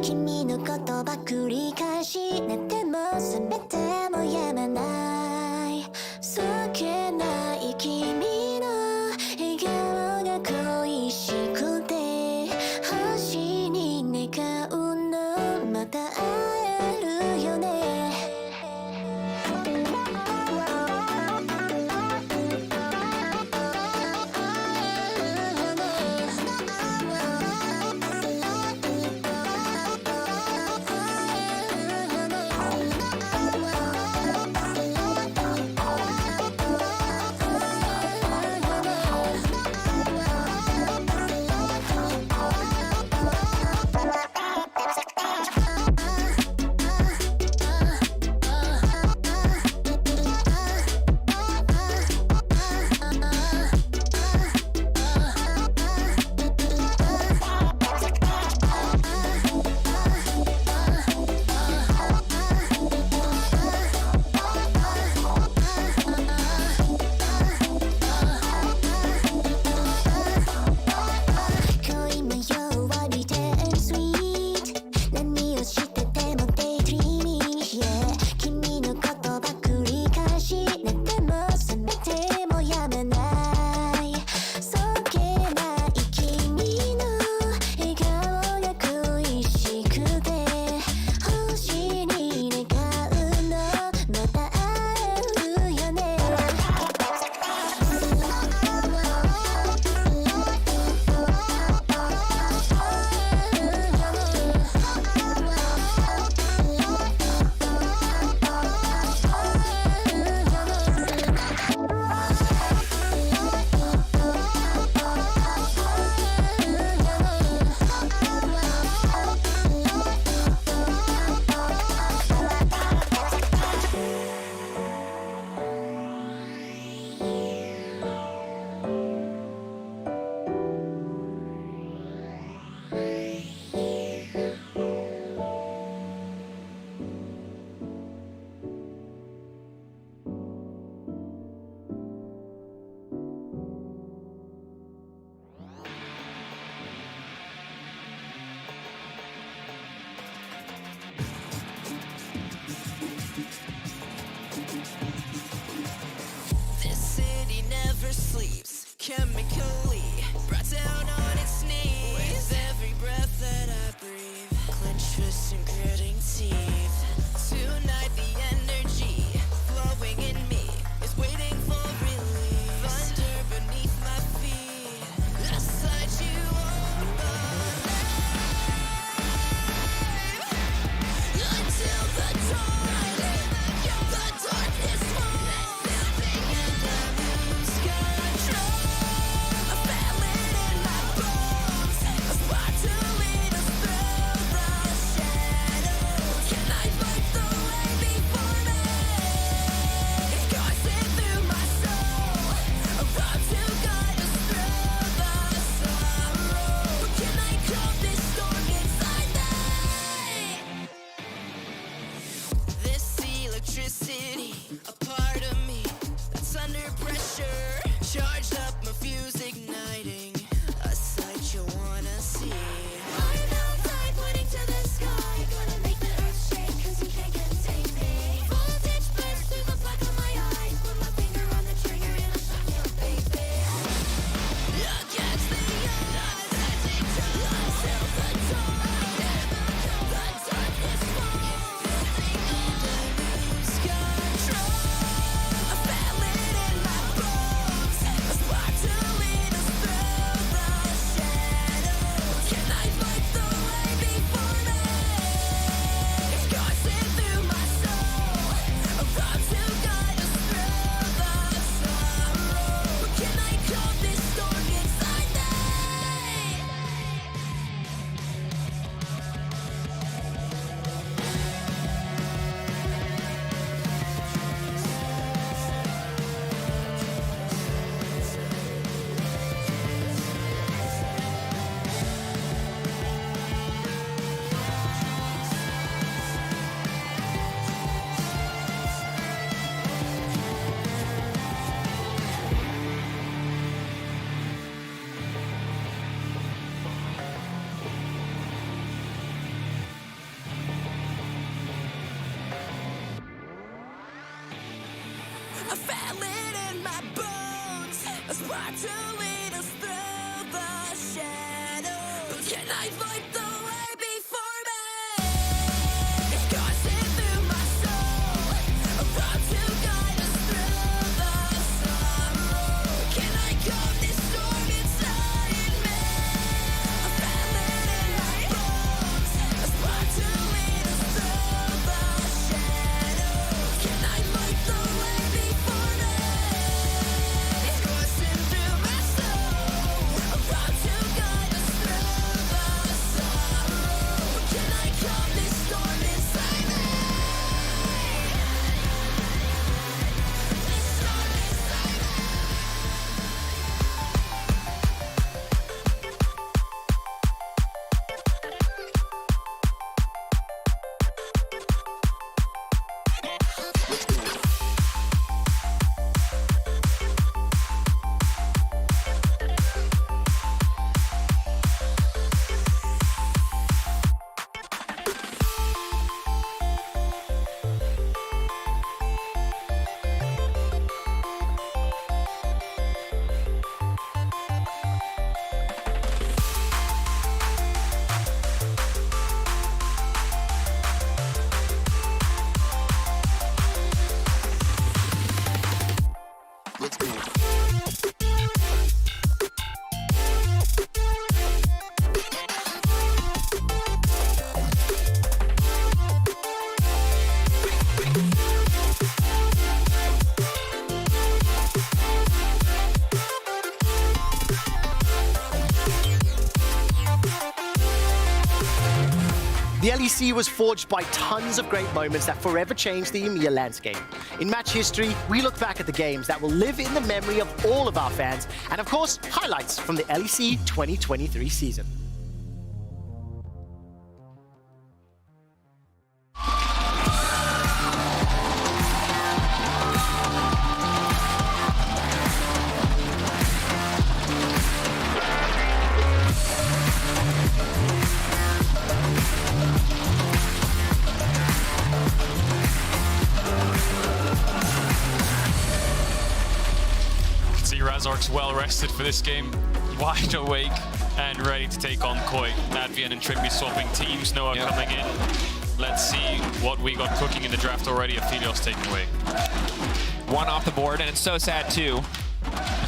君の言葉繰り返し寝ても全てもやまないそっけない君の笑顔が恋しくて星に願うのまた会えるよね feel it in my bones. A spark to lead us through the shadows. But can I fight the way before me? It's coursing through my soul. A road to guide us through the sorrow. Can I calm this storm inside me? I feel it in my bones. A spark to lead us through the shadows. Can I fight the way before me? It's coursing through my soul. A road to guide us through the sorrow. Can I calm this storm inside me? This storm inside me. The LEC was forged by tons of great moments that forever changed the EMEA landscape. In match history, we look back at the games that will live in the memory of all of our fans, and of course, highlights from the LEC 2023 season. See Razork's well rested for this game, wide awake and ready to take on Koi. Advian and Trippy swapping teams, Noah coming in. Let's see what we got cooking in the draft already. Aphelios taken away. One off the board, and it's so sad too.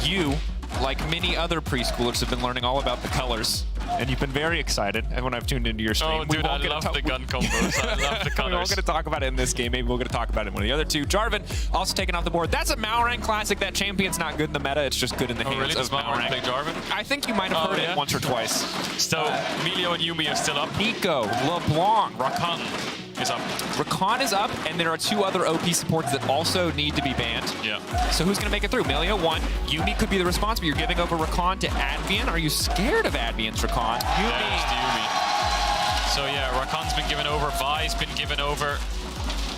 You, like many other preschoolers, have been learning all about the colors. And you've been very excited, and when I've tuned into your stream, Oh, dude, I love the gun combos. I love the colors. We're going to talk about it in this game. Maybe we're going to talk about it in one of the other two. Jarvan also taken off the board. That's a Malrang classic. That champion's not good in the meta. It's just good in the hands really? of Does Malrang play Jarvan? I think you might have heard it once or twice. So, Emilio and Yumi are still up. Nico, LeBlanc, Rakan is up. Rakan is up, and there are two other OP supports that also need to be banned. Yeah. So who's going to make it through? Melia, one. Yumi could be the response, but you're giving over Rakan to Advian. Are you scared of Advian's Rakan? So yeah, Rakan's been given over, Vi's been given over.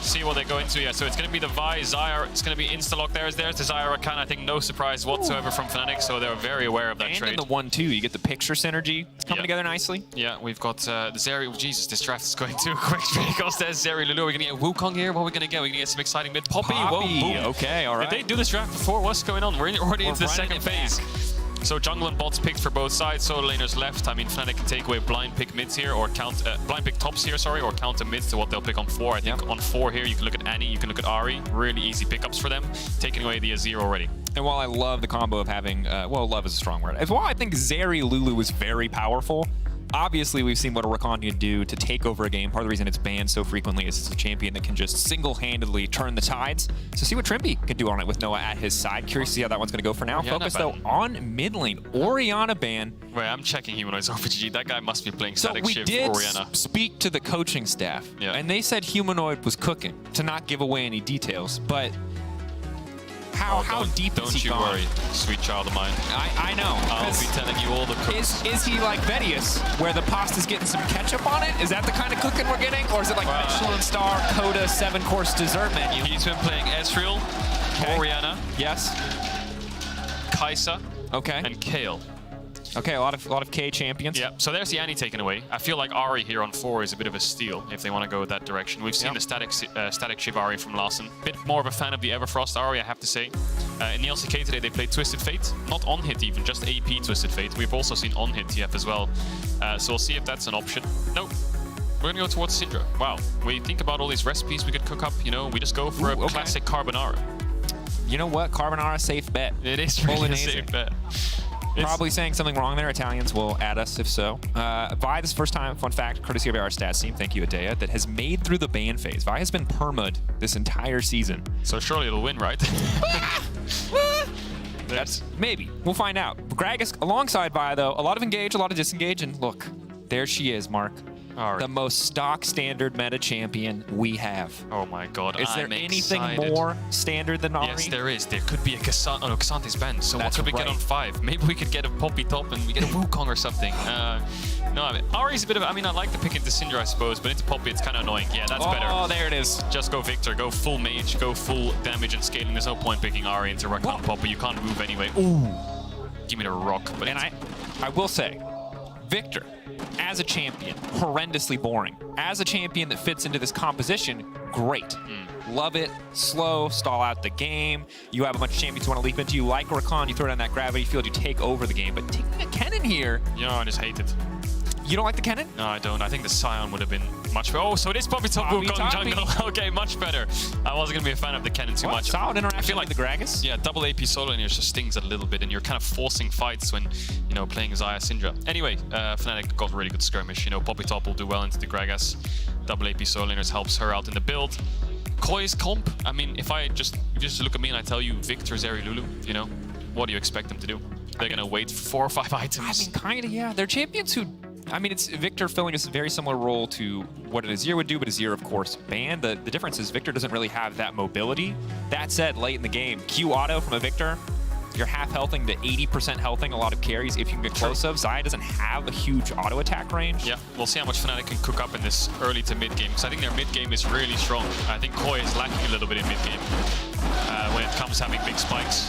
See what they go into. Yeah, so it's going to be the Vi, Zyre, it's going to be insta-lock. There's the Zyre Rakan. I think no surprise whatsoever from Fnatic, so they're very aware of that and trade. And in the 1-2, you get the picture synergy. It's coming together nicely. Yeah, we've got the Zeri. Jesus, this draft is going too quick because there's Zeri, Lulu. We're going to get Wukong here. What are we going to get? We're going to get some exciting mid. Poppy, whoa, boom. Okay, all right. Did they do this draft before? What's going on? We're already into the second phase. So jungle and bots picked for both sides, solo laners left. I mean, Fnatic can take away blind pick mids here, or count blind pick tops here, sorry, or counter mids to what they'll pick on 4. I think on 4 here, you can look at Annie, you can look at Ahri. Really easy pickups for them, taking away the Azir already. And while I love the combo of having, well, love is a strong word. As well, I think Zeri Lulu is very powerful. Obviously, we've seen what a Rakan can do to take over a game. Part of the reason it's banned so frequently is it's a champion that can just single-handedly turn the tides. So see what Trimpy can do on it with Noah at his side. Curious to see how that one's going to go for now. Orianna Focus, though, on mid lane. Orianna ban. Wait, I'm checking Humanoids OPG. That guy must be playing So static we shift did Orianna. speak to the coaching staff, and they said Humanoid was cooking, to not give away any details. But how deep is he gone? Don't you worry, sweet child of mine. I know. I'll be telling you all the cooks. Is he like Vedius, where the pasta's getting some ketchup on it? Is that the kind of cooking we're getting? Or is it like Michelin star Coda 7-course dessert menu? He's been playing Ezreal, Orianna, yes, Kai'Sa, okay, and Kayle. Okay, a lot of K champions. Yeah, so there's the Annie taken away. I feel like Ahri here on 4 is a bit of a steal if they want to go that direction. We've seen the static shiv Ahri from Larssen. Bit more of a fan of the Everfrost Ahri, I have to say. In the LCK today, they played Twisted Fate. Not on-hit even, just AP Twisted Fate. We've also seen on-hit TF as well. So we'll see if that's an option. Nope. We're going to go towards Syndra. Wow. We think about all these recipes we could cook up, you know, we just go for a classic carbonara. You know what? Carbonara, safe bet. It is really a safe bet. Probably saying something wrong there. Italians will add us if so. Vi, this is the first time, fun fact, courtesy of our stats team, thank you, Adea, that has made through the ban phase. Vi has been perma'd this entire season. So surely it'll win, right? That's maybe. We'll find out. Gragas alongside Vi, though. A lot of engage, a lot of disengage, and look, there she is, Mark. The most stock standard meta champion we have. Oh my god, is there anything more standard than Ahri? Yes, there is. There could be a Kassan. Oh no, Kassante's banned. So what could we get on 5? Maybe we could get a Poppy top and we get a Wukong or something. No, I mean, Ahri's a bit of. I mean, I like the pick into Syndra, I suppose, but into Poppy, it's kind of annoying. Yeah, that's better. Oh, there it is. Just go Victor. Go full mage. Go full damage and scaling. There's no point picking Ahri into Rakan Poppy. You can't move anyway. Ooh, give me the rock. But and I will say, Victor, as a champion, horrendously boring. As a champion that fits into this composition, great. Love it. Slow, stall out the game. You have a bunch of champions you want to leap into. You like Rakan, you throw down that gravity field, you take over the game. But taking a Kennen here... You know, I just hate it. You don't like the Kennen? No, I don't. I think the Scion would have been much better. Oh, so it is Poppy top Wukong jungle. Okay, much better. I wasn't going to be a fan of the Kennen too much. Solid interaction. I feel like the Gragas. Yeah, double AP solo lineage just stings a little bit, and you're kind of forcing fights when, you know, playing Xayah Syndra. Anyway, Fnatic got a really good skirmish. You know, Poppy top will do well into the Gragas. Double AP solo lineage helps her out in the build. Koi's comp, I mean, if you just look at me and I tell you Victor, Zeri, Lulu, you know, what do you expect them to do? They're going to wait for 4 or 5 items. I mean, kind of, yeah. They're champions who... I mean, it's Victor filling a very similar role to what an Azir would do, but Azir, of course, banned. The difference is Victor doesn't really have that mobility. That said, late in the game, Q auto from a Victor, you're half healthing to 80% healthing a lot of carries if you can get close of. Xayah doesn't have a huge auto attack range. Yeah, we'll see how much Fnatic can cook up in this early to mid game, because I think their mid game is really strong. I think Koi is lacking a little bit in mid game when it comes to having big spikes.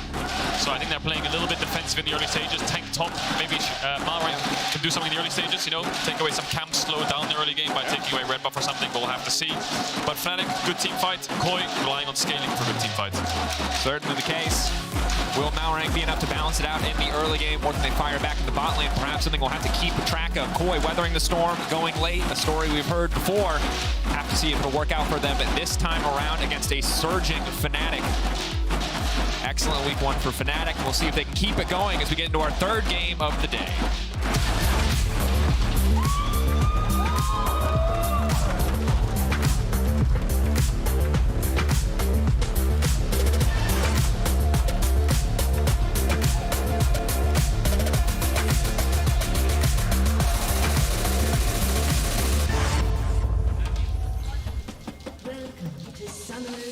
So I think they're playing a little bit defensive in the early stages. Tank top, maybe Malrang can do something in the early stages, you know, take away some camps, slow down the early game by taking away red buff or something, but we'll have to see. But Fnatic, good team fight. Koi relying on scaling for good team fight. Certainly the case. Will Malrang be enough to balance it out in the early game, or can they fire back in the bot lane? Perhaps something we'll have to keep track of. Koi weathering the storm, going late, a story we've heard before. Have to see if it'll work out for them this time around against a surging Fnatic. Excellent week 1 for Fnatic. We'll see if they can keep it going as we get into our 3rd game of the day.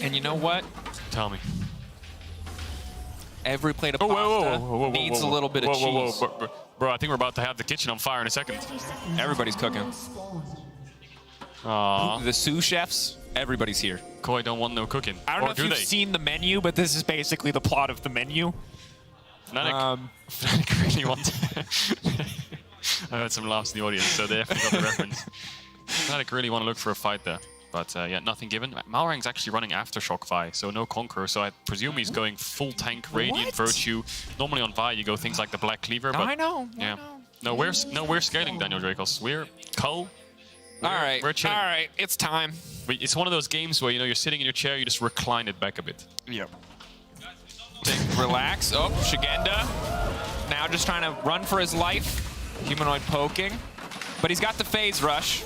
And you know what? Tell me. Every plate of pasta needs a little bit of cheese. Bro, I think we're about to have the kitchen on fire in a second. Everybody's cooking. Aww. The sous chefs, everybody's here. Koi don't want no cooking. I don't know if you've seen the menu, but this is basically the plot of the menu. Fnatic really want I heard some laughs in the audience, so they definitely got the reference. Fnatic really want to look for a fight there. But yeah, nothing given. Malrang's actually running Aftershock Vi, so no Conqueror. So I presume he's going full tank, Radiant, Virtue. Normally on Vi, you go things like the Black Cleaver. But I know. Yeah. No, we're scaling, Daniel Dracos. We're Cull. We're chilling. All right, it's time. It's one of those games where, you know, you're sitting in your chair, you just recline it back a bit. Yep. Relax. Oh, Shigenda. Now just trying to run for his life. Humanoid poking. But he's got the phase rush.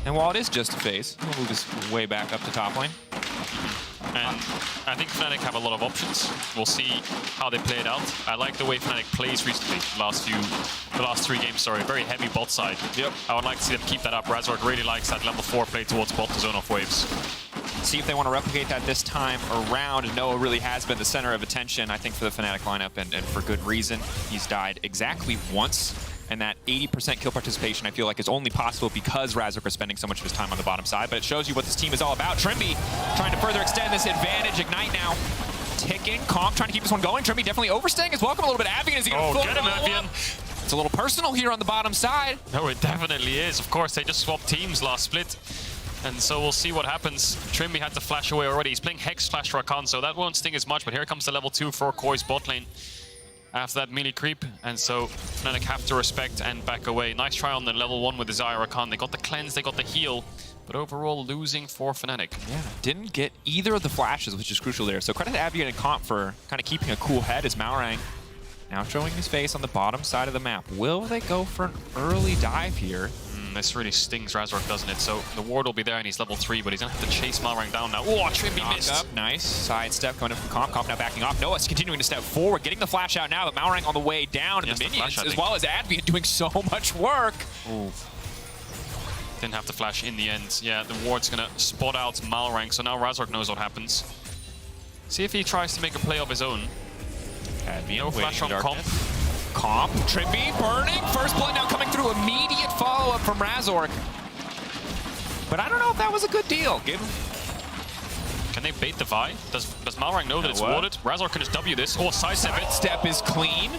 And while it is just a phase, he'll move his way back up to top lane. And I think Fnatic have a lot of options. We'll see how they play it out. I like the way Fnatic plays recently, the last 3 games, sorry. Very heavy bot side. Yep. I would like to see them keep that up. Razork really likes that level 4 play towards bot to zone off waves. See if they want to replicate that this time around. Noah really has been the center of attention, I think, for the Fnatic lineup, and for good reason. He's died exactly once. And that 80% kill participation, I feel like, is only possible because Razork is spending so much of his time on the bottom side. But it shows you what this team is all about. Trimby trying to further extend this advantage. Ignite now. Tick taken. Comp trying to keep this one going. Trimby definitely overstaying his welcome a little bit. Avian, is he going to get him, Avian. It's a little personal here on the bottom side. No, it definitely is. Of course, they just swapped teams last split. And so we'll see what happens. Trimby had to flash away already. He's playing Hex Flash Rakan, so that won't sting as much. But here comes the level 2 for Koi's bot lane after that melee creep. And so Fnatic have to respect and back away. Nice try on the level 1 with the Xayah Rakan. They got the cleanse, they got the heal. But overall, losing for Fnatic. Yeah, didn't get either of the flashes, which is crucial there. So credit to Avian and Comp for kind of keeping a cool head as Malrang now showing his face on the bottom side of the map. Will they go for an early dive here? This really stings Razork, doesn't it? So the ward will be there and he's level 3, but he's going to have to chase Malrang down now. Oh, Trimby missed. Up, nice. Side step coming in from Comp. Comp now backing off. Noah's continuing to step forward, getting the flash out now, but Malrang on the way down, and the minions, as well as Avian doing so much work. Ooh. Didn't have to flash in the end. Yeah, the ward's going to spot out Malrang, so now Razork knows what happens. See if he tries to make a play of his own. Avian no flash from Comp. Comp, Trimby burning. First blood now coming through. Immediate follow-up from Razork. But I don't know if that was a good deal. Can they bait the Vi? Does Malrang know that it's warded? Razork can just W this or sidestep it. Step is clean.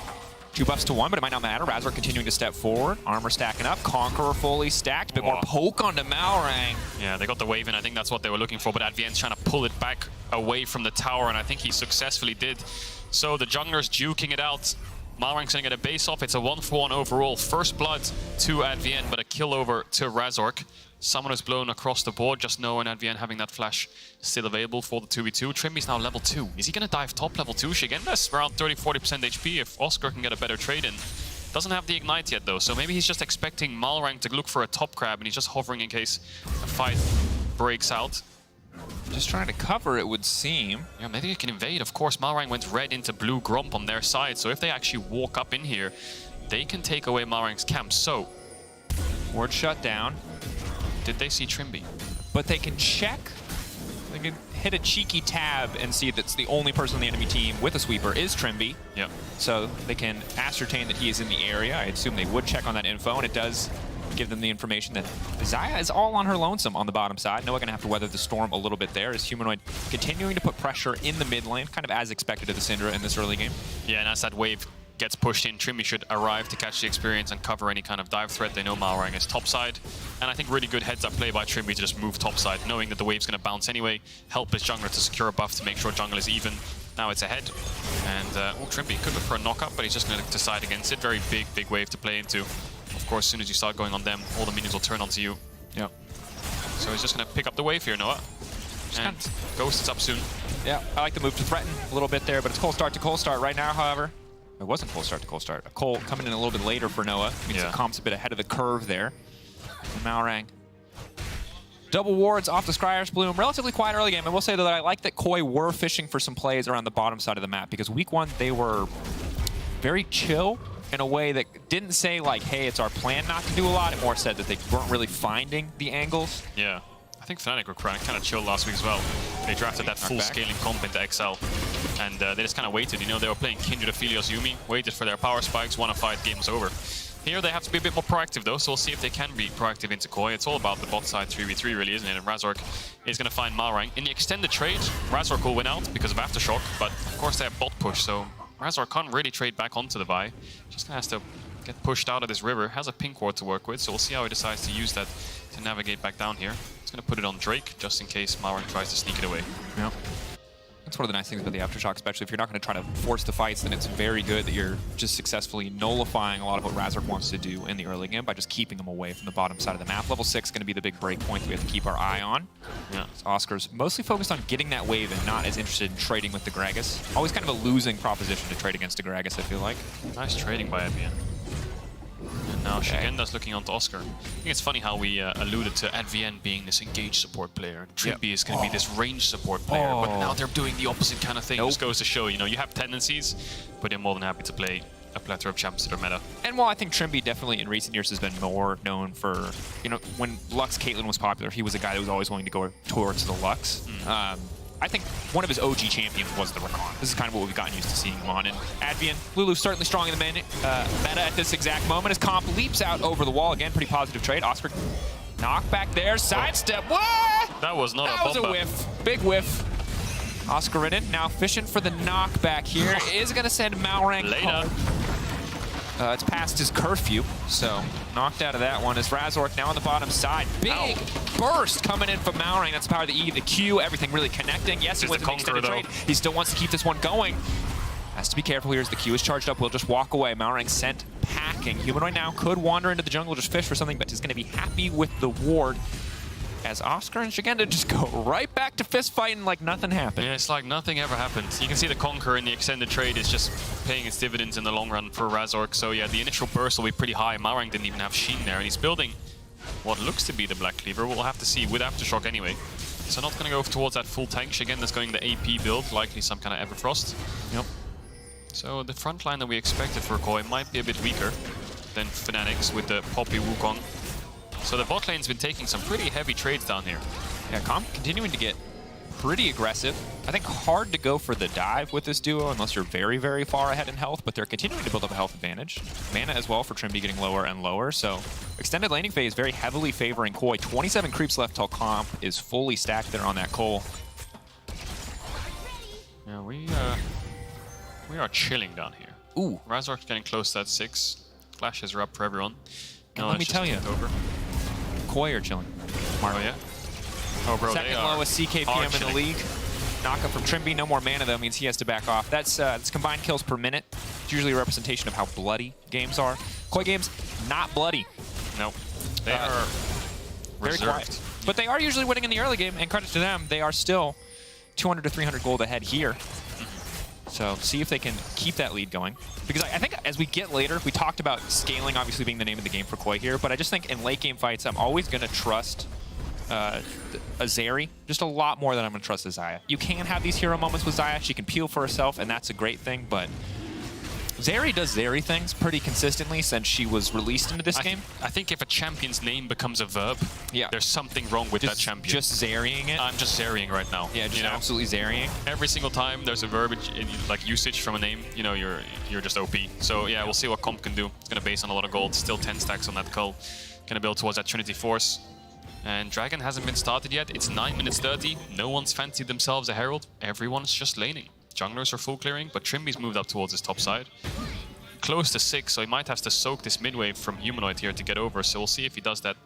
2 buffs to 1, but it might not matter. Razork continuing to step forward. Armor stacking up. Conqueror fully stacked. Bit more poke onto Malrang. Yeah, they got the wave in. I think that's what they were looking for, but Advien's trying to pull it back away from the tower, and I think he successfully did. So the jungler's duking it out. Malrang's going to get a base off. It's a 1-for-1 overall. First blood to Advien, but a kill over to Razork. Summoner's blown across the board, just knowing Advien having that flash still available for the 2v2. Trimby's now level 2. Is he going to dive top level 2? Shigenda's around 30-40% HP if Oscar can get a better trade in. Doesn't have the ignite yet though, so maybe he's just expecting Malrang to look for a top grab and he's just hovering in case a fight breaks out. Just trying to cover, it would seem. Yeah, maybe he can invade. Of course, Malrang went red into blue Gromp on their side, so if they actually walk up in here, they can take away Malrang's camp. So, ward shut down. Did they see Trimby? But they can check. They can hit a cheeky tab and see that's the only person on the enemy team with a sweeper is Trimby. Yep. So they can ascertain that he is in the area. I assume they would check on that info, and it does give them the information that Xayah is all on her lonesome on the bottom side. Noah gonna have to weather the storm a little bit there as Humanoid continuing to put pressure in the mid lane, kind of as expected of the Syndra in this early game. Yeah, and as that wave gets pushed in, Trimby should arrive to catch the experience and cover any kind of dive threat. They know Malrang is topside, and I think really good heads-up play by Trimby to just move topside, knowing that the wave's gonna bounce anyway, help his jungler to secure a buff to make sure jungle is even. Now it's ahead, and Trimby could look for a knock-up, but he's just gonna decide against it. Very big wave to play into. Of course, as soon as you start going on them, all the minions will turn onto you. Yeah. So he's just going to pick up the wave here, Noah. And Ghost is up soon. Yeah, I like the move to threaten a little bit there, but it's cold start to cold start right now, however. It wasn't cold start to cold start. A cold coming in a little bit later for Noah. Means the comp's a bit ahead of the curve there. And Malrang. Double wards off the Scryer's Bloom. Relatively quiet early game. I will say that I like that Koi were fishing for some plays around the bottom side of the map, because week 1 they were very chill in a way that didn't say like, hey, it's our plan not to do a lot. It more said that they weren't really finding the angles. Yeah. I think Fnatic were kind of chill last week as well. They drafted that full scaling comp into XL, and they just kind of waited. You know, they were playing Kindred, Aphelios, Yuumi, waited for their power spikes, won a fight, game was over. Here they have to be a bit more proactive though, so we'll see if they can be proactive into Koi. It's all about the bot side 3v3 really, isn't it? And Razork is going to find Malrang. In the extended trade, Razork will win out because of Aftershock, but of course they have bot push, so Razork can't really trade back onto the Vi. Just has to get pushed out of this river. Has a pink ward to work with, so we'll see how he decides to use that to navigate back down here. He's going to put it on Drake, just in case Malrang tries to sneak it away. Yeah. That's one of the nice things about the Aftershock, especially if you're not going to try to force the fights, then it's very good that you're just successfully nullifying a lot of what Razork wants to do in the early game by just keeping him away from the bottom side of the map. Level 6 is going to be the big break point that we have to keep our eye on. Yeah. Oscar's mostly focused on getting that wave and not as interested in trading with the Gragas. Always kind of a losing proposition to trade against the Gragas, I feel like. Nice trading by Advien. And now Shigenda's looking onto Oscar. I think it's funny how we alluded to Advien being this engaged support player, and Trimby is going to be this range support player, but now they're doing the opposite kind of thing. Just goes to show, you know, you have tendencies, but you're more than happy to play a plethora of champs that are meta. And while I think Trimby definitely in recent years has been more known for, you know, when Lux Caitlyn was popular, he was a guy that was always willing to go towards the Lux. I think one of his OG champions was the Rakan. This is kind of what we've gotten used to seeing him on. And Advien, Lulu's certainly strong in the meta at this exact moment as Comp leaps out over the wall. Again, pretty positive trade. Oscar knock back there, sidestep. What? That was not a bomba. That was a whiff. Big whiff. Oscar in it, now fishing for the knockback here. Is going to send Malrang Later. It's past his curfew, so knocked out of that one. As Razork now on the bottom side. Big burst coming in from Malrang. That's the power of the E, the Q, everything really connecting. Yes, he went to the extended trade. He still wants to keep this one going. Has to be careful here as the Q is charged up. We'll just walk away. Malrang sent packing. Humanoid now could wander into the jungle, just fish for something, but he's going to be happy with the ward. As Oscar and Shigenda just go right back to fist fighting like nothing happened. Yeah, it's like nothing ever happened. You can see the Conqueror in the extended trade is just paying its dividends in the long run for Razork. So yeah, the initial burst will be pretty high. Malrang didn't even have Sheen there, and he's building what looks to be the Black Cleaver. We'll have to see with Aftershock anyway. So not going to go towards that full tank. Shigenda's going the AP build, likely some kind of Everfrost. Yep. So the front line that we expected for Koi might be a bit weaker than Fnatic's with the Poppy Wukong. So the bot lane's been taking some pretty heavy trades down here. Yeah, Comp continuing to get pretty aggressive. I think hard to go for the dive with this duo unless you're very, very far ahead in health, but they're continuing to build up a health advantage. Mana as well for Trimby getting lower and lower, so extended laning phase very heavily favoring Koi. 27 creeps left till Comp is fully stacked there on that Cole. Yeah, we are chilling down here. Ooh. Razork's getting close to that 6. Flashes are up for everyone. And let me tell you, Koi are chilling. Oh, yeah? Oh, bro, Second lowest CKPM in the league. Knockup from Trimby, no more mana though, means he has to back off. That's combined kills per minute. It's usually a representation of how bloody games are. Koi games, not bloody. Nope. They are very quiet. But they are usually winning in the early game, and credit to them, they are still 200 to 300 gold ahead here. So see if they can keep that lead going. Because I think as we get later, we talked about scaling obviously being the name of the game for Koi here, but I just think in late game fights, I'm always going to trust Azeri just a lot more than I'm going to trust Xayah. You can have these hero moments with Xayah. She can peel for herself, and that's a great thing, but Zeri does Zeri things pretty consistently since she was released into this game. I think if a champion's name becomes a verb, there's something wrong with that champion. Just Zeriing it? I'm just Zeriing right now. Yeah, just absolutely Zeriing. Every single time there's a verb like usage from a name, you know, you're just OP. So yeah, we'll see what Comp can do. It's gonna base on a lot of gold. Still 10 stacks on that Cull. Gonna build towards that Trinity Force. And Dragon hasn't been started yet. It's 9 minutes 30. No one's fancied themselves a Herald. Everyone's just laning. Junglers are full clearing, but Trimby's moved up towards his top side. Close to 6, so he might have to soak this mid wave from Humanoid here to get over. So we'll see if he does that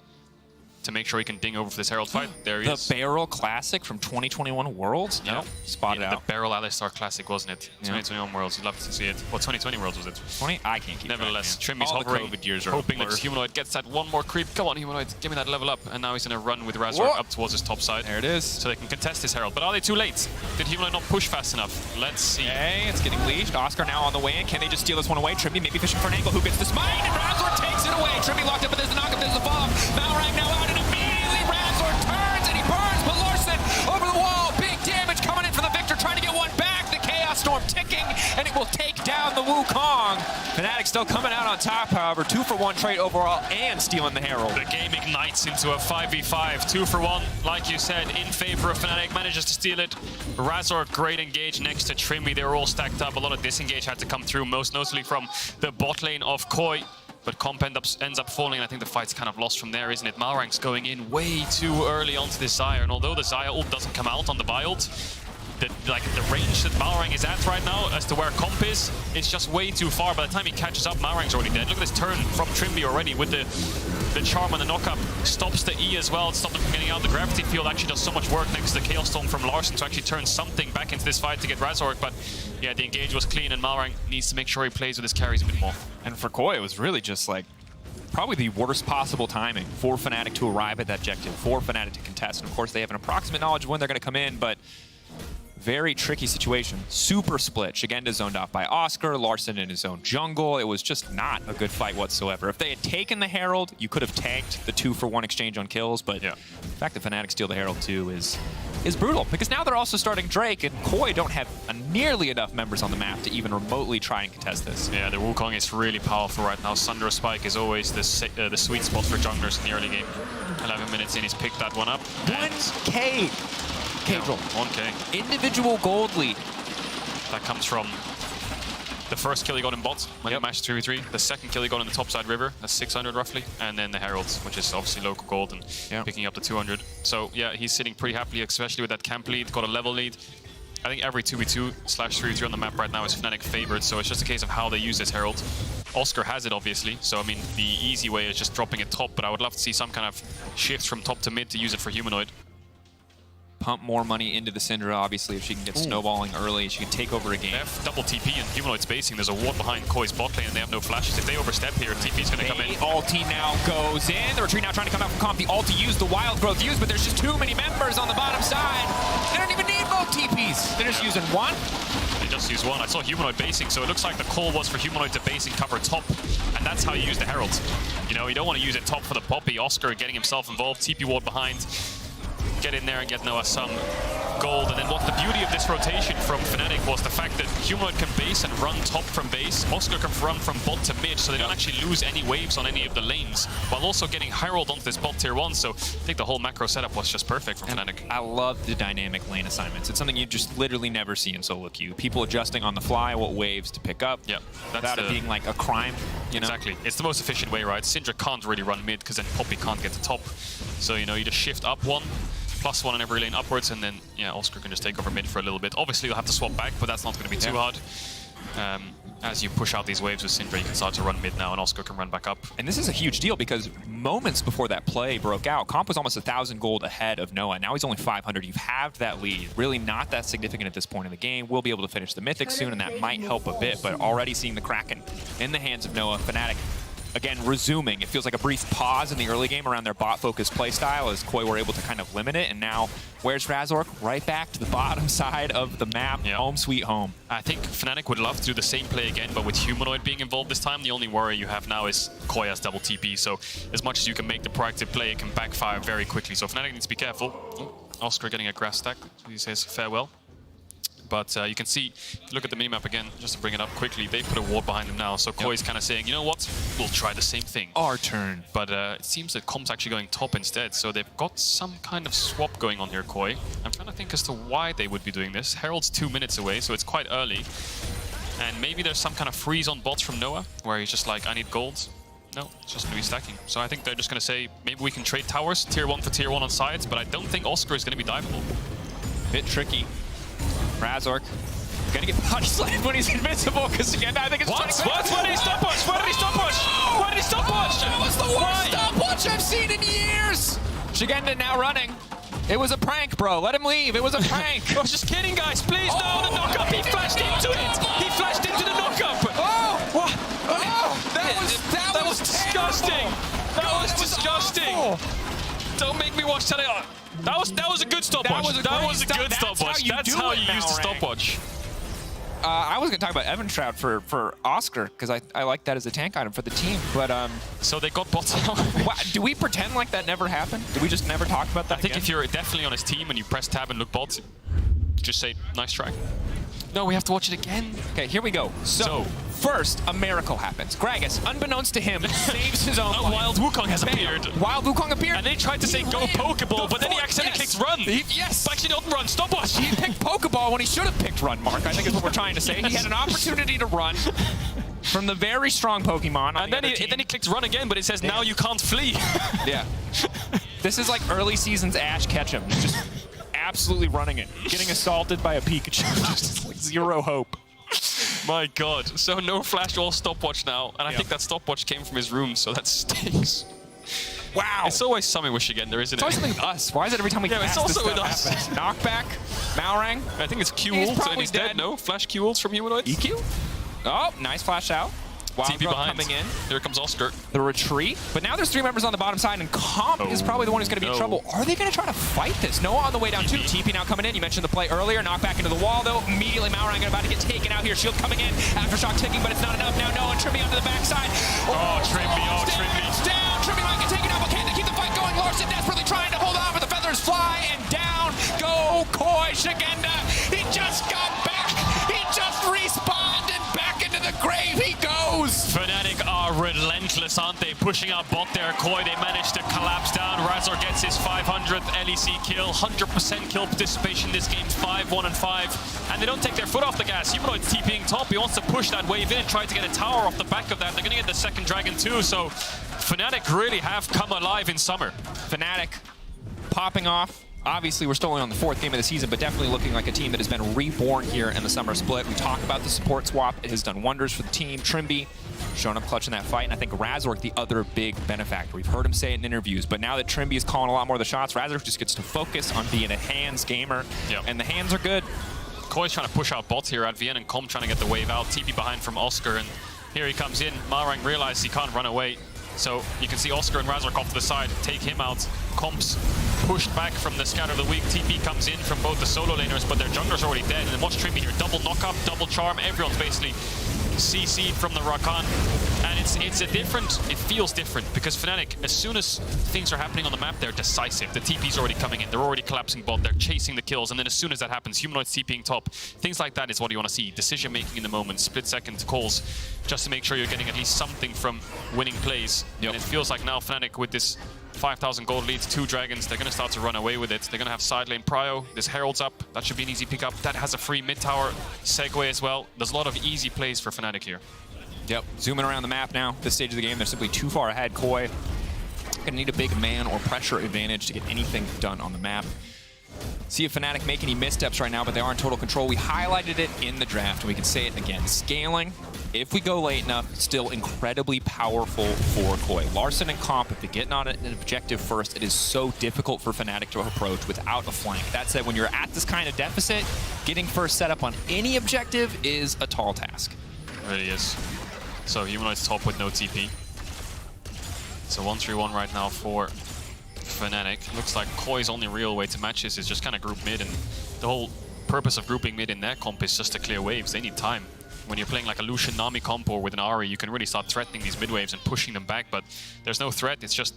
to make sure he can ding over for this Herald fight. There he is. The Barrel Classic from 2021 Worlds? Yeah. Spotted out. The Barrel Alistar Classic, wasn't it? 2021 Worlds. You'd love to see it. Well, 2020 Worlds was it? 20? I can't keep Nevertheless, Trimby's all hovering, the COVID years are hoping that Humanoid gets that one more creep. Come on, Humanoid, give me that level up. And now he's going to run with Razork up towards his top side. There it is. So they can contest this Herald. But are they too late? Did Humanoid not push fast enough? Let's see. Hey, it's getting leashed. Oscar now on the way in. Can they just steal this one away? Trimby maybe fishing for an angle. Who gets the smite? And Razork takes it away. Trimby locked up, but there's the knockup. There's the bomb. Malrang now out, and immediately Razork turns, and he burns. But Larson over the wall. Big damage coming in for the Victor, trying to get one back. The Chaos Storm ticking, and it will take down the Wukong. Fnatic still coming out on top, however. 2 for 1 trade overall and stealing the Herald. The game ignites into a 5v5. 2 for 1, like you said, in favor of Fnatic. Manages to steal it. Razork, great engage next to Trimby. They were all stacked up. A lot of disengage had to come through, most notably from the bot lane of Koi. But Comp ends up falling, and I think the fight's kind of lost from there, isn't it? Malrang's going in way too early onto this Xayah, and although the Xayah ult doesn't come out on the buy ult, the range that Malrang is at right now as to where Comp is, it's just way too far. By the time he catches up, Malrang's already dead. Look at this turn from Trimby already with the charm and the knockup. Stops the E as well. It stopped him from getting out. The gravity field actually does so much work next to the Chaos Storm from Larson to actually turn something back into this fight to get Razork. But yeah, the engage was clean, and Malrang needs to make sure he plays with his carries a bit more. And for Koi, it was really just like probably the worst possible timing for Fnatic to arrive at that objective, for Fnatic to contest. And of course, they have an approximate knowledge of when they're going to come in, but very tricky situation. Super split. Shigenda zoned off by Oscar, Larson in his own jungle. It was just not a good fight whatsoever. If they had taken the Herald, you could have tanked the 2 for 1 exchange on kills, but the fact that Fnatic steal the Herald too is brutal, because now they're also starting Drake, and Koi don't have nearly enough members on the map to even remotely try and contest this. Yeah, the Wukong is really powerful right now. Sunder Spike is always the sweet spot for junglers in the early game. 11 minutes in, he's picked that one up. 1K! K-Drill. 1K. Individual gold lead. That comes from the first kill he got in bot when he matched 3v3. The second kill he got in the topside river, that's 600 roughly. And then the Heralds, which is obviously local gold and picking up the 200. So yeah, he's sitting pretty happily, especially with that camp lead, got a level lead. I think every 2v2/3v3 on the map right now is Fnatic favored, so it's just a case of how they use this Herald. Oscar has it, obviously, so I mean, the easy way is just dropping it top, but I would love to see some kind of shift from top to mid to use it for Humanoid. Pump more money into the Syndra, obviously, if she can get snowballing early, she can take over a game. They have double TP and Humanoid spacing. There's a ward behind Koi's bot lane, and they have no flashes. If they overstep here, TP's going to come in. Ulti now goes in. The retreat now trying to come out from comp. The ulti used, the wild growth used, but there's just too many members on the bottom side. They don't even need both TPs. They're just using one. They just use one. I saw Humanoid basing, so it looks like the call was for Humanoid to base and cover top, and that's how you use the Herald. You know, you don't want to use it top for the Poppy. Oscar getting himself involved, TP ward behind. Get in there and get Noah some gold. And then what the beauty of this rotation from Fnatic was the fact that Humanoid can base and run top from base. Oscar can run from bot to mid, so they don't actually lose any waves on any of the lanes, while also getting Herald onto this bot tier 1. So I think the whole macro setup was just perfect from Fnatic. I love the dynamic lane assignments. It's something you just literally never see in solo queue. People adjusting on the fly what waves to pick up. Yeah, without it being like a crime, you know? Exactly. It's the most efficient way, right? Syndra can't really run mid because then Poppy can't get to top. So, you know, you just shift up one, +1 in every lane upwards, and then, yeah, Oscar can just take over mid for a little bit. Obviously, you'll have to swap back, but that's not going to be too hard. As you push out these waves with Syndra, you can start to run mid now, and Oscar can run back up. And this is a huge deal because moments before that play broke out, Comp was almost 1,000 gold ahead of Noah. Now he's only 500. You've halved that lead. Really not that significant at this point in the game. We'll be able to finish the Mythic soon, and that might help a bit, but already seeing the Kraken in the hands of Noah. Fnatic, again, resuming. It feels like a brief pause in the early game around their bot-focused playstyle as Koi were able to kind of limit it. And now, where's Razork? Right back to the bottom side of the map. Yeah. Home sweet home. I think Fnatic would love to do the same play again, but with Humanoid being involved this time, the only worry you have now is Koi has double TP. So as much as you can make the proactive play, it can backfire very quickly. So Fnatic needs to be careful. Oh, Oscar getting a grass stack. He says farewell. But you can see, if you look at the minimap again, just to bring it up quickly, they put a ward behind them now. So Koi's kind of saying, you know what, we'll try the same thing. Our turn. But it seems that Comp's actually going top instead. So they've got some kind of swap going on here, Koi. I'm trying to think as to why they would be doing this. Herald's 2 minutes away, so it's quite early. And maybe there's some kind of freeze on bots from Noah, where he's just like, I need gold. No, it's just going to be stacking. So I think they're just going to say, maybe we can trade towers, tier 1 for tier 1 on sides, but I don't think Oscar is going to be diveable. Bit tricky. Razork gonna get body slammed when he's invincible, because again, I think it's What? Why did he stopwatch? Why did he stopwatch? Why did he stopwatch? That was the worst stopwatch I've seen in years! Shigenda now running. It was a prank, bro. Let him leave. It was a prank. I was just kidding, guys. Please, no, the knockup. He flashed into it. He flashed into the knockup. Oh! What? That was disgusting. That was disgusting. Awful. Don't make me watch tele. That was a good stopwatch. That was a good stopwatch. That's how you use the stopwatch. I was going to talk about Evan Shroud for Oscar, because I like that as a tank item for the team, but... So they got bots now. Do we pretend like that never happened? Did we just never talk about that I think again? if you're definitely on his team and you press tab and look bots, just say, nice try. No, we have to watch it again. Okay, here we go. So first, a miracle happens. Gragas, unbeknownst to him, saves his own life. Wild Wukong has appeared. Wild Wukong appeared. And they tried to say go Pokeball, but then he accidentally clicks run. Yes. Actually, not run. Stopwatch. He picked Pokeball when he should have picked run, Mark. I think is what we're trying to say. He had an opportunity to run from the very strong Pokemon. And then he clicked run again, but it says now you can't flee. Yeah. This is like early seasons Ash Ketchum. Just absolutely running it. Getting assaulted by a Pikachu. Just like zero hope. My god. So no flash or stopwatch now. And I think that stopwatch came from his room, so that stinks. Wow. It's always something with Shigenda, isn't it? It's always something with us. Why is it every time we Yeah, cast it's this also with stuff us. happens? Knockback. Malrang. I think it's Q He's ult and probably he's dead. dead. No? Flash Q ults from Humanoids? EQ? Oh, nice flash out. Wild TP Growth behind. coming in. Here comes Oscar. The retreat. But now there's 3 members on the bottom side, and Comp is probably the one who's going to be in trouble. Are they going to try to fight this? Noah on the way down too. TP now coming in. You mentioned the play earlier. Knock back into the wall, though. Immediately, Malrang about to get taken out here. Shield coming in. Aftershock ticking, but it's not enough now. Noah and Trimby onto the backside. Oh, Trimby. Oh, Trimby. It's down. Trimby might get taken out, but can they keep the fight going? Larson desperately trying to hold on, but the feathers fly, and down go Koi Shigenda. He just got back. He just respawned, and back into the grave he goes. Fnatic are relentless, aren't they? Pushing out bot there. Koi, they managed to collapse down. Razor gets his 500th LEC kill. 100% kill participation this game. 5-1-5. And they don't take their foot off the gas. Humanoid's TPing top. He wants to push that wave in, try to get a tower off the back of that. They're going to get the second dragon too. So Fnatic really have come alive in summer. Fnatic popping off Obviously, we're still only on the 4th game of the season, but definitely looking like a team that has been reborn here in the summer split. We talk about the support swap. It has done wonders for the team. Trimby showing up clutch in that fight, and I think Razork, the other big benefactor. We've heard him say it in interviews, but now that Trimby is calling a lot more of the shots, Razork just gets to focus on being a hands gamer, and the hands are good. Koi's trying to push out bots here at Vian, and Com trying to get the wave out. TP behind from Oscar, and here he comes in. Malrang realizes he can't run away. So you can see Oscar and Razork off to the side, take him out. Comp's pushed back from the Scatter of the Week. TP comes in from both the solo laners, but their jungler's already dead. And then watch Trimby here, double knock-up, double charm. Everyone's basically CC'd from the Rakan. And it feels different because Fnatic, as soon as things are happening on the map, they're decisive. The TP's already coming in, they're already collapsing bot, they're chasing the kills, and then as soon as that happens, Humanoid's TPing top. Things like that is what you want to see. Decision making in the moment, split-second calls, just to make sure you're getting at least something from winning plays. And it feels like now Fnatic with this 5,000 gold leads, 2 dragons, they're going to start to run away with it. They're going to have side lane prio. This Herald's up. That should be an easy pickup. That has a free mid tower segue as well. There's a lot of easy plays for Fnatic here. Yep, zooming around the map now. This stage of the game, they're simply too far ahead. Koi gonna need a big man or pressure advantage to get anything done on the map. See if Fnatic make any missteps right now, but they are in total control. We highlighted it in the draft, and we can say it again. Scaling, if we go late enough, still incredibly powerful for Koi. Larson and Comp, if they get on an objective first, it is so difficult for Fnatic to approach without a flank. That said, when you're at this kind of deficit, getting first setup on any objective is a tall task. It really is. So Humanoid's top with no TP. So 1-3-1 right now for Fnatic. Looks like Koi's only real way to match this is just kind of group mid, and the whole purpose of grouping mid in their comp is just to clear waves. They need time. When you're playing like a Lucian Nami comp or with an Ahri, you can really start threatening these mid waves and pushing them back, but there's no threat. It's just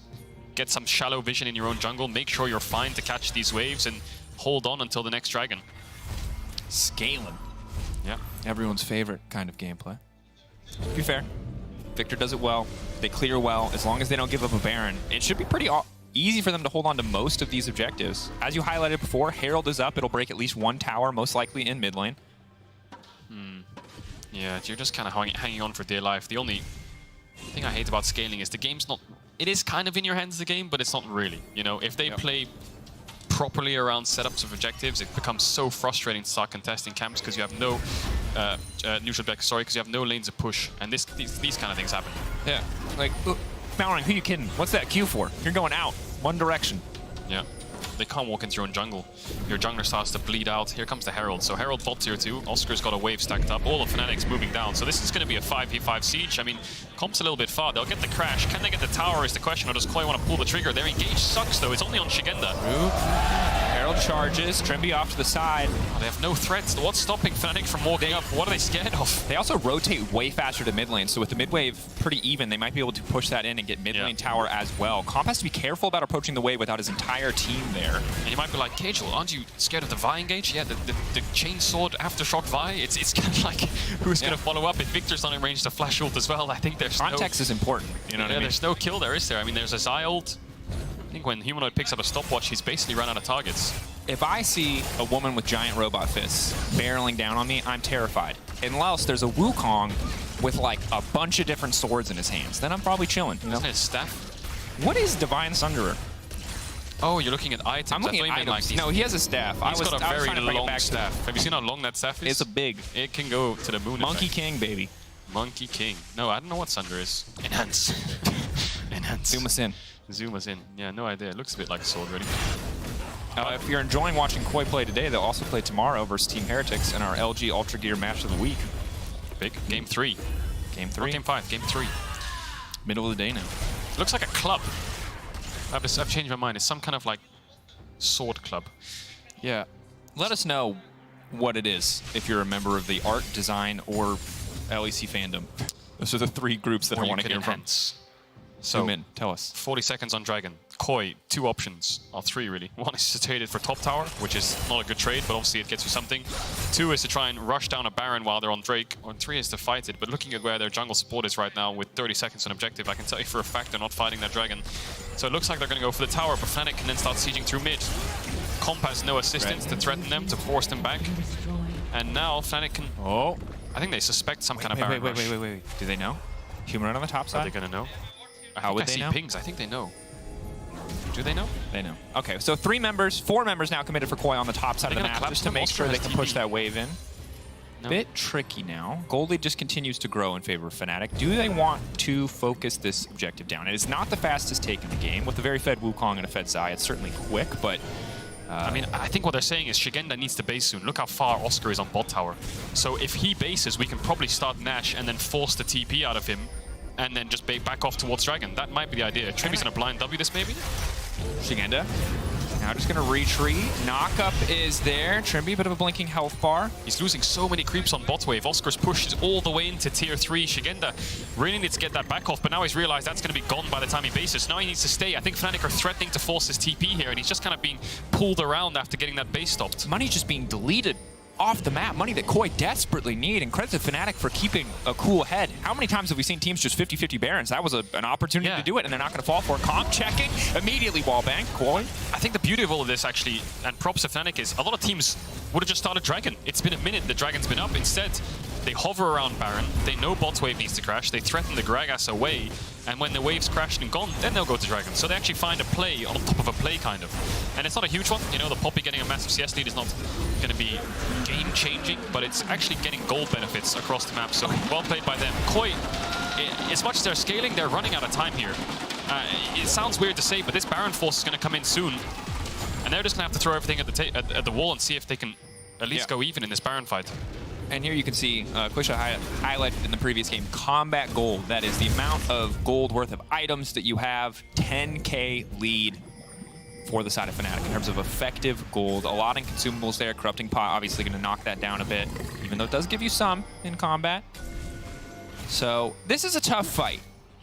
get some shallow vision in your own jungle, make sure you're fine to catch these waves, and hold on until the next dragon. Scaling. Yeah. Everyone's favorite kind of gameplay. To be fair, Victor does it well. They clear well. As long as they don't give up a Baron, it should be pretty easy for them to hold on to most of these objectives. As you highlighted before, Herald is up. It'll break at least 1 tower, most likely in mid lane. Yeah, you're just kind of hanging on for dear life. The only thing I hate about scaling is the game's not... It is kind of in your hands, the game, but it's not really. You know, if they play properly around setups of objectives, it becomes so frustrating to start contesting camps because you have no neutral deck, because you have no lanes to push, and these kind of things happen. Yeah, like, Malrang, who you kidding? What's that Q for? You're going out, one direction. Yeah, they can't walk into your own jungle. Your jungler starts to bleed out. Here comes the Herald. So Herald bot tier 2. Oscar's got a wave stacked up. All of Fnatic's moving down. So this is going to be a 5v5 siege. I mean, Comp's a little bit far. They'll get the crash. Can they get the tower is the question, or does Koi want to pull the trigger? Their engage sucks, though. It's only on Shigenda. Herald charges. Trimby off to the side. Oh, they have no threats. What's stopping Fnatic from walking up? What are they scared of? They also rotate way faster to mid lane. So with the mid wave pretty even, they might be able to push that in and get mid lane tower as well. Comp has to be careful about approaching the wave without his entire team there. And you might be like, Cagel, aren't you scared of the Vi engage? Yeah, the chainsword aftershock Vi. It's kind of like who's going to follow up? If Victor's on in range to flash ult as well, I think there's context is important. You know what I mean? There's no kill there, is there? I mean, there's a Xi ult. I think when Humanoid picks up a stopwatch, he's basically run out of targets. If I see a woman with giant robot fists barreling down on me, I'm terrified. Unless there's a Wukong with like a bunch of different swords in his hands, then I'm probably chilling. You know? Isn't it staff? What is Divine Sunderer? Oh, you're looking at items. I'm looking at items. No, he has a staff. He's got a very long staff. Have you seen how long that staff is? It's a big. It can go to the moon. Monkey King, baby. Monkey King. No, I don't know what Sunder is. Enhance. Enhance. Zoom us in. Zoom us in. Yeah, no idea. It looks a bit like a sword, really. If you're enjoying watching Koi play today, they'll also play tomorrow versus Team Heretics in our LG Ultra Gear match of the week. Big. Game 3. Game 3. Or Game 5. Game 3. Middle of the day now. Looks like a club. I've changed my mind. It's some kind of like sword club. Yeah. Let us know what it is if you're a member of the art, design, or LEC fandom. Those are the 3 groups that I want to hear from. So, zoom in. Tell us. 40 seconds on Dragon. Koi, 2 options. Or 3, really. 1 is to trade it for top tower, which is not a good trade, but obviously it gets you something. 2 is to try and rush down a Baron while they're on Drake. Or 3 is to fight it. But looking at where their jungle support is right now with 30 seconds on objective, I can tell you for a fact they're not fighting that Dragon. So it looks like they're going to go for the tower, but Fnatic can then start sieging through mid. Comp has no assistance to threaten them, to force them back. And now Fnatic can... Oh. I think they suspect some kind of Baron rush. Wait. Do they know? Humanoid on the top side? Are they going to know? How would they know? Pings. I think they know. Do they know? They know. Okay, so 4 members now committed for Koi on the top side of the map just to make sure they can push that wave in. No. Bit tricky now. Gold lead just continues to grow in favor of Fnatic. Do they want to focus this objective down? It is not the fastest take in the game. With a very fed Wukong and a fed Zai, it's certainly quick, but... I mean, I think what they're saying is Shigenda needs to base soon. Look how far Oscar is on bot tower. So if he bases, we can probably start Nash and then force the TP out of him and then just back off towards Dragon. That might be the idea. Trimby's gonna blind W this maybe? Shigenda now just gonna retreat. Knockup is there. Trimby, bit of a blinking health bar. He's losing so many creeps on bot wave. Oscar's pushed all the way into tier 3. Shigenda really needs to get that back off, but now he's realized that's going to be gone by the time he bases. Now he needs to stay. I think Fnatic are threatening to force his TP here, and he's just kind of being pulled around after getting that base stopped. Money's just being deleted off the map. Money that Koi desperately need, and credit to Fnatic for keeping a cool head. How many times have we seen teams just 50-50 Barons? That was an opportunity to do it, and they're not going to fall for it. Comp checking, immediately wallbang. Koi. I think the beauty of all of this, actually, and props to Fnatic, is a lot of teams would have just started Dragon. It's been a minute, the Dragon's been up. Instead, they hover around Baron, they know bot wave needs to crash, they threaten the Gragas away, and when the wave's crashed and gone, then they'll go to Dragon. So they actually find a play on top of a play, kind of. And it's not a huge one, you know, the Poppy getting a massive CS lead is not going to be game-changing, but it's actually getting gold benefits across the map, so well played by them. Koi, as much as they're scaling, they're running out of time here. It sounds weird to say, but this Baron force is going to come in soon, and they're just going to have to throw everything at the wall and see if they can at least go even in this Baron fight. And here you can see, Quisha highlighted in the previous game, combat gold. That is the amount of gold worth of items that you have. 10k lead for the side of Fnatic in terms of effective gold. A lot in consumables there. Corrupting Pot obviously going to knock that down a bit, even though it does give you some in combat. So this is a tough fight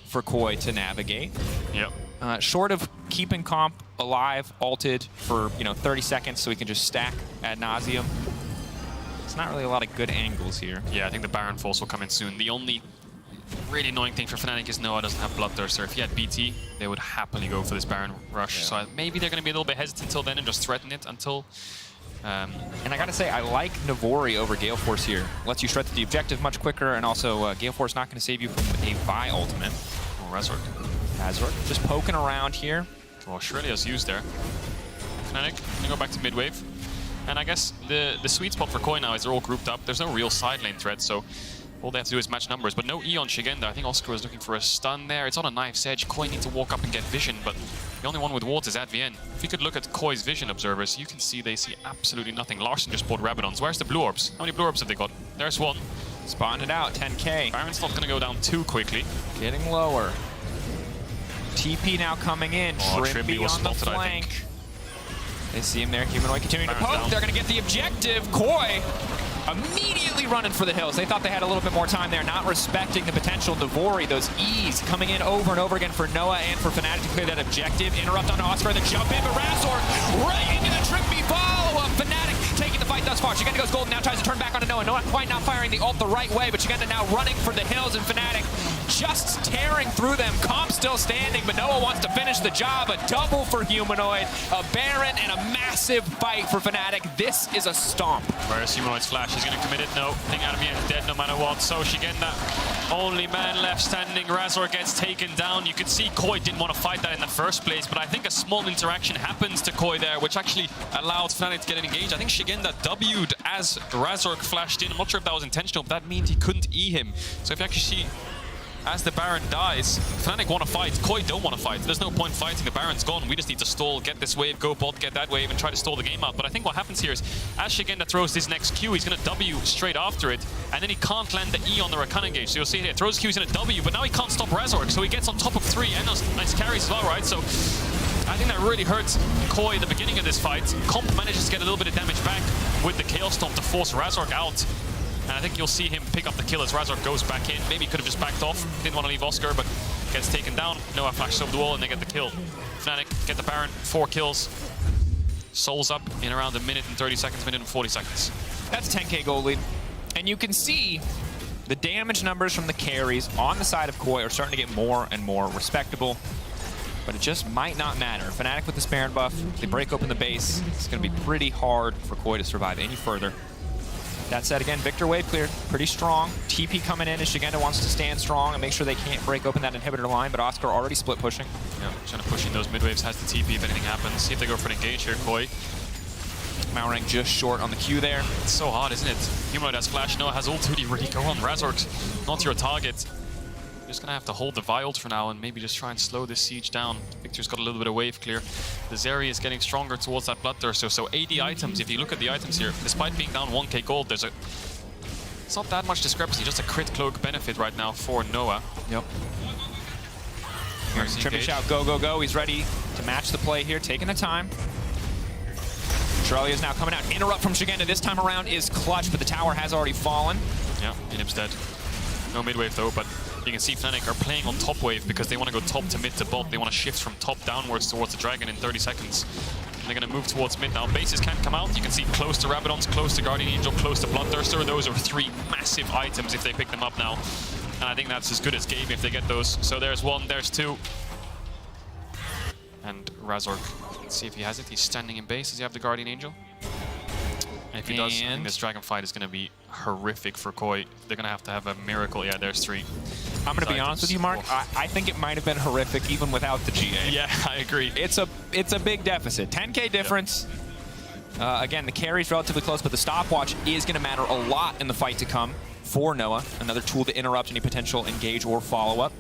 for Koi to navigate. Yep. Short of keeping Comp alive, ulted for 30 seconds so he can just stack ad nauseum. It's not really a lot of good angles here. Yeah, I think the Baron Force will come in soon. The only really annoying thing for Fnatic is Noah doesn't have Bloodthirster. If he had BT, they would happily go for this Baron rush. So maybe they're going to be a little bit hesitant until then and just threaten it until... And I gotta say, I like Navori over Gale Force here. Lets you shred to the objective much quicker, and also Gale Force not going to save you from a Vi ultimate. Oh, Razork. Razork just poking around here. Well, Shrelia's used there. Fnatic gonna go back to mid-wave. And I guess the sweet spot for Koi now is they're all grouped up. There's no real side lane threat, so all they have to do is match numbers. But no E on Shigenda. I think Oscar was looking for a stun there. It's on a knife's edge. Koi needs to walk up and get vision, but the only one with wards is Advien. If you could look at Koi's vision observers, you can see they see absolutely nothing. Larson just bought Rabadons. Where's the blue orbs? How many blue orbs have they got? There's one. Spawning it out, 10k. Baron's not going to go down too quickly. Getting lower. TP now coming in. Trimby was on the spotted, flank. They see him there. Humanoid continuing Baron's to poke. down. They're going to get the objective. Koi immediately running for the hills. They thought they had a little bit more time there, not respecting the potential. Navori, those E's coming in over and over again for Noah and for Fnatic to clear that objective. Interrupt on Oscar, then jump in, but Razork right into the Trimby follow-up. Fnatic taking the fight thus far. Shigenda goes golden, now tries to turn back onto Noah. Noah quite not firing the ult the right way, but Shigenda now running for the hills, and Fnatic just tearing through them. Comp still standing, but Noah wants to finish the job. A double for Humanoid, a Baron, and a massive fight for Fnatic. This is a stomp. Where's Humanoid's flash? He's going to commit it. No, I think Advien's dead no matter what. So Shigenda, only man left standing. Razor gets taken down. You could see Koi didn't want to fight that in the first place, but I think a small interaction happens to Koi there, which actually allowed Fnatic to get engaged. I think Shigenda W'd as Razork flashed in. I'm not sure if that was intentional, but that means he couldn't E him. So if you actually see, as the Baron dies, Fnatic want to fight. Koi don't want to fight. There's no point fighting. The Baron's gone. We just need to stall, get this wave, go bot, get that wave, and try to stall the game out. But I think what happens here is, as Shigenda throws his next Q, he's going to W straight after it, and then he can't land the E on the Rakan engage. So you'll see here, throws Q, he's going to W, but now he can't stop Razork, so he gets on top of 3, and those nice carries as well, right? So I think that really hurts Koi at the beginning of this fight. Comp manages to get a little bit of damage back with the Chaos Storm to force Razork out. And I think you'll see him pick up the kill as Razork goes back in. Maybe he could have just backed off. Didn't want to leave Oscar, but gets taken down. Noah flashes over the wall and they get the kill. Fnatic get the Baron, 4 kills. Souls up in around a minute and 30 seconds, minute and 40 seconds. That's 10k gold lead. And you can see the damage numbers from the carries on the side of Koi are starting to get more and more respectable. But it just might not matter. Fnatic with this Baron buff, they break open the base. It's going to be pretty hard for Koi to survive any further. That said, again, Victor wave clear, pretty strong. TP coming in as Shigenda wants to stand strong and make sure they can't break open that inhibitor line, but Oscar already split pushing. Yeah, trying to push in those mid waves, has the TP if anything happens. See if they go for an engage here, Koi. Malrang just short on the Q there. It's so hard, isn't it? Humanoid has flash, Noah has ult, 2D ready, go on. Razork's not your target. Just gonna have to hold the Vials for now and maybe just try and slow this siege down. Victor's got a little bit of wave clear. The Zeri is getting stronger towards that Bloodthirster, so 80 items. If you look at the items here, despite being down 1k gold, it's not that much discrepancy, just a crit cloak benefit right now for Noah. Yep. Trippy shout, go, go, go. He's ready to match the play here, taking the time. Australia is now coming out. Interrupt from Shigenda this time around is clutch, but the tower has already fallen. Yeah, Inib's dead. No mid wave though, but you can see Fnatic are playing on top wave because they want to go top to mid to bot. They want to shift from top downwards towards the dragon in 30 seconds. And they're going to move towards mid now. Bases can't come out. You can see close to Rabadons, close to Guardian Angel, close to Bloodthirster. Those are 3 massive items if they pick them up now. And I think that's as good as game if they get those. So there's 1, there's 2. And Razork, let's see if he has it. He's standing in base. Does he have the Guardian Angel? And if he does, I think this dragon fight is going to be horrific for Koi. They're going to have a miracle. Yeah, there's 3. I'm going to be honest with you, Mark. I think it might have been horrific even without the GA. Yeah, I agree. It's a big deficit. 10k difference. Yep. Again, the carry's relatively close, but the stopwatch is going to matter a lot in the fight to come for Noah. Another tool to interrupt any potential engage or follow-up.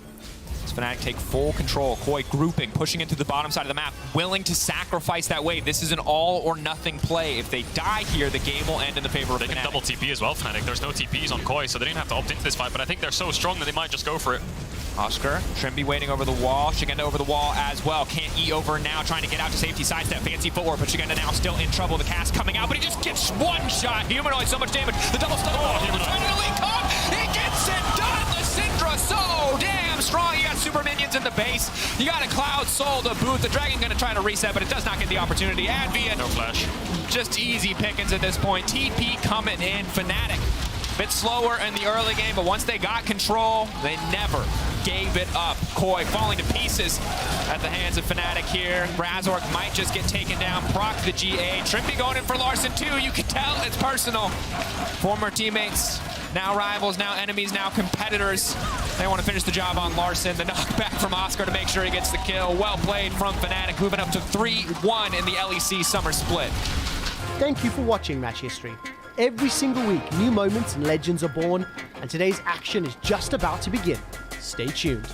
Fnatic take full control. Koi grouping, pushing into the bottom side of the map, willing to sacrifice that wave. This is an all-or-nothing play. If they die here, the game will end in the favor of Fnatic. They can double TP as well, Fnatic. There's no TPs on Koi, so they didn't have to opt into this fight, but I think they're so strong that they might just go for it. Oscar, Trimby waiting over the wall. Shigenda over the wall as well. Can't E over now, trying to get out to safety. Sidestep, fancy footwork, but Shigenda now still in trouble. The cast coming out, but he just gets one shot. Humanoid, so much damage. The double stun. He gets it done. Lysindra so damn strong. You got super minions in the base. You got a Cloud Soul to boot. The Dragon gonna try to reset, but it does not get the opportunity. Advia, no flash. Just easy pickings at this point. TP coming in. Fnatic, bit slower in the early game, but once they got control, they never gave it up. Koi falling to pieces at the hands of Fnatic here. Razork might just get taken down. Proc the GA. Trippy going in for Larson too. You can tell it's personal. Former teammates, now rivals, now enemies, now competitors. They want to finish the job on Larson. The knockback from Oscar to make sure he gets the kill. Well played from Fnatic, moving up to 3-1 in the LEC Summer split. Thank you for watching Match History. Every single week, new moments and legends are born, and today's action is just about to begin. Stay tuned.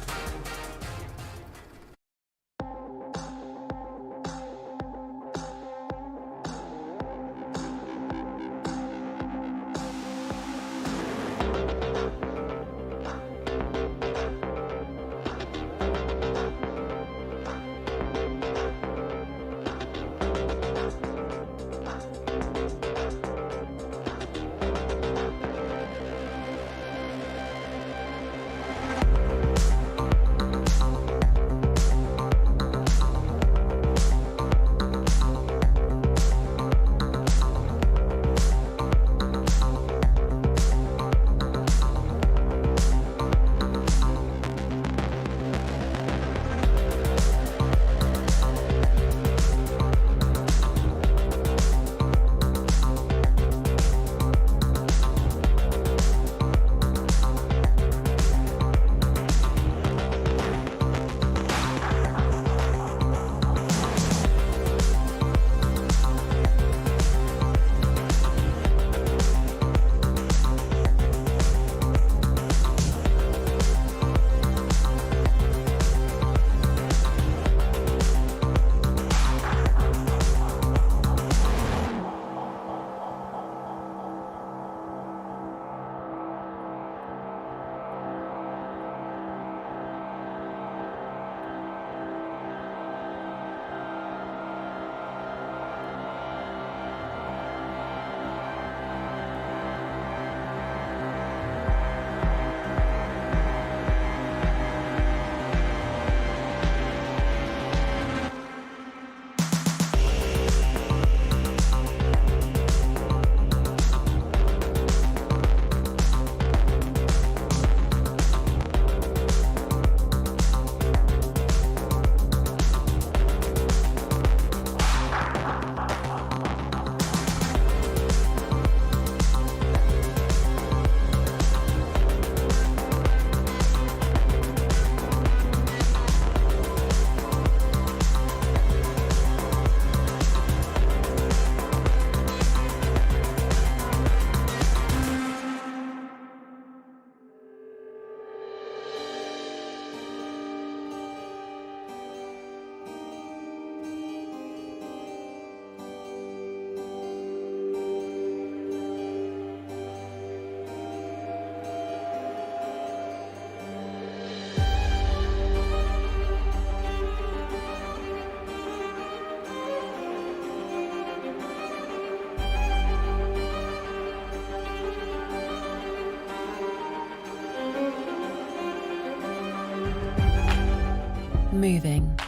moving.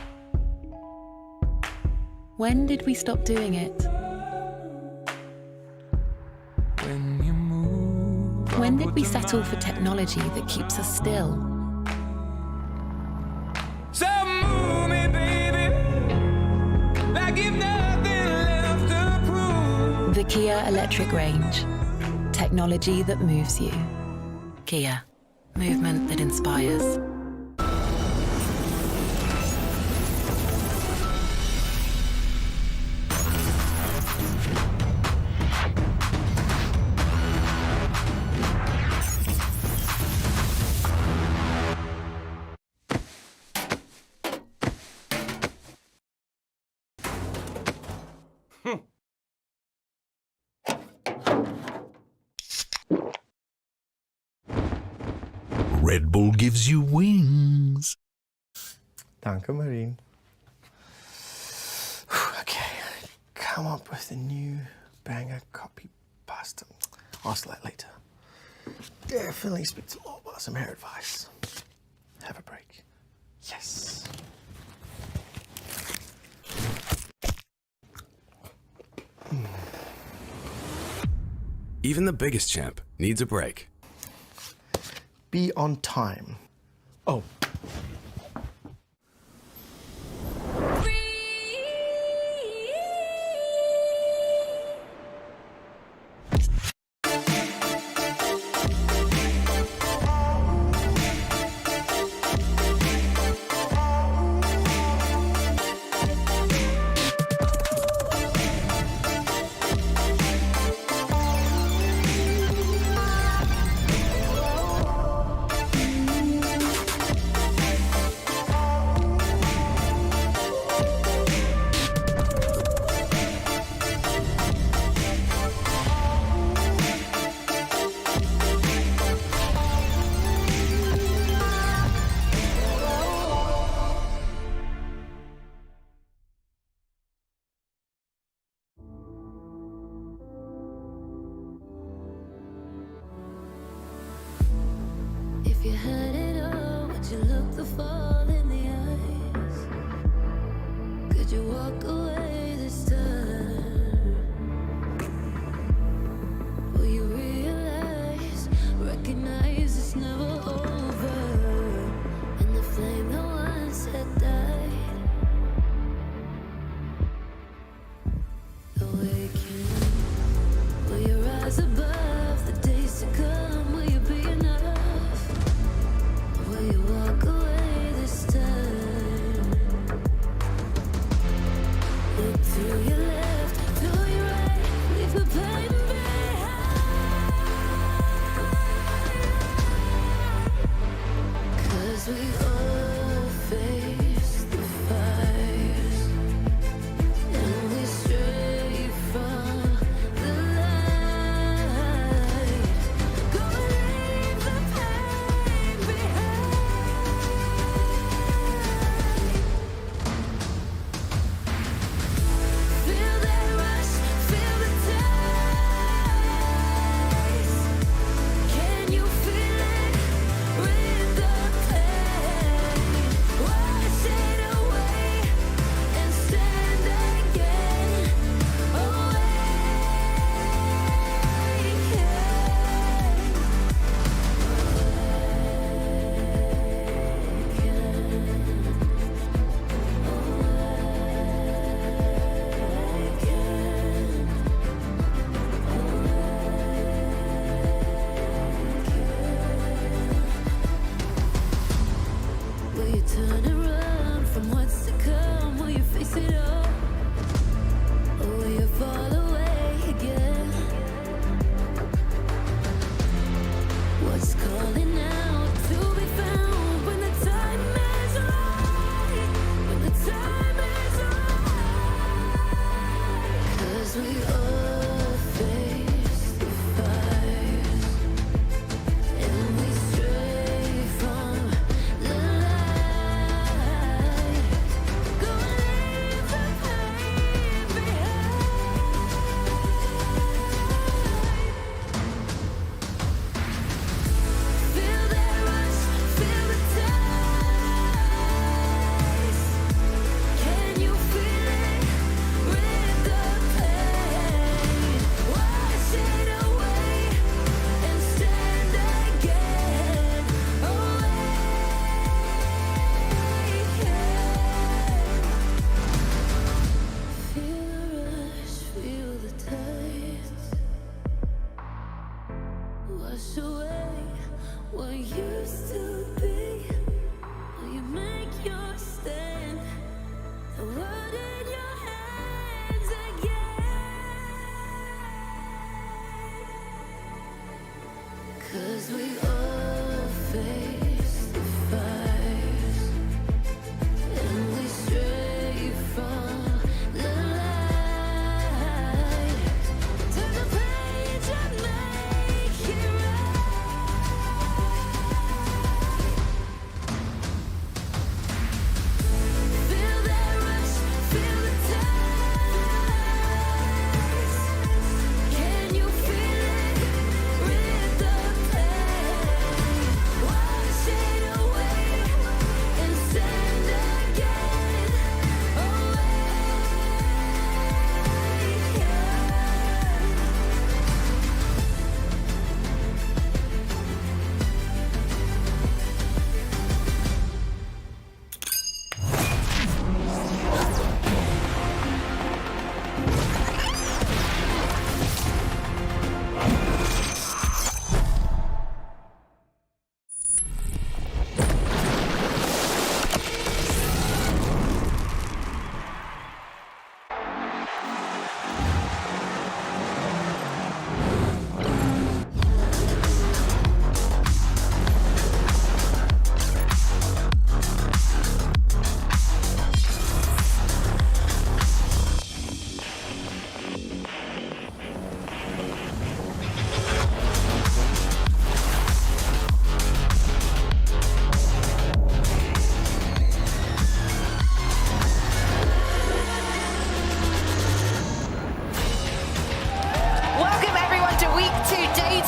When did we stop doing it? When did we settle for technology that keeps us still? So move me, baby, like you've nothing left to prove. The Kia electric range. Technology that moves you. Kia. Movement that inspires. Red Bull gives you wings. Danke, Marine. Okay, come up with a new banger copy pasta. Ask that later. Definitely speak to Law about some hair advice. Have a break. Yes. Even the biggest champ needs a break. Be on time. Oh. If you had it all, would you look the fall in the eyes? Could you walk away this time? Will you realize, recognize it's never over? And the flame that once had died, awaken. Will you rise above the days to come? Will you be enough? Will you walk away this time? Look to your left, to your right, leave the pain behind. 'Cause we all face the fires, and we stray from the light. Go and leave the pain behind. Feel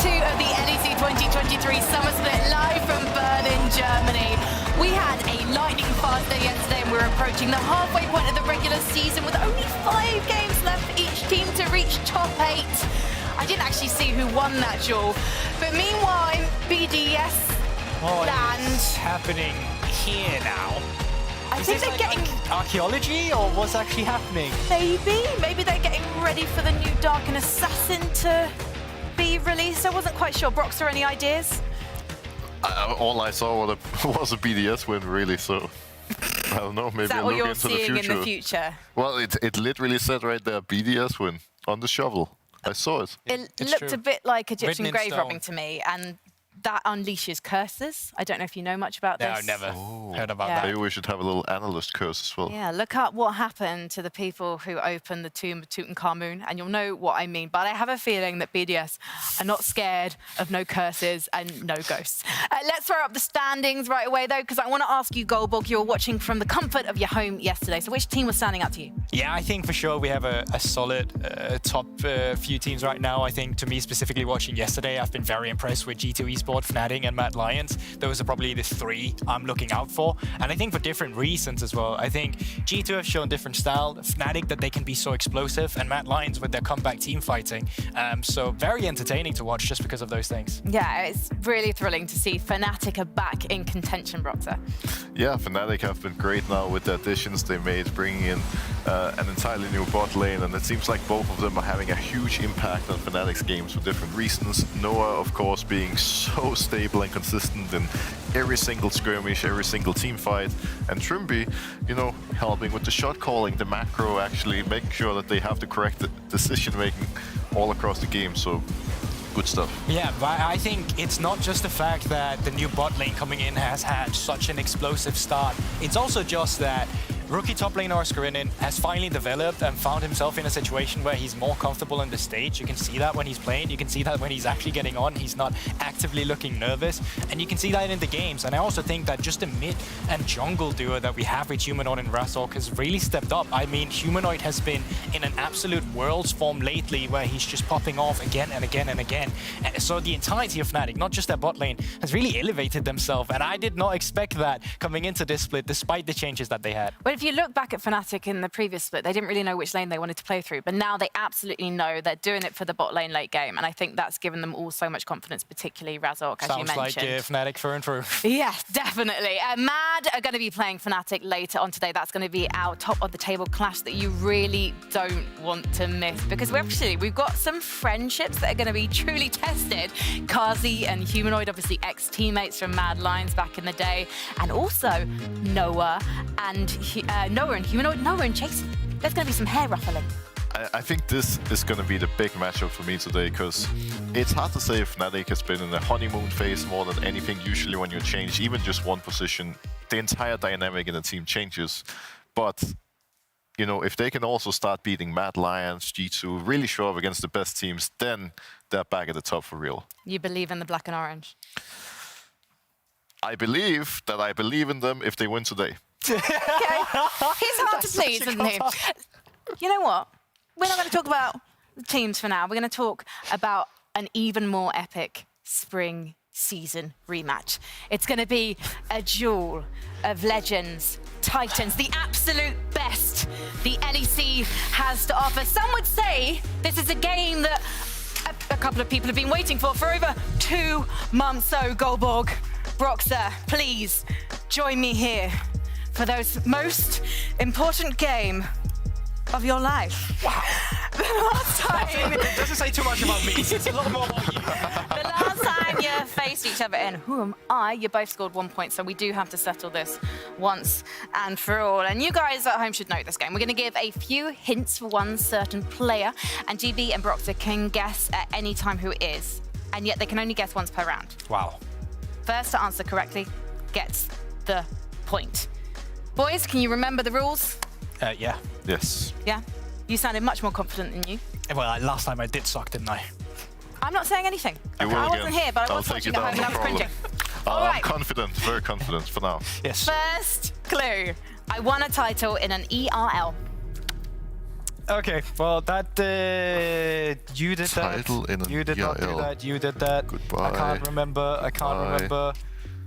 2 of the LEC 2023 Summer Split live from Berlin, Germany. We had a lightning fast day yesterday and we're approaching the halfway point of the regular season with only 5 games left for each team to reach top 8. I didn't actually see who won that duel, but meanwhile, BDS What's happening here now? I think they're getting archaeology, or what's actually happening? Maybe they're getting ready for the new Dark and Assassin to be released. I wasn't quite sure. Broxer, any ideas? All I saw was a BDS win, really. So I don't know. Maybe Is that a what look you're into seeing the future. in the future? Well, it literally said right there, BDS win on the shovel. I saw it. It It's looked true. a bit like Egyptian Written in grave stone. robbing to me, and that unleashes curses. I don't know if you know much about No, this. never heard about Yeah. that. Maybe we should have a little analyst curse as well. Yeah, look up what happened to the people who opened the tomb of Tutankhamun, and you'll know what I mean. But I have a feeling that BDS are not scared of no curses and no ghosts. Let's throw up the standings right away, though, because I want to ask you, Goldborg, you were watching from the comfort of your home yesterday. So which team was standing out to you? Yeah, I think for sure we have a solid top few teams right now. I think, to me specifically, watching yesterday, I've been very impressed with G2 Esport, Fnatic, and Mad Lions. Those are probably the 3 I'm looking out for. And I think for different reasons as well. I think G2 have shown different style, Fnatic that they can be so explosive, and Mad Lions with their comeback team fighting. So very entertaining to watch just because of those things. Yeah, it's really thrilling to see Fnatic are back in contention, Broxer. Yeah, Fnatic have been great now with the additions they made, bringing in an entirely new bot lane, and it seems like both of them are having a huge impact on Fnatic's games for different reasons. Noah, of course, being so stable and consistent in every single skirmish, every single team fight, and Trimby, you know, helping with the shot calling, the macro, actually making sure that they have the correct decision making all across the game. So good stuff. Yeah, but I think it's not just the fact that the new bot lane coming in has had such an explosive start. It's also just that rookie top laner Oscarinin has finally developed and found himself in a situation where he's more comfortable on the stage. You can see that when he's playing. You can see that when he's actually getting on. He's not actively looking nervous. And you can see that in the games. And I also think that just the mid and jungle duo that we have with Humanoid and Razork has really stepped up. I mean, Humanoid has been in an absolute world's form lately where he's just popping off again and again and again. And so the entirety of Fnatic, not just their bot lane, has really elevated themselves. And I did not expect that coming into this split, despite the changes that they had. But if you look back at Fnatic in the previous split, they didn't really know which lane they wanted to play through, but now they absolutely know they're doing it for the bot lane late game, and I think that's given them all so much confidence, particularly Razork, as you Sounds like mentioned. Fnatic through and through. Yeah, definitely. Mad are going to be playing Fnatic later on today. That's going to be our top of the table clash that you really don't want to miss, because we've got some friendships that are going to be truly tested. Kazi and Humanoid, obviously ex-teammates from Mad Lions back in the day, and also Noah and Humanoid, Noah and Chase. There's going to be some hair ruffling. I think this is going to be the big matchup for me today, because it's hard to say if Fnatic has been in a honeymoon phase more than anything. Usually when you change even just one position, the entire dynamic in the team changes. But, you know, if they can also start beating Mad Lions, G2, really show up against the best teams, then they're back at the top for real. You believe in the black and orange? I believe that I believe in them if they win today. Okay. He's hard to please, isn't he? You know what? We're not going to talk about the teams for now. We're going to talk about an even more epic spring season rematch. It's going to be a duel of legends, titans, the absolute best the LEC has to offer. Some would say this is a game that a couple of people have been waiting for over 2 months. So, Goldborg, Broxer, please join me here for those most important game of your life. Wow. The last time... It doesn't say too much about me. It's a lot more about you. The last time you faced each other in Who Am I? You both scored 1 point, so we do have to settle this once and for all. And you guys at home should know this game. We're going to give a few hints for one certain player, and GB and Broxer can guess at any time who it is, and yet they can only guess once per round. Wow. First to answer correctly gets the point. Boys, can you remember the rules? Yeah. Yes. Yeah? You sounded much more confident than you. Well, last time I did suck, didn't I? I'm not saying anything. You will I again. wasn't here, but I I'll was take you watching at down, home and I no was problem. cringing. All I'm right. confident, very confident for now. Yes. First clue. I won a title in an ERL. Okay, well, that you did Title in that. an You did not do EIL. that. You did that. Goodbye. I can't remember. I can't Bye. remember.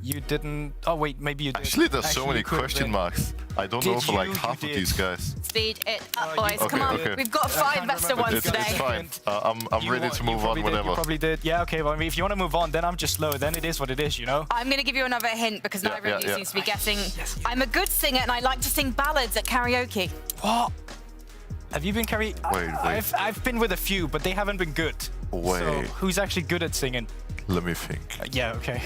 You didn't. Oh wait, maybe you did. Actually, there's so many you could have question been. marks. I don't Did know for like you? half You of these guys. Speed it up, Oh, you- boys. Come on. okay. We've got I 5 can't best of remember. ones It's today. fine. I'm You ready wa- to you move on probably did, whenever. You probably did. Yeah, okay. Well, I mean, if you want to move on, then I'm just slow. Then it is what it is, you know? I'm going to give you another hint because Yeah, neither of yeah, you yeah. seems to be guessing. I'm a good singer and I like to sing ballads at karaoke. What? Have you been carry? Wait. I've been with a few, but they haven't been good. Wait. So who's actually good at singing? Let me think. Yeah, okay.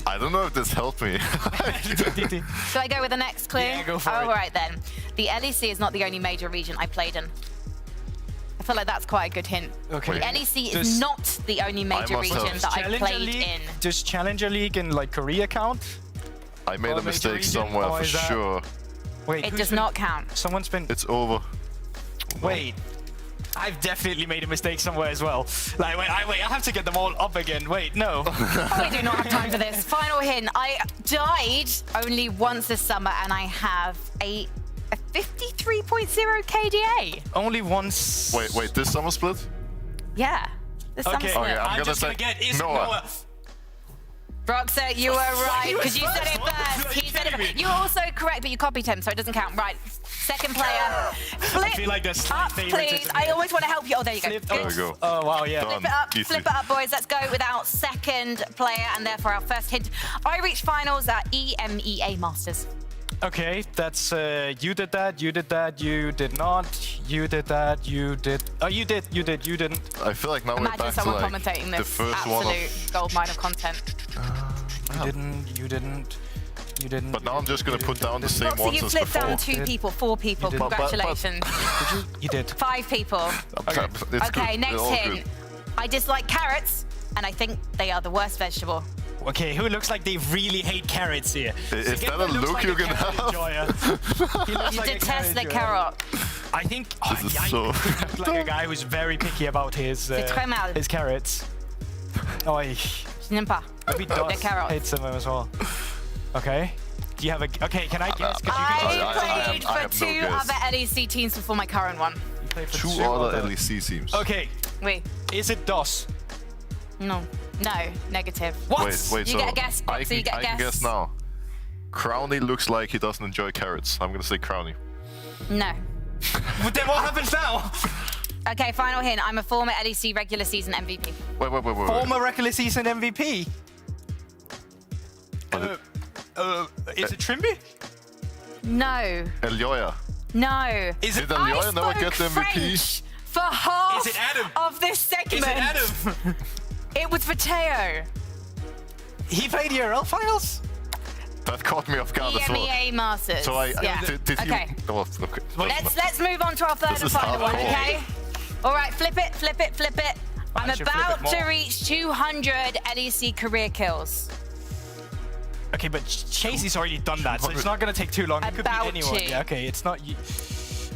I don't know if this helped me. Shall I go with the next clue? Yeah, go for it. All right then. The LEC is not the only major region I played in. I feel like that's quite a good hint. Okay. The LEC is Does- not the only major must have- region that I Challenger played League? in. Does Challenger League in like Korea count? I made Or a major mistake region, somewhere or for is that- sure. Wait, It who's does been- not count. Someone's been. It's over. Wait. I've definitely made a mistake somewhere as well. Like, wait, I have to get them all up again. Wait, no. We do not have time for this. Final hint. I died only once this summer and I have a 53.0 KDA. Only once. Wait, this summer split? Yeah. This summer Okay, split. Okay, I'm I'm gonna just say gonna get is Noah. Noah. Broxer, you were right He was because you said it first. first. What? He said it Are you first. You were also correct, but you copied him, so it doesn't count. Right. Second player. Flip I feel like there's slight up, favoritism please. I here. always want to help you. Oh, there you go. Flip There up. we go. Oh, wow, yeah. Done. Flip it up, Easy. flip it up, boys. Let's go with our second player, and therefore our first hint. I reached finals at EMEA Masters. Okay, that's you did that, you did that, you did not, you did that, you did. Oh, you did, you didn't. I feel like now we're Imagine back to someone like commentating the this first one absolute of. goldmine of content. You didn't, you didn't, you didn't. But now I'm just gonna put down the same Roxy, ones you as flipped before. down 2 people, 4 people. did. But- Congratulations. You did. 5 people. Okay. It's Okay, good. next They're all hint. good. I dislike carrots, and I think they are the worst vegetable. Okay, who looks like they really hate carrots here? Is Sigurd that a looks look like you a can carrot have? enjoyer. He looks You like a detest the enjoyer. carrot. I think This is I so look like a guy who's very picky about his très mal. carrots. Oh, Je n'aime pas. maybe The Dot carrots. hates them as well. Okay. Do you have a? Okay, can I guess? 'Cause you I can played I for have no 2 guess. other LEC teams before my current one. play for 2 two other other- LEC teams. Okay, Wait, is it DOS? no, negative. What? Wait, You so get a guess, I Boxer, you can, get a I can guess. guess now. Crowny looks like he doesn't enjoy carrots. I'm gonna say Crowny. No. But then what happens now? Okay, final hint. I'm a former LEC regular season MVP. Wait. Former regular season MVP. Is it Trimby? No. Elioya. No. Is it? Did Elioya never I get the spoke MVP? French for half Is it Adam? of this segment. Is it Adam? It was for Teo. He played ERL finals. That caught me off guard as well. EMEA Masters. So yeah. did Okay. you? Oh, okay. Let's move on to our third This and is final one, hardcore. okay? All right, flip it, flip it, flip it. I'm I should flip about it more. to reach 200 LEC career kills. Okay, but Chasey's already done that, so it's not going to take too long. It could be About anyone. to. Yeah, okay, it's not you.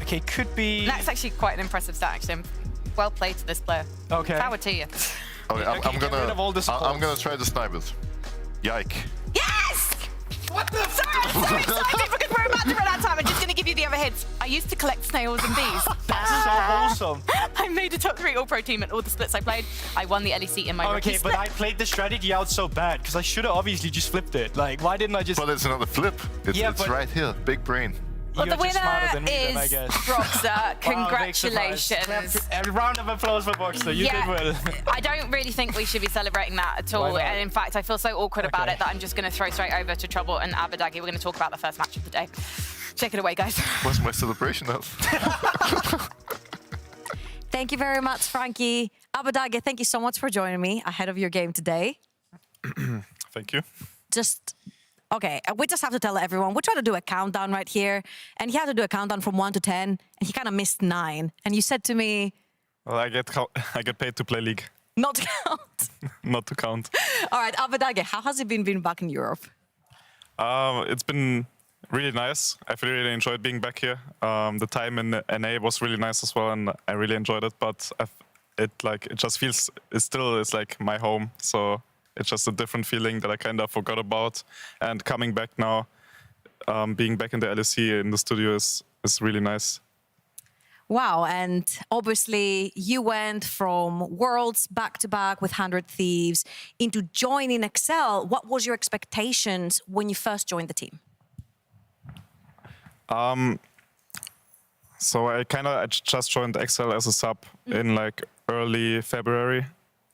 Okay, could be. That's actually quite an impressive stat, actually. Well played to this player. Okay. Power to you. Okay, I'm get rid of all the I'm gonna supports. try to snipe it. Yike. Yes! What the? Sorry, I'm so excited because we're about to run out of time. I'm just going to give you the other hints. I used to collect snails and bees. That's so wholesome. I made a top 3 All-Pro team at all the splits I played. I won the LEC in my rookie Okay, but split. I played the strategy out so bad because I should have obviously just flipped it. Like, why didn't I just? But it's another flip. It's, Yeah, it's but- right here. Big brain. Well, You're the just smarter than winner me, then, I is guess. Broxer. Wow, big surprise. Congratulations. A round of applause for Boxer. You did well. I don't really think we should be celebrating that at all. Why not? And in fact, I feel so awkward about Okay. it that I'm just going to throw straight over to Trouble and Abadagi. We're going to talk about the first match of the day. Take it away, guys. Where's my celebration at? Thank you very much, Frankie. Abadagi, thank you so much for joining me ahead of your game today. Thank you. Okay, we just have to tell everyone, we're trying to do a countdown right here, and he had to do a countdown from 1 to 10, and he kind of missed 9. And you said to me, Well, I get paid to play League, not to count. not to count. All right, Abadagi, how has it been being back in Europe? It's been really nice. I've really enjoyed being back here. The time in NA was really nice as well, and I really enjoyed it. But it just feels it's like my home. So it's just a different feeling that I kind of forgot about. And coming back now, being back in the LEC in the studio is really nice. Wow, and obviously you went from Worlds back-to-back with 100 Thieves into joining Excel. What was your expectations when you first joined the team? So I just joined Excel as a sub in like early February.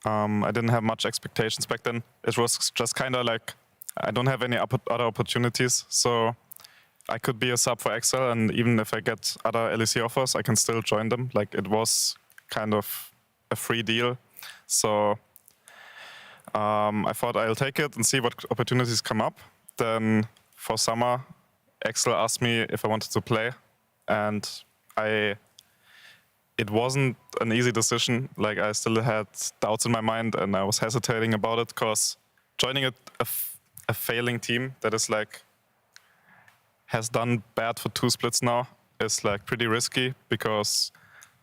I didn't have much expectations back then. It was just kind of like, I don't have any other opportunities. So I could be a sub for Excel, and even if I get other LEC offers, I can still join them. Like, it was kind of a free deal. So I thought I'll take it and see what opportunities come up. Then for summer, Excel asked me if I wanted to play, and it wasn't an easy decision. Like, I still had doubts in my mind, and I was hesitating about it, because joining a failing team that is like has done bad for 2 splits now is like pretty risky, because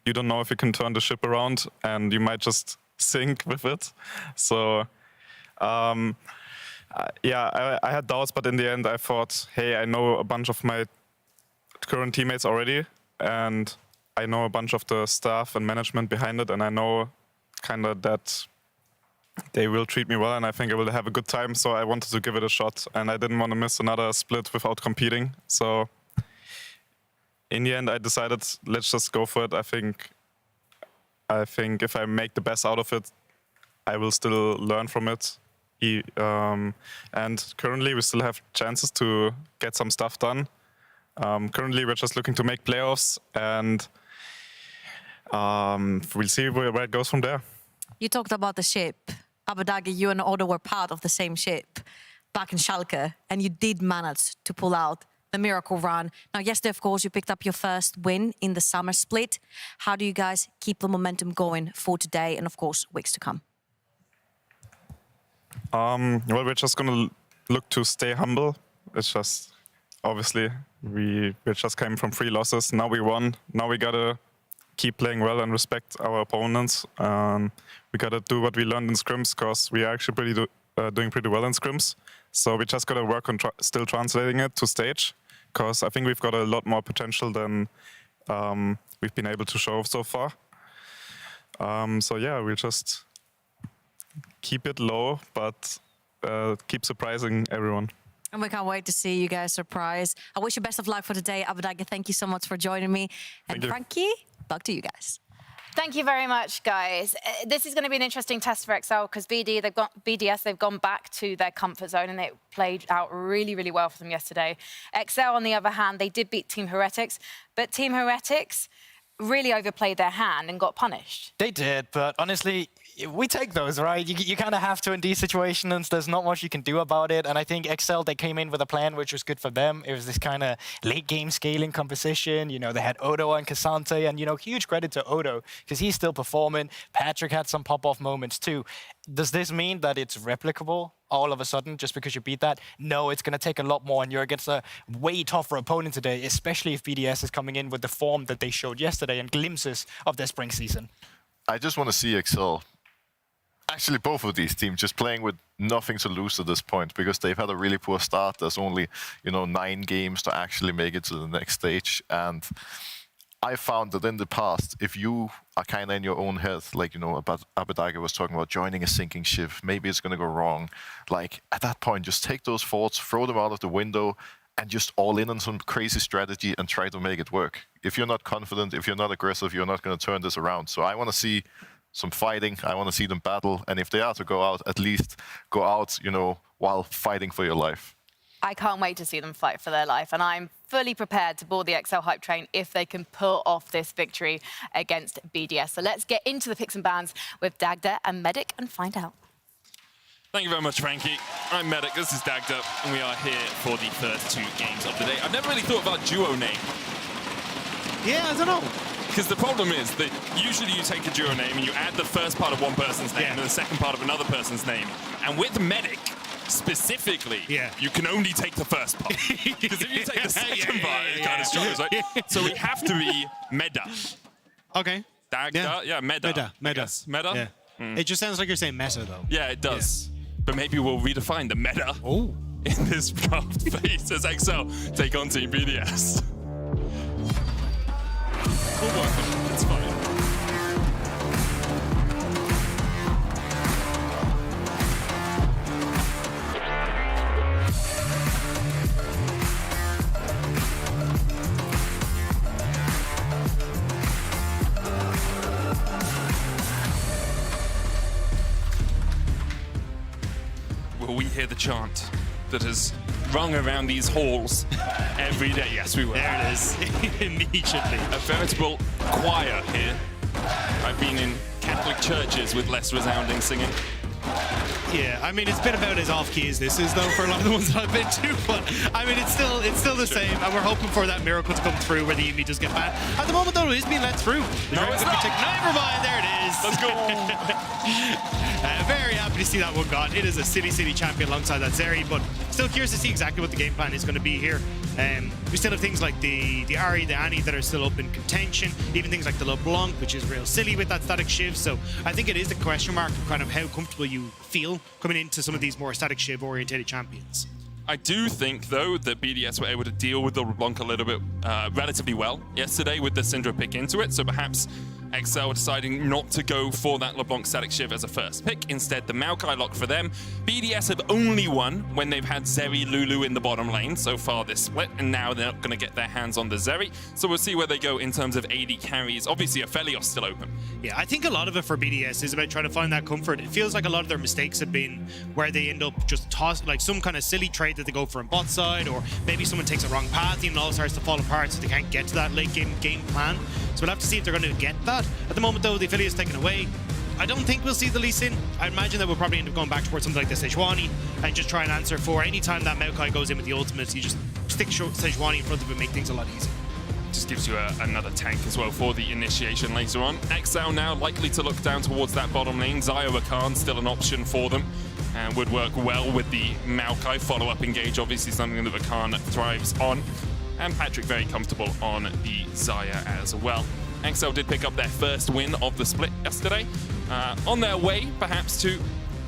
you don't know if you can turn the ship around, and you might just sink with it. So yeah, I had doubts, but in the end I thought, hey, I know a bunch of my current teammates already, and I know a bunch of the staff and management behind it, and I know kind of that they will treat me well, and I think I will have a good time. So I wanted to give it a shot, and I didn't want to miss another split without competing. So in the end, I decided, let's just go for it. I think if I make the best out of it, I will still learn from it. And currently, we still have chances to get some stuff done. Currently, we're just looking to make playoffs, and we'll see where it goes from there. You talked about the ship. Abadagi, you and Odo were part of the same ship back in Schalke, and you did manage to pull out the miracle run. Now, yesterday, of course, you picked up your first win in the summer split. How do you guys keep the momentum going for today and, of course, weeks to come? Well, we're just going to look to stay humble. It's just, obviously, we just came from 3 losses. Now we won. Now we got to keep playing well and respect our opponents. We got to do what we learned in scrims, because we are actually doing pretty well in scrims. So we just got to work on still translating it to stage, because I think we've got a lot more potential than we've been able to show so far. So yeah, we'll just keep it low, but keep surprising everyone. And we can't wait to see you guys surprise. I wish you best of luck for today. Abadagi, thank you so much for joining me. And Frankie, back to you guys. Thank you very much, guys. This is going to be an interesting test for Excel, because BDS, they've gone back to their comfort zone, and it played out really, really well for them yesterday. Excel, on the other hand, they did beat Team Heretics, but Team Heretics really overplayed their hand and got punished. They did, but honestly, we take those, right? You kind of have to in these situations. There's not much you can do about it. And I think Excel, they came in with a plan which was good for them. It was this kind of late game scaling composition. You know, they had Odo and Cassante, and, you know, huge credit to Odo, because he's still performing. Patrick had some pop-off moments too. Does this mean that it's replicable all of a sudden just because you beat that? No, it's going to take a lot more, and you're against a way tougher opponent today, especially if BDS is coming in with the form that they showed yesterday and glimpses of their spring season. I just want to see Excel, actually both of these teams, just playing with nothing to lose at this point, because they've had a really poor start. There's only, 9 games to actually make it to the next stage. And I found that in the past, if you are kind of in your own head, like, about Abadagi was talking about joining a sinking ship, maybe it's going to go wrong. Like, at that point, just take those thoughts, throw them out of the window, and just all in on some crazy strategy and try to make it work. If you're not confident, if you're not aggressive, you're not going to turn this around. So I want to see some fighting. I want to see them battle. And if they are to go out, at least go out, while fighting for your life. I can't wait to see them fight for their life, and I'm fully prepared to board the Excel hype train if they can pull off this victory against BDS. So let's get into the picks and bans with Dagda and Medic and find out. Thank you very much, Frankie. I'm Medic, this is Dagda, and we are here for the first 2 games of the day. I've never really thought about duo name. Yeah, I don't know. Because the problem is that usually you take a duo name and you add the first part of one person's name and the second part of another person's name. And with Medic, specifically, you can only take the first part. Because if you take the second part, it kind of struggles, right? So we have to be Meda. Okay. Dagda, Meda. Meda. Meda? Yeah. It just sounds like you're saying meta, though. Yeah, it does. But maybe we'll redefine the meta in this draft phase as Excel take on Team BDS. Good work. hear the chant that has rung around these halls every day. Yes, we will. There it is. Immediately. A veritable choir here. I've been in Catholic churches with less resounding singing. Yeah, I mean, it's been about as off-key as this is, though, for a lot of the ones that I've been to. But, I mean, it's still the same, and we're hoping for that miracle to come through where the Yumi does get banned. At the moment, though, it is being let through. No, it's not. Never mind, there it is. Let's go. Very happy to see that one gone. It is a City champion alongside that Zeri, but still curious to see exactly what the game plan is going to be here. We still have things like the Ahri, the Annie that are still up in contention, even things like the LeBlanc, which is real silly with that static shiv. So I think it is the question mark of kind of how comfortable you feel coming into some of these more static shiv orientated champions. I do think, though, that BDS were able to deal with the LeBlanc a little bit relatively well yesterday with the Syndra pick into it. So perhaps XL deciding not to go for that LeBlanc static shiv as a first pick. Instead, the Maokai lock for them. BDS have only won when they've had Zeri Lulu in the bottom lane so far this split, and now they're not going to get their hands on the Zeri. So we'll see where they go in terms of AD carries. Obviously, Aphelios still open. Yeah, I think a lot of it for BDS is about trying to find that comfort. It feels like a lot of their mistakes have been where they end up just tossing, like some kind of silly trade that they go for on bot side, or maybe someone takes a wrong path and all starts to fall apart so they can't get to that late game plan. So we'll have to see if they're going to get that. At the moment, though, the Aphelios taken away. I don't think we'll see the Lee Sin. I imagine that we'll probably end up going back towards something like the Sejuani and just try and answer for any time that Maokai goes in with the ultimates. You just stick Sejuani in front of it and make things a lot easier. Just gives you another tank as well for the initiation later on. XL now likely to look down towards that bottom lane. Xayah Rakan still an option for them and would work well with the Maokai follow-up engage, obviously something that Rakan thrives on. And Patrick very comfortable on the Xayah as well. XL did pick up their first win of the split yesterday. On their way, perhaps, to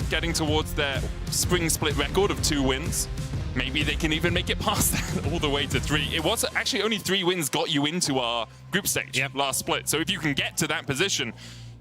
getting towards their spring split record of 2 wins. Maybe they can even make it past that all the way to 3. It was actually only 3 wins got you into our group stage last split. So if you can get to that position,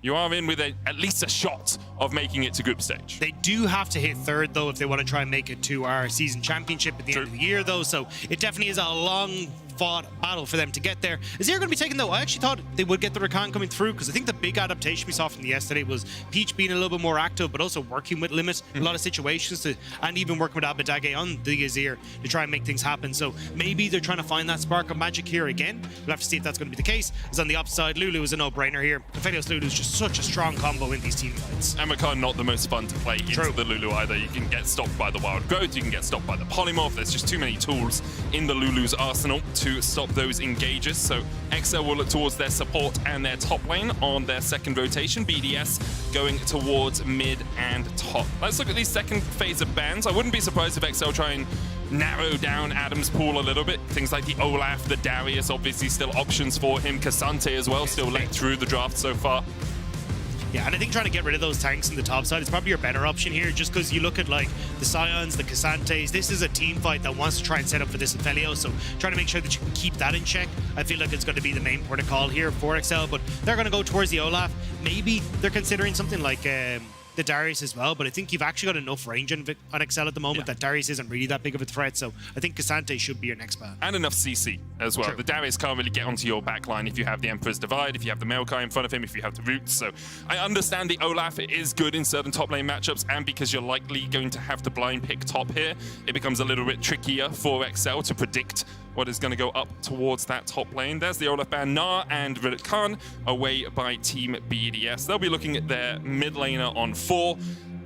you are in with at least a shot of making it to group stage. They do have to hit 3rd, though, if they want to try and make it to our season championship at the end of the year, though. So it definitely is a long-fought battle for them to get there. Is there going to be taken, though? I actually thought they would get the Rakan coming through, because I think the big adaptation we saw from yesterday was Peach being a little bit more active, but also working with Limit in a lot of situations, and even working with Abadage on the Azir to try and make things happen. So maybe they're trying to find that spark of magic here again. We'll have to see if that's going to be the case. As on the opposite side, Lulu is a no-brainer here. Aphelios Lulu is just such a strong combo in these team fights. And Rakan not the most fun to play into the Lulu either. You can get stopped by the Wild Growth, you can get stopped by the Polymorph. There's just too many tools in the Lulu's arsenal to stop those engages. So XL will look towards their support and their top lane on their second rotation. BDS going towards mid and top. Let's look at the second phase of bans. I wouldn't be surprised if XL try and narrow down Adam's pool a little bit. Things like the Olaf, the Darius, obviously still options for him. Cassante as well, still let through the draft so far. Yeah, and I think trying to get rid of those tanks in the top side is probably your better option here, just because you look at like the Scions, the Cassantes. This is a team fight that wants to try and set up for this Aphelios, so trying to make sure that you can keep that in check. I feel like it's going to be the main protocol here for XL, but they're going to go towards the Olaf. Maybe they're considering something like the Darius as well, but I think you've actually got enough range on XL at the moment that Darius isn't really that big of a threat, so I think Cassante should be your next ban. And enough CC as well. True. The Darius can't really get onto your backline if you have the Emperor's Divide, if you have the Maokai in front of him, if you have the Roots. So I understand the Olaf is good in certain top lane matchups, and because you're likely going to have the blind pick top here, it becomes a little bit trickier for XL to predict what is going to go up towards that top lane. There's the Olaf ban. Gnar and Rakan away by Team BDS. They'll be looking at their mid laner on 4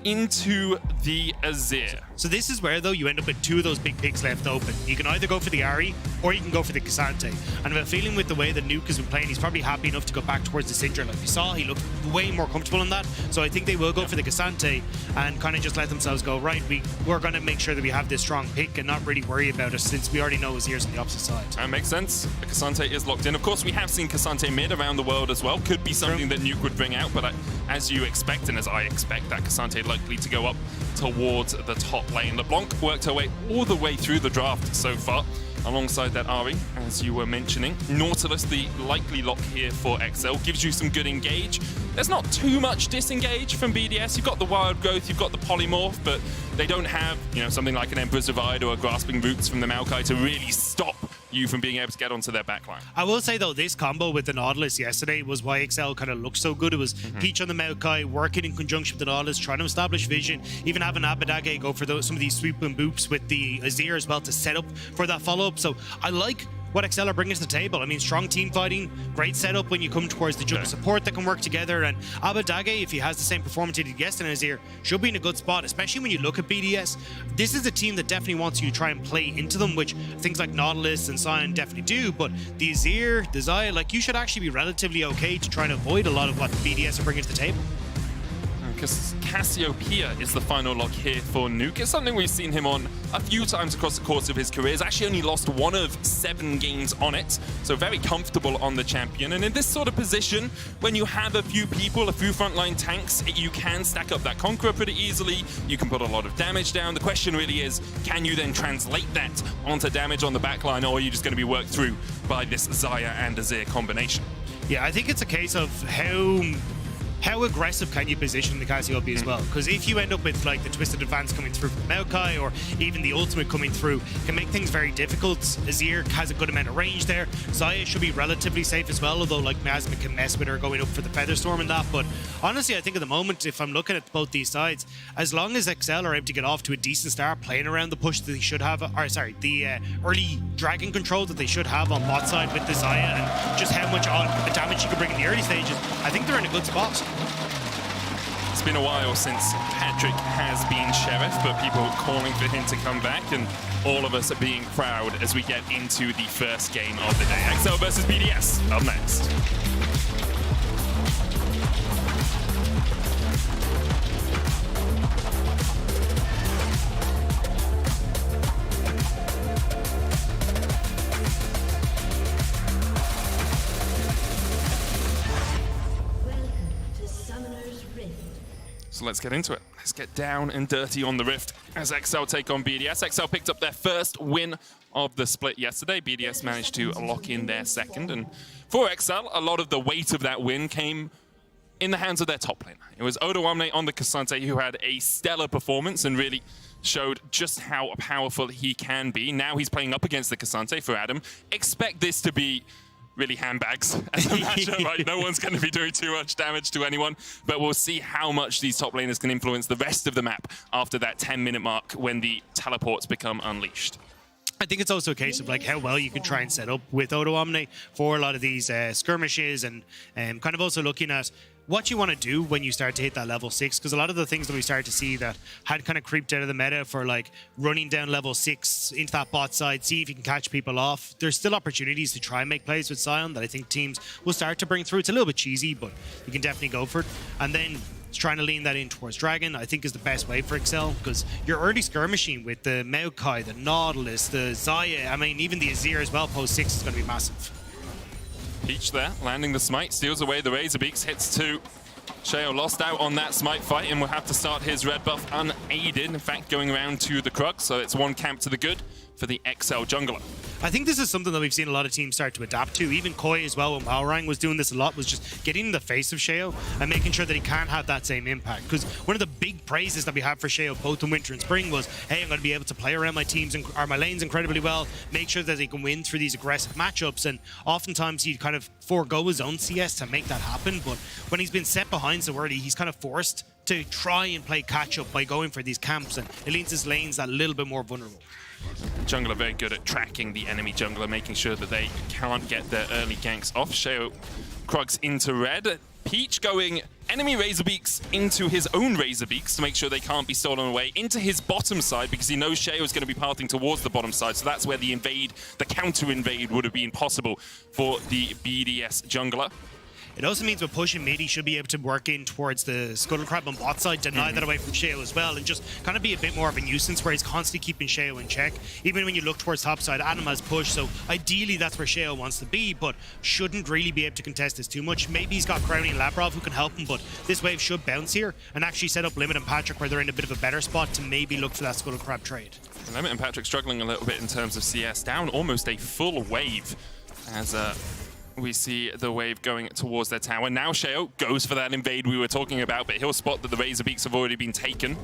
into the Azir. So this is where, though, you end up with 2 of those big picks left open. You can either go for the Ahri, or you can go for the Cassante. And I have a feeling with the way that Nuke has been playing, he's probably happy enough to go back towards the Syndra. Like we saw, he looked way more comfortable in that. So I think they will go for the Cassante and kind of just let themselves go, right, we're going to make sure that we have this strong pick and not really worry about it, since we already know Azir's on the opposite side. That makes sense. The Cassante is locked in. Of course, we have seen Cassante mid around the world as well. Could be something that Nuke would bring out, but as you expect, and as I expect, that Cassante likely to go up towards the top lane. LeBlanc worked her way all the way through the draft so far, alongside that Ahri, as you were mentioning. Nautilus, the likely lock here for XL, gives you some good engage. There's not too much disengage from BDS. You've got the Wild Growth, you've got the Polymorph, but they don't have, something like an Emperor's Divide or a Grasping Roots from the Maokai to really stop you from being able to get onto their backline. I will say, though, this combo with the Nautilus yesterday was why XL kind of looked so good. It was Peach on the Maokai, working in conjunction with the Nautilus, trying to establish vision, even having Abadage go for some of these sweep and boops with the Azir as well to set up for that follow-up. So I like what XL are bringing to the table. I mean, strong team fighting, great setup when you come towards the jungle support that can work together. And Abadage, if he has the same performance he did yesterday in Azir, should be in a good spot, especially when you look at BDS. This is a team that definitely wants you to try and play into them, which things like Nautilus and Sion definitely do. But the Azir, the Xayah, like, you should actually be relatively okay to try and avoid a lot of what BDS are bringing to the table. Because Cassiopeia is the final lock here for Nuke. It's something we've seen him on a few times across the course of his career. He's actually only lost 1 of 7 games on it, so very comfortable on the champion. And in this sort of position, when you have a few people, a few frontline tanks, you can stack up that Conqueror pretty easily. You can put a lot of damage down. The question really is, can you then translate that onto damage on the backline, or are you just going to be worked through by this Xayah and Azir combination? Yeah, I think it's a case of how aggressive can you position the Cassiopeia as well? Because if you end up with like the Twisted Advance coming through from Maokai, or even the ultimate coming through, can make things very difficult. Azir has a good amount of range there. Xayah should be relatively safe as well, although like Mazma can mess with her going up for the Featherstorm and that. But honestly, I think at the moment, if I'm looking at both these sides, as long as XL are able to get off to a decent start, playing around the push that they should have, or sorry, the early dragon control that they should have on bot side with the Xayah, and just how much damage you can bring in the early stages, I think they're in a good spot. It's been a while since Patrick has been Sheriff, but people calling for him to come back, and all of us are being proud as we get into the first game of the day. XL versus BDS up next. So let's get into it. Let's get down and dirty on the Rift as XL take on BDS. XL picked up their first win of the split yesterday. BDS managed to lock in their second. And for XL, a lot of the weight of that win came in the hands of their top laner. It was Odoamne on the Cassante who had a stellar performance and really showed just how powerful he can be. Now he's playing up against the Cassante for Adam. Expect this to be really handbags as a matchup, right? No one's going to be doing too much damage to anyone, but we'll see how much these top laners can influence the rest of the map after that 10-minute mark when the teleports become unleashed. I think it's also a case of like how well you can try and set up with Odoamne for a lot of these skirmishes, and kind of also looking at what you want to do when you start to hit that level 6, because a lot of the things that we started to see that had kind of creeped out of the meta for like running down level 6 into that bot side, see if you can catch people off. There's still opportunities to try and make plays with Sion that I think teams will start to bring through. It's a little bit cheesy, but you can definitely go for it. And then trying to lean that in towards Dragon, I think is the best way for XL, because your early skirmishing with the Maokai, the Nautilus, the Xayah, I mean, even the Azir as well, post 6 is going to be massive. Peach there, landing the smite, steals away the Razorbeaks, hits 2. Sheo lost out on that smite fight and will have to start his red buff unaided. In fact, going around to the Krug, so it's one camp to the good for the XL jungler. I think this is something that we've seen a lot of teams start to adapt to. Even Koi as well, when Walrang was doing this a lot, was just getting in the face of Sheo and making sure that he can't have that same impact. Because one of the big praises that we have for Sheo, both in winter and spring, was, hey, I'm going to be able to play around my teams and my lanes incredibly well, make sure that he can win through these aggressive matchups. And oftentimes he'd kind of forego his own CS to make that happen. But when he's been set behind so early, he's kind of forced to try and play catch up by going for these camps, and it leaves his lanes that little bit more vulnerable. Jungler very good at tracking the enemy jungler, making sure that they can't get their early ganks off. Sheo Krugs into red. Peach going enemy Razorbeaks into his own Razorbeaks to make sure they can't be stolen away into his bottom side, because he knows Sheo is going to be pathing towards the bottom side. So that's where the counter invade would have been possible for the BDS jungler. It also means with pushing mid, he should be able to work in towards the Scuttle Crab on bot side, deny that away from Sheo as well, and just kind of be a bit more of a nuisance where he's constantly keeping Sheo in check. Even when you look towards top side, Adam has push, so ideally that's where Sheo wants to be, but shouldn't really be able to contest this too much. Maybe he's got Crowny and Labrov who can help him, but this wave should bounce here and actually set up Limit and Patrick where they're in a bit of a better spot to maybe look for that Scuttle Crab trade. Limit and Patrick struggling a little bit in terms of CS, down almost a full wave as we see the wave going towards their tower. Now Sheo goes for that invade we were talking about, but he'll spot that the Razorbeaks have already been taken.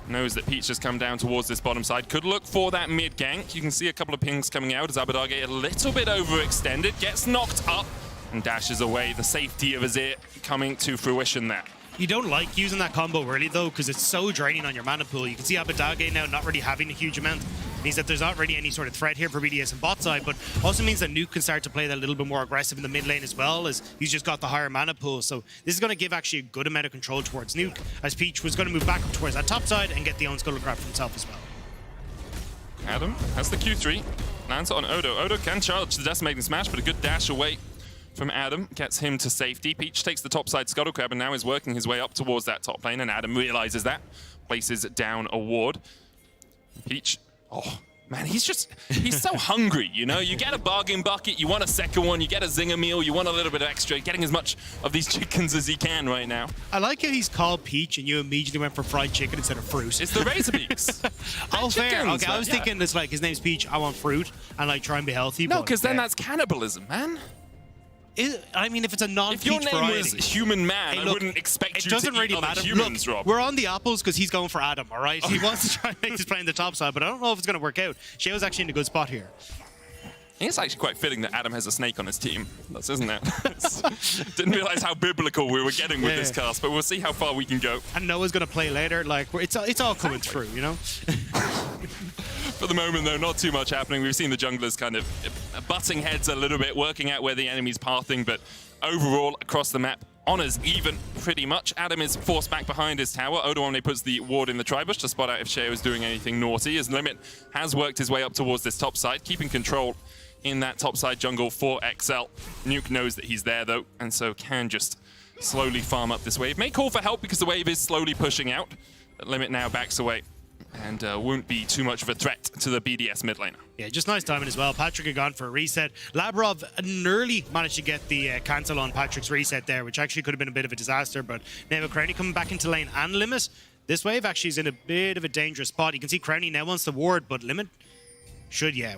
knows that Peach has come down towards this bottom side. Could look for that mid gank. You can see a couple of pings coming out as Abadage a little bit overextended, gets knocked up and dashes away. The safety of Azir coming to fruition there. You don't like using that combo early though, because it's so draining on your mana pool. You can see Abadage now not really having a huge amount. Means that there's not really any sort of threat here for BDS and bot side, but also means that Nuke can start to play that a little bit more aggressive in the mid lane as well, as he's just got the higher mana pool. So this is going to give actually a good amount of control towards Nuke, as Peach was going to move back up towards that top side and get the own Scuttle Crab for himself as well. Adam has the Q3, lands on Odo. Odo can charge the Decimating Smash, but a good dash away from Adam gets him to safety. Peach takes the top side Scuttle Crab and now is working his way up towards that top lane, and Adam realizes that, places down a ward. Peach, oh man, he's so hungry, you know? You get a bargain bucket, you want a second one, you get a zinger meal, you want a little bit of extra, getting as much of these chickens as he can right now. I like how he's called Peach and you immediately went for fried chicken instead of fruit. It's the Razor Beaks. Oh, fair. Okay, I was thinking it's like his name's Peach, I want fruit, and like try and be healthy. No, because then that's cannibalism, man. I mean, if it's a non-Peach variety. If your name was Human Man, hey, I look, wouldn't expect you doesn't to really eat other matter. humans, Look, Rob. we're on the apples because he's going for Adam, all right? He wants to try and make this play in the top side, but I don't know if it's going to work out. Sheo's actually in a good spot here. It's actually quite fitting that Adam has a snake on his team. That's, isn't it? Didn't realize how biblical we were getting with this cast, but we'll see how far we can go. And Noah's going to play later. Like, it's all coming through, you know? For the moment, though, not too much happening. We've seen the junglers kind of butting heads a little bit, working out where the enemy's pathing, but overall, across the map, Honor's even pretty much. Adam is forced back behind his tower. Odoamne puts the ward in the Tribush to spot out if Sheo is doing anything naughty, as Limit has worked his way up towards this top side, keeping control in that top side jungle for XL. Nuke knows that he's there, though, and so can just slowly farm up this wave. May call for help because the wave is slowly pushing out. But Limit now backs away and won't be too much of a threat to the BDS mid laner. Yeah, just nice timing as well. Patrick had gone for a reset. Labrov nearly managed to get the cancel on Patrick's reset there, which actually could have been a bit of a disaster, but now with Crownie coming back into lane and Limit, this wave actually is in a bit of a dangerous spot. You can see Crownie now wants the ward, but Limit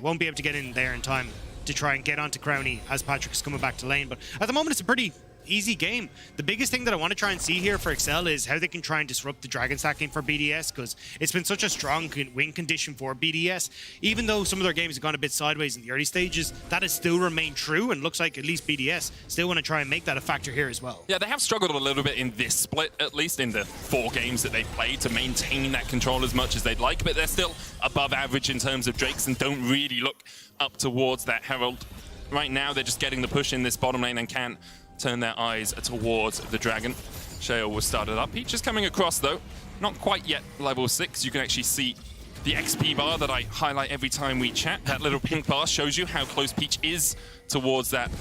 won't be able to get in there in time to try and get onto Crownie as Patrick is coming back to lane. But at the moment, it's a pretty easy game. The biggest thing that I want to try and see here for Excel is how they can try and disrupt the Dragon stacking for BDS, because it's been such a strong win condition for BDS. Even though some of their games have gone a bit sideways in the early stages, that has still remained true, and looks like at least BDS still want to try and make that a factor here as well. Yeah, they have struggled a little bit in this split, at least in the 4 games that they've played, to maintain that control as much as they'd like, but they're still above average in terms of Drakes and don't really look up towards that Herald. Right now, they're just getting the push in this bottom lane and can turn their eyes towards the Dragon. Sheo will start it up. Peach is coming across, though. Not quite yet level 6. You can actually see the XP bar that I highlight every time we chat. That little pink bar shows you how close Peach is towards that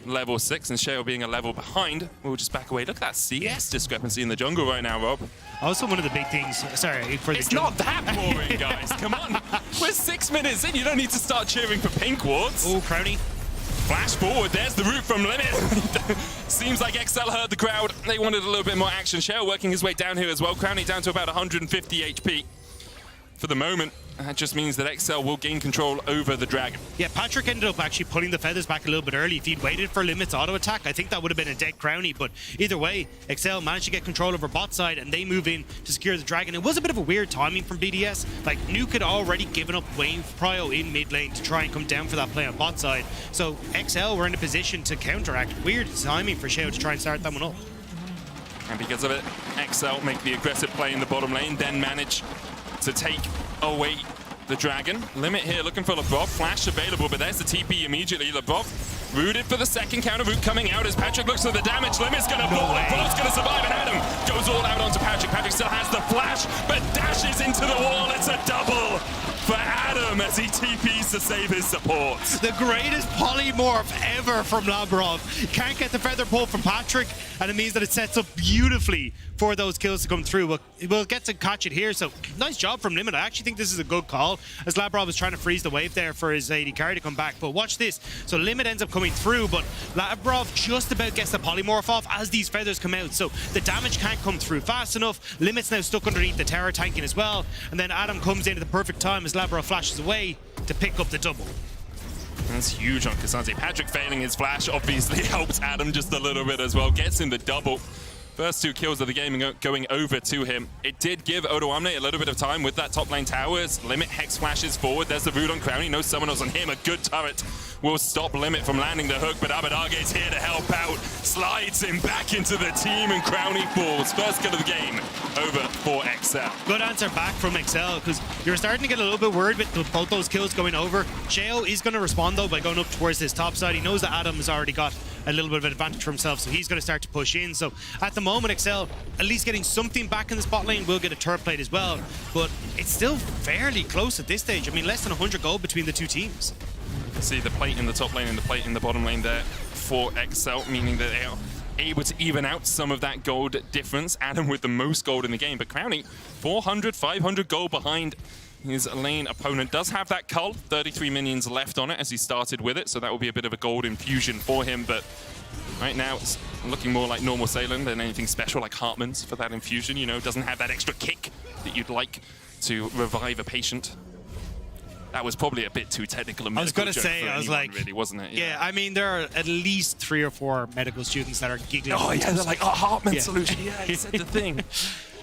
level 6, and Sheo being a level behind. We'll just back away. Look at that CS discrepancy in the jungle right now, Rob. Also, one of the big things, sorry, for the It's not that boring, guys. Come on. We're 6 minutes in. You don't need to start cheering for pink wards. Oh, Crownie. Flash forward, there's the route from Limit. Seems like XL heard the crowd. They wanted a little bit more action. Sheo working his way down here as well. Crownie down to about 150 HP. For the moment, that just means that XL will gain control over the Dragon. Yeah, Patrick ended up actually pulling the feathers back a little bit early. If he'd waited for Limit's auto attack, I think that would have been a dead Crownie. But either way, XL managed to get control over bot side and they move in to secure the Dragon. It was a bit of a weird timing from BDS. Like, Nuke had already given up wave prio in mid lane to try and come down for that play on bot side. So XL were in a position to counteract. Weird timing for Sheo to try and start that one up. And because of it, XL make the aggressive play in the bottom lane, then manage to take away the Dragon. Limit here looking for Labrov. Flash available, but there's the TP immediately. Labrov rooted for the second counter route coming out as Patrick looks for the damage. Limit's going to fall. Labrov's going to survive, and Adam goes all out onto Patrick. Patrick still has the flash, but dashes into the wall. It's a double for Adam as he TPs to save his support. The greatest polymorph ever from Labrov. Can't get the feather pull from Patrick, and it means that it sets up beautifully for those kills to come through. We'll get to catch it here, so nice job from Limit. I actually think this is a good call, as Labrov was trying to freeze the wave there for his AD carry to come back. But watch this. So Limit ends up coming through, but Labrov just about gets the polymorph off as these feathers come out. So the damage can't come through fast enough. Limit's now stuck underneath the tower tanking as well. And then Adam comes in at the perfect time as Labrov flashes away to pick up the double. That's huge on K'Sante. Patrick failing his flash obviously helps Adam just a little bit as well. Gets him the double. First 2 kills of the game going over to him. It did give Odoamne a little bit of time with that top lane towers. Limit Hex flashes forward. There's the Root on Crowny. No summoners on him. A good turret will stop Limit from landing the hook, but Abadarge's here to help out. Slides him back into the team, and Crowny falls. First kill of the game over for XL. Good answer back from XL, because you're starting to get a little bit worried with both those kills going over. Sheo is going to respond, though, by going up towards this top side. He knows that Adam has already got a little bit of an advantage for himself, so he's going to start to push in. So at the moment, XL at least getting something back in the spot lane, will get a turret plate as well, but it's still fairly close at this stage. I mean, less than 100 gold between the two teams. See the plate in the top lane and the plate in the bottom lane there for XL, meaning that they are able to even out some of that gold difference. Adam with the most gold in the game, but Crowny 400, 500 gold behind his lane opponent. Does have that cull, 33 minions left on it as he started with it, so that will be a bit of a gold infusion for him, but right now it's looking more like normal Salen than anything special like Hartman's for that infusion. You know, doesn't have that extra kick that you'd like to revive a patient. That was probably a bit too technical. I was going to say, I was like, really, wasn't it? Yeah, I mean, there are at least 3 or 4 medical students that are giggling. Oh yeah, they're like, oh, Hartman solution. Yeah, he said the thing.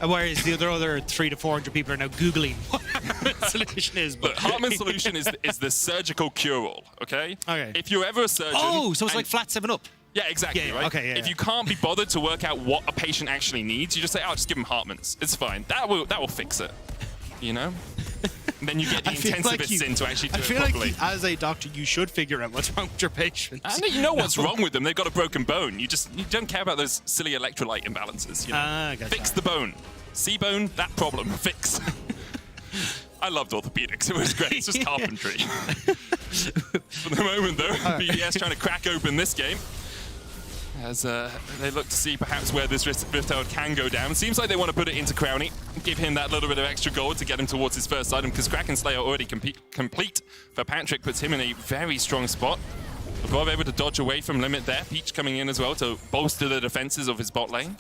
Whereas the other 300 to 400 people are now Googling what Hartman's solution is. But Hartman's solution is the surgical cure-all, okay? Okay. If you're ever a surgeon... Oh, so it's like flat 7-Up. Yeah, exactly, yeah, right? Okay, yeah. If you can't be bothered to work out what a patient actually needs, you just say, oh, just give him Hartman's. It's fine. That will fix it, you know? And then you get the intensivists in to actually do it properly. I feel like as a doctor, you should figure out what's wrong with your patients. And you know what's wrong with them. They've got a broken bone. You don't care about those silly electrolyte imbalances. You know? Fix the bone. C-bone, that problem. Fix. I loved orthopedics. It was great. It's just carpentry. For the moment, though, BDS trying to crack open this game. As they look to see perhaps where this Rift Herald can go down. Seems like they want to put it into Crowny, give him that little bit of extra gold to get him towards his first item, because Kraken Slayer already complete for Patrick, puts him in a very strong spot. Above able to dodge away from Limit there. Peach coming in as well to bolster the defenses of his bot lane.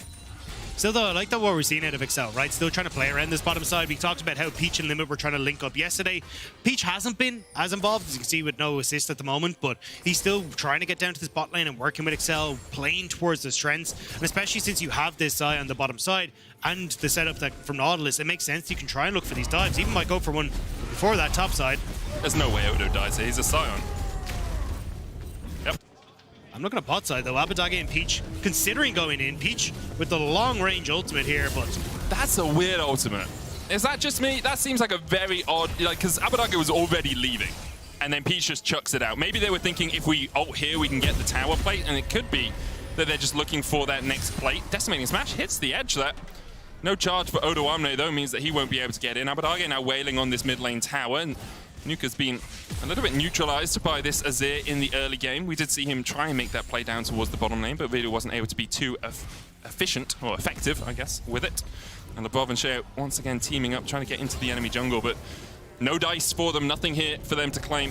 Still, though, I like that what we're seeing out of XL, right? Still trying to play around this bottom side. We talked about how Peach and Limit were trying to link up yesterday. Peach hasn't been as involved, as you can see, with no assist at the moment, but he's still trying to get down to this bot lane and working with XL, playing towards the strengths. And especially since you have this eye on the bottom side and the setup that from Nautilus, it makes sense you can try and look for these dives. Even might go for one before that top side. There's no way Odo dies here. He's a Scion. Yep. I'm looking at bot side, though. Abadarge and Peach considering going in. Peach with the long-range ultimate here, but... That's a weird ultimate. Is that just me? That seems like a very odd... Like, because Abadarge was already leaving, and then Peach just chucks it out. Maybe they were thinking if we ult here, we can get the tower plate, and it could be that they're just looking for that next plate. Decimating Smash hits the edge there. No charge for Odoamne, though, means that he won't be able to get in. Abadarge now wailing on this mid lane tower, and Nuka's been a little bit neutralized by this Azir in the early game. We did see him try and make that play down towards the bottom lane, but really wasn't able to be too efficient, or effective, I guess, with it. And Labrov and Shea once again teaming up, trying to get into the enemy jungle, but no dice for them, nothing here for them to claim.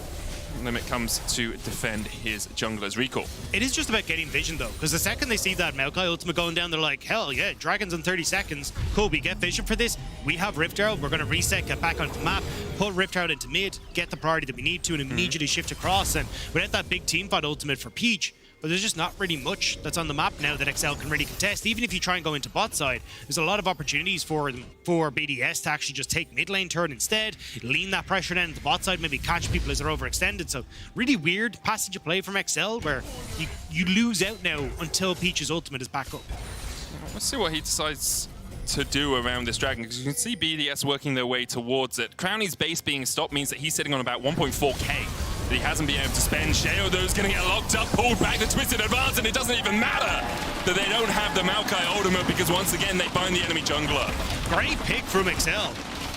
Limit comes to defend his jungler's recall. It is just about getting vision, though, because the second they see that Maokai ultimate going down, they're like, hell yeah, dragons in 30 seconds. Cool, we get vision for this. We have Rift Herald. We're going to reset, get back onto the map, put Rift Herald into mid, get the priority that we need to, and immediately shift across. And without that big team fight ultimate for Peach, but there's just not really much that's on the map now that XL can really contest. Even if you try and go into bot side, there's a lot of opportunities for BDS to actually just take mid lane turn instead, lean that pressure down to the bot side, maybe catch people as they're overextended. So really weird passage of play from XL where you lose out now until Peach's ultimate is back up. Let's see what he decides to do around this dragon, because you can see BDS working their way towards it. Crowny's base being stopped means that he's sitting on about 1.4k. He hasn't been able to spend. Sheo, though, is going to get locked up, pulled back the Twisted Advance, and it doesn't even matter that they don't have the Maokai ultimate, because once again, they bind the enemy jungler. Great pick from XL.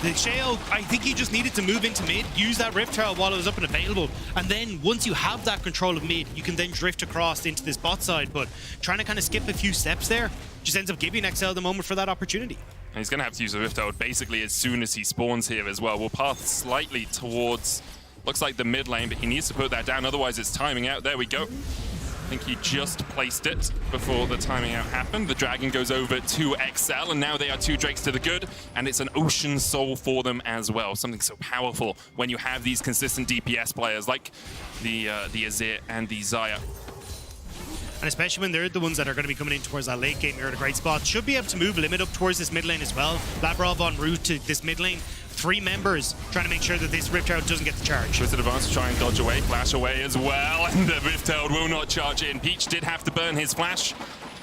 The Sheo, I think he just needed to move into mid, use that Rift Herald while it was up and available, and then once you have that control of mid, you can then drift across into this bot side, but trying to kind of skip a few steps there just ends up giving XL the moment for that opportunity. And he's going to have to use the Rift Herald basically as soon as he spawns here as well. We'll path slightly towards... Looks like the mid lane, but he needs to put that down, otherwise it's timing out. There we go. I think he just placed it before the timing out happened. The dragon goes over to XL, and now they are 2 Drakes to the good, and it's an Ocean Soul for them as well. Something so powerful when you have these consistent DPS players like the Azir and the Xayah. and especially when they're the ones that are going to be coming in towards that late game, you're at a great spot. Should be able to move limit up towards this mid lane as well. Labrov en route to this mid lane. 3 members trying to make sure that this Rift Herald doesn't get the charge. Twisted Advance to try and dodge away, flash away as well, and the Rift Herald will not charge in. Peach did have to burn his flash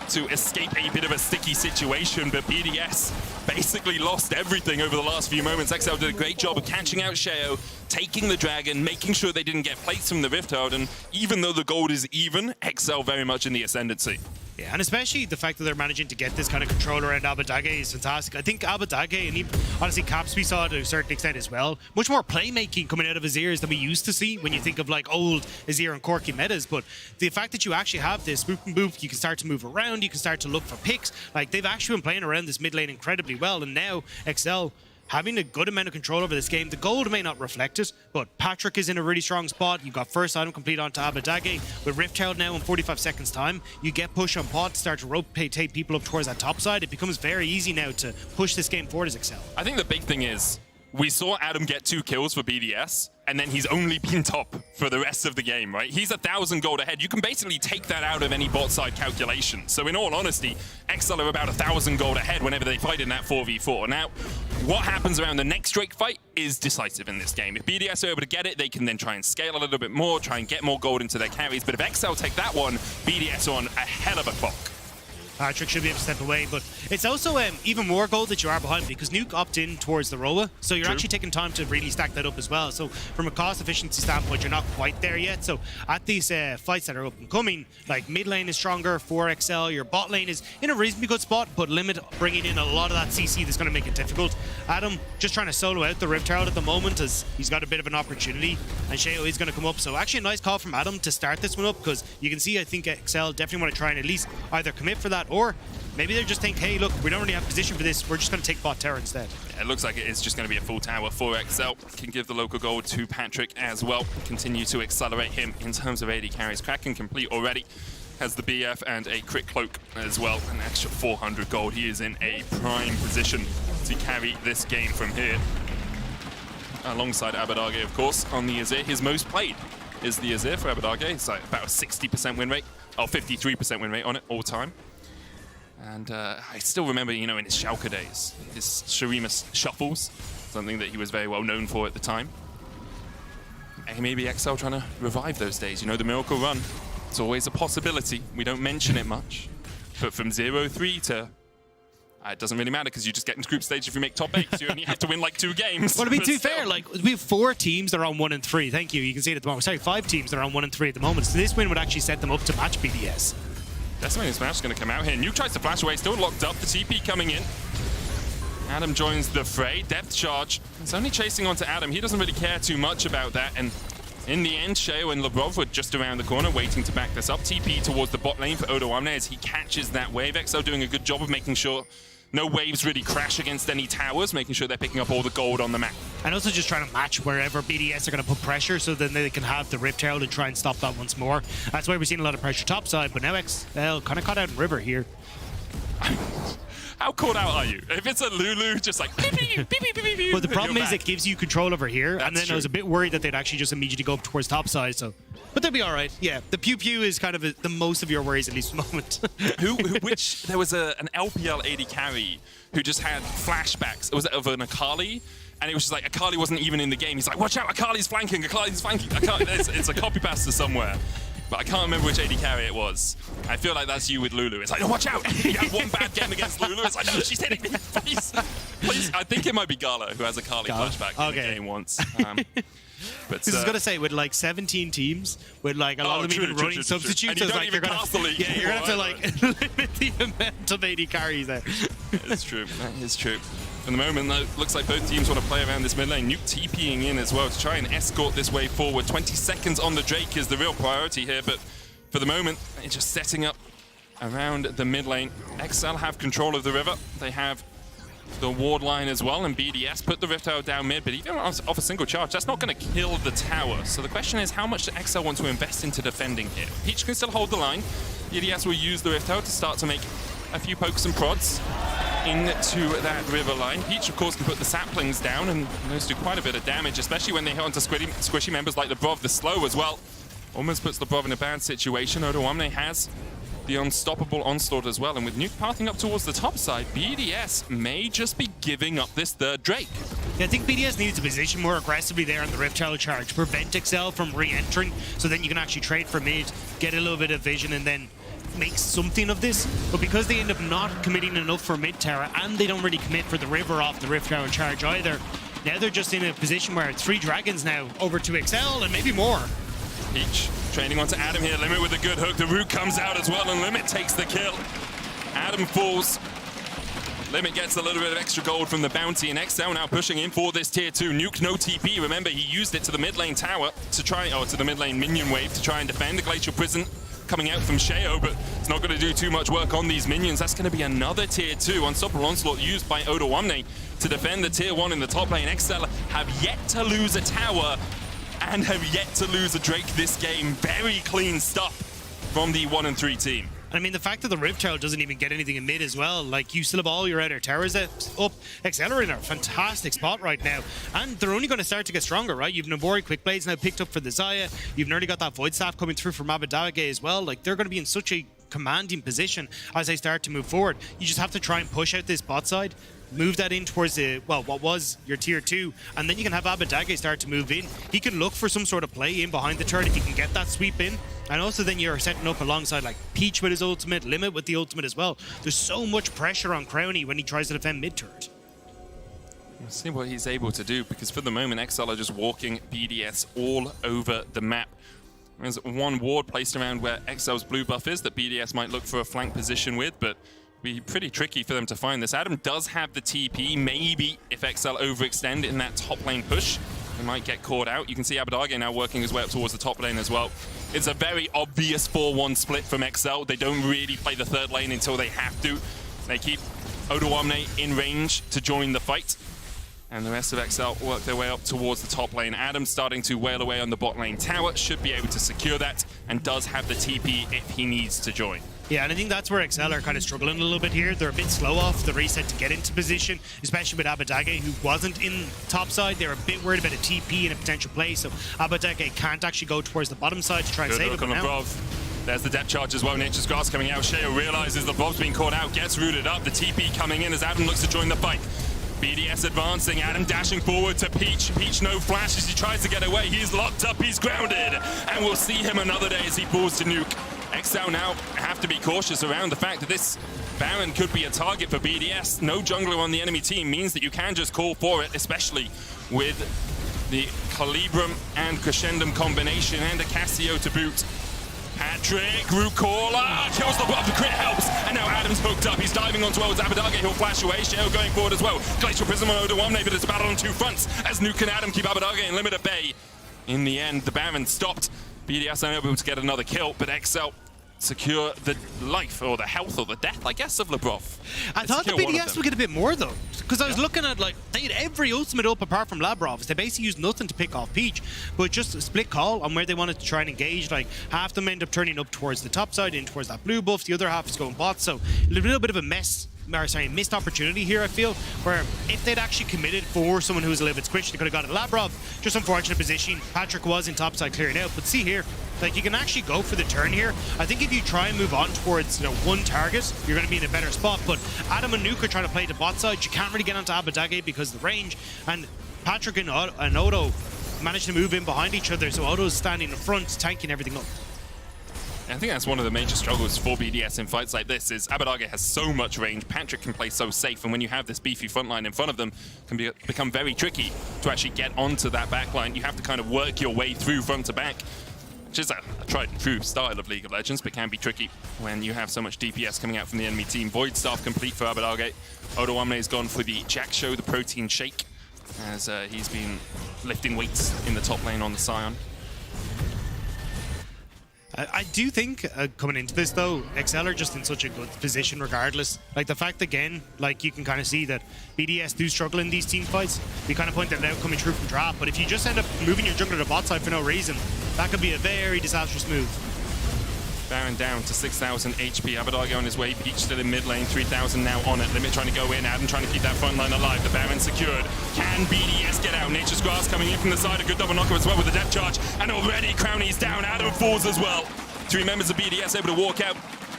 to escape a bit of a sticky situation, but BDS basically lost everything over the last few moments. XL did a great job of catching out Sheo, taking the dragon, making sure they didn't get plates from the Rift Herald, and even though the gold is even, XL very much in the ascendancy. Yeah, and especially the fact that they're managing to get this kind of control around Abadage is fantastic. I think Abadage, and even, honestly Caps we saw to a certain extent as well, much more playmaking coming out of Azir than we used to see when you think of like old Azir and Corki metas. But the fact that you actually have this swoop and boop, you can start to move around, you can start to look for picks. Like they've actually been playing around this mid lane incredibly well, and now XL having a good amount of control over this game. The gold may not reflect it, but Patrick is in a really strong spot. You've got first item complete onto Abadage. With Rift Herald now in 45 seconds time, you get push on pod to start to rotate people up towards that top side. It becomes very easy now to push this game forward as XL. I think the big thing is, we saw Adam get 2 kills for BDS, and then he's only been top for the rest of the game, right? He's 1,000 gold ahead. You can basically take that out of any bot side calculation. So in all honesty, XL are about 1,000 gold ahead whenever they fight in that 4v4. Now, what happens around the next Drake fight is decisive in this game. If BDS are able to get it, they can then try and scale a little bit more, try and get more gold into their carries. But if XL take that one, BDS are on a hell of a clock. Patrick should be able to step away, but it's also even more gold that you are behind because Nuke opted in towards the Roa, so you're actually taking time to really stack that up as well. So from a cost efficiency standpoint, you're not quite there yet. So at these fights that are up and coming, like mid lane is stronger for XL, your bot lane is in a reasonably good spot, but Limit bringing in a lot of that CC that's going to make it difficult. Adam just trying to solo out the Rift Herald at the moment as he's got a bit of an opportunity, and Sheo is going to come up. So actually a nice call from Adam to start this one up because you can see I think XL definitely want to try and at least either commit for that, or maybe they just think, hey, look, we don't really have position for this. We're just going to take bot tower instead. Yeah, it looks like it is just going to be a full tower for XL. Can give the local gold to Patrick as well. Continue to accelerate him in terms of AD carries. Kraken complete already. Has the BF and a crit cloak as well. An extra 400 gold. He is in a prime position to carry this game from here. Alongside Abadage, of course, on the Azir. His most played is the Azir for Abadage. It's like about a 60% win rate. Oh, 53% win rate on it all time. And I still remember, you know, in his Schalke days, his Shurimus shuffles, something that he was very well known for at the time. And maybe XL trying to revive those days. You know, the Miracle Run, it's always a possibility. We don't mention it much. But from 0-3 to... it doesn't really matter because you just get into group stage if you make top 8. So you only have to win like 2 games. Well, to be too fair, like we have 4 teams that are on 1 and 3. Thank you. You can see it at the moment. Sorry, 5 teams that are on 1 and 3 at the moment. So this win would actually set them up to match BDS. Decimating Smash is going to come out here. Nuke tries to flash away, still locked up. The TP coming in. Adam joins the fray. Depth charge. It's only chasing onto Adam. He doesn't really care too much about that. And in the end, Sheo and Labrov were just around the corner waiting to back this up. TP towards the bot lane for Odo Amne as he catches that wave. XL doing a good job of making sure no waves really crash against any towers, making sure they're picking up all the gold on the map. And also just trying to match wherever BDS are going to put pressure so then they can have the Rift Herald and try and stop that once more. That's why we're seeing a lot of pressure topside, but now XL kind of caught out in river here. How caught out are you? If it's a Lulu, just like beep, beep, beep, beep, beep, beep, Well, the problem is it gives you control over here, and then true. I was a bit worried that they'd actually just immediately go up towards topside, so... But they'll be all right. Yeah, the pew pew is kind of the most of your worries at least at the moment. There was an LPL AD carry who just had flashbacks. It was of an Akali, and it was just like Akali wasn't even in the game. He's like, watch out, Akali's flanking, Akali's flanking. It's a copy paste somewhere. But I can't remember which AD carry it was. I feel like that's you with Lulu. It's like, oh, watch out! You had one bad game against Lulu. It's like, no, she's hitting me. Please. I think it might be Gala who has a Kali flashback in the game once. But I was going to say, with like 17 teams, with like a lot of them even running substitutes, and you don't like even cast the league. Yeah, you're going to have to like limit the amount of AD carries there. It's true. That is true. For the moment, though, looks like both teams want to play around this mid lane. Nuke TPing in as well to try and escort this way forward. 20 seconds on the Drake is the real priority here, but for the moment, it's just setting up around the mid lane. XL have control of the river. They have the ward line as well, and BDS put the Rift Herald down mid, but even off a single charge, that's not going to kill the tower. So the question is, how much does XL want to invest into defending here? Peach can still hold the line. BDS will use the Rift Herald to start to make a few pokes and prods into that river line. Peach, of course, can put the saplings down, and those do quite a bit of damage, especially when they hit onto squishy members like Labrov, the slow as well. Almost puts Labrov in a bad situation. Odo Amne has the unstoppable onslaught as well. And with Nuke pathing up towards the top side, BDS may just be giving up this third Drake. Yeah, I think BDS needs to position more aggressively there on the Rift Tower charge, prevent XL from re-entering, so then you can actually trade for mid, get a little bit of vision, and then make something of this. But because they end up not committing enough for mid tower, and they don't really commit for the river off the Rift Tower charge either, now they're just in a position where 3 dragons now over to XL and maybe more. Peach training onto Adam here. Limit with a good hook. The root comes out as well, and Limit takes the kill. Adam falls. Limit gets a little bit of extra gold from the bounty, and XL now pushing in for this tier 2. Nuke, no TP. Remember, he used it to the mid lane tower to try, to the mid lane minion wave to try and defend the Glacial Prison coming out from Sheo, but it's not going to do too much work on these minions. That's going to be another tier 2 unstoppable onslaught used by Odawamne to defend the tier 1 in the top lane. XL have yet to lose a tower and have yet to lose a Drake this game. Very clean stuff from the 1 and 3 team. I mean, the fact that the Rift Tower doesn't even get anything in mid as well, like, you still have all your outer towers up. XL are in a fantastic spot right now, and they're only going to start to get stronger, right? You've Nabori Quick Blades now picked up for the Xayah. You've nearly got that Void Staff coming through from Abadage as well. Like, they're going to be in such a commanding position as they start to move forward. You just have to try and push out this bot side, move that in towards the, well, what was your tier 2, and then you can have Abadage start to move in. He can look for some sort of play in behind the turret if he can get that sweep in. And also then you're setting up alongside like Peach with his ultimate, Limit with the ultimate as well. There's so much pressure on Crownie when he tries to defend mid-turret. We'll see what he's able to do, because for the moment XL are just walking BDS all over the map. There's one ward placed around where XL's blue buff is that BDS might look for a flank position with, but be pretty tricky for them to find this. Adam does have the TP. Maybe if XL overextend in that top lane push, they might get caught out. You can see Abadage now working his way up towards the top lane as well. It's a very obvious 4-1 split from XL. They don't really play the third lane until they have to. They keep Odawamne in range to join the fight. And the rest of XL work their way up towards the top lane. Adam starting to wail away on the bot lane tower. Should be able to secure that, and does have the TP if he needs to join. Yeah, and I think that's where XL are kind of struggling a little bit here. They're a bit slow off the reset to get into position, especially with Abadage, who wasn't in top side. They're a bit worried about a TP and a potential play, so Abadage can't actually go towards the bottom side to try and save it. There's the depth charge as well. Nature's Grass coming out. Sheo realizes the Bob's being caught out, gets rooted up. The TP coming in as Adam looks to join the fight. BDS advancing, Adam dashing forward to Peach. Peach no flash as he tries to get away. He's locked up, he's grounded. And we'll see him another day as he falls to Nuke. XL now have to be cautious around the fact that this Baron could be a target for BDS. No jungler on the enemy team means that you can just call for it, especially with the Calibrum and Crescendum combination and a Cassio to boot. Patrick, root caller, kills the buff, the crit helps, and now Adam's hooked up. He's diving on towards Abadage, he'll flash away. Sheo going forward as well. Glacial Prism on Odawamne, but it's a battle on 2 fronts as Nuke and Adam keep Abadage in Limit at bay. In the end, the Baron stopped. BDS unable to get another kill, but XL secure the life, or the health, or the death, I guess, of Lebrov. I thought the BDS would get a bit more, though, because I was looking at, like, they had every ultimate up apart from Labrov's. They basically used nothing to pick off Peach, but just a split call on where they wanted to try and engage. Like, half them end up turning up towards the top side, in towards that blue buff, the other half is going bot, so a little bit of a missed opportunity here, I feel, where if they'd actually committed for someone who was a little bit squished, they could have got it. Labrov, just unfortunate position. Patrick was in topside clearing out, but see here, like, you can actually go for the turn here. I think if you try and move on towards, you know, one target, you're going to be in a better spot, but Adam and Nuke are trying to play the bot side. You can't really get onto Abadage because of the range, and Patrick and Odo managed to move in behind each other, so Odo's standing in front, tanking everything up. I think that's one of the major struggles for BDS in fights like this, is Abadage has so much range, Patrick can play so safe, and when you have this beefy frontline in front of them, can become very tricky to actually get onto that backline. You have to kind of work your way through front to back, which is a tried and true style of League of Legends, but can be tricky when you have so much DPS coming out from the enemy team. Void Staff complete for Abadage. Odawamne's gone for the Jack Show, the protein shake, as he's been lifting weights in the top lane on the Scion. I do think, coming into this though, XL are just in such a good position regardless. Like, the fact again, like, you can kind of see that BDS do struggle in these team fights. We kind of pointed it out coming through from draft, but if you just end up moving your jungler to bot side for no reason, that could be a very disastrous move. Baron down to 6,000 HP. Abadage on his way. Peach still in mid lane. 3,000 now on it. Limit trying to go in. Adam trying to keep that front line alive. The Baron secured. Can BDS get out? Nature's Grass coming in from the side. A good double knocker as well with the depth charge. And already Crownie's down. Adam falls as well. 3 members of BDS able to walk out.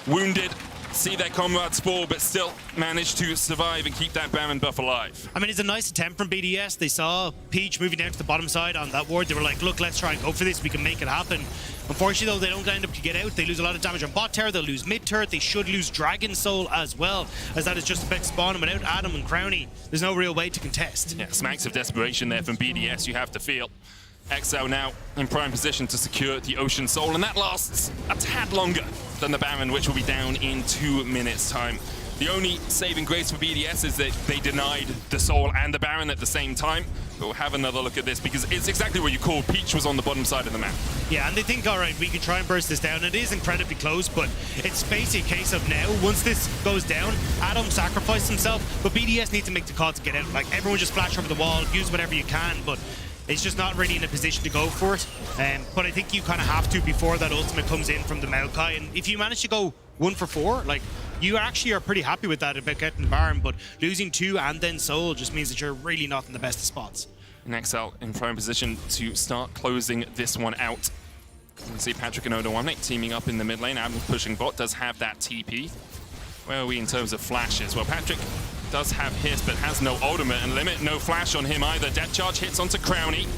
wounded, see their comrades fall, but still manage to survive and keep that Baron buff alive. I mean, it's a nice attempt from BDS. They saw Peach moving down to the bottom side on that ward. They were like, look, let's try and go for this. We can make it happen. Unfortunately, though, they don't end up to get out. They lose a lot of damage on bot tower. They'll lose mid turret. They should lose Dragon Soul as well, as that is just about to spawn. And without Adam and Crownie, there's no real way to contest. Yeah, smacks of desperation there from BDS, you have to feel. XL now in prime position to secure the Ocean Soul, and that lasts a tad longer than the Baron, which will be down in 2 minutes' time. The only saving grace for BDS is that they denied the Soul and the Baron at the same time. But we'll have another look at this, because it's exactly what you called. Peach was on the bottom side of the map. Yeah, and they think, all right, we can try and burst this down. It is incredibly close, but it's basically a case of now, once this goes down, Adam sacrificed himself, but BDS need to make the call to get out. Like, everyone just flash over the wall, use whatever you can, but it's just not really in a position to go for it. But I think you kind of have to before that ultimate comes in from the Maokai. And if you manage to go 1 for 4, like, you actually are pretty happy with that about getting Baron, but losing 2 and then Soul just means that you're really not in the best of spots. And XL in prime position to start closing this one out. You can see Patrick and Odo teaming up in the mid lane. Adam pushing bot, does have that TP. Where are we in terms of flashes? Well, Patrick does have his, but has no ultimate, and Limit, no flash on him either. Death Charge hits onto Crownie.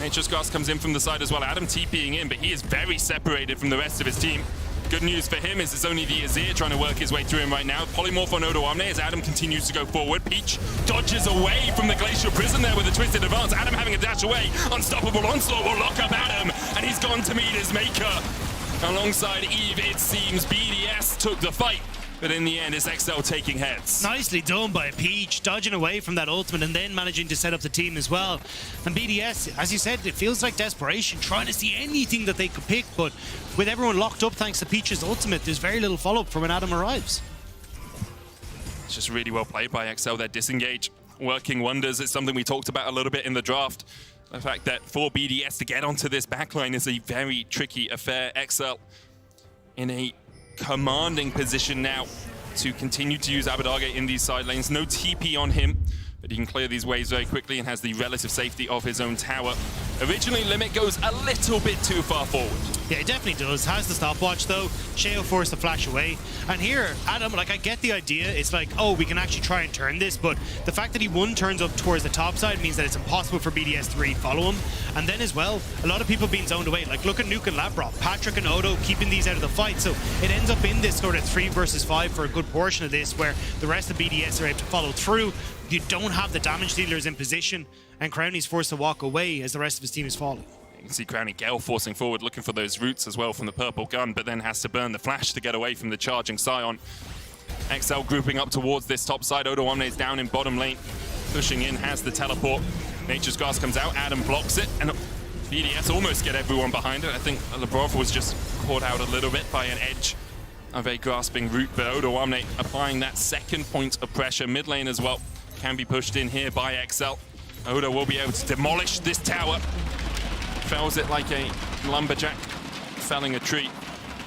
Nature's Gas comes in from the side as well. Adam TPing in, but he is very separated from the rest of his team. Good news for him is it's only the Azir trying to work his way through him right now. Polymorph on Odo as Adam continues to go forward. Peach dodges away from the Glacial Prison there with a twisted advance. Adam having a dash away. Unstoppable Onslaught will lock up Adam, and he's gone to meet his maker. Alongside Eve, it seems BDS took the fight, but in the end, it's XL taking heads. Nicely done by Peach, dodging away from that ultimate and then managing to set up the team as well. And BDS, as you said, it feels like desperation, trying to see anything that they could pick, but with everyone locked up thanks to Peach's ultimate, there's very little follow-up from when Adam arrives. It's just really well played by XL. Their disengage working wonders. It's something we talked about a little bit in the draft. The fact that for BDS to get onto this backline is a very tricky affair. XL in a commanding position now to continue to use Abadage in these side lanes. No TP on him, but he can clear these waves very quickly and has the relative safety of his own tower. Originally, Limit goes a little bit too far forward. Yeah, it definitely does. Has the stopwatch though. Sheo forced to flash away. And here, Adam, like, I get the idea. It's like, oh, we can actually try and turn this, but the fact that he turns up towards the top side means that it's impossible for BDS to really follow him. And then as well, a lot of people being zoned away. Like, look at Nuke and Labrov, Patrick and Odo keeping these out of the fight. So it ends up in this sort of 3 versus 5 for a good portion of this, where the rest of BDS are able to follow through. You don't have the damage dealers in position, and Crownie's forced to walk away as the rest of his team is falling. You can see Crownie Gale forcing forward, looking for those roots as well from the purple gun, but then has to burn the flash to get away from the charging Scion. XL grouping up towards this top side. Odo is down in bottom lane. Pushing in, has the teleport. Nature's Gas comes out, Adam blocks it, and BDS almost get everyone behind it. I think Labrov was just caught out a little bit by an edge of a grasping root, but Odo applying that second point of pressure. Mid lane as well can be pushed in here by XL. Odo will be able to demolish this tower. Fells it like a lumberjack felling a tree.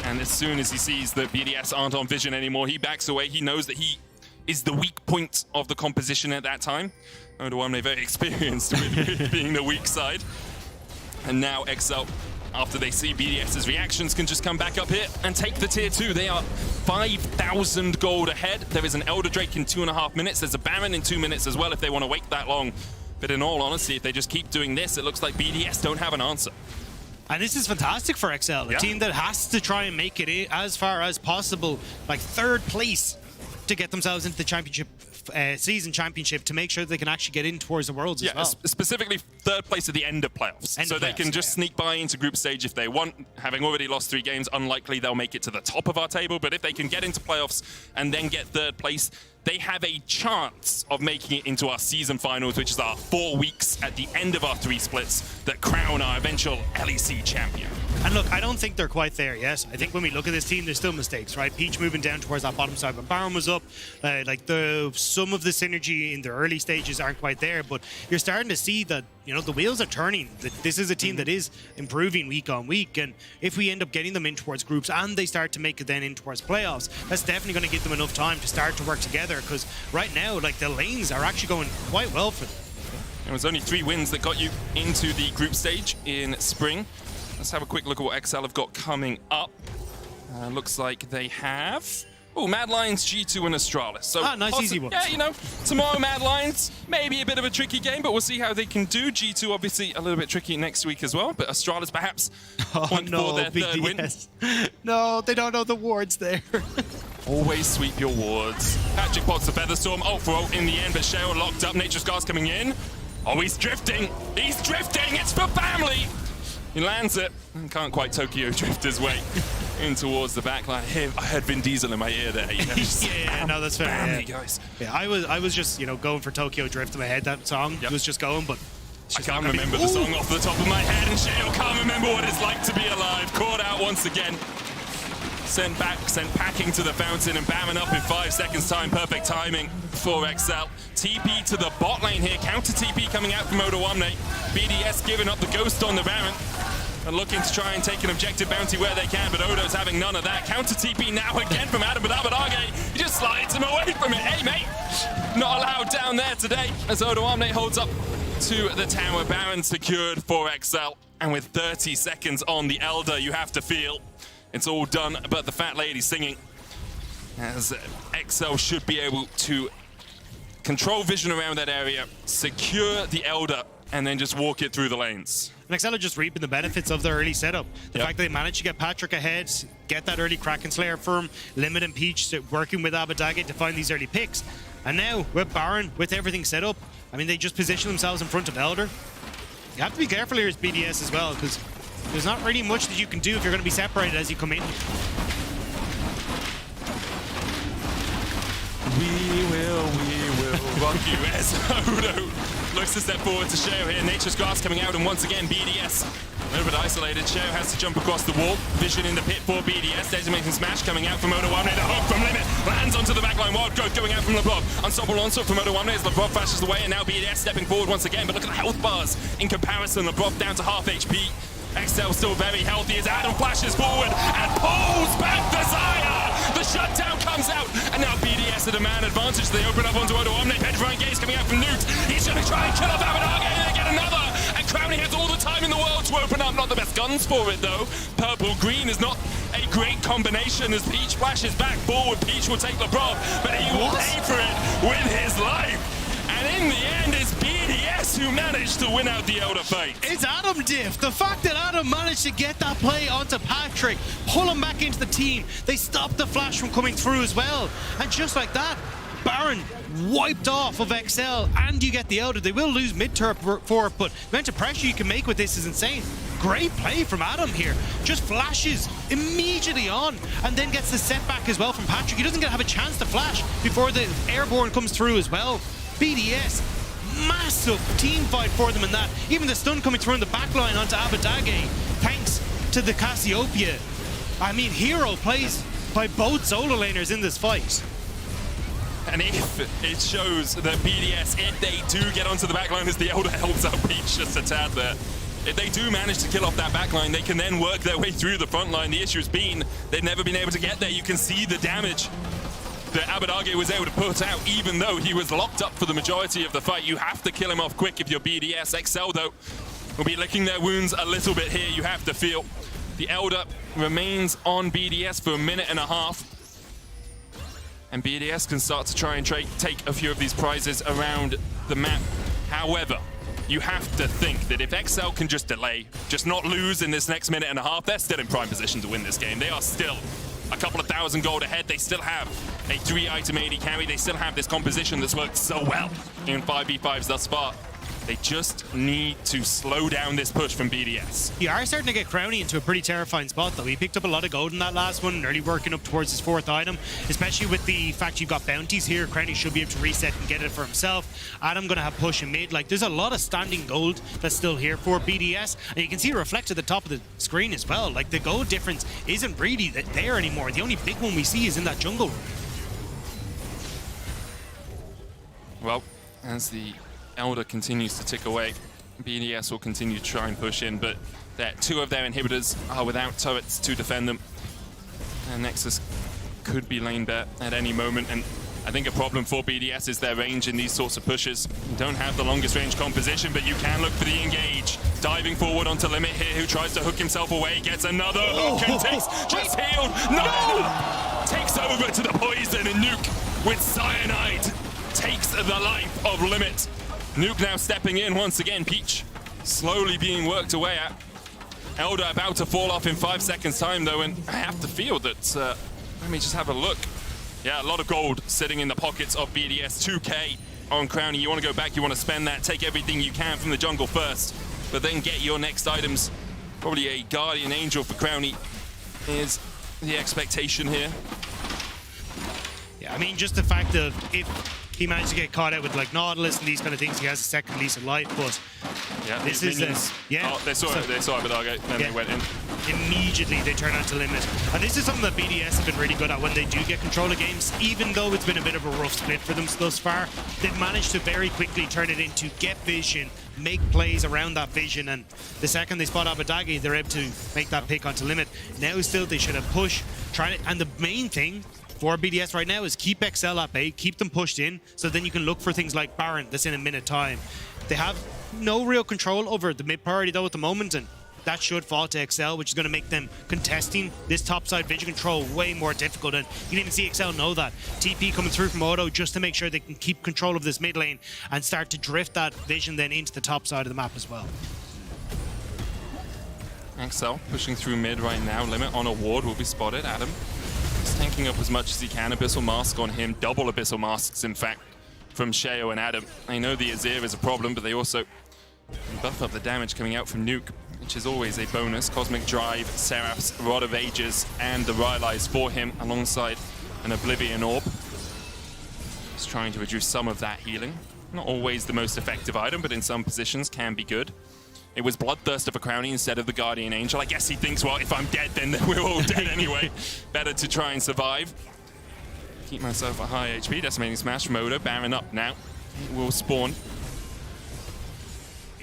And as soon as he sees that BDS aren't on vision anymore, he backs away. He knows that he is the weak point of the composition at that time. Odo very experienced with being the weak side. And now XL, after they see BDS's reactions, can just come back up here and take the tier 2. They are 5,000 gold ahead. There is an Elder Drake in 2.5 minutes. There's a Baron in 2 minutes as well if they want to wait that long. But in all honesty, if they just keep doing this, it looks like BDS don't have an answer. And this is fantastic for XL, a team that has to try and make it as far as possible, like 3rd place, to get themselves into the championship, season championship, to make sure they can actually get in towards the Worlds as well. Specifically 3rd place at the end of playoffs. They can just sneak by into group stage if they want. Having already lost 3 games, unlikely they'll make it to the top of our table, but if they can get into playoffs and then get 3rd place, they have a chance of making it into our season finals, which is our 4 weeks at the end of our 3 splits that crown our eventual LEC champion. And look, I don't think they're quite there yet. I think when we look at this team, there's still mistakes, right? Peach moving down towards that bottom side when Baron was up. Some of the synergy in the early stages aren't quite there, but you're starting to see that, you know, the wheels are turning. This is a team that is improving week on week, and if we end up getting them in towards groups and they start to make it then in towards playoffs, that's definitely going to give them enough time to start to work together, because right now, like, the lanes are actually going quite well for them. It was only 3 wins that got you into the group stage in spring. Let's have a quick look at what XL have got coming up. Looks like they have... Oh, Mad Lions, G2, and Astralis. So nice, easy ones. Yeah, you know, tomorrow Mad Lions, maybe a bit of a tricky game, but we'll see how they can do. G2, obviously, a little bit tricky next week as well, but Astralis perhaps point for their third win. No, they don't know the wards there. Always sweep your wards. Patrick pots the Featherstorm, ult for ult in the end, but Cheryl locked up. Nature's Guard's coming in. Oh, he's drifting. He's drifting. It's for family. He lands it. Can't quite Tokyo drift his way in towards the back line. I heard Vin Diesel in my ear there. You know, yeah, no, that's fair. Family, guys. Yeah, I was just, you know, going for Tokyo Drift in my head. That song was just going, but I can't remember the song off the top of my head, and Shale can't remember what it's like to be alive. Caught out once again. Sent packing to the fountain, and Baron up in 5 seconds time. Perfect timing for XL. TP to the bot lane here. Counter TP coming out from Odoamne. BDS giving up the ghost on the Baron and looking to try and take an objective bounty where they can, but Odo's having none of that. Counter TP now again from Adam, but Abadage, he just slides him away from it. Hey, mate, not allowed down there today as Odoamne holds up to the tower. Baron secured for XL, and with 30 seconds on the Elder, you have to feel it's all done, but the fat lady singing, as XL should be able to control vision around that area, secure the Elder, and then just walk it through the lanes. And XL are just reaping the benefits of their early setup. The fact that they managed to get Patrick ahead, get that early Kraken Slayer firm, Limit and Peach working with Abadage to find these early picks. And now, with Baron, with everything set up, I mean, they just position themselves in front of Elder. You have to be careful here as BDS as well, because there's not really much that you can do if you're going to be separated as you come in. We will rock you as Odo looks to step forward to Sheo here. Nature's Grass coming out, and once again, BDS a little bit isolated. Sheo has to jump across the wall. Vision in the pit for BDS. Designating smash coming out from Odoamne. The hook from Limit lands onto the backline. Wild growth going out from LeBron. Unstoppable onslaught from Odoamne as LeBron flashes away, and now BDS stepping forward once again. But look at the health bars in comparison. LeBron down to half HP. XL still very healthy as Adam flashes forward and pulls back the Zaya. The shutdown comes out, and now BDS at a man advantage. They open up onto Odoamne. Petrifying gaze coming out from Newt. He's going to try and kill off Abadage, and they get another. And Crowley has all the time in the world to open up. Not the best guns for it, though. Purple-green is not a great combination as Peach flashes back forward. Peach will take LeBron, but he will pay for it with his life. And in the end, it's BDS who managed to win out the Elder fight. It's Adam Diff. The fact that Adam managed to get that play onto Patrick, pull him back into the team. They stopped the flash from coming through as well. And just like that, Baron wiped off of XL, and you get the Elder. They will lose mid-turf for it, but the amount of pressure you can make with this is insane. Great play from Adam here. Just flashes immediately on, and then gets the setback as well from Patrick. He doesn't get to have a chance to flash before the airborne comes through as well. BDS, massive team fight for them in that. Even the stun coming through in the back line onto Abadage, thanks to the Cassiopeia. I mean, hero plays by both solo laners in this fight. And if it shows that BDS, if they do get onto the backline as the Elder helps out Peach just a tad there, if they do manage to kill off that backline, they can then work their way through the front line. The issue has been they've never been able to get there. You can see the damage that Abadage was able to put out, even though he was locked up for the majority of the fight. You have to kill him off quick if you're BDS. XL, though, will be licking their wounds a little bit here, you have to feel. The Elder remains on BDS for a minute and a half. And BDS can start to try and take a few of these prizes around the map. However, you have to think that if XL can just delay, just not lose in this next minute and a half, they're still in prime position to win this game. They are still a couple of thousand gold ahead. They still have a 3-item AD carry. They still have this composition that's worked so well in 5v5s thus far. They just need to slow down this push from BDS. You are starting to get Crowley into a pretty terrifying spot, though. He picked up a lot of gold in that last one, early working up towards his 4th item, especially with the fact you've got bounties here. Crowley should be able to reset and get it for himself. Adam going to have push in mid. Like, there's a lot of standing gold that's still here for BDS, and you can see it reflected at the top of the screen as well. Like, the gold difference isn't really there anymore. The only big one we see is in that jungle. Well, as the Elder continues to tick away, BDS will continue to try and push in, but two of their inhibitors are without turrets to defend them. And Nexus could be lane bare at any moment, and I think a problem for BDS is their range in these sorts of pushes. You don't have the longest range composition, but you can look for the engage. Diving forward onto Limit here, who tries to hook himself away, gets another hook and takes, just healed, no! Takes over to the poison, and Nuke with Cyanide takes the life of Limit. Nuke now stepping in once again, Peach slowly being worked away at. Elder about to fall off in 5 seconds time though, and I have to feel that, let me just have a look. Yeah, a lot of gold sitting in the pockets of BDS. 2K on Crownie. You want to go back, you want to spend that, take everything you can from the jungle first, but then get your next items. Probably a Guardian Angel for Crownie is the expectation here. Yeah, I mean, just the fact that if he managed to get caught out with like Nautilus and these kind of things, he has a second lease of life, but yeah, this is oh, they saw Abadaga, and they went in. Immediately they turn on to Limit. And this is something that BDS have been really good at when they do get control of games. Even though it's been a bit of a rough split for them thus far, they've managed to very quickly turn it into get vision, make plays around that vision, and the second they spot Abadagi, they're able to make that pick onto Limit. Now still they should have pushed, and the main thing for BDS right now is keep XL at bay, keep them pushed in, so then you can look for things like Baron that's in a minute time. They have no real control over the mid priority though at the moment, and that should fall to XL, which is going to make them contesting this topside vision control way more difficult. And you can even see XL know that. TP coming through from Auto just to make sure they can keep control of this mid lane and start to drift that vision then into the top side of the map as well. XL pushing through mid right now. Limit on a ward will be spotted. Adam is tanking up as much as he can. Abyssal Mask on him. Double Abyssal Masks, in fact, from Sheo and Adam. I know the Azir is a problem, but they also buff up the damage coming out from Nuke, which is always a bonus. Cosmic Drive, Seraph's Rod of Ages, and the Rylai's for him, alongside an Oblivion Orb. Just trying to reduce some of that healing. Not always the most effective item, but in some positions can be good. It was Bloodthirster for Crownie instead of the Guardian Angel. I guess he thinks, well, if I'm dead, then we're all dead anyway. Better to try and survive. Keep myself at high HP. Decimating Smash, Moda, Baron up now. It will spawn.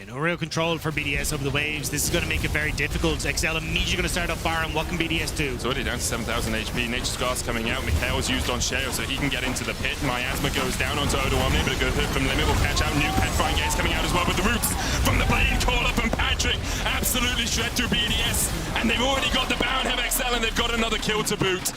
No real control for BDS over the waves. This is going to make it very difficult. XL immediately going to start up Baron. What can BDS do? It's already down to 7,000 HP. Nature's Grasp coming out. Mikhail's used on Sheo, so he can get into the pit. Miasma goes down onto Odoamne, but a good hit from Limit will catch out. Nuke, Petrifying Gaze coming out as well with the roots from the Blade Caller from Patrick. Absolutely shred through BDS, and they've already got the Baron, have XL, and they've got another kill to boot.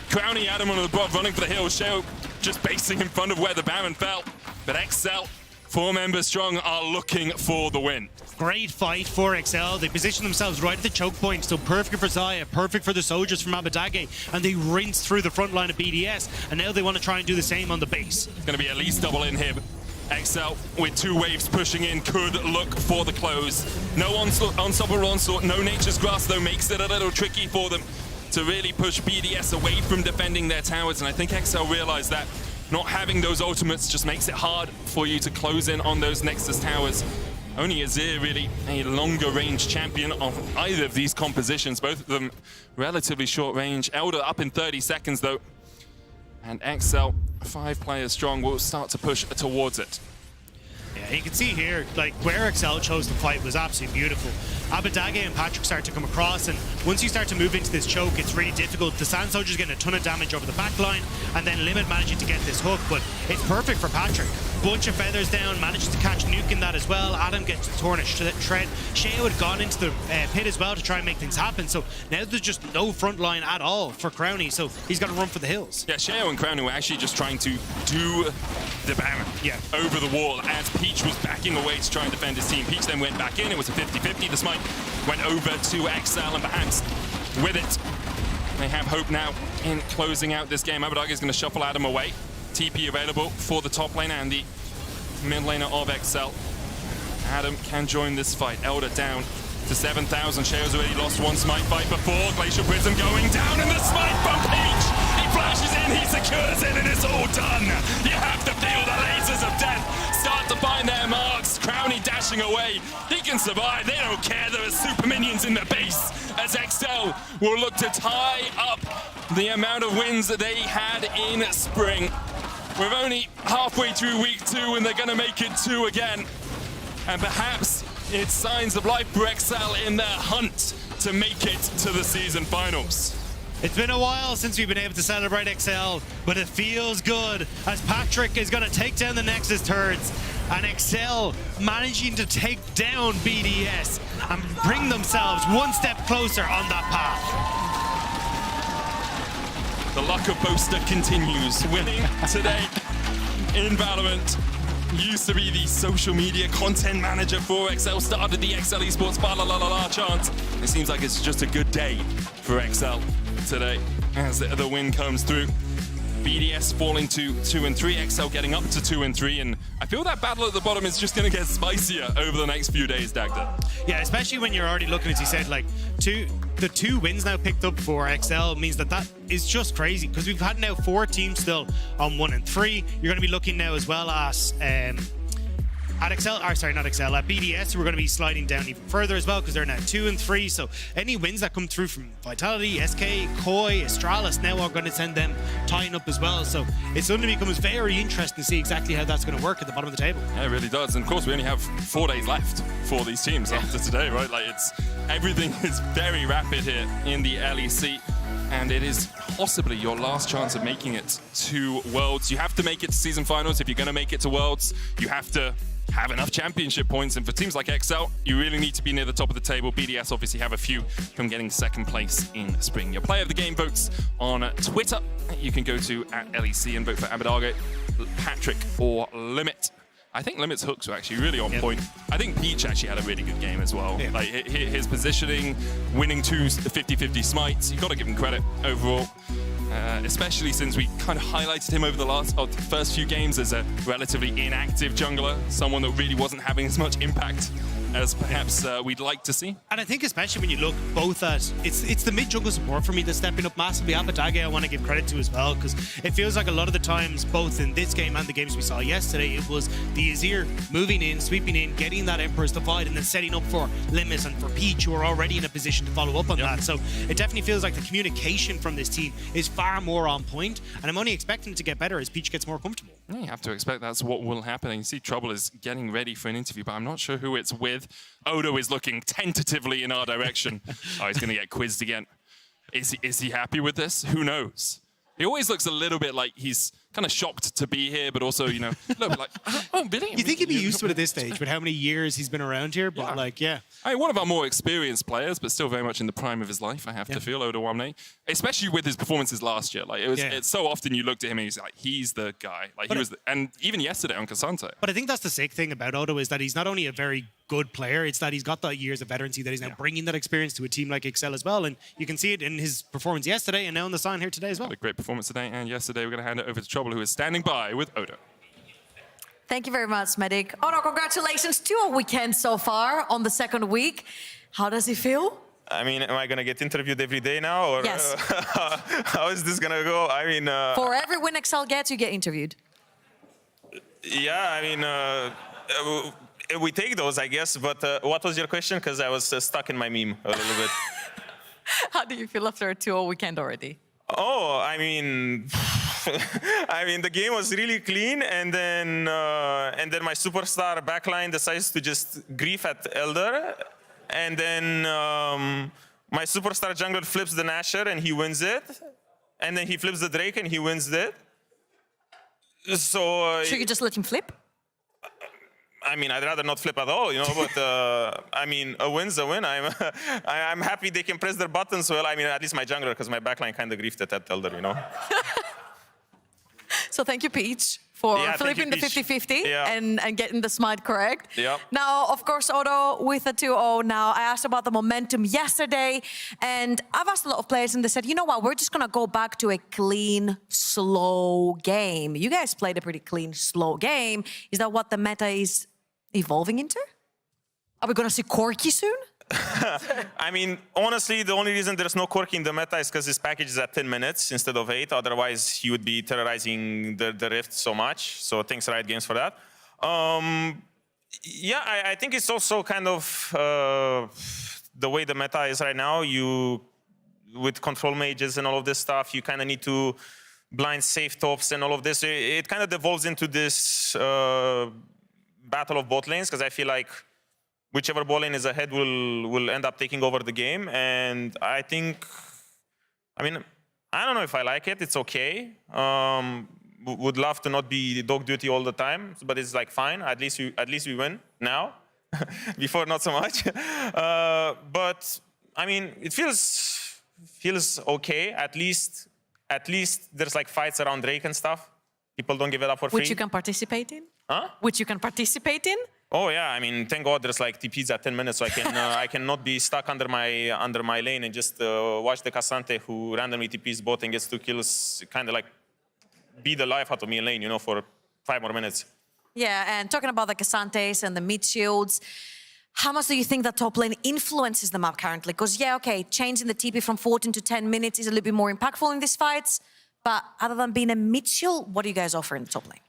Crownie, Adam on the bot, running for the hill. Sheo just basing in front of where the Baron fell, but XL, 4 members strong, are looking for the win. Great fight for XL. They position themselves right at the choke point, so perfect for Xayah, perfect for the soldiers from Abadage, and they rinse through the front line of BDS, and now they want to try and do the same on the base. It's going to be at least double inhib. XL with 2 waves pushing in could look for the close. No unstoppable onslaught, no Nature's Grasp though makes it a little tricky for them to really push BDS away from defending their towers, and I think XL realized that not having those ultimates just makes it hard for you to close in on those Nexus towers. Only Azir really a longer range champion of either of these compositions, both of them relatively short range. Elder up in 30 seconds though, and XL, 5 players strong, will start to push towards it. Yeah, you can see here, like, where XL chose to fight was absolutely beautiful. Abadage and Patrick start to come across, and once you start to move into this choke, it's really difficult. The Sand Soldier's getting a ton of damage over the back line, and then Limit managing to get this hook, but it's perfect for Patrick. Bunch of feathers down, manages to catch Nuke in that as well. Adam gets torn a shred. Sheo had gone into the pit as well to try and make things happen, so now there's just no front line at all for Crownie, so he's got to run for the hills. Yeah, Sheo and Crownie were actually just trying to do the Baron over the wall as Peach was backing away to try and defend his team. Peach then went back in. It was a 50-50. The smite went over to XL, and perhaps with it, they have hope now in closing out this game. Abadage is going to shuffle Adam away. TP available for the top lane and the mid laner of XL. Adam can join this fight. Elder down to 7,000. Sheo's already lost 1 smite fight before. Glacial Prism going down, and the smite from Peach. He flashes in, he secures it, and it's all done. You have to feel the lasers of death start to find their marks. Crownie dashing away. He can survive. They don't care. There are super minions in the base as XL will look to tie up the amount of wins that they had in spring. We're only halfway through week 2, and they're going to make it 2 again. And perhaps it's signs of life for XL in their hunt to make it to the season finals. It's been a while since we've been able to celebrate XL, but it feels good as Patrick is going to take down the Nexus turrets and XL managing to take down BDS and bring themselves one step closer on that path. The luck of Boaster continues, winning today in Valorant. Used to be the social media content manager for XL, started the XL Esports ba la la la la chant. It seems like it's just a good day for XL today as the win comes through. BDS falling to 2 and 3, XL getting up to 2 and 3, and I feel that battle at the bottom is just going to get spicier over the next few days, Dagda. Yeah, especially when you're already looking, as you said, like the 2 wins now picked up for XL means that is just crazy because we've had now 4 teams still on 1 and 3. You're going to be looking now as well as at BDS, we're going to be sliding down even further as well because they're now 2 and 3. So any wins that come through from Vitality, SK, Koi, Astralis now are going to send them tying up as well. So it's going to become very interesting to see exactly how that's going to work at the bottom of the table. Yeah, it really does. And of course, we only have 4 days left for these teams after today, right? Like everything is very rapid here in the LEC. And it is possibly your last chance of making it to Worlds. You have to make it to season finals. If you're going to make it to Worlds, you have to have enough championship points, and for teams like XL, you really need to be near the top of the table. BDS obviously have a few from getting 2nd place in spring. Your player of the game votes on Twitter. You can go to @LEC and vote for Abadago, Patrick, or Limit. I think Limit's hooks were actually really on point. I think Peach actually had a really good game as well. Yeah. Like his positioning, winning 2 50-50 smites, you've got to give him credit overall. Especially since we kind of highlighted him over the first few games as a relatively inactive jungler, someone that really wasn't having as much impact as perhaps we'd like to see. And I think especially when you look both at, it's the mid-jungle support for me that's stepping up massively. Abadage I want to give credit to as well, because it feels like a lot of the times, both in this game and the games we saw yesterday, it was the Azir moving in, sweeping in, getting that Emperor's Divide, and then setting up for Limit and for Peach, who are already in a position to follow up on that. So it definitely feels like the communication from this team is far more on point, and I'm only expecting it to get better as Peach gets more comfortable. Yeah, you have to expect that's what will happen. And you see Trouble is getting ready for an interview, but I'm not sure who it's with. Odo is looking tentatively in our direction. Oh, he's going to get quizzed again. Is he happy with this? Who knows? He always looks a little bit like he's kind of shocked to be here, but also, you know, a little bit like, oh, really? You think he'd be used to it at this stage with how many years he's been around here? But I mean, one of our more experienced players, but still very much in the prime of his life, I have to feel, Odo Wamne. Especially with his performances last year. Like, it's so often you looked at him and he's like, he's the guy. Like, but he was, and even yesterday on Kasante. But I think that's the sick thing about Odo is that he's not only a very good player, it's that he's got that years of veterancy that he's now bringing that experience to a team like XL as well. And you can see it in his performance yesterday and now in the sign here today as well. Had a great performance today and yesterday. We're going to hand it over to Trouble, who is standing by with Odo. Thank you very much, Medic. Odo, congratulations to a weekend so far on the 2nd week. How does it feel? I mean, am I going to get interviewed every day now? Or yes. How is this going to go? I mean... For every win XL gets, you get interviewed. Yeah, I mean, we take those, I guess. But what was your question? Because I was stuck in my meme a little bit. How do you feel after a 2-0 weekend already? Oh, I mean... I mean, the game was really clean, and then my superstar backline decides to just grief at Elder, and then my superstar jungler flips the Nashor and he wins it, and then he flips the Drake and he wins it. So you just let him flip? I mean, I'd rather not flip at all, you know. But I mean, a win's a win. I'm happy they can press their buttons well. I mean, at least my jungler, because my backline kind of griefed at Elder, you know. So thank you, Peach, for flipping the 50-50 and getting the smite correct. Yeah. Now, of course, Odo, with a 2-0 now, I asked about the momentum yesterday, and I've asked a lot of players, and they said, you know what, we're just going to go back to a clean, slow game. You guys played a pretty clean, slow game. Is that what the meta is evolving into? Are we going to see Corki soon? I mean, honestly, the only reason there's no Corki in the meta is because this package is at 10 minutes instead of 8. Otherwise, he would be terrorizing the Rift so much. So thanks, Riot Games, for that. Yeah, I think it's also kind of the way the meta is right now. With control mages and all of this stuff, you kind of need to blind safe tops and all of this. It kind of devolves into this battle of bot lanes, because I feel like whichever bot lane is ahead will end up taking over the game. And I think I mean, I don't know if I like it. It's okay. Would love to not be dog duty all the time, but it's like fine. At least we win now. Before, not so much. But I mean, it feels okay. At least there's like fights around Drake and stuff. People don't give it up for free. Which you can participate in? Huh? Which you can participate in? Oh yeah, I mean, thank God there's like TPs at 10 minutes, so I cannot be stuck under my lane and just watch the Cassante who randomly TPs bot and gets 2 kills, kind of like beat the life out of me in lane, you know, for 5 more minutes. Yeah, and talking about the Cassantes and the mid shields, how much do you think that top lane influences the map currently? Because yeah, okay, changing the TP from 14 to 10 minutes is a little bit more impactful in these fights, but other than being a mid shield, what do you guys offer in the top lane?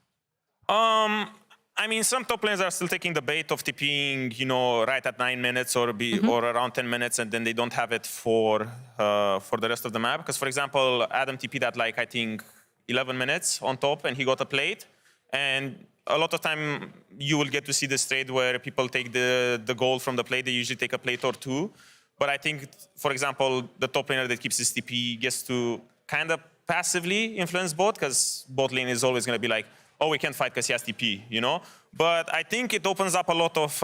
I mean, some top lanes are still taking the bait of TPing, you know, right at 9 minutes or around 10 minutes, and then they don't have it for the rest of the map. Because, for example, Adam TP'd at like, I think, 11 minutes on top, and he got a plate. And a lot of time, you will get to see this trade where people take the gold from the plate. They usually take a plate or 2. But I think, for example, the top laner that keeps his TP gets to kind of passively influence bot, because bot lane is always going to be like, oh, we can't fight because he has TP, you know? But I think it opens up a lot of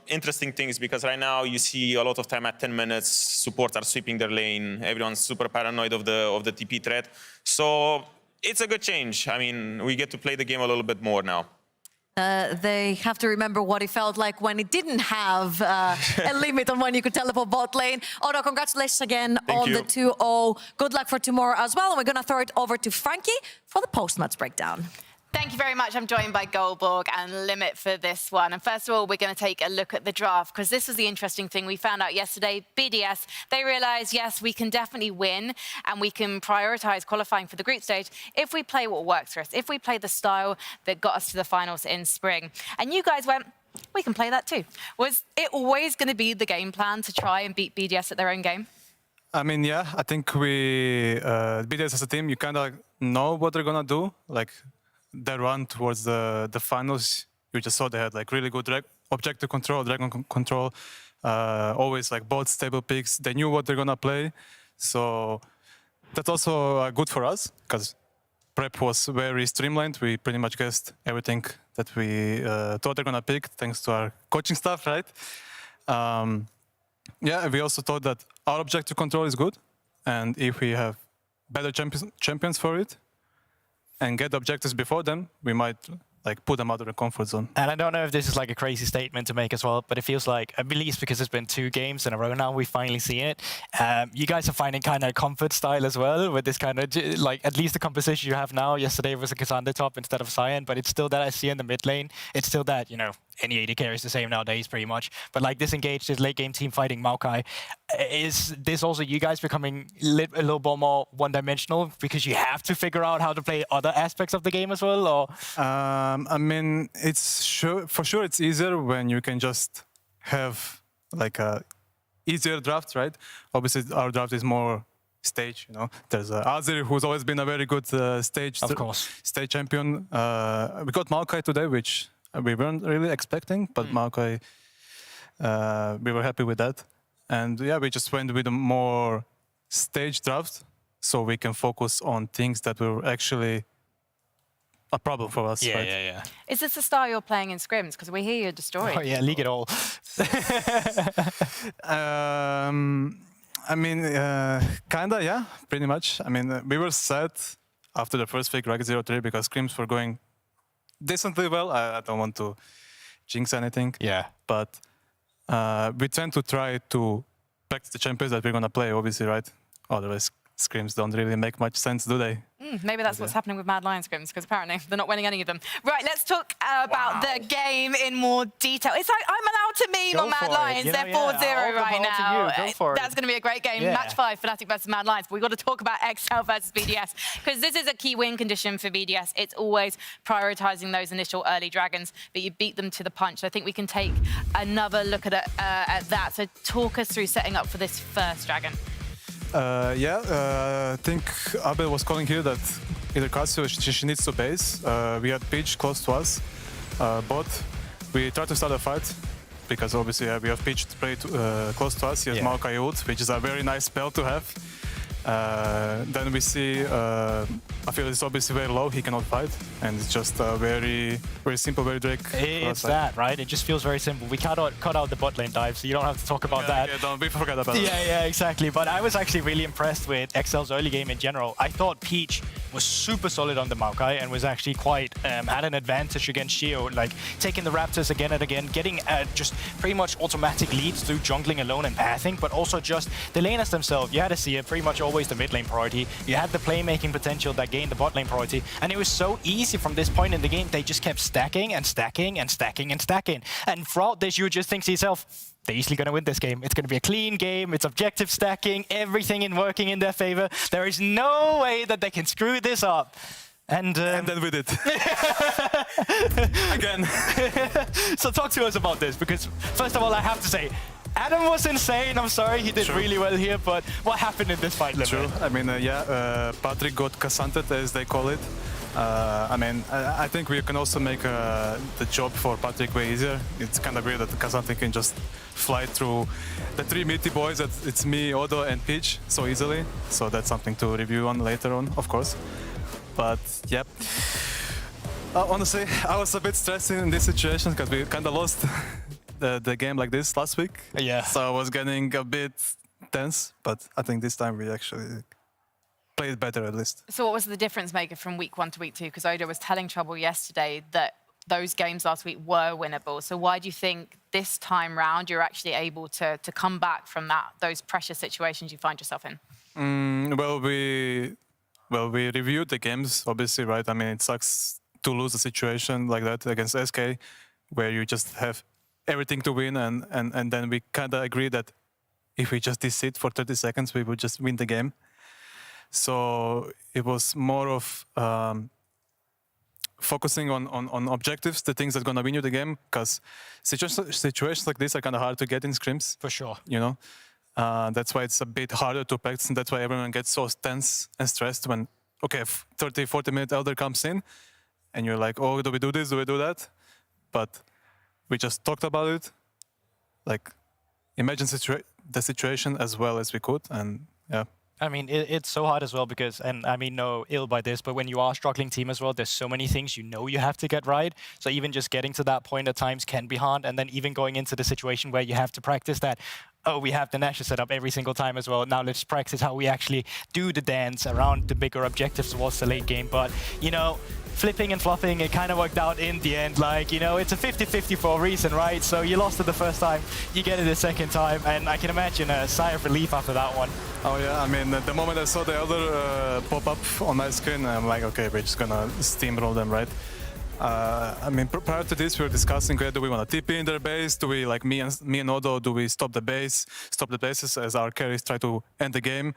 interesting things, because right now you see a lot of time at 10 minutes, supports are sweeping their lane, everyone's super paranoid of the TP threat. So it's a good change. I mean, we get to play the game a little bit more now. They have to remember what it felt like when it didn't have a limit on when you could teleport bot lane. Odo, congratulations again on the 2-0. Good luck for tomorrow as well. And we're going to throw it over to Frankie for the post-match breakdown. Thank you very much. I'm joined by Goldborg and Limit for this one. And first of all, we're going to take a look at the draft, because this was the interesting thing we found out yesterday. BDS, they realized, yes, we can definitely win and we can prioritize qualifying for the group stage if we play what works for us, if we play the style that got us to the finals in spring. And you guys went, we can play that too. Was it always going to be the game plan to try and beat BDS at their own game? I mean, yeah, I think BDS as a team, you kind of know what they're going to do. Like, their run towards the finals, you just saw they had like really good objective control, dragon control, always like both stable picks. They knew what they're gonna play, so that's also good for us, because prep was very streamlined. We pretty much guessed everything that we thought they're gonna pick, thanks to our coaching staff, right? Yeah, we also thought that our objective control is good, and if we have better champions for it, and get the objectives before them, we might like put them out of their comfort zone. And I don't know if this is like a crazy statement to make as well, but it feels like, at least because it's been 2 games in a row now, we finally see it. You guys are finding kind of comfort style as well with this kind of, like, at least the composition you have now. Yesterday was a Cassandra top instead of Cyan, but it's still that I see in the mid lane. It's still that, you know, any AD carry is the same nowadays pretty much. But like this engaged, this late game team fighting Maokai, is this also you guys becoming a little bit more one-dimensional because you have to figure out how to play other aspects of the game as well, or? I mean, it's for sure it's easier when you can just have like a easier draft, right? Obviously, our draft is more stage, you know. There's Azir, who's always been a very good stage champion. We got Maokai today, which we weren't really expecting, but Maokai, we were happy with that. And yeah, we just went with a more stage draft, so we can focus on things that were actually a problem for us. Yeah, right? yeah. Is this the style you're playing in scrims? Because we hear you're destroying. Oh yeah, league it all. I mean, kinda, yeah, pretty much. I mean, we were sad after the first fake Ragged 03 because scrims were going decently well. I don't want to jinx anything. Yeah. But we tend to try to practice the champions that we're gonna play, obviously, right? Otherwise, scrims don't really make much sense, do they? Maybe that's what's happening with Mad Lion scrims, because apparently they're not winning any of them. Right, let's talk about the game in more detail. It's like I'm allowed to meme on Mad Lions. They're 4-0 right now. That's going to be a great game. Match 5, Fnatic versus Mad Lions. But we've got to talk about XL versus BDS, because this is a key win condition for BDS. It's always prioritizing those initial early dragons, but you beat them to the punch. I think we can take another look at that. So talk us through setting up for this first dragon. I think Abel was calling here that either Casio, she needs to base. We had Peach close to us, but we tried to start a fight because obviously we have Peach to play close to us. He has Maokai ult, which is a very nice spell to have. Then we see Afil is obviously very low, he cannot fight, and it's just very simple, very Drake. It's that, right? It just feels very simple. We cut out the bot lane dive, so you don't have to talk about that. Yeah, we forget about it. Yeah, exactly. But I was actually really impressed with XL's early game in general. I thought Peach was super solid on the Maokai and was actually quite had an advantage against Shio, like taking the Raptors again and again, getting just pretty much automatic leads through jungling alone and pathing, but also just the laners themselves. You had to see it, pretty much always the mid lane priority. You had the playmaking potential that gained the bot lane priority, and it was so easy from this point in the game. They just kept stacking and stacking and stacking and stacking. And throughout this, you just think to yourself, they're easily going to win this game. It's going to be a clean game. It's objective stacking, everything in working in their favor. There is no way that they can screw this up. And then we did. Again. So talk to us about this, because first of all, I have to say, Adam was insane. I'm sorry, he did really well here, but what happened in this fight, True. I mean, Patrick got Cassanted, as they call it. I mean, I think we can also make the job for Patrick way easier. It's kind of weird that Cassanted can just fly through the 3 meaty boys. It's me, Odo, and Peach so easily. So that's something to review on later on, of course. But yep. Honestly, I was a bit stressed in this situation because we kind of lost the game like this last week. Yeah. So I was getting a bit tense, but I think this time we actually played better at least. So what was the difference maker from week 1 to week 2? Because Odo was telling Trouble yesterday that those games last week were winnable. So why do you think this time round you're actually able to come back from those pressure situations you find yourself in? Well, we reviewed the games, obviously, right? I mean, it sucks to lose a situation like that against SK, where you just have everything to win, and then we kind of agree that if we just did sit for 30 seconds, we would just win the game. So it was more of focusing on objectives, the things that are going to win you the game, because situations like this are kind of hard to get in scrims. For sure. You know? That's why it's a bit harder to practice, and that's why everyone gets so tense and stressed when, okay, 30, 40-minute Elder comes in, and you're like, oh, do we do this, do we do that? But we just talked about it, like, imagine the situation as well as we could, and yeah. I mean, it's so hard as well because, and I mean no ill by this, but when you are a struggling team as well, there's so many things you know you have to get right. So even just getting to that point at times can be hard. And then even going into the situation where you have to practice that, oh, we have the Nashor set up every single time as well. Now let's practice how we actually do the dance around the bigger objectives towards the late game. But, you know, flipping and flopping, it kind of worked out in the end. Like, you know, it's a 50-50 for a reason, right? So you lost it the first time, you get it the second time, and I can imagine a sigh of relief after that one. Oh yeah, I mean, the moment I saw the Elder pop up on my screen, I'm like, okay, we're just gonna steamroll them, right? I mean, prior to this, we were discussing whether we want to TP in their base. Do we, like me and Odo, do we stop the bases as our carries try to end the game?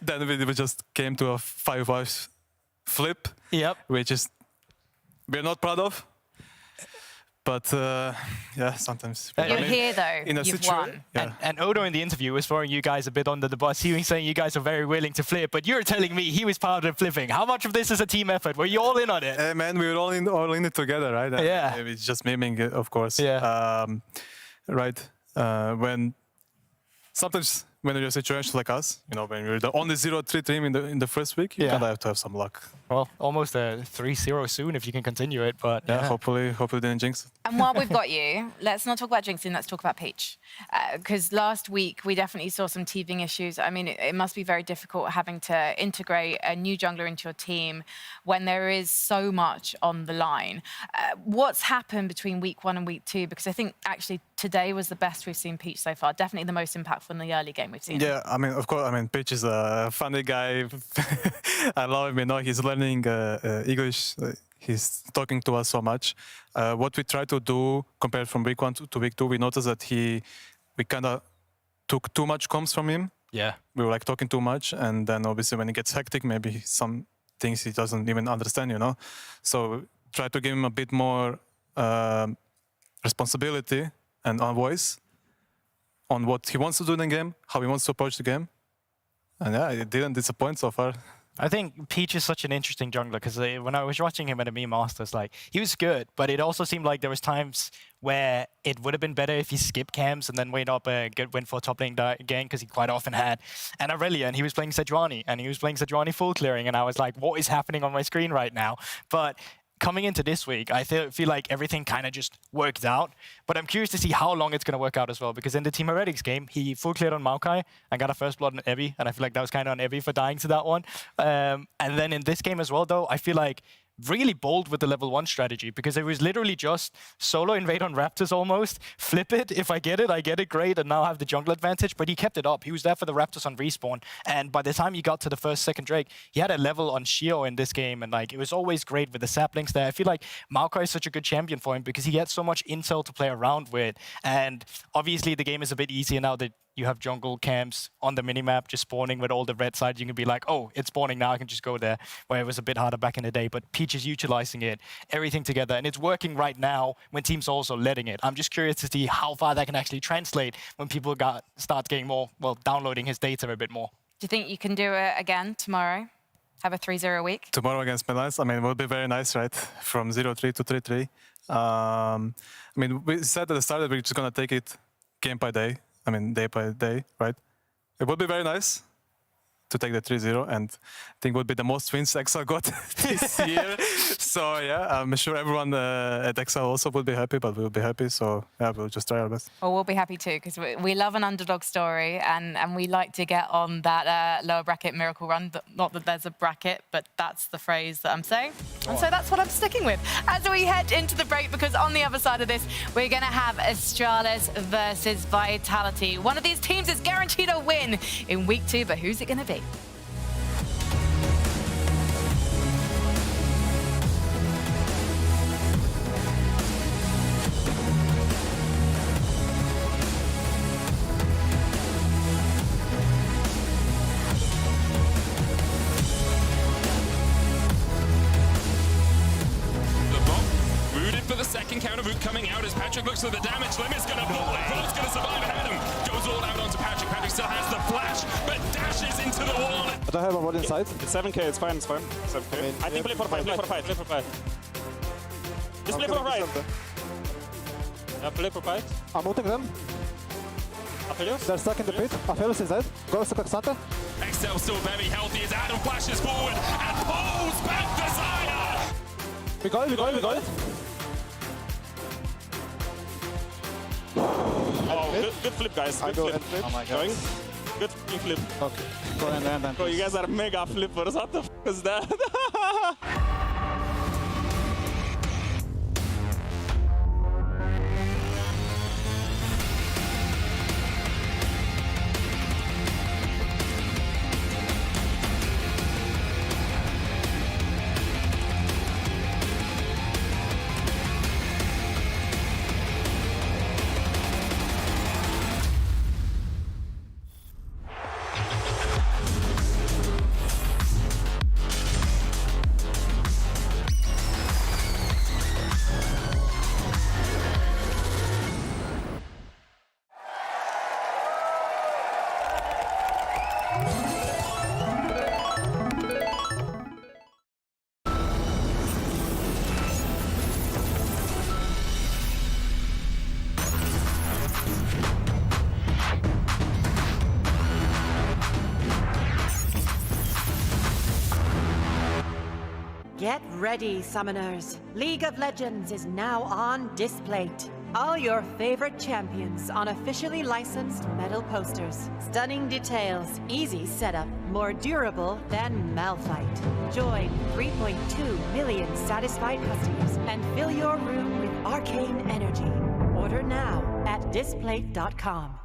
Then we just came to a 5-5 flip, which is we're not proud of. But yeah, sometimes. You're here though. You've won. Yeah. And Odo in the interview was throwing you guys a bit under the bus. He was saying you guys are very willing to flip, but you're telling me he was part of flipping. How much of this is a team effort? Were you all in on it? Hey man, we were all in it together, right? Yeah. It's just miming it, of course. Yeah. Right. Sometimes when you're in situations like us, you know, when you're the only 0-3 team in the first week, you kind of have to have some luck. Well, almost a 3-0 soon if you can continue it, but yeah, hopefully didn't jinx. And while we've got you, let's not talk about jinxing, let's talk about Peach. Because last week, we definitely saw some teething issues. I mean, it must be very difficult having to integrate a new jungler into your team when there is so much on the line. What's happened between week 1 and week 2? Because I think actually today was the best we've seen Peach so far. Definitely the most impactful in the early game we've seen. Yeah, I mean, of course, I mean, Peach is a funny guy. I love him, you know, he's learning English. He's talking to us so much. What we try to do compared from week 1 to week 2, we noticed that we kind of took too much comms from him. Yeah. We were like talking too much, and then obviously when it gets hectic, maybe some things he doesn't even understand, you know. So try to give him a bit more responsibility and a voice on what he wants to do in the game, how he wants to approach the game. And yeah, it didn't disappoint so far. I think Peach is such an interesting jungler because when I was watching him at the Meme Masters, like he was good, but it also seemed like there was times where it would have been better if he skipped camps and then went up a good win for top lane again because he quite often had an Aurelia and he was playing Sejuani and he was playing Sejuani full clearing and I was like, what is happening on my screen right now? But coming into this week, I feel like everything kind of just worked out. But I'm curious to see how long it's going to work out as well. Because in the Team Heretics game, he full cleared on Maokai and got a first blood on Evi. And I feel like that was kind of on Evi for dying to that one. And then in this game as well, though, I feel like really bold with the level 1 strategy because it was literally just solo invade on Raptors almost, flip it, if I get it, great, and now have the jungle advantage, but he kept it up. He was there for the Raptors on respawn, and by the time he got to the first, second Drake, he had a level on Shio in this game, and like it was always great with the saplings there. I feel like Maokai is such a good champion for him because he gets so much intel to play around with, and obviously the game is a bit easier now that you have jungle camps on the minimap just spawning with all the red sides. You can be like, oh, it's spawning now, I can just go there, where it was a bit harder back in the day. But Peach is utilizing it, everything together, and it's working right now when teams are also letting it. I'm just curious to see how far that can actually translate when people start getting more, well, downloading his data a bit more. Do you think you can do it again tomorrow? Have a 3-0 week? Tomorrow against Milan, I mean, it will be very nice, right? From 0-3 to 3-3. I mean, we said at the start that we're just going to take it game by day. I mean, day by day, right? It would be very nice to take the 3-0, and I think would be the most wins Excel got this year. So yeah, I'm sure everyone at Excel also would be happy, but we'll be happy. So yeah, we'll just try our best. Well, we'll be happy too, because we love an underdog story, and we like to get on that lower bracket miracle run. Not that there's a bracket, but that's the phrase that I'm saying. And so that's what I'm sticking with as we head into the break, because on the other side of this, we're going to have Astralis versus Vitality. One of these teams is guaranteed a win in week 2, but who's it going to be? Second counter route coming out as Patrick looks for the damage. Limit's gonna pull it. Bo's gonna survive ahead of him. Goes all out onto Patrick. Patrick still has the flash, but dashes into the wall. I don't have a wall inside. It's 7k, it's fine, it's fine. 7k. I think play for fight, play for fight, play for fight. Just play for fight. Yeah, play for fight. I'm ulting them. Aphelios? They're stuck in the pit. Aphelios is dead. Go to Santa. Excel still very healthy as Adam flashes forward and pulls back the Zaya. We got it, we got it, we got it. Oh, good flip, guys. Good flip. Oh my god. Good flip. Okay. Go and Bro, you guys are mega flippers. What the f is that? Get ready, summoners. League of Legends is now on Displate. All your favorite champions on officially licensed metal posters. Stunning details, easy setup, more durable than Malphite. Join 3.2 million satisfied customers and fill your room with arcane energy. Order now at Displate.com.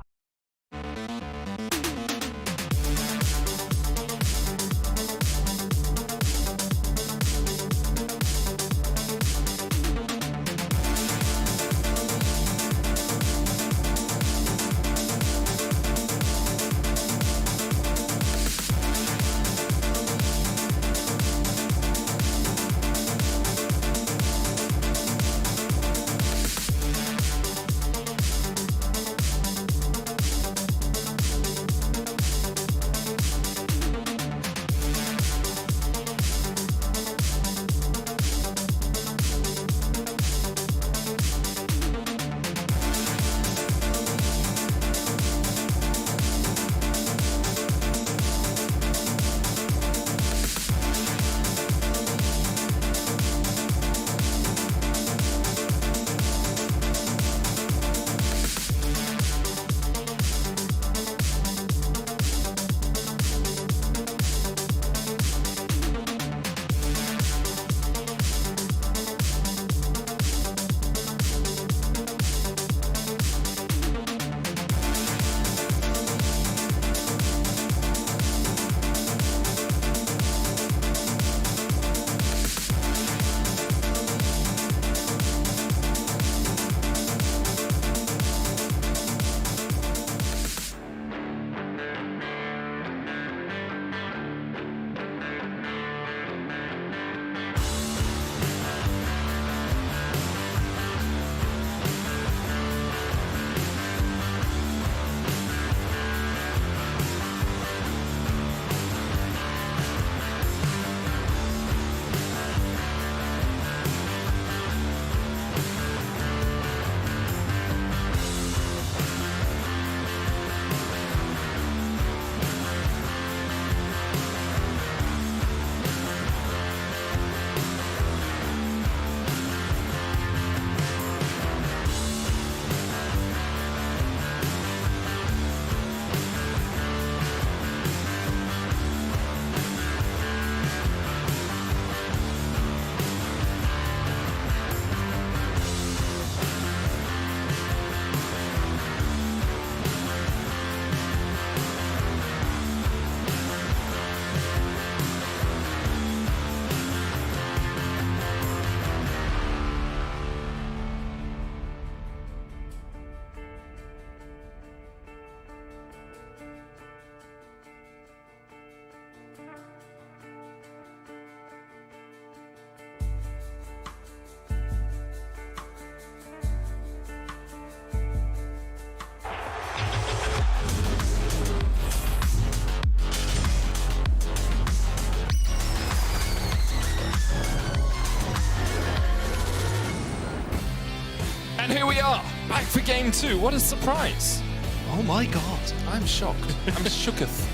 And here we are, back for game 2. What a surprise. Oh my god. I'm shocked. I'm shooketh.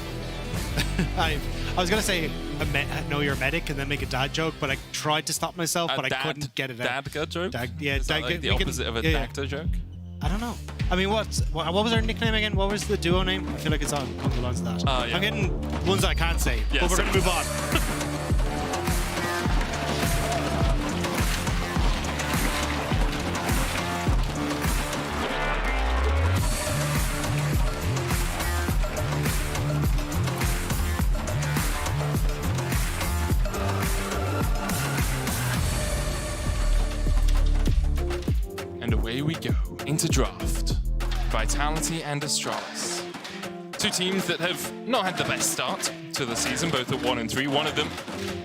I was going to say, know you're a medic and then make a dad joke, but I tried to stop myself, but I couldn't get it out. Dadga joke? Is that like the opposite of a dacta joke? I don't know. I mean, what was our nickname again? What was the duo name? I feel like it's on the lines of that. Yeah. I'm getting ones I can't say, Yeah, but we're so- going to move on. And away we go into draft. Vitality and Astralis. Two teams that have not had the best start to the season, both at 1 and 3. One of them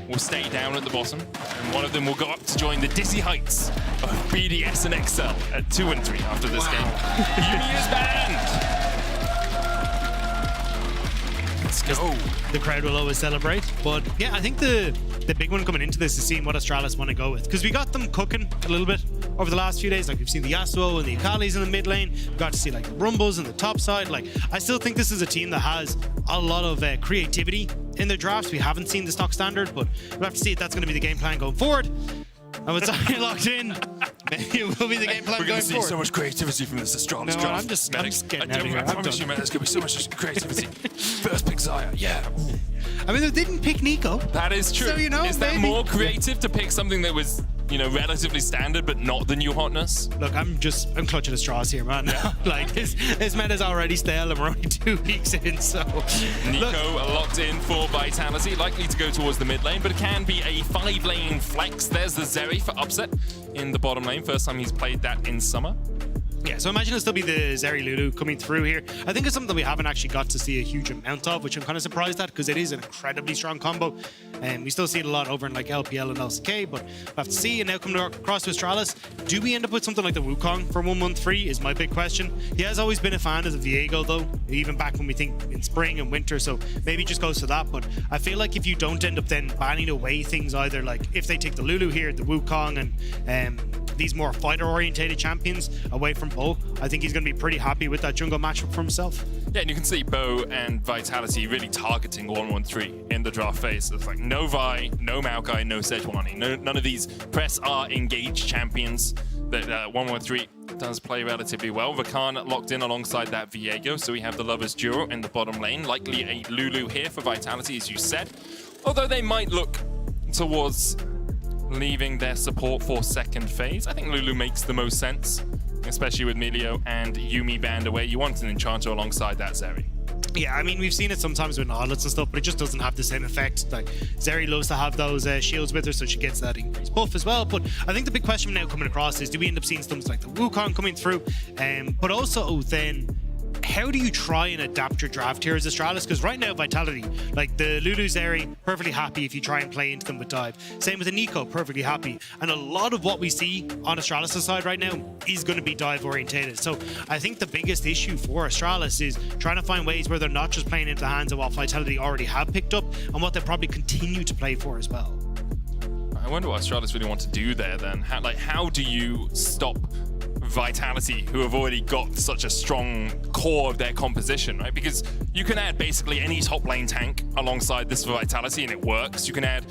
will stay down at the bottom, and one of them will go up to join the dizzy heights of BDS and XL at 2 and 3 after this game. Yumi is banned! Let's go. The crowd will always celebrate. But yeah, I think the big one coming into this is seeing what Astralis want to go with. Because we got them cooking a little bit over the last few days. Like we've seen the Yasuo and the Akalis in the mid lane. We got to see like the Rumbles in the top side. Like I still think this is a team that has a lot of creativity in their drafts. We haven't seen the stock standard, but we'll have to see if that's going to be the game plan going forward. And with Zion locked in, maybe it will be the game plan We're going going to see forward. so much creativity from this Astralis No, draft. I'm just getting out of here. I promise you, man, there's going to be so much creativity. First pick Zaya, yeah. Ooh. I mean, they didn't pick Nico. That is true. So, you know, is that maybe- more creative to pick something that was, you know, relatively standard but not the new hotness? Look, I'm clutching at straws here, man. Like this meta's already stale and we're only 2 weeks in, so. Nico locked in for Vitality, likely to go towards the mid lane, but it can be a 5-lane flex. There's the Zeri for upset in the bottom lane. First time he's played that in Summer. Yeah, so imagine it'll still be the Zeri Lulu coming through here. I think it's something that we haven't actually got to see a huge amount of, which I'm kind of surprised at because it is an incredibly strong combo. And we still see it a lot over in like LPL and LCK, but we'll have to see. And now coming across to Astralis, do we end up with something like the Wukong for 1 month free is my big question. He has always been a fan of the Viego though, even back when we think in spring and winter, so maybe it just goes to that. But I feel like if you don't end up then banning away things either, like if they take the Lulu here, the Wukong and these more fighter-orientated champions away from Bo, I think he's going to be pretty happy with that jungle matchup for himself. Yeah, and you can see Bo and Vitality really targeting 1-1-3 in the draft phase. It's like no Vi, no Maokai, no Sejuani. None of these press R engaged champions. That 1-1-3 does play relatively well. Rakan locked in alongside that Viego, so we have the Lovers duo in the bottom lane. Likely a Lulu here for Vitality, as you said. Although they might look towards leaving their support for second phase. I think Lulu makes the most sense, especially with Milio and Yumi banned away. You want an Enchanter alongside that Zeri. Yeah, I mean, we've seen it sometimes with Audlets and stuff, but it just doesn't have the same effect. Like, Zeri loves to have those shields with her, so she gets that increased buff as well. But I think the big question now coming across is, do we end up seeing things like the Wukong coming through? But also then, how do you try and adapt your draft here as Astralis? Because right now, Vitality, like the Lulu Zeri, perfectly happy if you try and play into them with dive. Same with the Nico, perfectly happy. And a lot of what we see on Astralis' side right now is going to be dive orientated. So I think the biggest issue for Astralis is trying to find ways where they're not just playing into the hands of what Vitality already have picked up and what they probably continue to play for as well. I wonder what Astralis really want to do there then. How do you stop Vitality, who have already got such a strong core of their composition, right? Because you can add basically any top lane tank alongside this Vitality and it works. You can add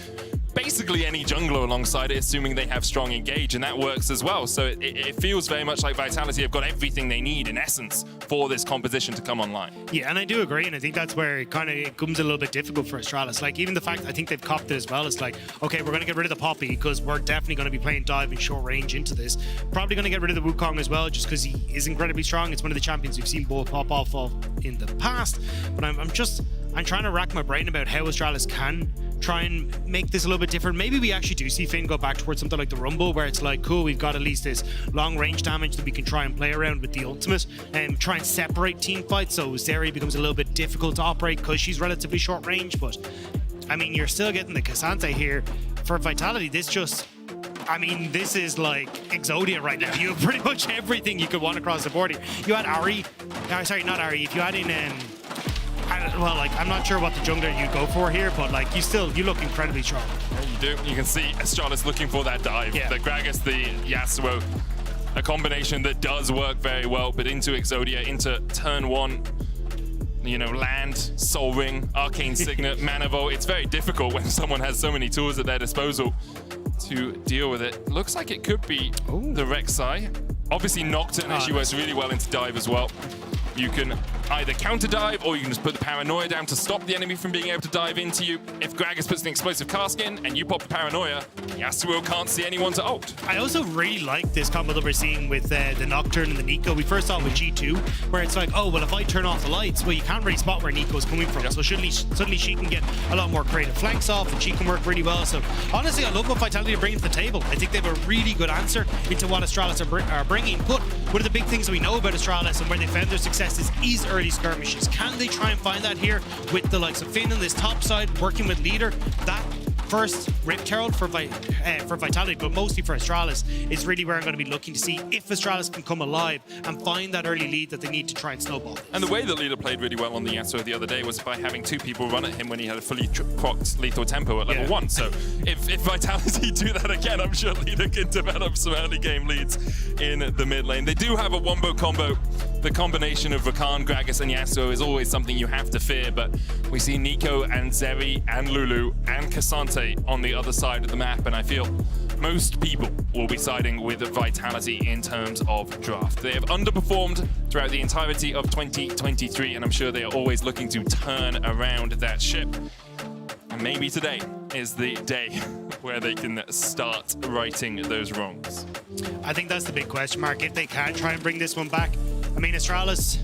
basically any jungler alongside it, assuming they have strong engage, and that works as well. So it feels very much like Vitality have got everything they need, in essence, for this composition to come online. Yeah, and I do agree, and I think that's where it becomes a little bit difficult for Astralis. Like, even the fact, I think they've copped it as well. It's like, okay, we're going to get rid of the Poppy because we're definitely going to be playing dive in short range into this. Probably going to get rid of the Wukong as well, just because he is incredibly strong. It's one of the champions we've seen both pop off of in the past. But I'm trying to rack my brain about how Astralis can try and make this a little bit different. Maybe we actually do see Finn go back towards something like the Rumble, where it's like, cool, we've got at least this long range damage that we can try and play around with the ultimate and try and separate team fights, so Zeri becomes a little bit difficult to operate because she's relatively short range. But I mean, you're still getting the Cassante here for Vitality. This is like Exodia right now. You have pretty much everything you could want across the board here. You had Ari, sorry, not Ari. If you had in I'm not sure what the jungler you go for here, but like you look incredibly strong. Yeah, you do. You can see Astralis looking for that dive. Yeah. The Gragas, the Yasuo. a combination that does work very well, but into Exodia, into turn 1, you know, land, Soul Ring, Arcane Signet, Mana Vault. It's very difficult when someone has so many tools at their disposal to deal with it. Looks like it could be the Rek'Sai. Obviously Nocturne actually works really well into dive as well. You can either counter dive or you can just put the Paranoia down to stop the enemy from being able to dive into you. If Gragas puts an explosive cask in and you pop the Paranoia, Yasuo can't see anyone to ult. I also really like this combo that we're seeing with the Nocturne and the Nico. We first saw it with G2, where it's like, oh, well, if I turn off the lights, well, you can't really spot where Nico's coming from. So suddenly she can get a lot more creative flanks off and she can work really well. So honestly, I love what Vitality are bringing to the table. I think they have a really good answer into what Astralis are bringing. But one of the big things that we know about Astralis and where they found their success is early skirmishes. Can they try and find that here with the likes of Finn on this top side, working with Leader? That first Rift Herald for Vitality, but mostly for Astralis, is really where I'm going to be looking to see if Astralis can come alive and find that early lead that they need to try and snowball this. And the way that Leader played really well on the Yasuo the other day was by having 2 people run at him when he had a fully procced lethal tempo at level 1. So if Vitality do that again, I'm sure Leader can develop some early game leads in the mid lane. They do have a wombo combo. The combination of Rakan, Gragas, and Yasuo is always something you have to fear, but we see Nico and Zeri and Lulu and Cassante on the other side of the map, and I feel most people will be siding with Vitality in terms of draft. They have underperformed throughout the entirety of 2023, and I'm sure they are always looking to turn around that ship. And maybe today is the day where they can start righting those wrongs. I think that's the big question mark, if they can try and bring this one back. I mean, Astralis,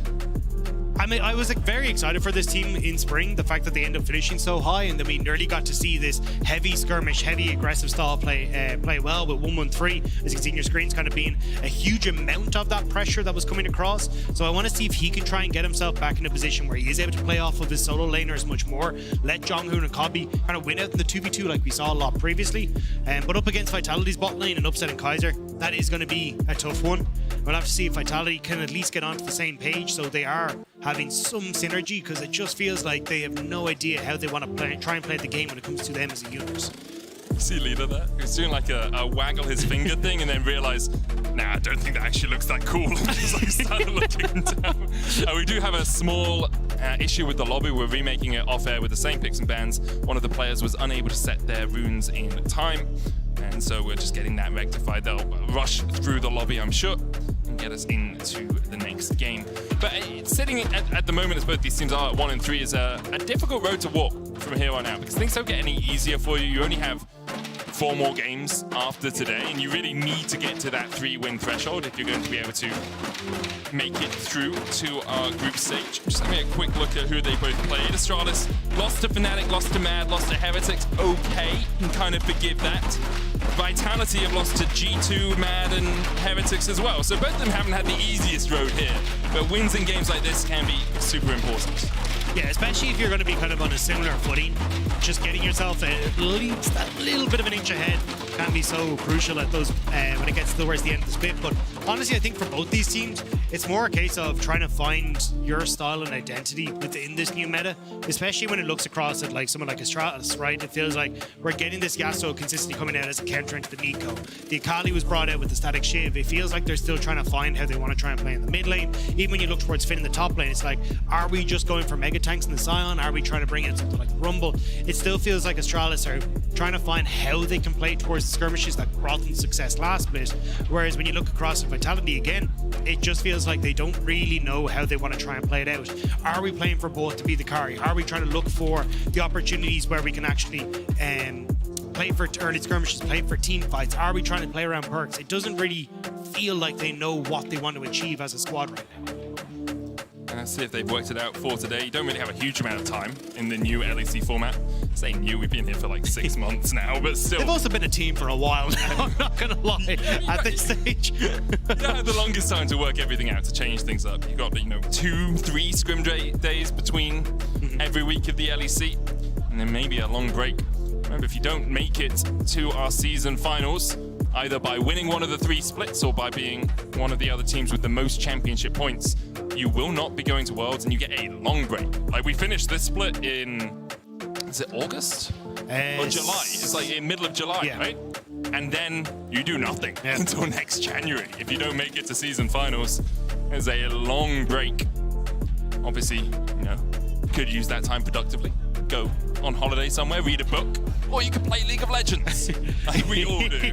I was very excited for this team in spring, the fact that they end up finishing so high, and then we nearly got to see this heavy skirmish, heavy aggressive style play well with 1-1-3, as you can see on your screens, kind of being a huge amount of that pressure that was coming across. So I want to see if he can try and get himself back in a position where he is able to play off of his solo laners much more, let Jonghoon and Kobe kind of win out in the 2v2 like we saw a lot previously. But up against Vitality's bot lane and upsetting Kaiser, that is going to be a tough one. We'll have to see if Vitality can at least get onto the same page so they are having some synergy, because it just feels like they have no idea how they want to try and play the game when it comes to them as a unit. See Leader there? He's doing like a waggle his finger thing and then realized, nah, I don't think that actually looks that cool. And just like started looking down. We do have a small issue with the lobby. We're remaking it off air with the same picks and bans. One of the players was unable to set their runes in time, and so we're just getting that rectified. They'll rush through the lobby, I'm sure, and get us into the next game. But sitting at the moment as both these teams are at 1 and 3 is a difficult road to walk from here on out, because things don't get any easier for you. You only have 4 more games after today, and you really need to get to that 3-win threshold if you're going to be able to make it through to our group stage. Just having a quick look at who they both played. Astralis lost to Fnatic, lost to Mad, lost to Heretics. Okay, can kind of forgive that. Vitality have lost to G2, Mad, and Heretics as well. So both of them haven't had the easiest road here, but wins in games like this can be super important. Yeah, especially if you're going to be kind of on a similar footing. Just getting yourself at least that little bit of an inch ahead can be so crucial at those when it gets towards the end of the split. But honestly, I think for both these teams, it's more a case of trying to find your style and identity within this new meta, especially when it looks across at like someone like Astralis, right? It feels like we're getting this Yasuo consistently coming out as a counter into the Nico. The Akali was brought out with the static Shiv. It feels like they're still trying to find how they want to try and play in the mid lane. Even when you look towards Finn in the top lane, it's like, are we just going for mega tanks in the Sion? Are we trying to bring in something like the Rumble? It still feels like Astralis are trying to find how they can play towards the skirmishes that brought them success last split. Whereas when you look across at Vitality again, it just feels like they don't really know how they want to try and play it out. Are we playing for both to be the carry? Are we trying to look for the opportunities where we can actually play for early skirmishes, play for team fights? Are we trying to play around perks? It doesn't really feel like they know what they want to achieve as a squad right now. Let's see if they've worked it out for today. You don't really have a huge amount of time in the new LEC format. Saying new, we've been here for like 6 months now, but still. They've also been a team for a while now, I'm not going to lie, at this stage. You had the longest time to work everything out, to change things up. You've got, 2-3 scrim days between every week of the LEC, and then maybe a long break. Remember, if you don't make it to our season finals, either by winning one of the 3 splits or by being one of the other teams with the most championship points, you will not be going to Worlds, and you get a long break. Like, we finished this split in, is it August? Or July. It's like in middle of July, right? And then you do nothing until next January. If you don't make it to season finals, there's a long break. Obviously, you know, could use that time productively. Go on holiday somewhere, read a book, or you could play League of Legends, like we all do.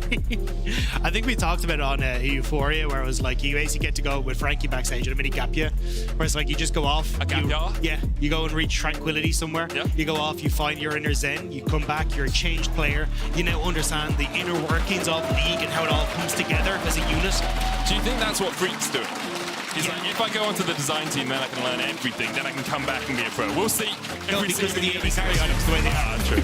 I think we talked about it on Euphoria, where it was like you basically get to go with Frankie backstage at a mini gap year, where it's like you just go off. A gap year? Yeah, you go and reach tranquility somewhere. Yeah. You go off, you find your inner zen, you come back, you're a changed player. You now understand the inner workings of League and how it all comes together as a unit. Do you think that's what Freak's doing? He's like, if I go onto the design team, then I can learn everything. Then I can come back and be a pro. We'll see. No, because of the AB carry items the way they are. True.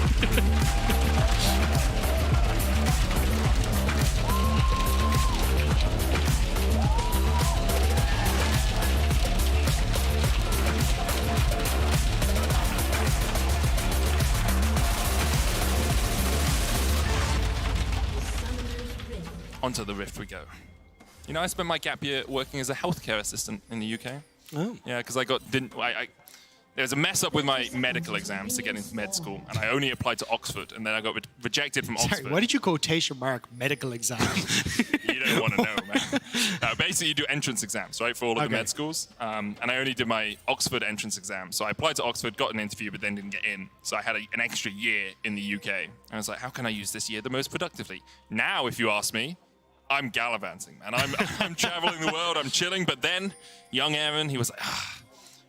Onto the Rift we go. You know, I spent my gap year working as a healthcare assistant in the UK. Oh. Yeah, because there was a mess up with my medical exams to get into med school, and I only applied to Oxford, and then I got rejected from Oxford. Sorry, why did you quotation mark medical exam? You don't want to know, man. Basically, you do entrance exams, right, for all of the med schools. And I only did my Oxford entrance exam. So I applied to Oxford, got an interview, but then didn't get in. So I had an extra year in the UK. And I was like, how can I use this year the most productively? Now, if you ask me, I'm gallivanting, man. I'm traveling the world, I'm chilling. But then, young Aaron, he was like,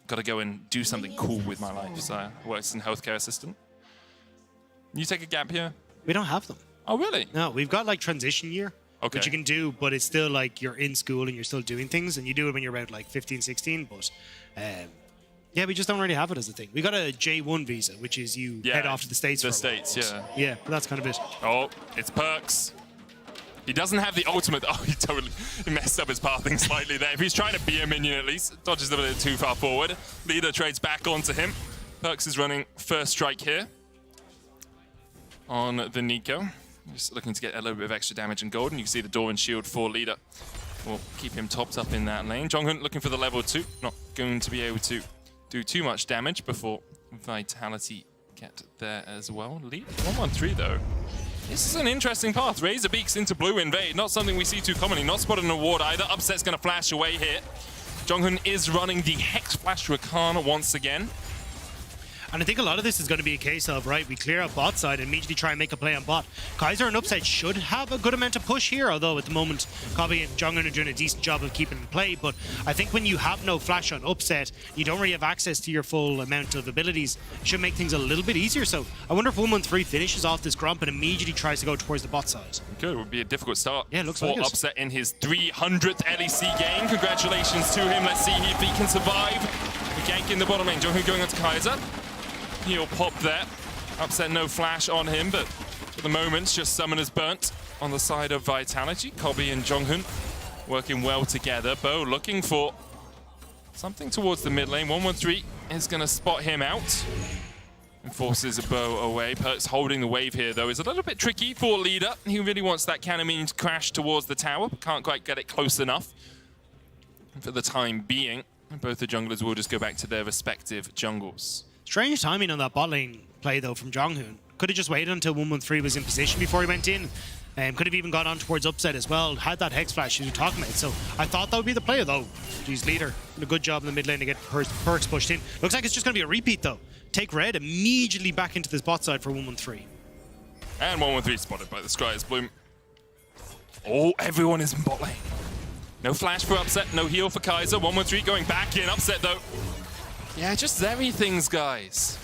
got to go and do something cool with my life. So I worked as a healthcare assistant. You take a gap year? We don't have them. Oh, really? No, we've got like transition year, which you can do, but it's still like you're in school and you're still doing things, and you do it when you're about like 15, 16. But yeah, we just don't really have it as a thing. We got a J1 visa, which is you head off to the States. The States, yeah. Yeah, but that's kind of it. Oh, it's Perks. He doesn't have the ultimate. Oh, he totally messed up his pathing slightly there. If he's trying to be a minion at least, dodges a bit too far forward. Leader trades back onto him. Perks is running first strike here on the Nico. Just looking to get a little bit of extra damage and gold, and you can see the door and shield for Leader will keep him topped up in that lane. Jonghyun looking for the level 2. Not going to be able to do too much damage before Vitality get there as well. Lead 1-1-3 though. This is an interesting path. Razor Beaks into blue invade. Not something we see too commonly. Not spotted an award either. Upset's going to flash away here. Jonghyun is running the Hex Flash Rakan once again. And I think a lot of this is going to be a case of, right, we clear out bot side and immediately try and make a play on bot. Kaiser and Upset should have a good amount of push here, although at the moment, Kobe and Jonghyun are doing a decent job of keeping in play. But I think when you have no flash on Upset, you don't really have access to your full amount of abilities. It should make things a little bit easier. So I wonder if 1-1-3 finishes off this Grump and immediately tries to go towards the bot side. Good, it would be a difficult start looks for like it. Upset in his 300th LEC game. Congratulations to him. Let's see if he can survive the gank in the bottom lane. Jonghyun going on to Kaiser. He'll pop there. Upset no flash on him, but at the moment, just Summoners burnt on the side of Vitality. Kobe and Jonghyun working well together. Bo looking for something towards the mid lane. 1-1-3 is going to spot him out and forces Bo away. Perks holding the wave here, though, is a little bit tricky for Leader. He really wants that cannon minion to crash towards the tower, but can't quite get it close enough for the time being. And both the junglers will just go back to their respective jungles. Strange timing on that bot lane play, though, from Jonghyun. Could have just waited until 1-1-3 was in position before he went in. Could have even gone on towards Upset as well. Had that Hex Flash you were talking about. So I thought that would be the play, though. Jeez, Leader did a good job in the mid lane to get Perks pushed in. Looks like it's just going to be a repeat, though. Take Red immediately back into this bot side for 1-1-3. And 1-1-3 spotted by the Scryers Bloom. Oh, everyone is in bot lane. No flash for Upset, no heal for Kaiser. 1-1-3 going back in. Upset, though. Yeah, just Zeri things, guys.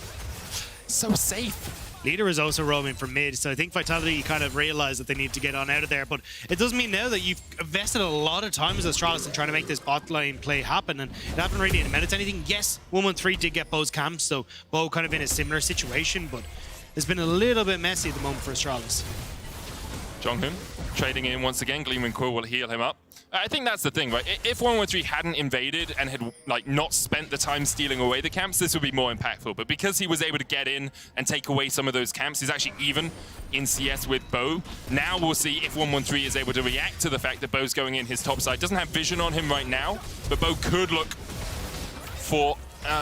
So safe. Leader is also roaming from mid, so I think Vitality kind of realized that they need to get on out of there. But it does mean now that you've invested a lot of time as Astralis in trying to make this bot lane play happen, and it hasn't really amounted to anything. Yes, 1-1-3 did get Bo's camp, so Bo kind of in a similar situation, but it's been a little bit messy at the moment for Astralis. Jonghyun trading in once again. Gleaming Quill will heal him up. I think that's the thing, right? If 1-1-3 hadn't invaded and had not spent the time stealing away the camps, this would be more impactful. But because he was able to get in and take away some of those camps, he's actually even in CS with Bo. Now we'll see if 1-1-3 is able to react to the fact that Bo's going in his top side. Doesn't have vision on him right now, but Bo could look for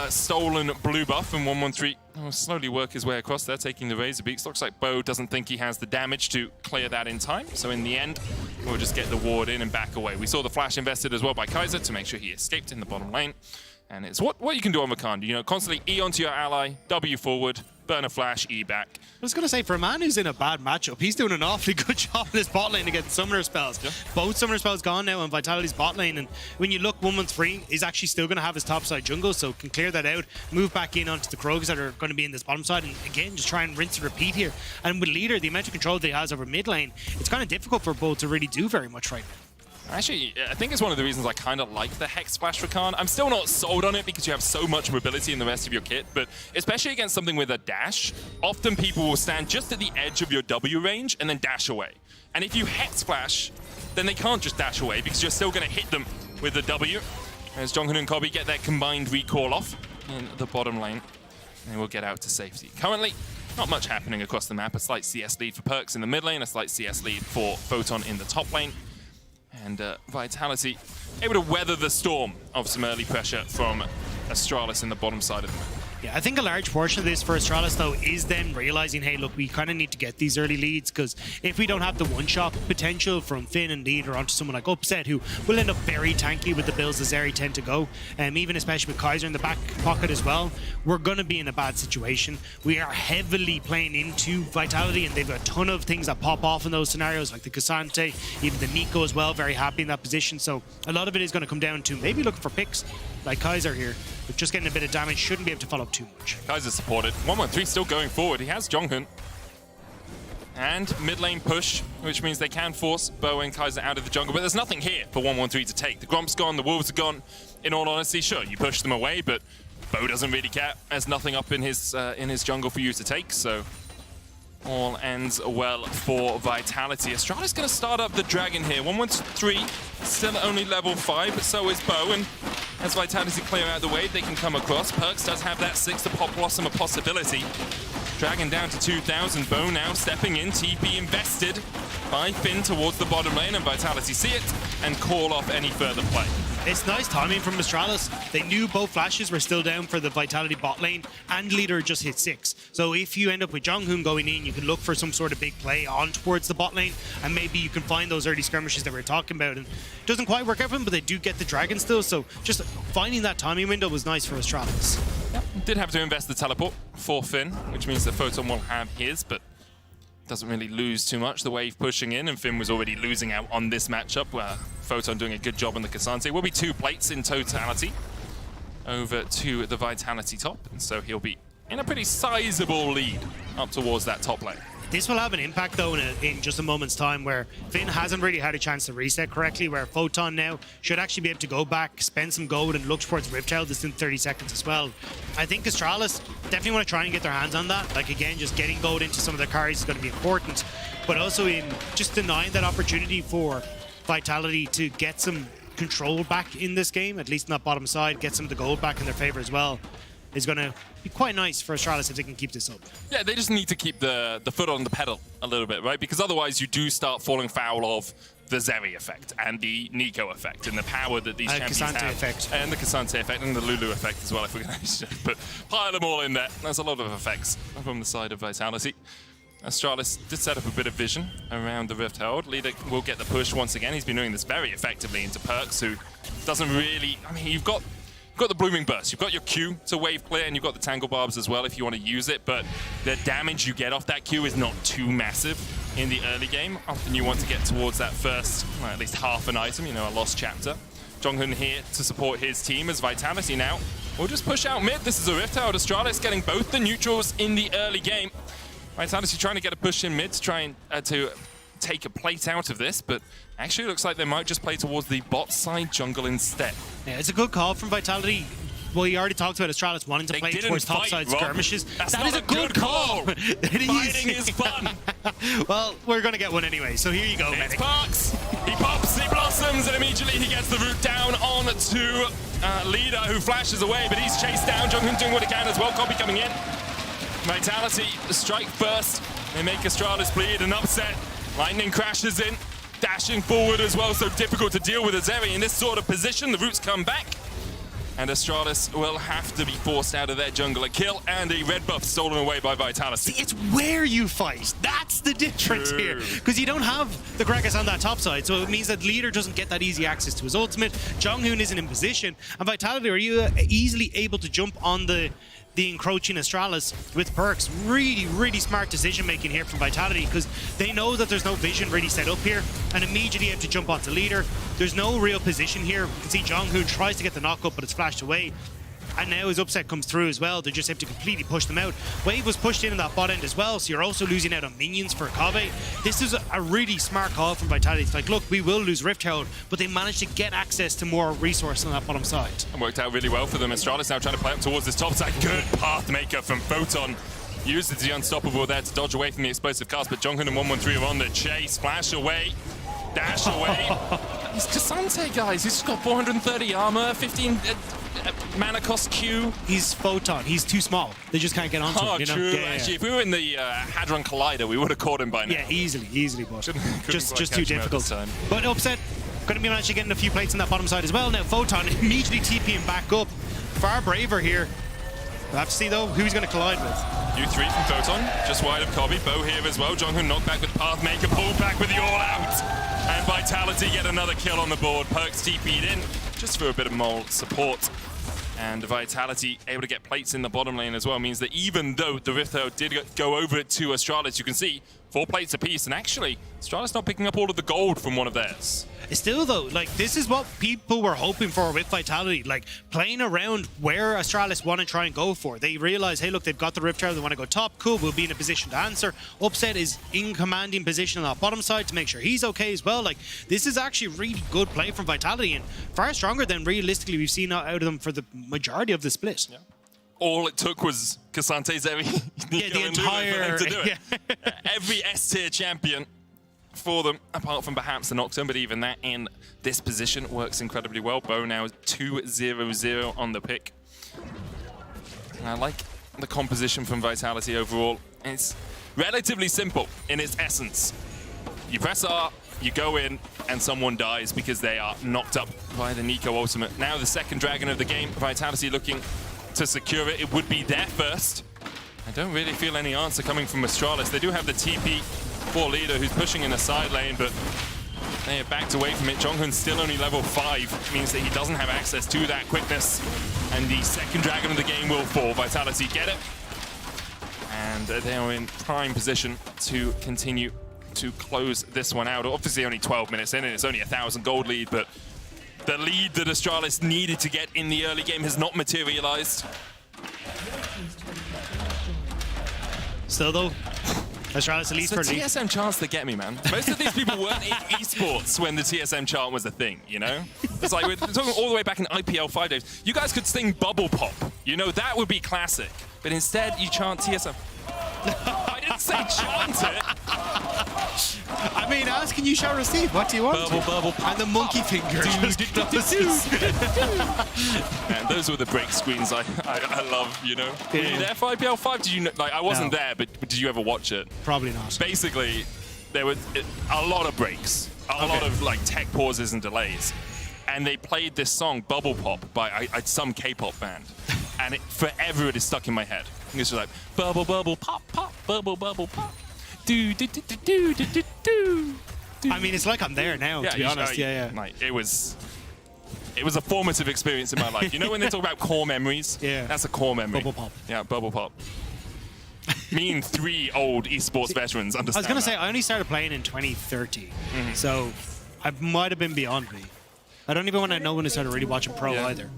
stolen blue buff, and 1-1-3 He'll slowly work his way across there, taking the Razor Beaks. Looks like Bo doesn't think he has the damage to clear that in time. So in the end, we'll just get the ward in and back away. We saw the flash invested as well by Kaiser to make sure he escaped in the bottom lane. And it's what you can do on Rakan. You know, constantly E onto your ally, W forward, burn a flash, E back. I was going to say, for a man who's in a bad matchup, he's doing an awfully good job in his bot lane against summoner spells. Yeah. Both summoner spells gone now on Vitality's bot lane, and when you look 1-1-3, he's actually still going to have his top side jungle, so can clear that out, move back in onto the Krogs that are going to be in this bottom side, and again, just try and rinse and repeat here. And with Leader, the amount of control that he has over mid lane, it's kind of difficult for both to really do very much right now. Actually, I think it's one of the reasons I kind of like the Hex Splash Rakan. I'm still not sold on it because you have so much mobility in the rest of your kit, but especially against something with a dash, often people will stand just at the edge of your W range and then dash away. And if you Hex Splash, then they can't just dash away because you're still going to hit them with the W. As Jonghyun and Kobe get their combined recall off in the bottom lane, and we'll get out to safety. Currently, not much happening across the map. A slight CS lead for Perks in the mid lane, a slight CS lead for Photon in the top lane. And Vitality able to weather the storm of some early pressure from Astralis in the bottom side of the map. Yeah, I think a large portion of this for Astralis, though, is them realizing, hey, look, we kind of need to get these early leads, because if we don't have the one-shot potential from Finn and Leader onto someone like Upset, who will end up very tanky with the builds as Zeri tend to go, even especially with Kaiser in the back pocket as well, we're going to be in a bad situation. We are heavily playing into Vitality, and they've a ton of things that pop off in those scenarios, like the Cassante, even the Nico as well, very happy in that position. So a lot of it is going to come down to maybe looking for picks like Kaiser here, but just getting a bit of damage, shouldn't be able to follow up too much. Kaiser supported. 1-1-3 still going forward. He has Jonghyun. And mid lane push, which means they can force Bo and Kaiser out of the jungle, but there's nothing here for 1-1-3 to take. The Gromp's gone, the Wolves are gone. In all honesty, sure, you push them away, but Bo doesn't really care. There's nothing up in his jungle for you to take, so all ends well for Vitality. Astralis going to start up the Dragon here. 1-1-3, still only level 5, but so is Bo, and as Vitality clear out the wave, they can come across. Perks does have that 6 to pop Blossom a possibility. Dragon down to 2,000. Bo now stepping in. TP invested by Finn towards the bottom lane, and Vitality see it and call off any further play. It's nice timing from Astralis. They knew both flashes were still down for the Vitality bot lane, and Leader just hit 6. So if you end up with Jonghyun going in, you can look for some sort of big play on towards the bot lane, and maybe you can find those early skirmishes that we were talking about. And it doesn't quite work out for them, but they do get the Dragon still, so just finding that timing window was nice for Astralis. Yep. Did have to invest the teleport for Finn, which means that Photon will have his, but doesn't really lose too much. The wave pushing in, and Finn was already losing out on this matchup, where Photon doing a good job on the Cassante. Will be 2 plates in totality over to the Vitality top, and so he'll be in a pretty sizable lead up towards that top lane. This will have an impact, though, in just a moment's time, where Finn hasn't really had a chance to reset correctly, where Photon now should actually be able to go back, spend some gold, and look towards Rift Tail this in 30 seconds as well. I think Astralis definitely want to try and get their hands on that. Like, again, just getting gold into some of their carries is going to be important, but also in just denying that opportunity for Vitality to get some control back in this game, at least in that bottom side, get some of the gold back in their favor as well, is going to be quite nice for Astralis if they can keep this up. Yeah, they just need to keep the foot on the pedal a little bit, right? Because otherwise you do start falling foul of the Zeri effect and the Nico effect and the power that these champions Cassante have. effect. And the Cassante effect and the Lulu effect as well, if we're going to put pile them all in there. There's a lot of effects from the side of Vitality. Astralis did set up a bit of vision around the Rift Herald. Leader will get the push once again. He's been doing this very effectively into Perks, who doesn't really... I mean, you've got the Blooming Burst, you've got your Q to wave clear, and you've got the Tangle Barbs as well if you want to use it, but the damage you get off that Q is not too massive in the early game. Often you want to get towards that first, well, at least half an item, you know, a lost chapter. Jonghyun here to support his team as Vitality now will just push out mid. This is a Rift Herald. Astralis getting both the neutrals in the early game. Vitality trying to get a push in mid to try and to take a plate out of this, but actually looks like they might just play towards the bot side jungle instead. Yeah, it's a good call from Vitality. Well, you already talked about Astralis wanting to play towards topside skirmishes. That is a good call. Fighting is fun. Well, we're going to get one anyway, so here you go, It's Medic. Parks. He pops, he blossoms, and immediately he gets the root down on to Leader, who flashes away, but he's chased down. Jonghyun doing what he can as well. Copy coming in. Vitality, strike first. They make Astralis bleed and upset. Lightning crashes in, dashing forward as well, so difficult to deal with Azeri in this sort of position. The roots come back, And Astralis will have to be forced out of their jungle. A kill and a red buff stolen away by Vitality. See, it's where you fight. That's the difference here. Because you don't have the Gragas on that top side, so it means that Leader doesn't get that easy access to his ultimate. Jonghoon isn't in position. And Vitality are you easily able to jump on the encroaching Astralis with perks. Really, really smart decision making here from Vitality because they know that there's no vision really set up here and immediately have to jump onto Leader. There's no real position here. You can see Jonghoon tries to get the knock up, but it's flashed away. And now his upset comes through as well. They just have to completely push them out. Wave was pushed in that bot end as well, so you're also losing out on minions for Kave. This is a really smart call from Vitality. It's like, look, we will lose Rift Herald, but they managed to get access to more resource on that bottom side. It worked out really well for them. Astralis now trying to play up towards this top side. Good path maker from Photon. Uses the unstoppable there to dodge away from the explosive cast, but Jonghoon and 113 are on the chase. Flash away. Dash away. He's Cassante, guys. He's just got 430 armor, 15 mana cost Q. He's Photon. He's too small. They just can't get onto him. You know? True. Yeah, Actually, if we were in the Hadron Collider, we would have caught him by now. Yeah, easily, but just too catch him out difficult. this time. But upset, going to be managing getting a few plates on that bottom side as well. Now Photon immediately TPing back up. Far braver here. We'll have to see though who he's going to collide with. U3 from Photon, just wide of Kobe. Bow here as well. Jonghoon knocked back with Pathmaker, pulled back with the All Out. And Vitality get another kill on the board. Perks TP'd in, just for a bit of more support. And Vitality able to get plates in the bottom lane as well means that even though the Rift Herald did go over it to Astralis, you can see 4 plates apiece. And actually, Astralis not picking up all of the gold from one of theirs. Still though, like this is what people were hoping for with Vitality, like playing around where Astralis want to try and go for. They realize, hey look, they've got the Rift Herald, they want to go top, cool, we'll be in a position to answer. Upset is in commanding position on that bottom side to make sure he's okay as well. Like this is actually really good play from Vitality and far stronger than realistically we've seen out of them for the majority of the split. Yeah. All it took was Cassante, Zeri, the entire to do it. Every S-tier champion for them, apart from perhaps the Nocturne, but even that in this position works incredibly well. Bo now 2-0-0 on the pick. And I like the composition from Vitality overall. It's relatively simple in its essence. You press R, you go in, and someone dies because they are knocked up by the Nico ultimate. Now the second dragon of the game, Vitality looking to secure it. It would be their first. I don't really feel any answer coming from Astralis. They do have the TP for Leader who's pushing in the side lane, but they have backed away from it. Jonghoon's still only level 5, means that he doesn't have access to that quickness. And the second dragon of the game will fall. Vitality get it. And they are in prime position to continue to close this one out. Obviously only 12 minutes in and it's only 1,000 gold lead, but the lead that Astralis needed to get in the early game has not materialized. Still though, Astralis at least for the TSM charts that get me, man. Most of these people weren't in esports when the TSM chart was a thing, you know? It's like we're talking all the way back in IPL 5 days. You guys could sing Bubble Pop. You know, that would be classic. But instead, you chant TSM. I didn't say chant it. I mean, ask and you shall receive. What do you want? Bubble, and the monkey finger. Man, those were the break screens I love, you know? Were you there for IPL 5? Did you know, like, I wasn't there, but did you ever watch it? Probably not. Basically, there was a lot of breaks, a lot of like tech pauses and delays. And they played this song, Bubble Pop, by some K-pop band. And forever it is stuck in my head. It's just like, bubble, bubble, pop, pop, bubble, bubble, pop. Do, do, do, do, do, do, do, do. I mean, it's like I'm there now, to be honest. Yeah. Like, it was a formative experience in my life. You know when they talk about core memories? Yeah. That's a core memory. Bubble Pop. Yeah, Bubble Pop. Me and 3 old esports veterans understand I was going to say, I only started playing in 2013, so I might have been beyond me. I don't even want to know when I started really watching pro either.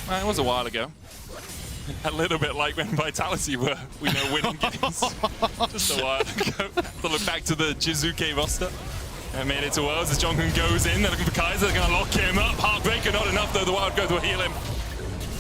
Well, it was a while ago. A little bit like when Vitality were, winning games. Just a while ago. To look back to the Jizuke roster. And made it to Worlds as Jonghoon goes in. They're looking for Kaiser. They're going to lock him up. Heartbreaker, not enough though. The Wild Growth will heal him.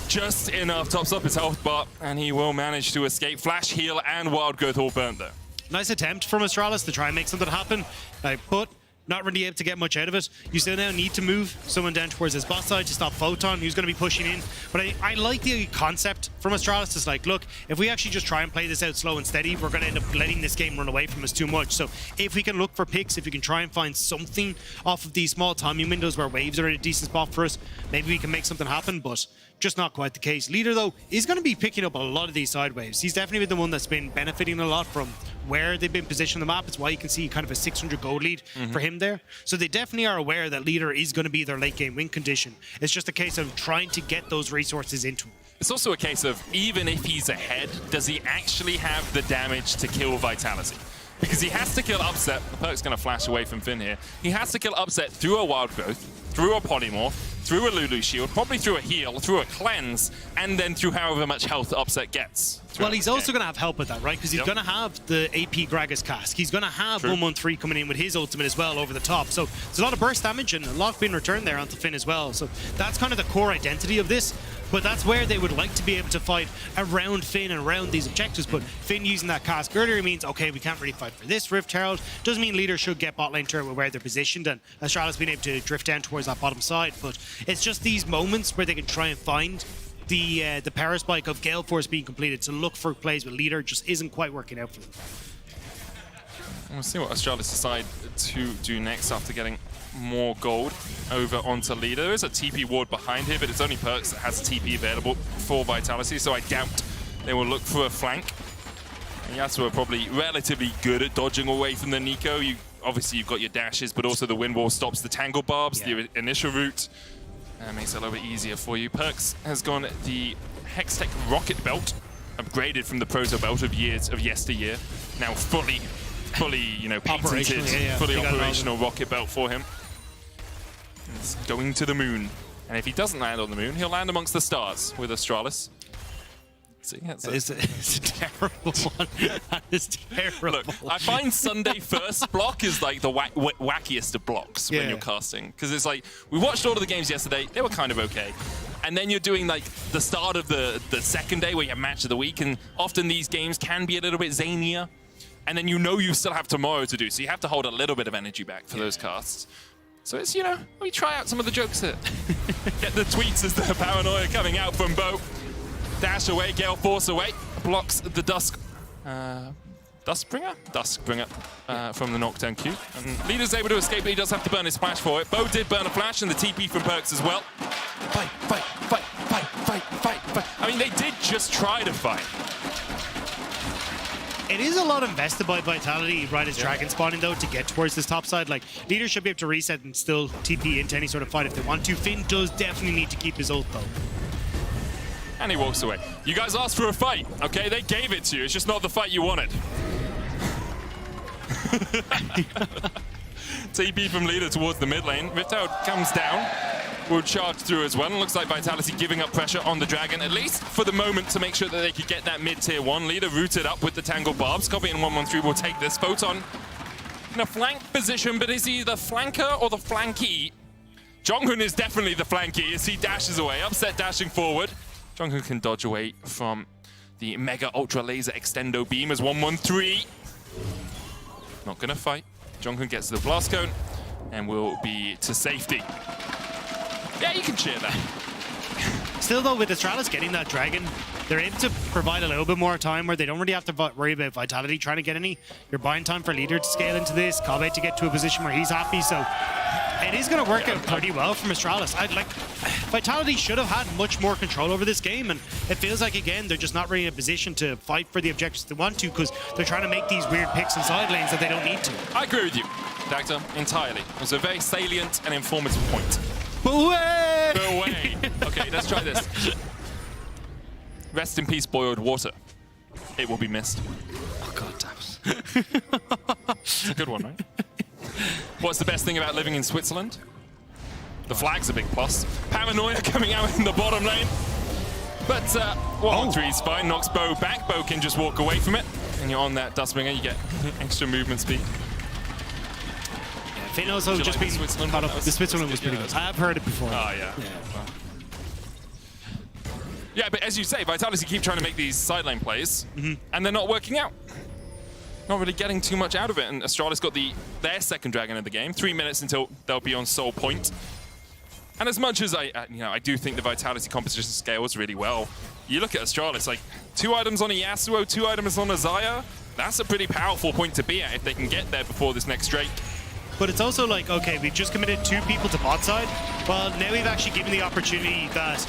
Just enough. Tops up his health bar. And he will manage to escape. Flash, heal, and Wild Growth all burnt though. Nice attempt from Astralis to try and make something happen. But not really able to get much out of it. You still now need to move someone down towards his bot side to stop Photon, who's going to be pushing in. But I like the concept from Astralis. It's like, look, if we actually just try and play this out slow and steady, we're going to end up letting this game run away from us too much. So if we can look for picks, if we can try and find something off of these small timing windows where waves are in a decent spot for us, maybe we can make something happen, but just not quite the case. Leader, though, is going to be picking up a lot of these side waves. He's definitely been the one that's been benefiting a lot from where they've been positioned on the map. It's why you can see kind of a 600 gold lead for him there. So they definitely are aware that Leader is going to be their late game win condition. It's just a case of trying to get those resources into him. It's also a case of, even if he's ahead, does he actually have the damage to kill Vitality? Because he has to kill Upset. The perk's going to flash away from Finn here. He has to kill Upset through a Wild Growth, through a Polymorph, through a Lulu Shield, probably through a heal, through a cleanse, and then through however much health Upset gets. Well, he's also going to have help with that, right? Because he's going to have the AP Gragas Cask. He's going to have 113 coming in with his ultimate as well over the top. So there's a lot of burst damage and a lot being returned there onto Finn as well. So that's kind of the core identity of this. But that's where they would like to be able to fight around Finn and around these objectives. But Finn using that cask earlier means, okay, we can't really fight for this Rift Herald. Doesn't mean Leader should get bot lane turret where they're positioned, and Astralis being able to drift down towards that bottom side. But it's just these moments where they can try and find the power spike of Gale Force being completed to look for plays with Leader just isn't quite working out for them. We'll see what Astralis decide to do next after getting more gold over onto Leader. There is a TP ward behind here, but it's only Perks that has TP available for Vitality, so I doubt they will look for a flank. And Yasuo are probably relatively good at dodging away from the Nico. Obviously, you've got your dashes, but also the wind wall stops the tangle barbs, the initial route. Makes it a little bit easier for you. Perks has gone the Hextech Rocket Belt, upgraded from the Proto Belt of yesteryear. Now fully, you know, patented, fully operational rocket belt for him. It's going to the moon. And if he doesn't land on the moon, he'll land amongst the stars with Astralis. See, it's a terrible one. That is terrible. Look, I find Sunday first block is like the wackiest of blocks when you're casting. Because it's like, we watched all of the games yesterday, they were kind of okay. And then you're doing like the start of the second day where you have match of the week, and often these games can be a little bit zanier. And then you know you still have tomorrow to do, so you have to hold a little bit of energy back for those casts. So it's, you know, let me try out some of the jokes here. Get the tweets as the paranoia coming out from Bo. Dash away, Gale Force away, blocks the Duskbringer from the knockdown Q. And Leader's able to escape, but he does have to burn his flash for it. Bo did burn a flash and the TP from Perks as well. Fight, fight, fight, fight, fight, fight, fight. I mean, they did just try to fight. It is a lot invested by Vitality right as Dragon spawning, though, to get towards this top side. Like, Leader should be able to reset and still TP into any sort of fight if they want to. Finn does definitely need to keep his ult, though. And he walks away. You guys asked for a fight, okay? They gave it to you. It's just not the fight you wanted. TP from Leader towards the mid lane. Rift Herald comes down. Will charge through as well. And looks like Vitality giving up pressure on the Dragon, at least for the moment, to make sure that they could get that mid-tier 1. Leader rooted up with the Tangle Barbs. Copy and 113 will take this. Photon in a flank position, but is he the flanker or the flanky? Jonghoon is definitely the flanky as he dashes away. Upset dashing forward. Jonghoon can dodge away from the Mega Ultra Laser Extendo Beam as 113. Not gonna fight. Jonghoon gets to the Blast Cone and will be to safety. Yeah, you can cheer that. Still, though, with Astralis getting that Dragon, they're able to provide a little bit more time where they don't really have to worry about Vitality trying to get any. You're buying time for Leader to scale into this, Kabe to get to a position where he's happy, so it is going to work out pretty well from Astralis. Vitality should have had much more control over this game, and it feels like, again, they're just not really in a position to fight for the objectives they want to because they're trying to make these weird picks and side lanes that they don't need to. I agree with you, Dacta, entirely. It was a very salient and informative point. Away! Okay, let's try this. Rest in peace, boiled water. It will be missed. Oh, God damn it. It's a good one, right? What's the best thing about living in Switzerland? The flag's a big plus. Paranoia coming out in the bottom lane. But 113's fine, knocks Bo back. Bo can just walk away from it. And you're on that Dustbringer, you get extra movement speed. Finn also just being caught up. The Switzerland was pretty good. I've heard it before. Oh, yeah. Yeah, but as you say, Vitality keep trying to make these side lane plays, and they're not working out. not really getting too much out of it. And Astralis got their second dragon of the game. 3 minutes until they'll be on Soul Point. And as much as I do think the Vitality composition scales really well, you look at Astralis, like 2 items on a Yasuo, 2 items on a Xayah. That's a pretty powerful point to be at if they can get there before this next Drake. But it's also like, okay, we've just committed 2 people to bot side. Well, now we've actually given the opportunity that...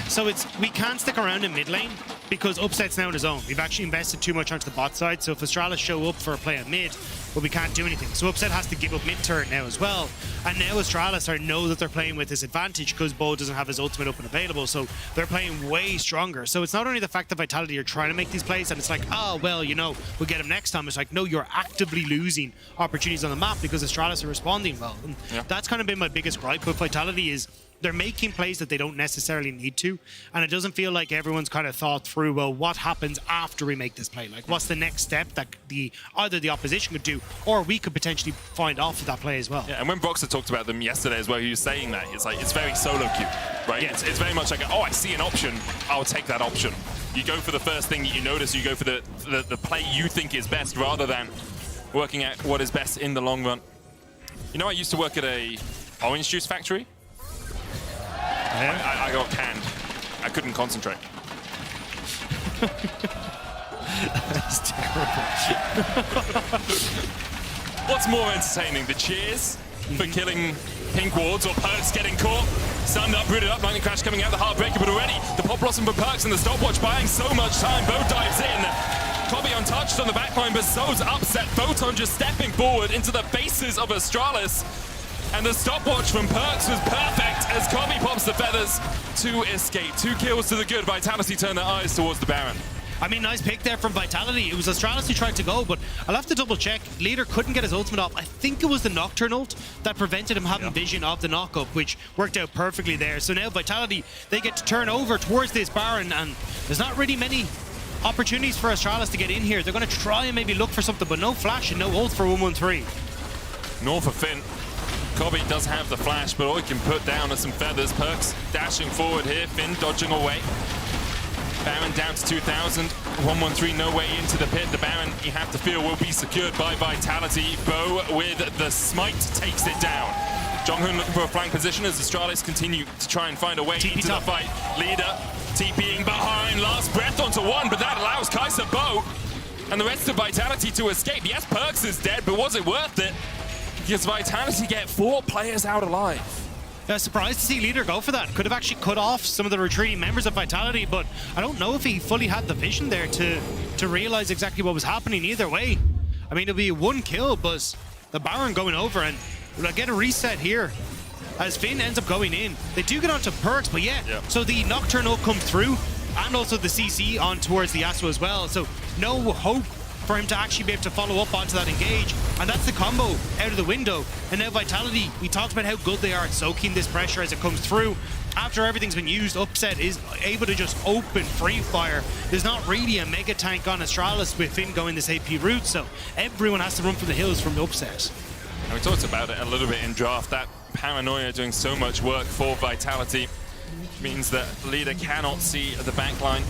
So we can't stick around in mid lane because Upset's now in his own. We've actually invested too much onto the bot side, so if Astralis show up for a play on mid, well, we can't do anything. So Upset has to give up mid turret now as well. And now Astralis know that they're playing with this advantage because Bo doesn't have his ultimate up and available, so they're playing way stronger. So it's not only the fact that Vitality are trying to make these plays and it's like, oh, well, you know, we'll get him next time. It's like, no, you're actively losing opportunities on the map because Astralis are responding well. And that's kind of been my biggest gripe with Vitality is they're making plays that they don't necessarily need to, and it doesn't feel like everyone's kind of thought through, well, what happens after we make this play? Like, what's the next step that either the opposition could do, or we could potentially find off of that play as well? Yeah, and when Broxer talked about them yesterday as well, he was saying that it's like it's very solo queue, right? Yeah. It's very much like, oh, I see an option, I'll take that option. You go for the first thing that you notice, you go for the play you think is best rather than working out what is best in the long run. You know, I used to work at a orange juice factory. I got canned. I couldn't concentrate. That's terrible. What's more entertaining, the cheers for killing pink wards or Perks getting caught? Stunned up, rooted up, lightning crash coming out, the heartbreaker, but already the pop blossom for Perks and the stopwatch buying so much time. Bo dives in. Kobe untouched on the backline, but so's Upset. Photon just stepping forward into the bases of Astralis. And the stopwatch from Perks was perfect as Kobe pops the feathers to escape. 2 kills to the good. Vitality turn their eyes towards the Baron. I mean, nice pick there from Vitality. It was Astralis who tried to go, but I'll have to double check. Leader couldn't get his ultimate off. I think it was the Nocturne ult that prevented him having vision of the knock-up, which worked out perfectly there. So now Vitality, they get to turn over towards this Baron, and there's not really many opportunities for Astralis to get in here. They're going to try and maybe look for something, but no flash and no ult for 113. Nor for Finn. Kobe does have the flash, but all he can put down are some feathers. Perks dashing forward here. Finn dodging away. Baron down to 2,000. 113 no way into the pit. The Baron, you have to feel, will be secured by Vitality. Bo with the smite takes it down. Jonghoon looking for a flank position as Astralis continue to try and find a way into the fight. Leader TPing behind. Last breath onto one, but that allows Kaiser Bo and the rest of Vitality to escape. Yes, Perks is dead, but was it worth it? Because Vitality get 4 players out alive. I was surprised to see Leader go for that. Could have actually cut off some of the retreating members of Vitality, but I don't know if he fully had the vision there to realize exactly what was happening either way. I mean, it'll be 1 kill, but the Baron going over, and we'll get a reset here as Finn ends up going in. They do get onto Perks, but so the Nocturne will come through, and also the CC on towards the Yasuo as well, so no hope for him to actually be able to follow up onto that engage, and that's the combo out of the window. And now Vitality, we talked about how good they are at soaking this pressure as it comes through. After everything's been used, Upset is able to just open free fire. There's not really a mega tank on Astralis with Finn going this AP route, so everyone has to run for the hills from Upset. And we talked about it a little bit in draft. That paranoia doing so much work for Vitality means that Leader cannot see the backline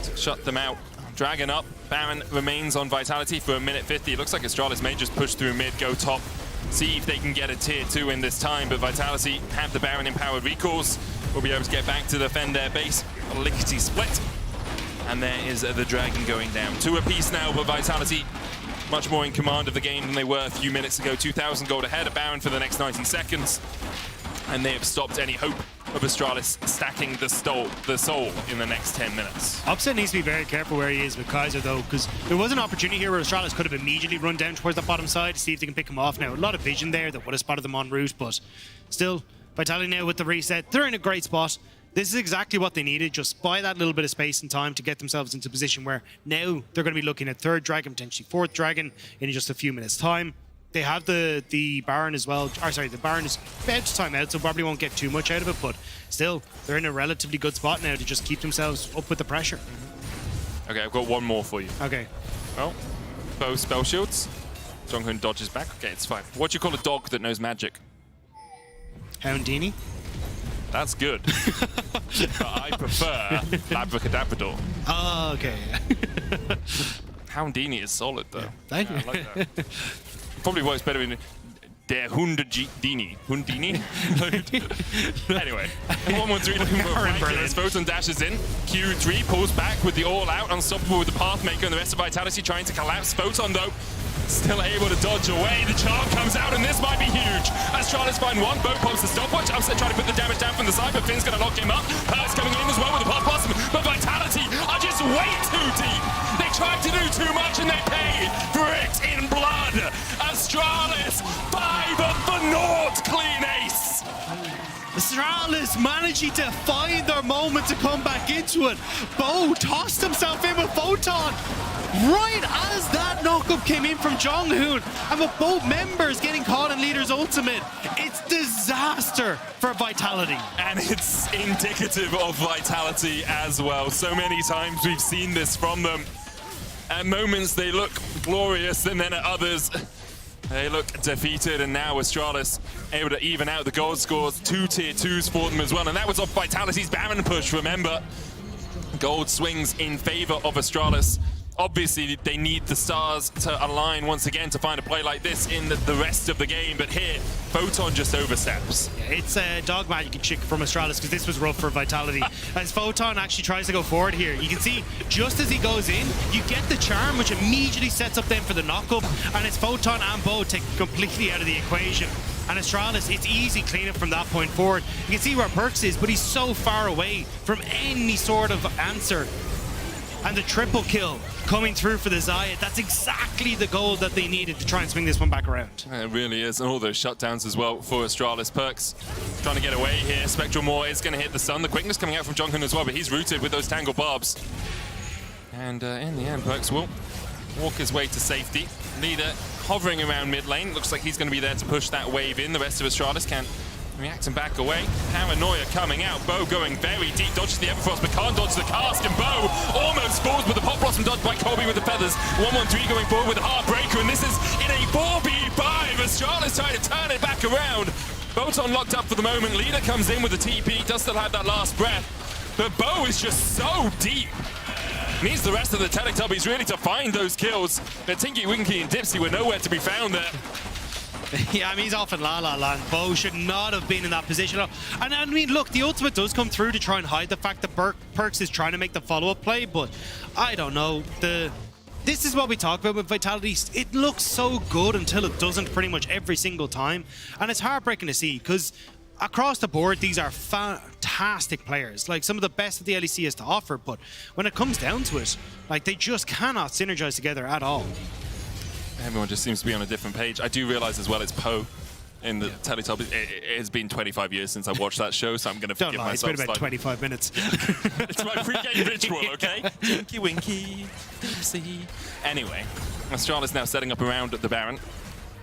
to shut them out. Dragon up. Baron remains on Vitality for 1:50. It looks like Astralis may just push through mid, go top, see if they can get a tier 2 in this time, but Vitality have the Baron empowered recalls. Will be able to get back to defend their base. A lickety split. And there is the Dragon going down. 2 apiece now, but Vitality much more in command of the game than they were a few minutes ago. 2,000 gold ahead of Baron for the next 90 seconds. And they have stopped any hope of Astralis stacking the soul in the next 10 minutes. Upset needs to be very careful where he is with Kaiser, though, because there was an opportunity here where Astralis could have immediately run down towards the bottom side to see if they can pick him off. Now, a lot of vision there that would have spotted them en route, but still, Vitality now with the reset. They're in a great spot. This is exactly what they needed, just buy that little bit of space and time to get themselves into a position where now they're going to be looking at 3rd Dragon, potentially 4th Dragon in just a few minutes' time. They have the Baron as well. Or sorry, the Baron is about to time out, so probably won't get too much out of it, but still, they're in a relatively good spot now to just keep themselves up with the pressure. Okay, I've got one more for you. Okay. Oh, Bo spell shields. Jonghoon dodges back. Okay, it's fine. What do you call a dog that knows magic? Houndini? That's good. But I prefer Labracadabrador. Oh, okay. Houndini is solid, though. Thank you. I like that. Probably works better in Der Hundini. Hundini? Anyway, 1-1-3 looking for a flank as Photon dashes in. Q3 pulls back with the all-out, unstoppable with the Pathmaker, and the rest of Vitality trying to collapse. Photon, though, still able to dodge away. The charm comes out, and this might be huge. Astralis find one, Bo pops the stopwatch. Upset trying to put the damage down from the side, but Finn's going to lock him up. Perks coming in as well with the Path Blossom, but Vitality are just way too deep. They tried to do too much, and they paid for it in blood. Astralis, 5 for naught, clean ace. Astralis managing to find their moment to come back into it. Bo tossed himself in with Photon right as that knockup came in from Jonghoon, and with both members getting caught in Leader's ultimate, it's disaster for Vitality. And it's indicative of Vitality as well. So many times we've seen this from them. At moments they look glorious, and then at others they look defeated, and now Astralis able to even out the gold scores. 2 tier 2s for them as well, and that was off Vitality's Baron push, remember. Gold swings in favor of Astralis. Obviously, they need the stars to align once again to find a play like this in the rest of the game, but here, Photon just oversteps. Yeah, it's a dog magic chick from Astralis, because this was rough for Vitality. As Photon actually tries to go forward here, you can see just as he goes in, you get the charm, which immediately sets up then for the knockup, and it's Photon and Bo taken completely out of the equation. And Astralis, it's easy cleanup from that point forward. You can see where Perks is, but he's so far away from any sort of answer. And the triple kill coming through for the Zayat. That's exactly the goal that they needed to try and swing this one back around. It really is, and all those shutdowns as well for Astralis. Perks trying to get away here. Spectral Maw is going to hit the sun. The quickness coming out from Jonghoon as well, but he's rooted with those Tangle Barbs. And in the end, Perks will walk his way to safety. Leader hovering around mid lane. Looks like he's going to be there to push that wave in. The rest of Astralis can't react and back away. Paranoia coming out. Bo going very deep. Dodges the Everfrost, but can't dodge the cast. And Bo almost falls, but the Pop Blossom dodged by Kobe with the feathers. 1-1-3 going forward with a Heartbreaker, and this is in a 4v5. Astralis trying to turn it back around. Photon locked up for the moment. Leader comes in with the TP. Does still have that last breath. But Bo is just so deep. Needs the rest of the Teletubbies really to find those kills. But Tinky, Winky, and Dipsy were nowhere to be found there. Yeah, I mean, he's off in La La Land. Bo should not have been in that position. And I mean, look, the ultimate does come through to try and hide the fact that Perks is trying to make the follow-up play, but I don't know. This is what we talk about with Vitality. It looks so good until it doesn't pretty much every single time. And it's heartbreaking to see, because across the board, these are fantastic players. Like, some of the best that the LEC has to offer, but when it comes down to it, like, they just cannot synergize together at all. Everyone just seems to be on a different page. I do realize as well it's Poe in the Teletubbies. It has been 25 years since I watched that show, so I'm going to forgive myself. It's been about 25 minutes. It's my pre-game ritual, okay? Tinky Winky, Dipsy. Anyway, Astralis now setting up around the Baron.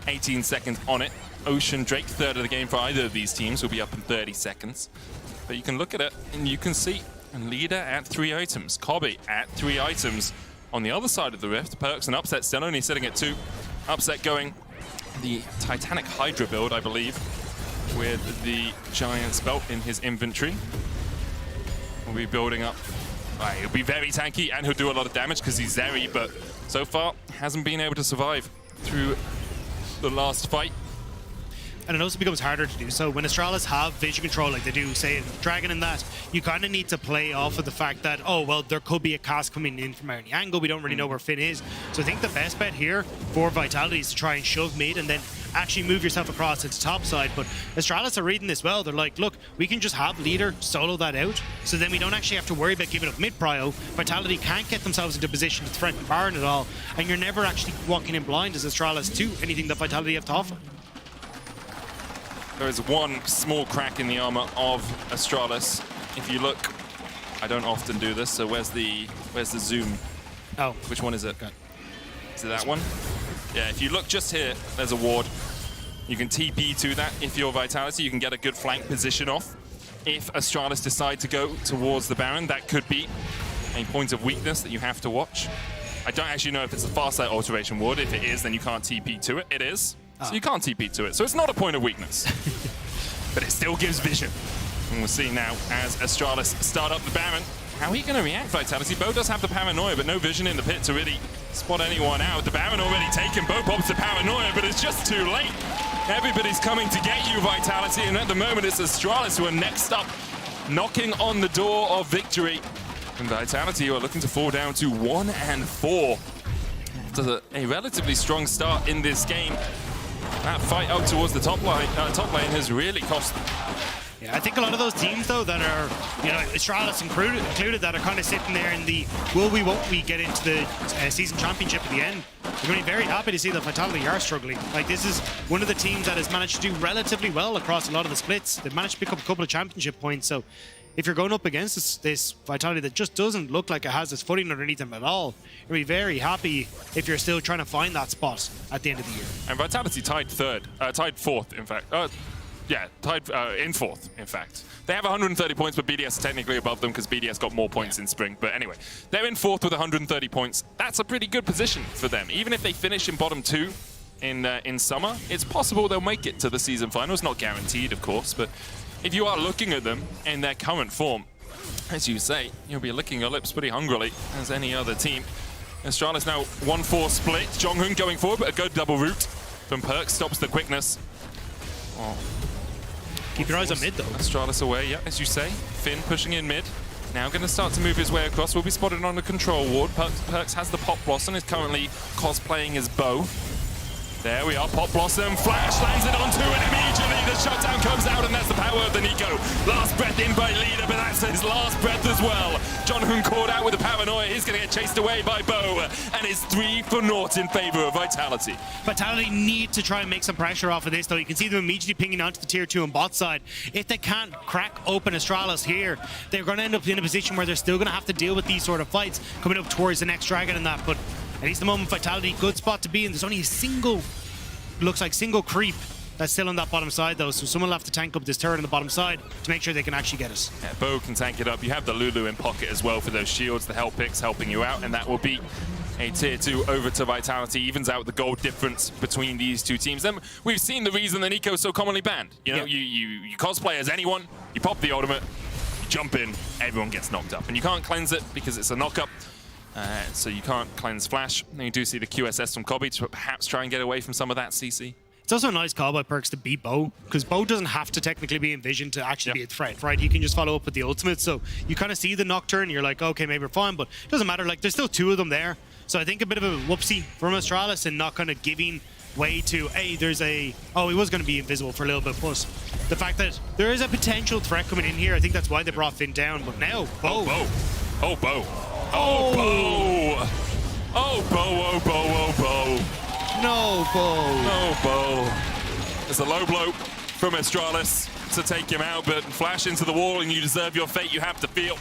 18 seconds on it. Ocean Drake, third of the game for either of these teams, will be up in 30 seconds. But you can look at it and you can see. And Leader at 3 items. Kobe at 3 items. On the other side of the Rift, Perks and Upset still only sitting at 2. Upset going the Titanic Hydra build, I believe, with the Giant's Belt in his inventory. We'll be building up. He'll be very tanky and he'll do a lot of damage because he's Zeri, but so far hasn't been able to survive through the last fight. And it also becomes harder to do so. When Astralis have vision control like they do, say in Dragon and that, you kind of need to play off of the fact that, oh, well, there could be a cast coming in from any angle. We don't really know where Finn is. So I think the best bet here for Vitality is to try and shove mid and then actually move yourself across to the top side. But Astralis are reading this well. They're like, look, we can just have Leader solo that out, so then we don't actually have to worry about giving up mid-prio. Vitality can't get themselves into position to threaten Baron at all, and you're never actually walking in blind as Astralis to anything that Vitality have to offer. There is one small crack in the armor of Astralis. If you look, I don't often do this, so where's the zoom? Oh. Which one is it? Is it that one? Yeah, if you look just here, there's a ward. You can TP to that if you're Vitality. You can get a good flank position off. If Astralis decide to go towards the Baron, that could be a point of weakness that you have to watch. I don't actually know if it's a Farsight alteration ward. If it is, then you can't TP to it. It is. So you can't TP to it. So it's not a point of weakness. But it still gives vision. And we'll see now as Astralis start up the Baron. How are you going to react, Vitality? Bo does have the paranoia, but no vision in the pit to really spot anyone out. The Baron already taken. Bo pops the Paranoia, but it's just too late. Everybody's coming to get you, Vitality, and at the moment it's Astralis who are next up, knocking on the door of victory. And Vitality are looking to fall down to 1-4. After a relatively strong start in this game, that fight up towards the top lane has really cost them. Yeah, I think a lot of those teams, though, that are, you know, Astralis included, that are kind of sitting there in the will we, won't we get into the season championship at the end, they're going to be very happy to see that Vitality are struggling. Like, this is one of the teams that has managed to do relatively well across a lot of the splits. They've managed to pick up a couple of championship points, so if you're going up against this Vitality that just doesn't look like it has its footing underneath them at all, you'll be very happy if you're still trying to find that spot at the end of the year. And Vitality tied fourth, in fact. Yeah, tied in fourth, in fact. They have 130 points, but BDS is technically above them because BDS got more points in spring. But anyway, they're in fourth with 130 points. That's a pretty good position for them. Even if they finish in bottom 2 in summer, it's possible they'll make it to the season finals. Not guaranteed, of course, but if you are looking at them in their current form, as you say, you'll be licking your lips pretty hungrily as any other team. Astralis now 1-4 split. Jonghoon going forward, but a good double route from Perk stops the quickness. Oh. Keep your eyes on mid, though. Astralis away, yeah, as you say. Finn pushing in mid. Now going to start to move his way across. Will be spotted on the control ward. Perks has the Pop Blossom, is currently cosplaying as Bo. There we are, Pop Blossom, Flash lands it onto it immediately. The shutdown comes out, and that's the power of the Nico. Last breath in by Leader, but that's his last breath as well. Jonghoon caught out with the Paranoia. He's going to get chased away by Bo, and it's 3-0 in favor of Vitality. Vitality need to try and make some pressure off of this, though. You can see them immediately pinging onto the tier 2 and bot side. If they can't crack open Astralis here, they're going to end up in a position where they're still going to have to deal with these sort of fights coming up towards the next dragon and that. But at least the moment, Vitality, good spot to be in. There's only a single creep that's still on that bottom side, though, so someone will have to tank up this turret on the bottom side to make sure they can actually get us. Yeah, Bo can tank it up. You have the Lulu in pocket as well for those shields, the help picks helping you out, and that will be a tier 2 over to Vitality, evens out the gold difference between these two teams. And we've seen the reason that Nico is so commonly banned. You know, you cosplay as anyone, you pop the ultimate, you jump in, everyone gets knocked up. And you can't cleanse it because it's a knock-up. So you can't cleanse Flash. And you do see the QSS from Kobe to perhaps try and get away from some of that CC. It's also a nice call by Perks to beat Bo, because Bo doesn't have to technically be envisioned to actually be a threat, right? You can just follow up with the ultimate. So you kind of see the Nocturne, you're like, okay, maybe we're fine, but it doesn't matter. Like, there's still 2 of them there. So I think a bit of a whoopsie from Astralis and not kind of giving way to, hey, there's a, oh, he was going to be invisible for a little bit, plus the fact that there is a potential threat coming in here. I think that's why they brought Finn down, but now, Bo. Oh, Bo. Oh, Bo. Oh, Bo, oh, Bo, oh, Bo. No, Bo. No, Bo. It's a low blow from Astralis to take him out, but Flash into the wall and you deserve your fate. You have to feel.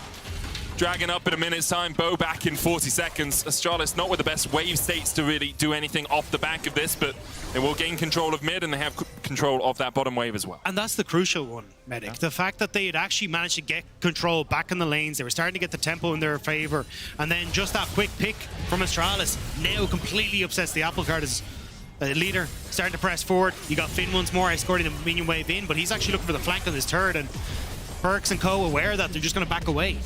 Dragging up in a minute's time, Bo back in 40 seconds. Astralis not with the best wave states to really do anything off the back of this, but they will gain control of mid and they have control of that bottom wave as well. And that's the crucial one, Medic. Yeah. The fact that they had actually managed to get control back in the lanes, they were starting to get the tempo in their favor, and then just that quick pick from Astralis now completely upsets the apple cart as Leader starting to press forward. You got Finn once more escorting the minion wave in, but he's actually looking for the flank of this turret, and Perks and co aware that they're just going to back away.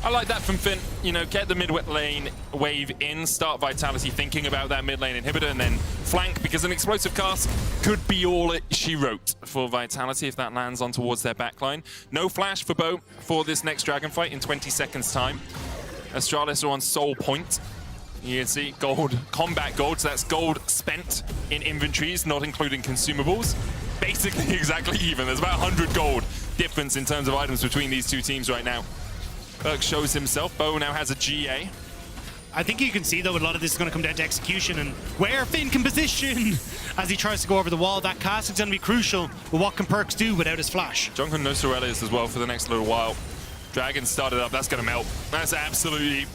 I like that from Finn. You know, get the mid lane wave in, start Vitality thinking about that mid lane inhibitor, and then flank, because an explosive cast could be all she wrote for Vitality if that lands on towards their backline. No flash for Bo for this next dragon fight in 20 seconds time. Astralis are on soul point. You can see gold, combat gold, so that's gold spent in inventories, not including consumables. Basically exactly even. There's about 100 gold difference in terms of items between these two teams right now. Perk shows himself. Bo now has a GA. I think you can see, though, a lot of this is going to come down to execution and where Finn can position as he tries to go over the wall. That cast is going to be crucial, but what can Perks do without his flash? Jonghoon knows Sorellius as well for the next little while. Dragon started up. That's going to melt. That's absolutely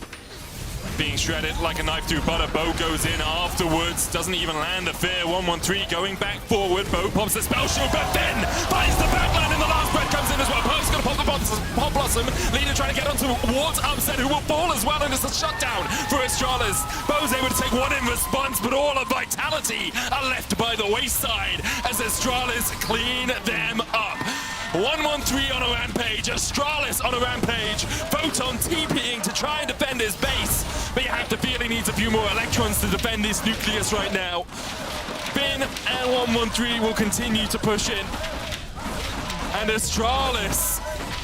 being shredded like a knife through butter. Bo goes in afterwards. Doesn't even land the fear. 1-1-3 going back forward. Bo pops the spell shield, but then finds the backline and the last breath comes in as well. Perk's going to pop the Pop Blossom. Leader trying to get onto Ward's Upset, who will fall as well, and it's a shutdown for Astralis. Bo's able to take one in response, but all of Vitality are left by the wayside as Astralis clean them up. 1-1-3 on a rampage, Astralis on a rampage, Photon TPing to try and defend his base, but you have to feel he needs a few more electrons to defend this Nucleus right now. Finn and 113 will continue to push in. And Astralis,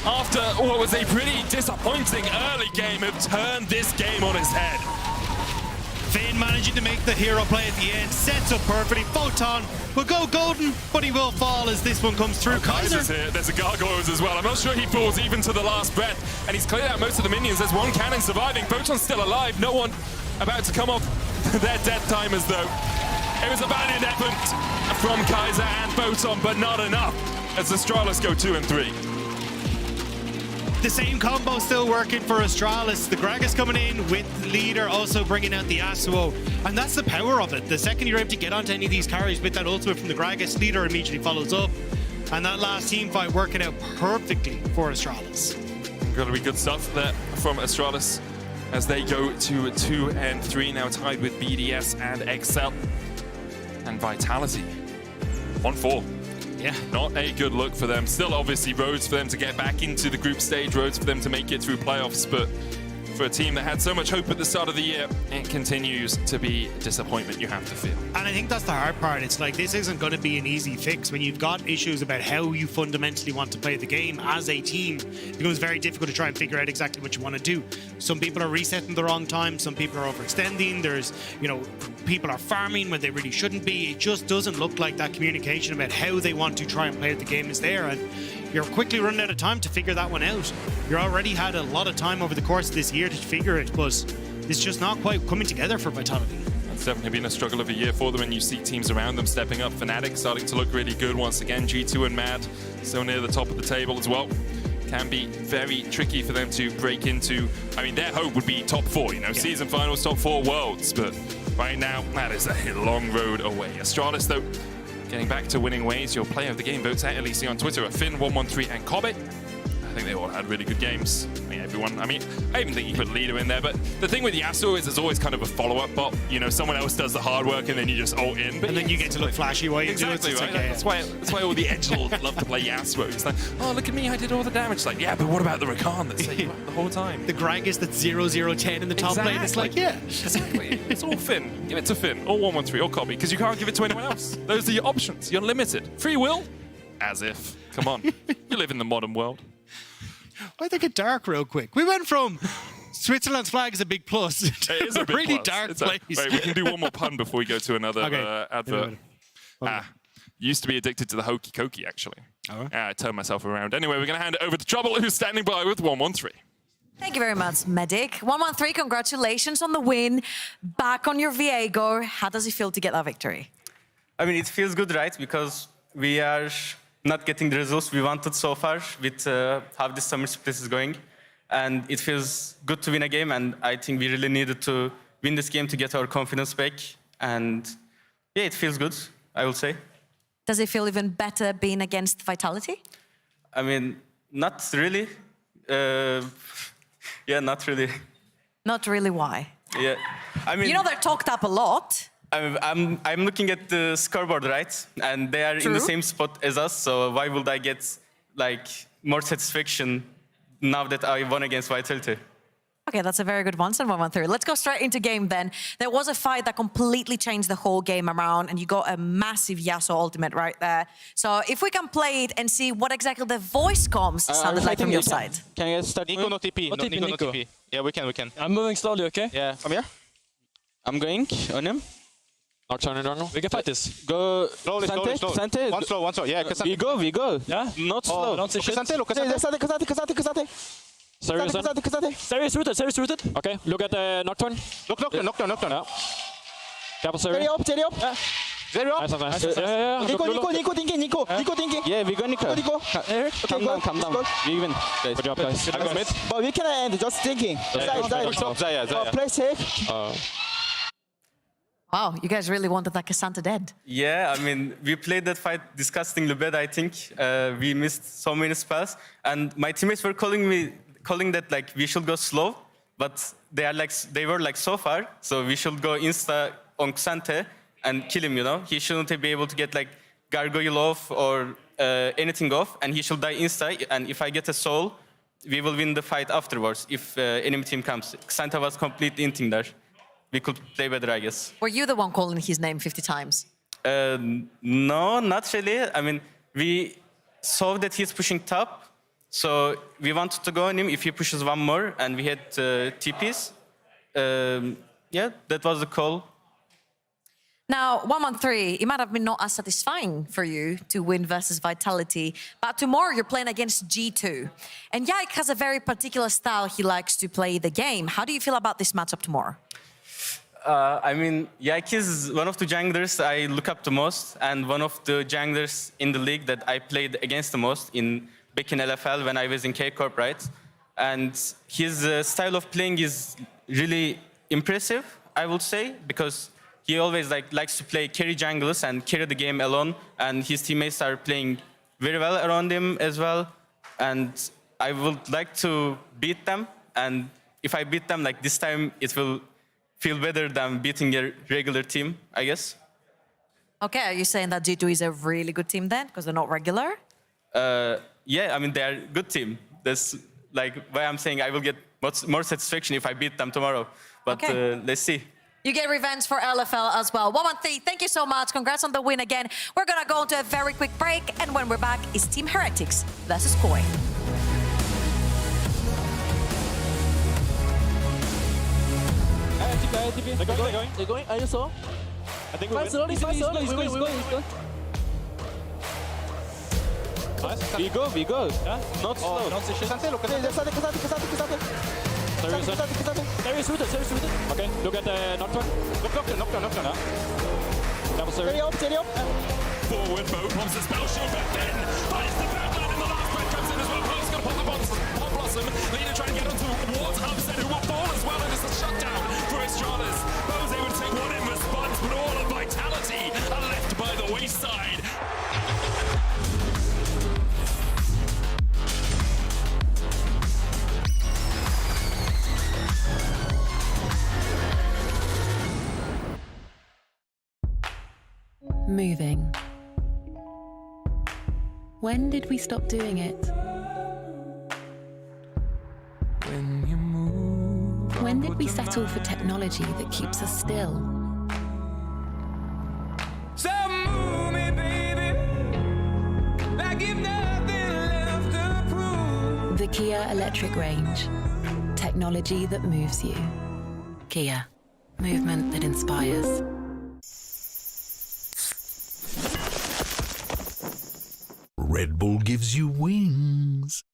after what was a pretty disappointing early game, have turned this game on its head. Finn managing to make the hero play at the end, sets up perfectly. Photon will go golden, but he will fall as this one comes through. Kaiser's here. There's a Gargoyles as well. I'm not sure he falls even to the last breath. And he's cleared out most of the minions. There's one cannon surviving. Photon's still alive. No one about to come off their death timers, though. It was a valiant effort from Kaiser and Photon, but not enough as Astralis go 2 and 3. The same combo still working for Astralis. The Gragas coming in with Leader, also bringing out the Yasuo. And that's the power of it. The second you're able to get onto any of these carries with that ultimate from the Gragas, Leader immediately follows up. And that last team fight working out perfectly for Astralis. Gonna be good stuff there from Astralis as they go to 2 and 3, now tied with BDS and Excel. And Vitality, 1-4. Yeah. Not a good look for them. Still, obviously, roads for them to get back into the group stage, roads for them to make it through playoffs. But for a team that had so much hope at the start of the year, it continues to be disappointment you have to feel. And I think that's the hard part. It's like, this isn't going to be an easy fix. When you've got issues about how you fundamentally want to play the game as a team, it becomes very difficult to try and figure out exactly what you want to do. Some people are resetting the wrong time. Some people are overextending. There's, you know, people are farming when they really shouldn't be. It just doesn't look like that communication about how they want to try and play the game is there. And you're quickly running out of time to figure that one out. You already had a lot of time over the course of this year to figure it, but it's just not quite coming together for Vitality. It's definitely been a struggle of a year for them, and you see teams around them stepping up. Fnatic starting to look really good once again. G2 and Mad so near the top of the table as well. Can be very tricky for them to break into. I mean, their hope would be top 4, you know, season finals, top 4 worlds, but right now, that is a long road away. Astralis, though, getting back to winning ways. Your player of the game votes at LEC on Twitter are Finn, 113, and Cobbett. I think they all had really good games. I mean, I even think you put Leader in there, but the thing with Yasuo is there's always kind of a follow-up bot. You know, someone else does the hard work and then you just ult in. But and then you get to look flashy while you do it. Exactly, right? That's why all the edgelords love to play Yasuo. It's like, oh, look at me, I did all the damage. It's like, yeah, but what about the Rakan that saved you the whole time? The Gragas that's 0-0-10 in the top lane. It's like, yeah. Exactly. It's all Finn. Give it to Finn, or 113, or Cobby, because you can't give it to anyone else. Those are your options. You're limited. Free will? As if. Come on. You live in the modern world. I think it dark real quick. We went from Switzerland's flag is a big plus to it is a big really plus. dark it's place. Wait, we can do one more pun before we go to another advert. Used to be addicted to the hokey cokey, actually. I turned myself around. Anyway, we're going to hand it over to Trouble, who's standing by with 113. Thank you very much, Medic. 113, congratulations on the win. Back on your Viego. How does it feel to get that victory? I mean, it feels good, right? Because we are not getting the results we wanted so far with how this summer split is going. And it feels good to win a game, and I think we really needed to win this game to get our confidence back. And yeah, it feels good, I will say. Does it feel even better being against Vitality? I mean, not really. Yeah, not really. Not really, why? Yeah, I mean... You know, they're talked up a lot. I'm looking at the scoreboard, right? And they are in the same spot as us, so why would I get, like, more satisfaction now that I won against Vitality? Okay, that's a very good one, 113. Let's go straight into game then. There was a fight that completely changed the whole game around, and you got a massive Yasuo ultimate right there. So if we can play it and see what exactly the voice comms sounded like from your side. Can you start? Nico, no TP. Nico, no TP. Yeah, we can. I'm moving slowly, okay? Yeah. Come here. I'm going on him. We can fight this. Go. Slowly. Sante. One slow. Yeah, we go. Yeah? Not slow. Don't say shit. Casante. Serious rooted. Okay, look at the Nocturne. Nocturne. Yeah. Careful, Seri. Steady up. Zero up. Nice. Yeah. Nico thinking. Yeah, we go Nico. Calm down. We win. Good job, guys. I go mid. But we can end just thinking. Zaya. Play safe. Wow, you guys really wanted that Cassandra dead. Yeah, I mean, we played that fight disgustingly bad, I think. We missed so many spells. And my teammates were calling that, like, we should go slow. But they were like, so far. So we should go insta on Xante and kill him, you know? He shouldn't be able to get, like, Gargoyle off or anything off. And he should die insta. And if I get a soul, we will win the fight afterwards if enemy team comes. Xanta was completely inting there. We could play better, I guess. Were you the one calling his name 50 times? No, not really. I mean, we saw that he's pushing top, so we wanted to go on him if he pushes one more, and we had TPs. Yeah, that was the call. Now, 1-1-3, it might have been not as satisfying for you to win versus Vitality, but tomorrow you're playing against G2. And Yike has a very particular style he likes to play the game. How do you feel about this matchup tomorrow? I mean, Yike is one of the junglers I look up the most, and one of the junglers in the league that I played against the most back in LFL when I was in K-Corp, right? And his style of playing is really impressive, I would say, because he always likes to play carry junglers and carry the game alone, and his teammates are playing very well around him as well. And I would like to beat them, and if I beat them, like this time, it will feel better than beating a regular team, I guess. Okay, are you saying that G2 is a really good team then, because they're not regular? Yeah, I mean, they're a good team. That's like why I'm saying I will get more satisfaction if I beat them tomorrow. But let's see. You get revenge for LFL as well. 1-1-3, thank you so much. Congrats on the win again. We're gonna go into a very quick break, and when we're back, it's Team Heretics versus Koi. They're going. I just saw. I think Fight slowly. He's good. Nice. Be good. Yeah? Not slow. There is rooted. Okay, look at the Nocturne. Nocturne. Double series. Steady up. Forward, Bo pops the spell shield back in. Finds the backline, and the last break comes in as well. Bo's gonna pop the pop blossom. Lina trying to get onto Ward's Upset, who will fall as well, and it's a shutdown for Astralis. Bo's able to take one in response, but all of Vitality are left by the wayside. Moving. When did we stop doing it? When did we settle for technology that keeps us still? So move me, baby, like if nothing left to prove. The Kia electric range. Technology that moves you. Kia. Movement that inspires. Red Bull gives you wings.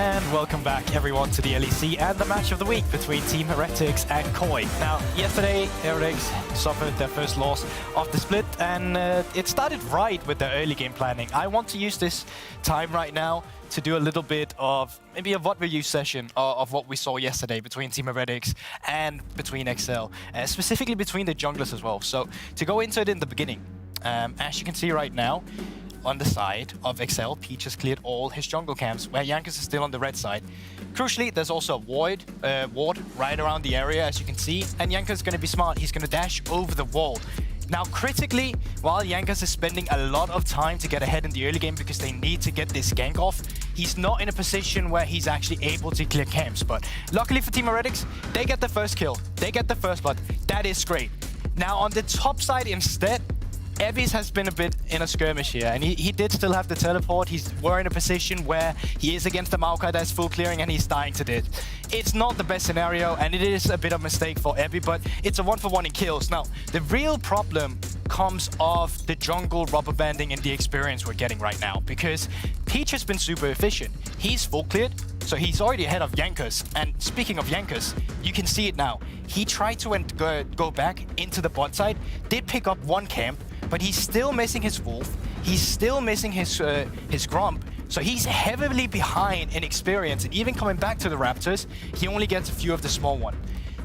And welcome back, everyone, to the LEC and the match of the week between Team Heretics and Koi. Now, yesterday, Heretics suffered their first loss of the split, and it started right with their early game planning. I want to use this time right now to do a little bit of maybe a VOD review session of what we saw yesterday between Team Heretics and between XL, specifically between the junglers as well. So, to go into it in the beginning, as you can see right now, on the side of XL, Peach has cleared all his jungle camps, where Jankos is still on the red side. Crucially, there's also a ward right around the area, as you can see, and Jankos is going to be smart. He's going to dash over the wall. Now, critically, while Jankos is spending a lot of time to get ahead in the early game because they need to get this gank off, he's not in a position where he's actually able to clear camps. But luckily for Team Heretics, they get the first kill. They get the first blood. That is great. Now, on the top side instead, Evis has been a bit in a skirmish here, and he did still have the teleport. We're in a position where he is against the Maokai that's full clearing and he's dying to death. It's not the best scenario, and it is a bit of a mistake for Evi, but it's a 1-for-1 in kills. Now, the real problem comes of the jungle rubber banding and the experience we're getting right now, because Peach has been super efficient. He's full cleared, so he's already ahead of Jankos. And speaking of Jankos, you can see it now. He tried to go back into the bot side, did pick up one camp, but he's still missing his Wolf. He's still missing his Grump. So he's heavily behind in experience. And even coming back to the Raptors, he only gets a few of the small one.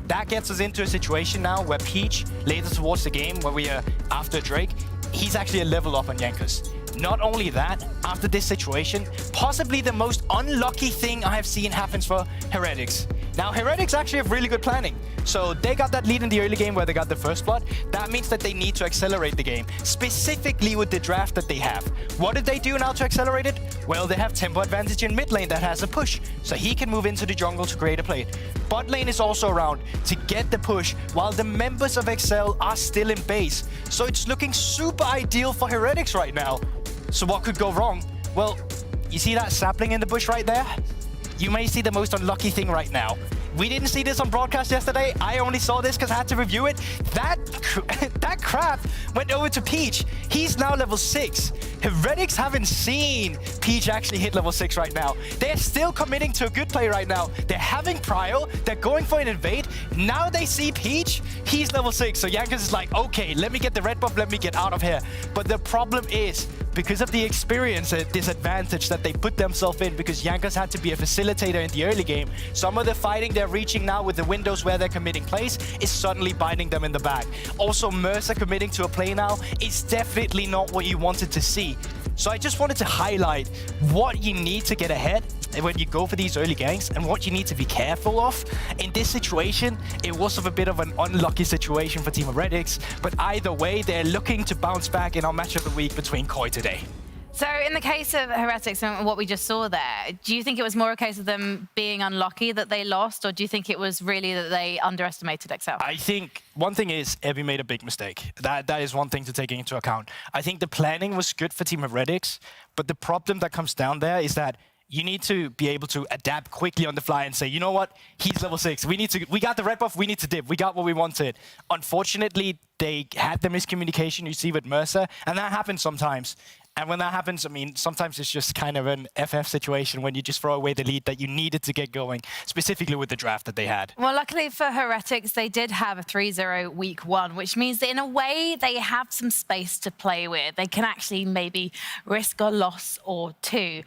That gets us into a situation now where Peach, later towards the game, where we are after Drake, he's actually a level up on Jankos. Not only that, after this situation, possibly the most unlucky thing I have seen happens for Heretics. Now, Heretics actually have really good planning. So they got that lead in the early game where they got the first blood. That means that they need to accelerate the game, specifically with the draft that they have. What did they do now to accelerate it? Well, they have tempo advantage in mid lane that has a push, so he can move into the jungle to create a play. Bot lane is also around to get the push, while the members of XL are still in base. So it's looking super ideal for Heretics right now. So what could go wrong? Well, you see that sapling in the bush right there? You may see the most unlucky thing right now. We didn't see this on broadcast yesterday. I only saw this because I had to review it. That crap went over to Peach. He's now level 6. Heretics haven't seen Peach actually hit level 6 right now. They're still committing to a good play right now. They're having Prio. They're going for an invade. Now they see Peach. He's level 6. So Jankos is like, okay, let me get the red buff. Let me get out of here. But the problem is, because of the experience disadvantage that they put themselves in, because Jankos had to be a facilitator in the early game, some of the fighting they're reaching now with the windows where they're committing plays is suddenly biting them in the back. Also, Mercer committing to a play now is definitely not what you wanted to see. So I just wanted to highlight what you need to get ahead when you go for these early ganks and what you need to be careful of. In this situation, it was a bit of an unlucky situation for Team Heretics, but either way, they're looking to bounce back in our match of the week between Koi today. So in the case of Heretics and what we just saw there, do you think it was more a case of them being unlucky that they lost, or do you think it was really that they underestimated XL? I think one thing is Evi made a big mistake. That is one thing to take into account. I think the planning was good for Team Heretics, but the problem that comes down there is that you need to be able to adapt quickly on the fly and say, you know what, he's level 6. We got the red buff, we need to dip. We got what we wanted. Unfortunately, they had the miscommunication you see with Mercer, and that happens sometimes. And when that happens, I mean, sometimes it's just kind of an FF situation when you just throw away the lead that you needed to get going, specifically with the draft that they had. Well, luckily for Heretics, they did have a 3-0 week 1, which means that in a way they have some space to play with. They can actually maybe risk a loss or two.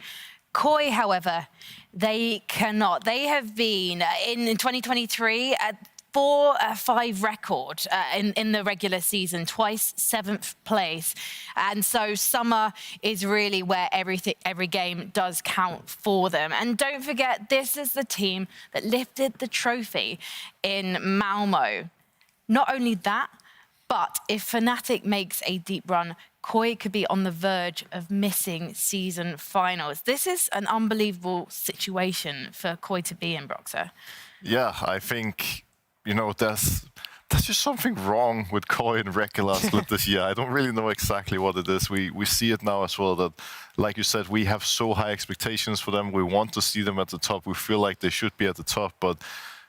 Koi, however, they cannot. They have been, in 2023, at 4-5 record in the regular season, twice 7th place. And so Summer is really where every game does count for them. And don't forget, this is the team that lifted the trophy in Malmo. Not only that, but if Fnatic makes a deep run, Koi could be on the verge of missing season finals. This is an unbelievable situation for Koi to be in, Broxer. Yeah, I think, you know, there's just something wrong with Koi and regular split this year. I don't really know exactly what it is. We see it now as well that, like you said, we have so high expectations for them. We want to see them at the top. We feel like they should be at the top, but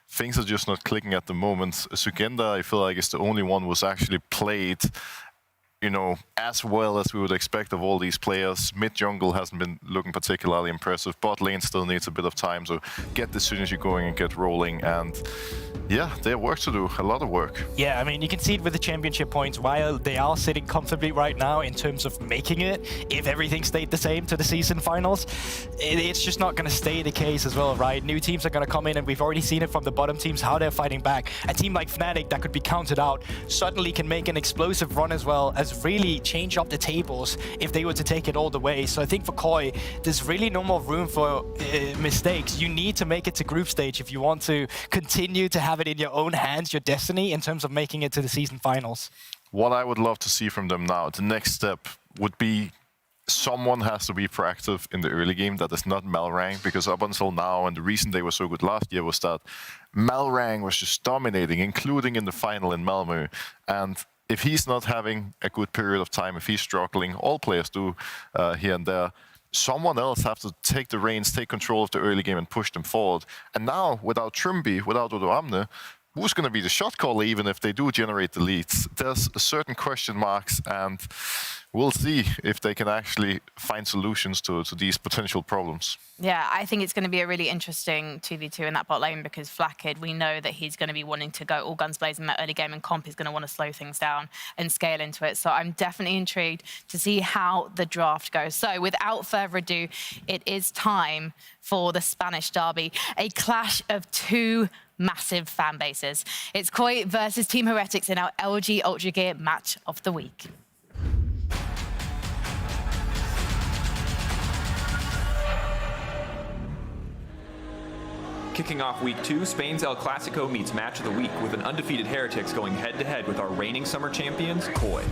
things are just not clicking at the moment. Sugenda, I feel like, is the only one who's actually played, you know, as well as we would expect of all these players. Mid jungle hasn't been looking particularly impressive. Bot lane still needs a bit of time, so get the synergy going and get rolling. And yeah, they have work to do, a lot of work. Yeah, I mean, you can see it with the championship points. While they are sitting comfortably right now in terms of making it, if everything stayed the same to the season finals, it's just not going to stay the case as well, right? New teams are going to come in, and we've already seen it from the bottom teams, how they're fighting back. A team like Fnatic that could be counted out suddenly can make an explosive run as well as really change up the tables if they were to take it all the way. So I think for Koi, there's really no more room for mistakes. You need to make it to group stage if you want to continue to have it in your own hands, your destiny, in terms of making it to the season finals. What I would love to see from them now, the next step would be someone has to be proactive in the early game that is not Malrang, because up until now, and the reason they were so good last year was that Malrang was just dominating, including in the final in Malmö. And if he's not having a good period of time, if he's struggling, all players do here and there, someone else has to take the reins, take control of the early game and push them forward. And now, without Trumby, without Odo Amne, who's going to be the shot caller even if they do generate the leads? There's certain question marks, and we'll see if they can actually find solutions to these potential problems. Yeah, I think it's going to be a really interesting 2v2 in that bot lane, because Flakkid, we know that he's going to be wanting to go all guns blazing in that early game, and Comp is going to want to slow things down and scale into it. So I'm definitely intrigued to see how the draft goes. So without further ado, it is time for the Spanish derby, a clash of two massive fan bases. It's Koi versus Team Heretics in our LG Ultra Gear match of the week. Kicking off week 2, Spain's El Clasico meets match of the week with an undefeated Heretics going head-to-head with our reigning summer champions, Koi.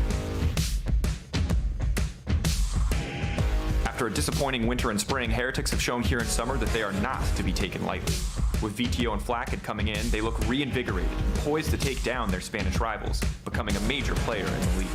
After a disappointing winter and spring, Heretics have shown here in summer that they are not to be taken lightly. With VTO and Flakkid coming in, they look reinvigorated, poised to take down their Spanish rivals, becoming a major player in the league.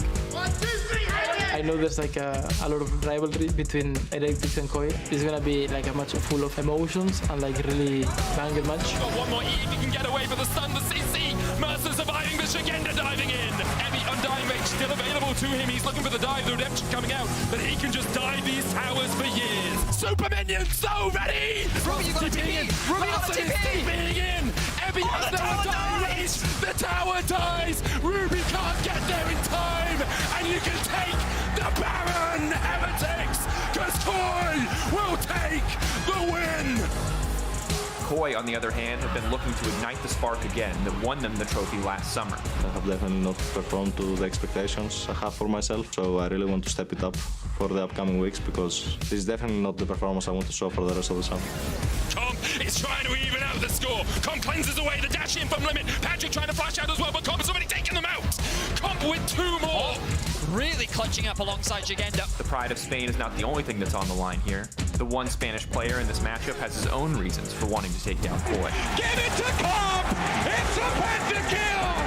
I know there's like a lot of rivalry between Heretics and Koi. It's gonna be like a match full of emotions and like really banging match. Got one more Eve, he can get away for the stun, the CC. Mercer surviving, the Shigenda diving in. Heavy Undying Rage still available to him. He's looking for the dive, the redemption coming out, but he can just dive these towers for years. Super Minions so ready! Ruby, you got a TP! Ruby, you got a TP! Being in! Heavy has no Undying Rage! The tower dies! Ruby can't get there in time! And you can take the Baron, Heretics! Because Koi will take the win! Koi, on the other hand, have been looking to ignite the spark again that won them the trophy last summer. I have definitely not performed to the expectations I have for myself, so I really want to step it up for the upcoming weeks, because this is definitely not the performance I want to show for the rest of the summer. Comp is trying to even out the score. Comp cleanses away the dash in from limit. Patrick trying to flash out as well, but Comp has already taken them out. Comp with 2 more. Really clutching up alongside Jigenda. The pride of Spain is not the only thing that's on the line here. The one Spanish player in this matchup has his own reasons for wanting to take down Koi. Give it to Comp! It's a pentakill!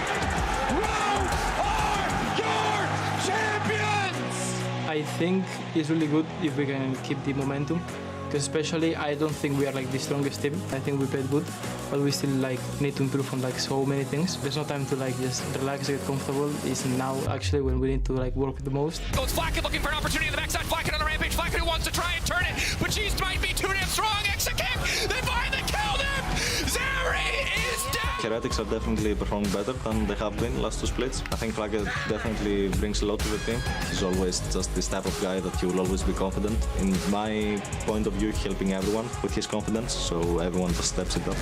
Round are your champions! I think it's really good if we can keep the momentum, because especially I don't think we are like the strongest team. I think we played good, but we still like need to improve on like so many things. There's no time to like just relax, get comfortable. It's now actually when we need to like work the most. Goes Flakkid looking for an opportunity on the backside. Flakkid on the rampage. Flakkid wants to try and turn it, but she might be too damn strong. Exit kick. They finally killed him. Zeri is down. Heretics are definitely performing better than they have been last 2 splits. I think Flakkid definitely brings a lot to the team. He's always just this type of guy that he will always be confident. In my point of view, helping everyone with his confidence, so everyone just steps it up.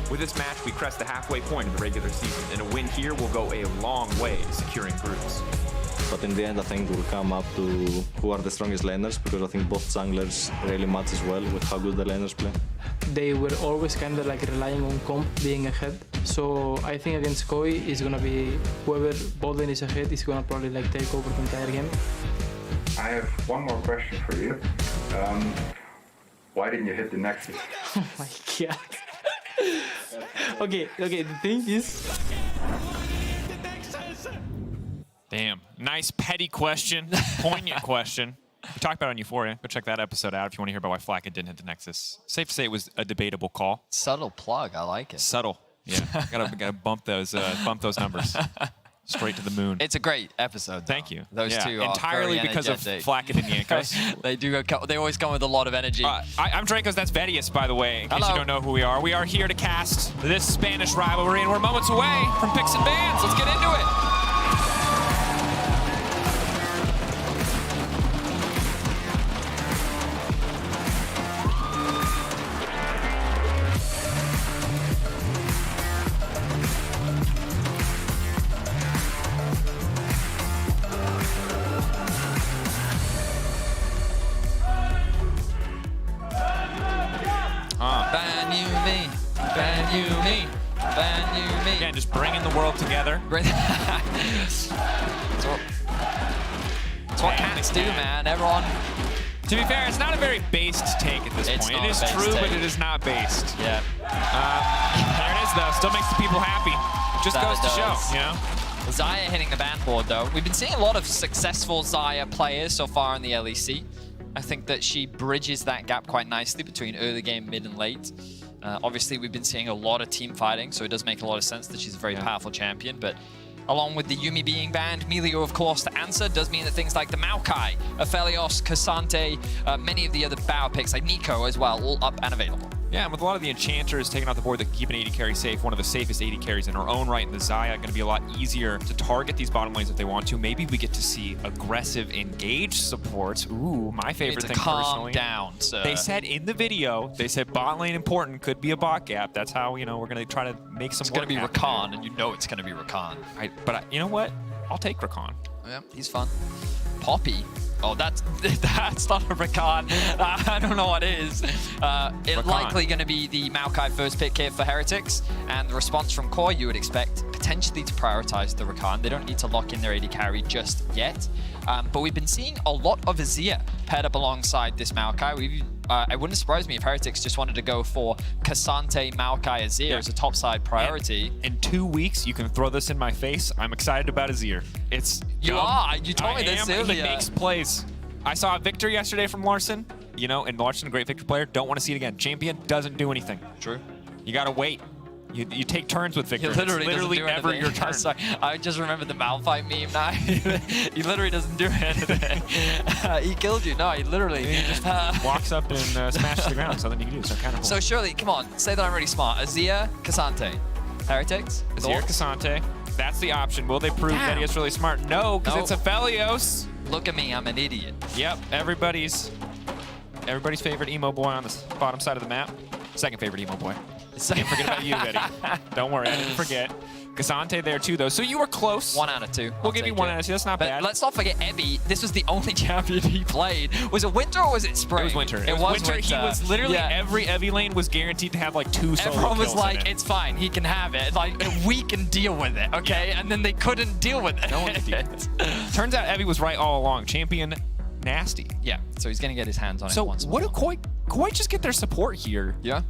With this match, we crest the halfway point of the regular season, and a win here will go a long way to securing groups. But in the end, I think we'll come up to who are the strongest laners, because I think both junglers really match as well with how good the laners play. They were always kind of like relying on Comp being ahead. So I think against Koi is gonna be whoever bot lane is ahead is gonna probably like take over the entire game. I have one more question for you. Why didn't you hit the Nexus? Oh my god. Okay, the thing is... Damn. Nice petty question. Poignant question. We talked about it on Euphoria. Go check that episode out if you want to hear about why Flakkid didn't hit the Nexus. Safe to say it was a debatable call. Subtle plug. I like it. Subtle. Yeah. gotta bump those numbers. Straight to the moon. It's a great episode. Thank you. Those two are entirely very because of energetic. Flacket and Yankos. They always come with a lot of energy. I'm Dracos, that's Vedius, by the way, in case you don't know who we are. We are here to cast this Spanish rivalry, and we're moments away from picks and bans. Let's get into it. Ban you me, ban you me, ban you me. Again, just bringing the world together. That's what cats do, man. Everyone. To be fair, it's not a very based take at this point. It is true, but it is not based. Yeah. There it is, though. Still makes the people happy. Just That goes to does. show, you know? Xayah hitting the ban board, though. We've been seeing a lot of successful Xayah players so far in the LEC. I think that she bridges that gap quite nicely between early game, mid, and late. Obviously, we've been seeing a lot of team fighting, so it does make a lot of sense that she's a very powerful champion. But along with the Yuumi being banned, Melio, of course, to answer does mean that things like the Maokai, Aphelios, Cassante, many of the other Bower picks, like Nico as well, all up and available. Yeah, and with a lot of the enchanters taking off the board that can keep an 80 carry safe, one of the safest 80 carries in her own right, and the Xayah going to be a lot easier to target these bottom lanes if they want to. Maybe we get to see aggressive engage support. Ooh, my favorite thing personally. Calm down, sir. They said in the video, they said bot lane important, could be a bot gap. That's how, you know, we're going to try to make some It's going to be work Rakan, and you know it's going to be Rakan. But you know what? I'll take Rakan. Yeah, he's fun. Poppy. Oh, that's not a Rakan. I don't know what is. It's likely going to be the Maokai first pick here for Heretics. And the response from Core, you would expect potentially to prioritize the Rakan. They don't need to lock in their AD carry just yet. But we've been seeing a lot of Azir paired up alongside this Maokai. It wouldn't surprise me if Heretics just wanted to go for Cassante, Maokai, Azir as a topside priority. In 2 weeks, you can throw this in my face. I'm excited about Azir. You told me this earlier. He makes plays. I saw a victory yesterday from Larson. You know, and Larson, a great victory player. Don't want to see it again. Champion doesn't do anything. True. You got to wait. You take turns with Victor. He literally, it's literally doesn't do never anything. your turn. Sorry, I just remembered the Malphite meme now. He literally doesn't do anything. He killed you. No, he literally he just walks up and smashes the ground. Something you can do. So kind of cool. So surely, come on, say that I'm really smart. Azir, Cassante, Heretics. Azir, Cassante. That's the option. Will they prove that he is really smart? No, because it's Aphelios. Look at me, I'm an idiot. Yep, everybody's favorite emo boy on the bottom side of the map. Second favorite emo boy. Can't forget about you, Betty. Don't worry, I didn't forget. Cassante there too, though. So you were close. 1 out of 2. We'll give you 1 out of 2. That's not bad. Let's not forget Ebby. This was the only champion he played. Was it winter or was it spring? It was winter. It was winter. He was literally every Evie lane was guaranteed to have like 2 solo Everyone was kills like, in it. it's fine. He can have it. Like, we can deal with it, okay? Yeah. And then they couldn't deal with it. No one could deal with it. Turns out Evie was right all along. Champion nasty. Yeah, so he's going to get his hands on it once what more. do Koi just get their support here? Yeah.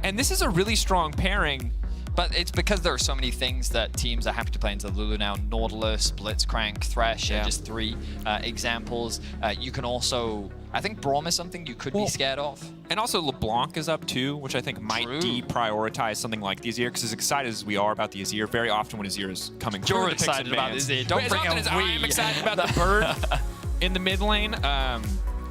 And this is a really strong pairing. But it's because there are so many things that teams are happy to play into Lulu now. Nautilus, Blitzcrank, Thresh are just 3 examples. You can also, I think Braum is something you could be scared of. And also LeBlanc is up too, which I think might deprioritize something like the Azir, because as excited as we are about the Azir, very often when Azir is coming through, You're excited about the Azir. Don't bring up I'm excited about the bird in the mid lane.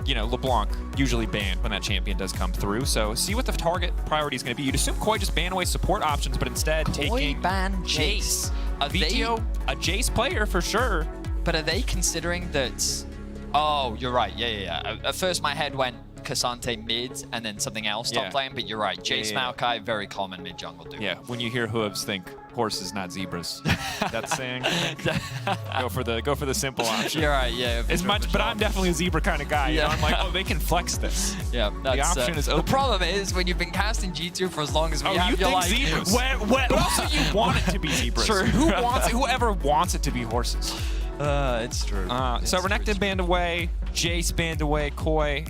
You know, LeBlanc usually banned when that champion does come through. So see what the target priority is going to be. You'd assume Koi just ban away support options, but instead taking ban Jace. Vito, a Jace player for sure. But are they considering that? Oh, you're right. Yeah. At first, my head went Cassante mid and then something else top lane, but you're right. Jace Maokai, very common mid jungle dude. Yeah, when you hear hooves, think horses, not zebras. That's saying. go for the simple option. You're right. Yeah. But I'm definitely a zebra kind of guy. You know? I'm like, oh, they can flex this. Yeah. The option is open. The problem is when you've been casting G2 for as long as we have, you you're think like, zebras. But also you want it to be zebras. True. Whoever wants it to be horses. It's true. So Renekton banned away, Jace banned away, Koi.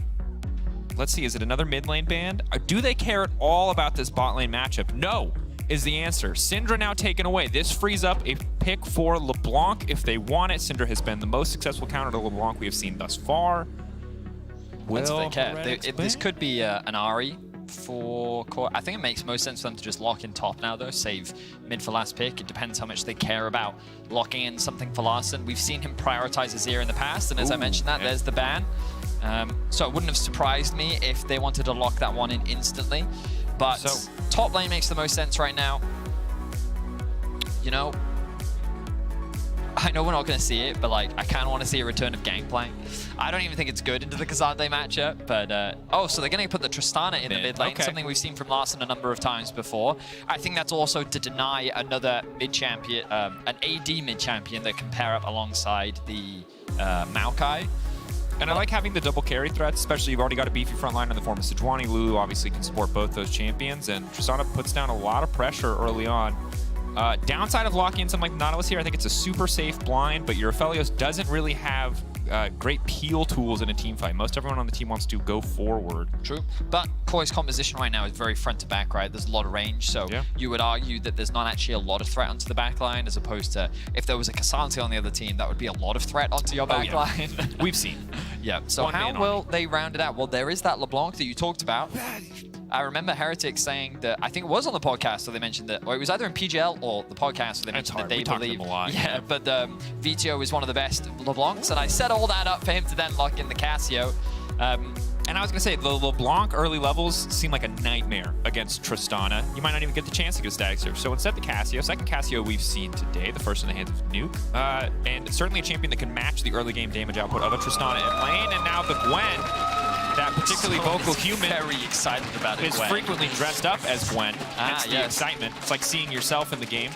Let's see, is it another mid lane ban? Do they care at all about this bot lane matchup? No, is the answer. Syndra now taken away. This frees up a pick for LeBlanc if they want it. Syndra has been the most successful counter to LeBlanc we have seen thus far. That's what they care. This could be an Ahri for Core. I think it makes most sense for them to just lock in top now, though. Save mid for last pick. It depends how much they care about locking in something for Larssen. We've seen him prioritize Azir in the past, and as I mentioned that, there's the ban. So it wouldn't have surprised me if they wanted to lock that one in instantly. But top lane makes the most sense right now. You know, I know we're not going to see it, but like I kind of want to see a return of Gangplank. I don't even think it's good into the Kazande matchup, but oh, so they're going to put the Tristana in the mid lane, something we've seen from Larssen a number of times before. I think that's also to deny another mid-champion, an AD mid-champion that can pair up alongside the Maokai. And I like having the double carry threats, especially you've already got a beefy front line in the form of Sejuani. Lulu obviously can support both those champions, and Tristana puts down a lot of pressure early on. Downside of locking in something like Nautilus here, I think it's a super safe blind, but your Aphelios doesn't really have great peel tools in a team fight. Most everyone on the team wants to go forward. True, but Koi's composition right now is very front to back, right? There's a lot of range, so you would argue that there's not actually a lot of threat onto the back line, as opposed to if there was a K'Sante on the other team, that would be a lot of threat onto your back line. We've seen. Yeah, so how will they round it out? Well, there is that LeBlanc that you talked about. I remember Heretics saying that, I think it was on the podcast, so they mentioned that, or it was either in PGL or the podcast, so they mentioned that they believe. A lot. Yeah, but VTO is one of the best LeBlancs, and I set all that up for him to then lock in the Cassio. And I was going to say, the LeBlanc early levels seem like a nightmare against Tristana. You might not even get the chance to get a static surge. So instead the Cassio, second Cassio we've seen today, the first in the hands of Nuke. And certainly a champion that can match the early game damage output of a Tristana in lane. And now the Gwen, that particularly vocal human, very excited about it. Is frequently dressed up as Gwen. That's the excitement. It's like seeing yourself in the game.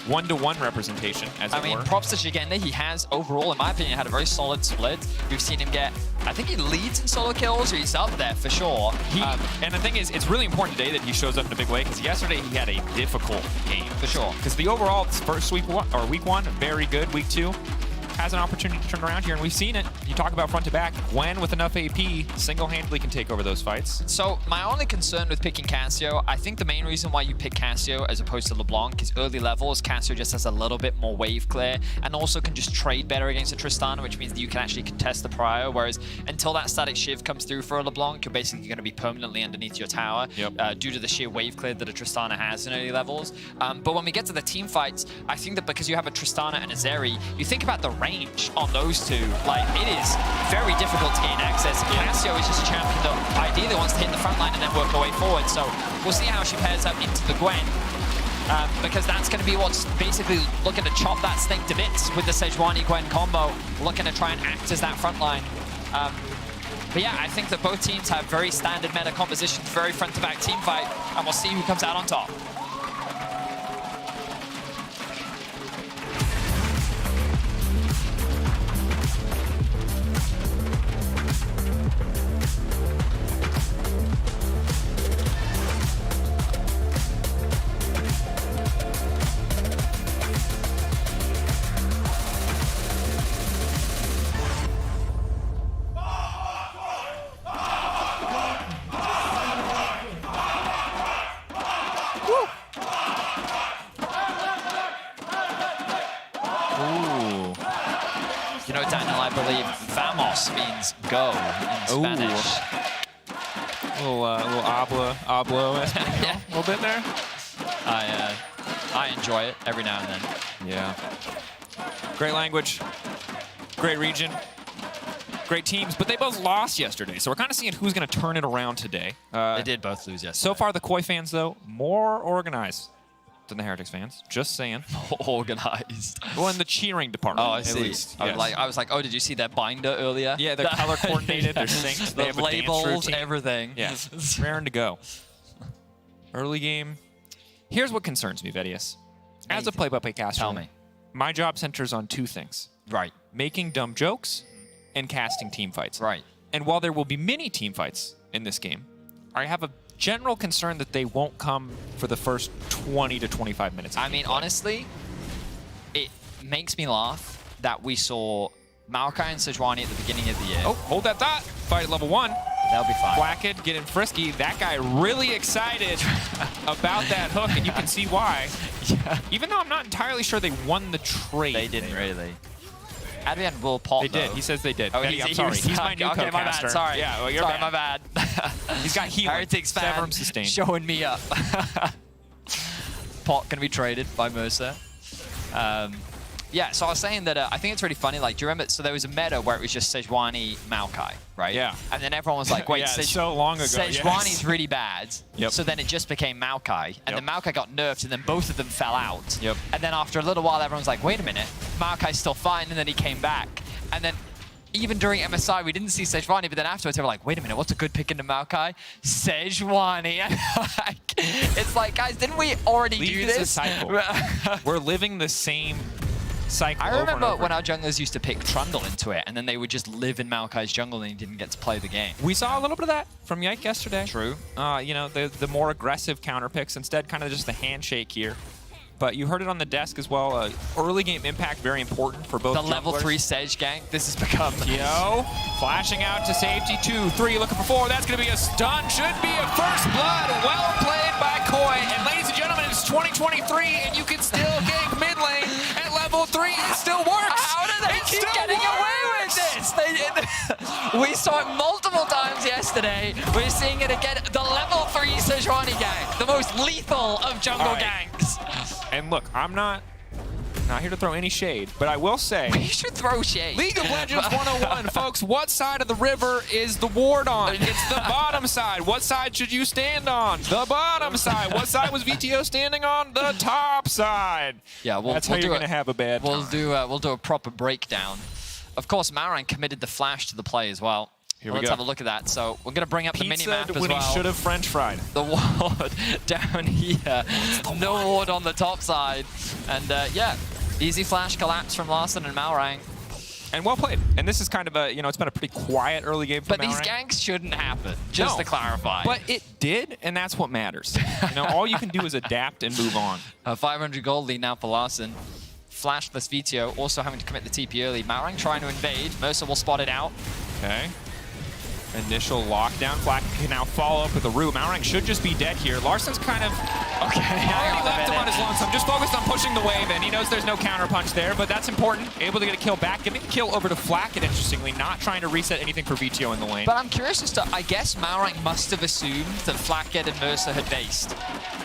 One-to-one representation, as it were. I mean, props to Shigenda. He has, overall, in my opinion, had a very solid split. We've seen him get, I think he leads in solo kills, or he's up there for sure. And the thing is, it's really important today that he shows up in a big way, because yesterday he had a difficult game. For sure. Because the overall first week one, very good. Week 2 has an opportunity to turn around here, and we've seen it. You talk about front to back. Gwen with enough AP single-handedly can take over those fights. So my only concern with picking Cassio, I think the main reason why you pick Cassio as opposed to LeBlanc is early levels, Cassio just has a little bit more wave clear and also can just trade better against a Tristana, which means that you can actually contest the prio, whereas until that static shiv comes through for a LeBlanc, you're basically going to be permanently underneath your tower due to the sheer wave clear that a Tristana has in early levels. But when we get to the team fights, I think that because you have a Tristana and a Zeri, you think about the range on those two, like it is very difficult to gain access. Cassio is just a champion that ideally wants to hit the front line and then work her way forward, so we'll see how she pairs up into the Gwen, because that's going to be what's basically looking to chop that snake to bits with the Sejuani-Gwen combo, looking to try and act as that front line. But yeah, I think that both teams have very standard meta compositions, very front-to-back team fight, and we'll see who comes out on top. You know, Daniel, I believe Vamos means go in Spanish. Little hablo, yeah, a little bit there. I enjoy it every now and then. Yeah. Great language, great region, great teams, but they both lost yesterday. So we're kind of seeing who's going to turn it around today. They did both lose yesterday. So far, the Koi fans, though, more organized than the Heretics fans. Just saying. Organized. Well, in the cheering department. Oh, I see. At least. I was like, oh, did you see their binder earlier? Yeah, they're color coordinated. They're synced. They have labels, everything. Yeah, raring to go. Early game. Here's what concerns me, Vedius. As a play-by-play caster, Tell me. My job centers on two things. Right. Making dumb jokes and casting team fights. Right. And while there will be many team fights in this game, I have a general concern that they won't come for the first 20 to 25 minutes. I mean, honestly, it makes me laugh that we saw Maokai and Sejuani at the beginning of the year. Oh, hold that thought. Fight at level 1. They'll be fine. Blackhead getting frisky. That guy really excited about that hook, and you can see why. Yeah. Even though I'm not entirely sure they won the trade. They didn't really. Adrian will pop. They did. He says they did. Oh, Betty, I'm sorry. He's my new okay, my bad. co-caster. Sorry. Yeah, well, you're sorry, bad. my bad. He's got healing. Heretics fan Severum sustained. showing me up. Pot gonna be traded by Mercer. Yeah, so I was saying that I think it's really funny. Like, do you remember? So there was a meta where it was just Sejuani, Maokai, right? Yeah. And then everyone was like, wait, yeah, so long ago. Sejuani's really bad. Yep. So then it just became Maokai, and Yep. then Maokai got nerfed, and then both of them fell out. Yep. And then after a little while, everyone's like, wait a minute, Maokai's still fine, and then he came back. And then even during MSI, we didn't see Sejuani, but then afterwards, they were like, wait a minute, what's a good pick into Maokai? Sejuani. And it's like, guys, didn't we already do League is a this? cycle. We're living the same cycle. I over and remember over. when our junglers used to pick Trundle into it, and then they would just live in Maokai's jungle and he didn't get to play the game. We saw a little bit of that from Yike yesterday. True. You know, the more aggressive counter picks, instead kind of just the handshake here. But you heard it on the desk as well. Early game impact, very important for both The level junglers. 3 Sage gank, this has become... Yo, flashing out to safety, 2, 3, looking for 4. That's going to be a stun. Should be a first blood. Well played by Koi. And ladies and gentlemen, it's 2023, and you can still gank mid lane at level 3. It still works. How do they keep getting away with this? We saw it multiple times yesterday. We're seeing it again. The level 3 Sejuani gank, the most lethal of jungle ganks. And look, I'm not here to throw any shade, but I will say... We should throw shade. League of Legends 101, folks. What side of the river is the ward on? It's the bottom side. What side should you stand on? The bottom side. What side was VTO standing on? The top side. Yeah, that's how you're going to have a bad We'll time. do a proper breakdown. Of course, Marang committed the flash to the play as well. Here we Let's go. have a look at that. So we're going to bring up the mini-map as when well. he should have French fried. The ward down here. No ward on the top side. And yeah, easy flash collapse from Larson and Malrang. And well played. And this is kind of a, you know, it's been a pretty quiet early game for But these Malrang. ganks shouldn't happen, just to clarify. But it did, and that's what matters. You know, all you can do is adapt and move on. 500 gold lead now for Larson. Flashless VTO also having to commit the TP early. Malrang trying to invade. Mercer will spot it out. Okay. Initial lockdown. Flack can now follow up with a root. Malrang should just be dead here. Larson's kind of... Okay, already left him on his lonesome. Just focused on pushing the wave in. He knows there's no counter punch there, but that's important. Able to get a kill back. Giving the kill over to Flack, interestingly. Not trying to reset anything for VTO in the lane. But I'm curious as to, I guess Malrang must have assumed that Flackhead and Mercer had based.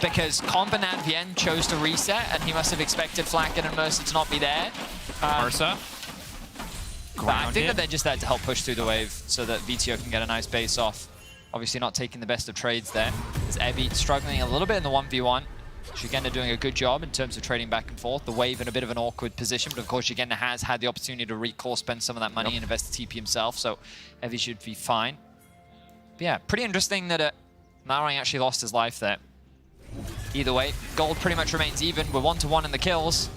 Because Comp and Advien chose to reset, and he must have expected Flackhead and Mercer to not be there. Mercer. But I think that they're just there to help push through the wave so that VTO can get a nice base off. Obviously not taking the best of trades there. As Evie struggling a little bit in the 1v1. Shigenda doing a good job in terms of trading back and forth. The wave in a bit of an awkward position, but of course Shigenda has had the opportunity to recall, spend some of that money and invest the TP himself, so Evie should be fine. But yeah, pretty interesting that Malrang actually lost his life there. Either way, gold pretty much remains even. We're 1-1 in the kills.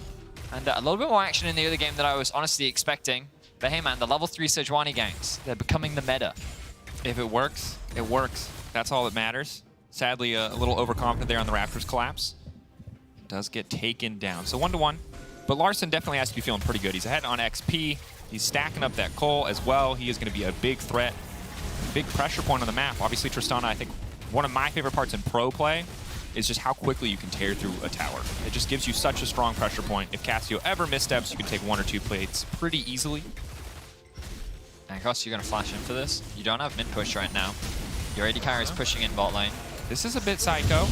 And a little bit more action in the other game than I was honestly expecting. But hey man, the level 3 Sejuani ganks, they're becoming the meta. If it works, it works. That's all that matters. Sadly, a little overconfident there on the Raptors collapse. Does get taken down. So 1-1. But Larson definitely has to be feeling pretty good. He's ahead on XP. He's stacking up that coal as well. He is going to be a big threat. Big pressure point on the map. Obviously, Tristana, I think one of my favorite parts in pro play is just how quickly you can tear through a tower. It just gives you such a strong pressure point. If Cassio ever missteps, you can take 1 or 2 plates pretty easily. Ankos, you're going to flash in for this. You don't have mid push right now. Your AD carry is pushing in bot lane. This is a bit psycho.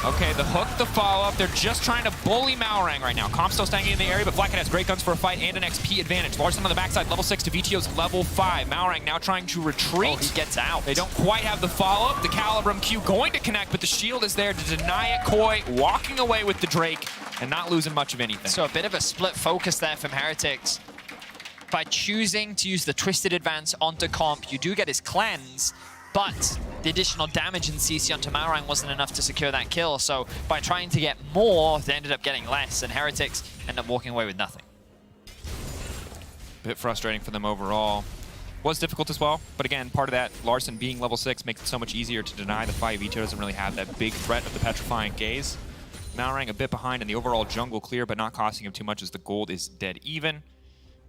Okay, the hook, the follow-up. They're just trying to bully Malrang right now. Comp still staying in the area, but Flackhead has great guns for a fight and an XP advantage. Larson on the backside, level 6 to VTO's level 5. Malrang now trying to retreat. Oh, he gets out. They don't quite have the follow-up. The Calibrum Q going to connect, but the shield is there to deny it. Koi walking away with the Drake and not losing much of anything. So a bit of a split focus there from Heretics. By choosing to use the Twisted Advance onto Comp, you do get his cleanse, but the additional damage in CC onto Malrang wasn't enough to secure that kill. So by trying to get more, they ended up getting less, and Heretics end up walking away with nothing. Bit frustrating for them overall. Was difficult as well, but again, part of that, Larson being level 6 makes it so much easier to deny the fight. VTO doesn't really have that big threat of the Petrifying Gaze. Malrang a bit behind in the overall jungle clear, but not costing him too much as the gold is dead even.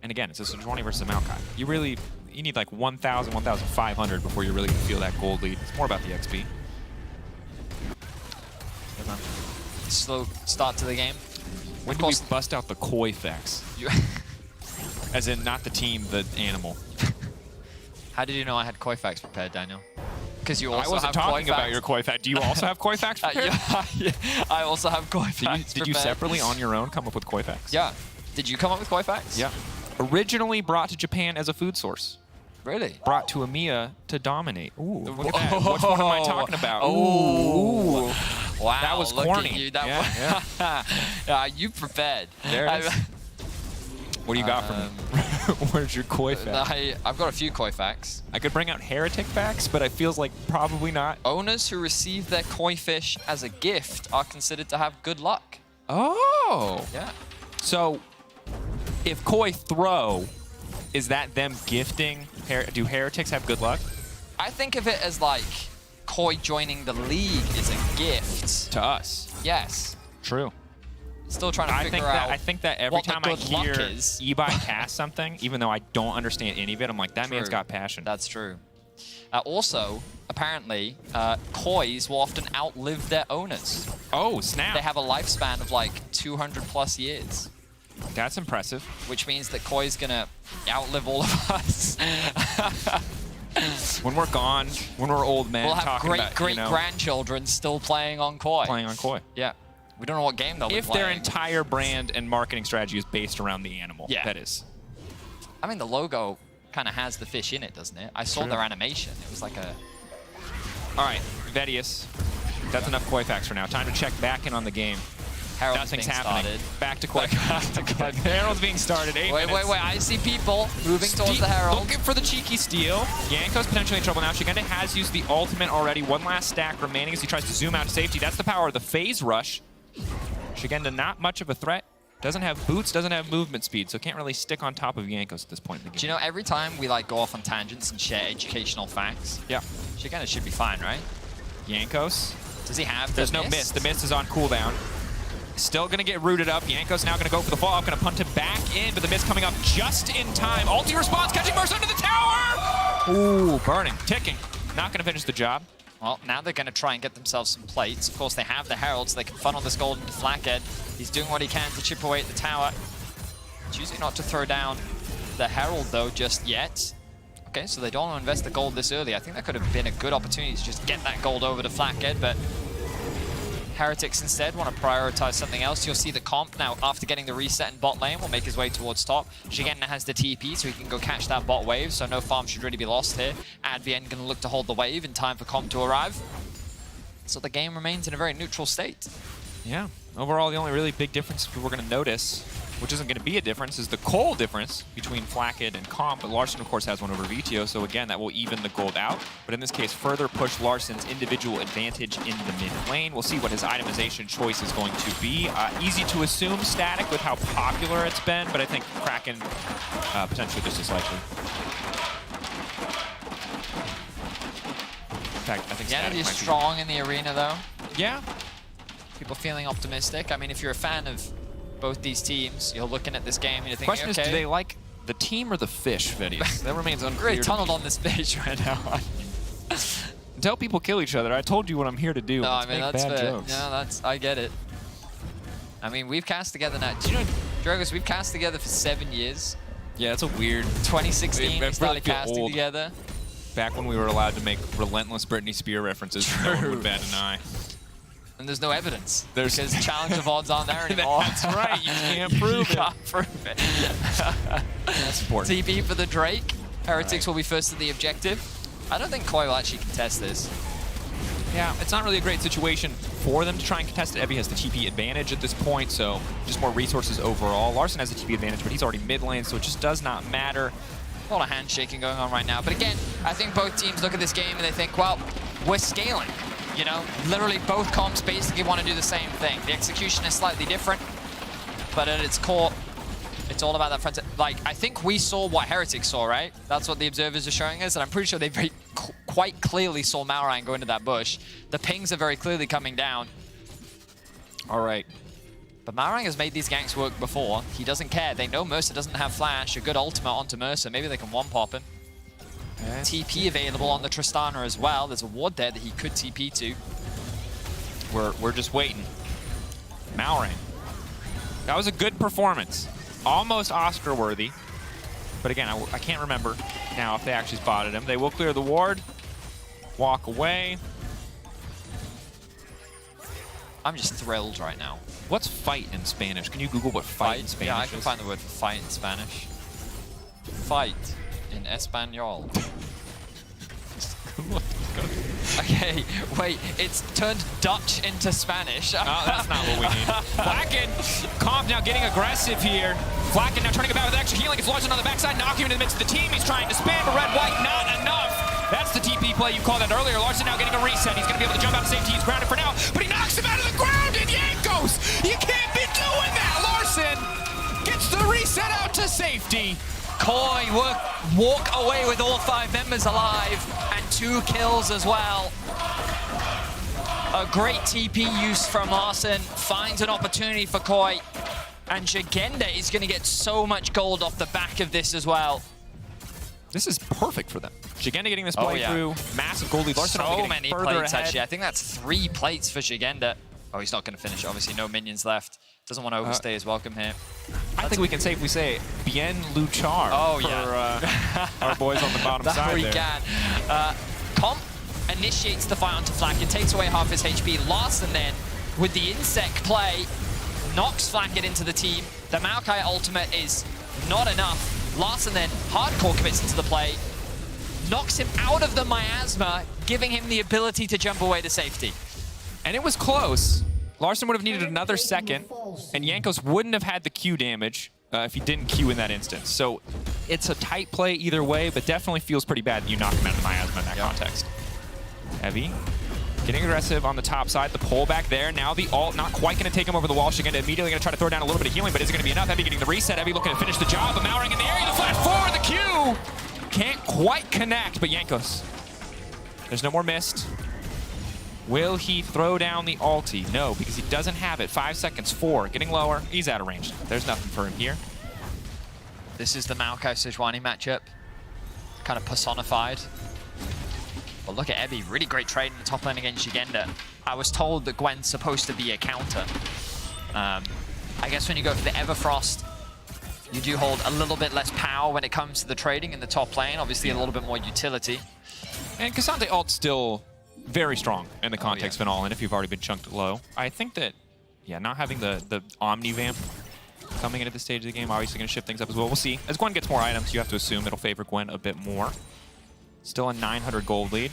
And again, it's a Sejuani versus a Maokai. You need like 1,000, 1,500 before you're really going to feel that gold lead. It's more about the XP. Slow start to the game. When do we bust out the Koi facts? As in, not the team, the animal. How did you know I had Koi facts prepared, Daniel? Because you also I wasn't have talking koi about facts. your koi fact. Do you also have koi facts prepared? Yeah, I also have koi facts Did you prepared. separately on your own come up with koi facts? Yeah. Did you come up with koi facts? Yeah. Originally brought to Japan as a food source. Really? Brought to EMEA to dominate. Ooh, look at that. Which one am I talking about? Ooh. Wow. That was look corny. At you. That Yeah, you prepared. There it is. What do you got for me? Where's your koi fact? I've got a few koi facts. I could bring out heretic facts, but it feels like probably not. Owners who receive their koi fish as a gift are considered to have good luck. Oh. Yeah. So, if koi throw, is that them gifting? Do heretics have good luck? I think of it as like koi joining the league is a gift. To us. Yes. True. Still trying to figure out. I think that every what time the I good luck hear is. Ebi cast something, even though I don't understand any of it, I'm like, that man's got passion. That's true. Also, apparently, kois will often outlive their owners. Oh, snap. They have a lifespan of like 200 plus years. That's impressive. Which means that koi's gonna outlive all of us. When we're gone, when we're old men, We'll have talking about, great-grandchildren still playing on koi. Playing on koi. Yeah. We don't know what game they'll be If playing. their entire brand and marketing strategy is based around the animal, Yeah. that is. I mean, the logo kind of has the fish in it, doesn't it? I saw True. their animation. It was like a... All right, Vedius. That's enough koi facts for now. Time to check back in on the game. Herald's Nothing's being happening. started. Back to koi. Herald's being started. 8 Wait, minutes. wait. I see people moving towards the Herald. Looking for the cheeky steal. Yanko's potentially in trouble now. Shigenda has used the ultimate already. One last stack remaining as he tries to zoom out to safety. That's the power of the phase rush. Shigenda not much of a threat. Doesn't have boots, doesn't have movement speed, so can't really stick on top of Yankos at this point in the game. Do you know, every time we like go off on tangents and share educational facts, yeah, Shigenda should be fine, right? Yankos. Does he have There's the no miss. The miss is on cooldown. Still going to get rooted up. Yankos now going to go for the follow-up, going to punt it back in, but the miss coming up just in time. Ulti response, catching burst under the tower! Ooh, burning, ticking. Not going to finish the job. Well, now they're going to try and get themselves some plates. Of course, they have the Herald, so they can funnel this gold into Flackhead. He's doing what he can to chip away at the tower. Choosing not to throw down the Herald, though, just yet. Okay, so they don't want to invest the gold this early. I think that could have been a good opportunity to just get that gold over to Flackhead, but Heretics instead want to prioritize something else. You'll see the comp now, after getting the reset in bot lane, will make his way towards top. Shigenda has the TP, so he can go catch that bot wave, so no farm should really be lost here. Advien going to look to hold the wave in time for comp to arrive. So the game remains in a very neutral state. Yeah, overall the only really big difference we're going to notice, which isn't going to be a difference, is the coal difference between Flackhead and Comp, but Larson, of course, has one over VTO, so again, that will even the gold out. But in this case, further push Larson's individual advantage in the mid lane. We'll see what his itemization choice is going to be. Easy to assume static with how popular it's been, but I think Kraken potentially just as likely. In fact, I think Yanity static is might be- strong in the arena, though. Yeah. People feeling optimistic. I mean, if you're a fan of both these teams, you're looking at this game and you're thinking, Question okay. is, do they like the team or the fish, Vedius? That remains unclear. Really tunneled on this fish right now. Until people kill each other, I told you what I'm here to do. No, Let's I mean, make that's bad fair. jokes. Yeah, I get it. I mean, we've cast together now. Do you know, Dragos, we've cast together for 7 years. Yeah, it's a weird... 2016, we started casting old. together. Back when we were allowed to make relentless Britney Spears references, no one would bat an eye. And there's no evidence. There's because challenge of odds aren't there anymore. That's right, you can't prove You it. can't prove it. That's important. TP for the Drake. Heretics will be first to the objective. I don't think Koi will actually contest this. Yeah, it's not really a great situation for them to try and contest it. Evie has the TP advantage at this point, so just more resources overall. Larson has the TP advantage, but he's already mid lane, so it just does not matter. A lot of handshaking going on right now. But again, I think both teams look at this game and they think, well, we're scaling. You know, literally both comps basically want to do the same thing. The execution is slightly different, but at its core, it's all about that front. Like, I think we saw what Heretics saw, right? That's what the observers are showing us, and I'm pretty sure they quite clearly saw Malrang go into that bush. The pings are very clearly coming down. All right. But Malrang has made these ganks work before. He doesn't care. They know Mercer doesn't have flash. A good ultimate onto Mercer. Maybe they can one-pop him. TP available on the Tristana as well. There's a ward there that he could TP to. We're just waiting. Malrang. That was a good performance. Almost Oscar-worthy. But again, I can't remember now if they actually spotted him. They will clear the ward. walk away. I'm just thrilled right now. What's fight in Spanish? Can you Google what fight in Spanish Yeah, I can is? find the word for fight in Spanish. Fight in Espanol. Okay, wait, it's turned Dutch into Spanish. Oh, that's not what we need. Flacken, Comp now getting aggressive here. Flacken now turning it back with extra healing. It's Larson on the backside, knocking him in the midst of the team. He's trying to spam, but red-white, not enough. That's the TP play you called out earlier. Larson now getting a reset. He's going to be able to jump out of safety. He's grounded for now, but he knocks him out of the ground, and Yankos! You can't be doing that! Larson gets the reset out to safety. Koi walk away with all 5 members alive and 2 kills as well. A great TP use from Larson, finds an opportunity for Koi, and Jagenda is going to get so much gold off the back of this as well. This is perfect for them. Jagenda getting this playthrough, massive gold lead. Larson so getting many further plates, ahead. actually. I think that's 3 plates for Jagenda. Oh, he's not going to finish. Obviously, no minions left. Doesn't want to overstay his welcome here. I think we can safely say Bien Luchar for our boys on the bottom that side we there. can. Comp initiates the fight onto Flacken, takes away half his HP. Larson then, with the insect play, knocks Flacken into the team. The Maokai ultimate is not enough. Larson then hardcore commits into the play, knocks him out of the miasma, giving him the ability to jump away to safety. And it was close. Larson would have needed another second, and Yankos wouldn't have had the Q damage if he didn't Q in that instance. So it's a tight play either way, but definitely feels pretty bad that you knock him out of the miasma in that context. Heavy getting aggressive on the top side. The pull back there. Now the ult not quite going to take him over the wall. Shigenda immediately going to try to throw down a little bit of healing, but is it going to be enough? Heavy getting the reset. Heavy looking to finish the job. A Malring in the area. The flash forward. The Q can't quite connect, but Yankos. There's no more mist. Will he throw down the ulti? No, because he doesn't have it. 5 seconds, 4, getting lower. He's out of range. There's nothing for him here. This is the Maokai Sejuani matchup, kind of personified. But look at Ebby, really great trade in the top lane against Jagenda. I was told that Gwen's supposed to be a counter. I guess when you go for the Everfrost, you do hold a little bit less power when it comes to the trading in the top lane. Obviously, a little bit more utility. And Cassante ult's still very strong in the context of an all-in if you've already been chunked low. I think that, yeah, not having the Omni Vamp coming in at this stage of the game obviously going to shift things up as well. We'll see. As Gwen gets more items, you have to assume it'll favor Gwen a bit more. Still a 900 gold lead.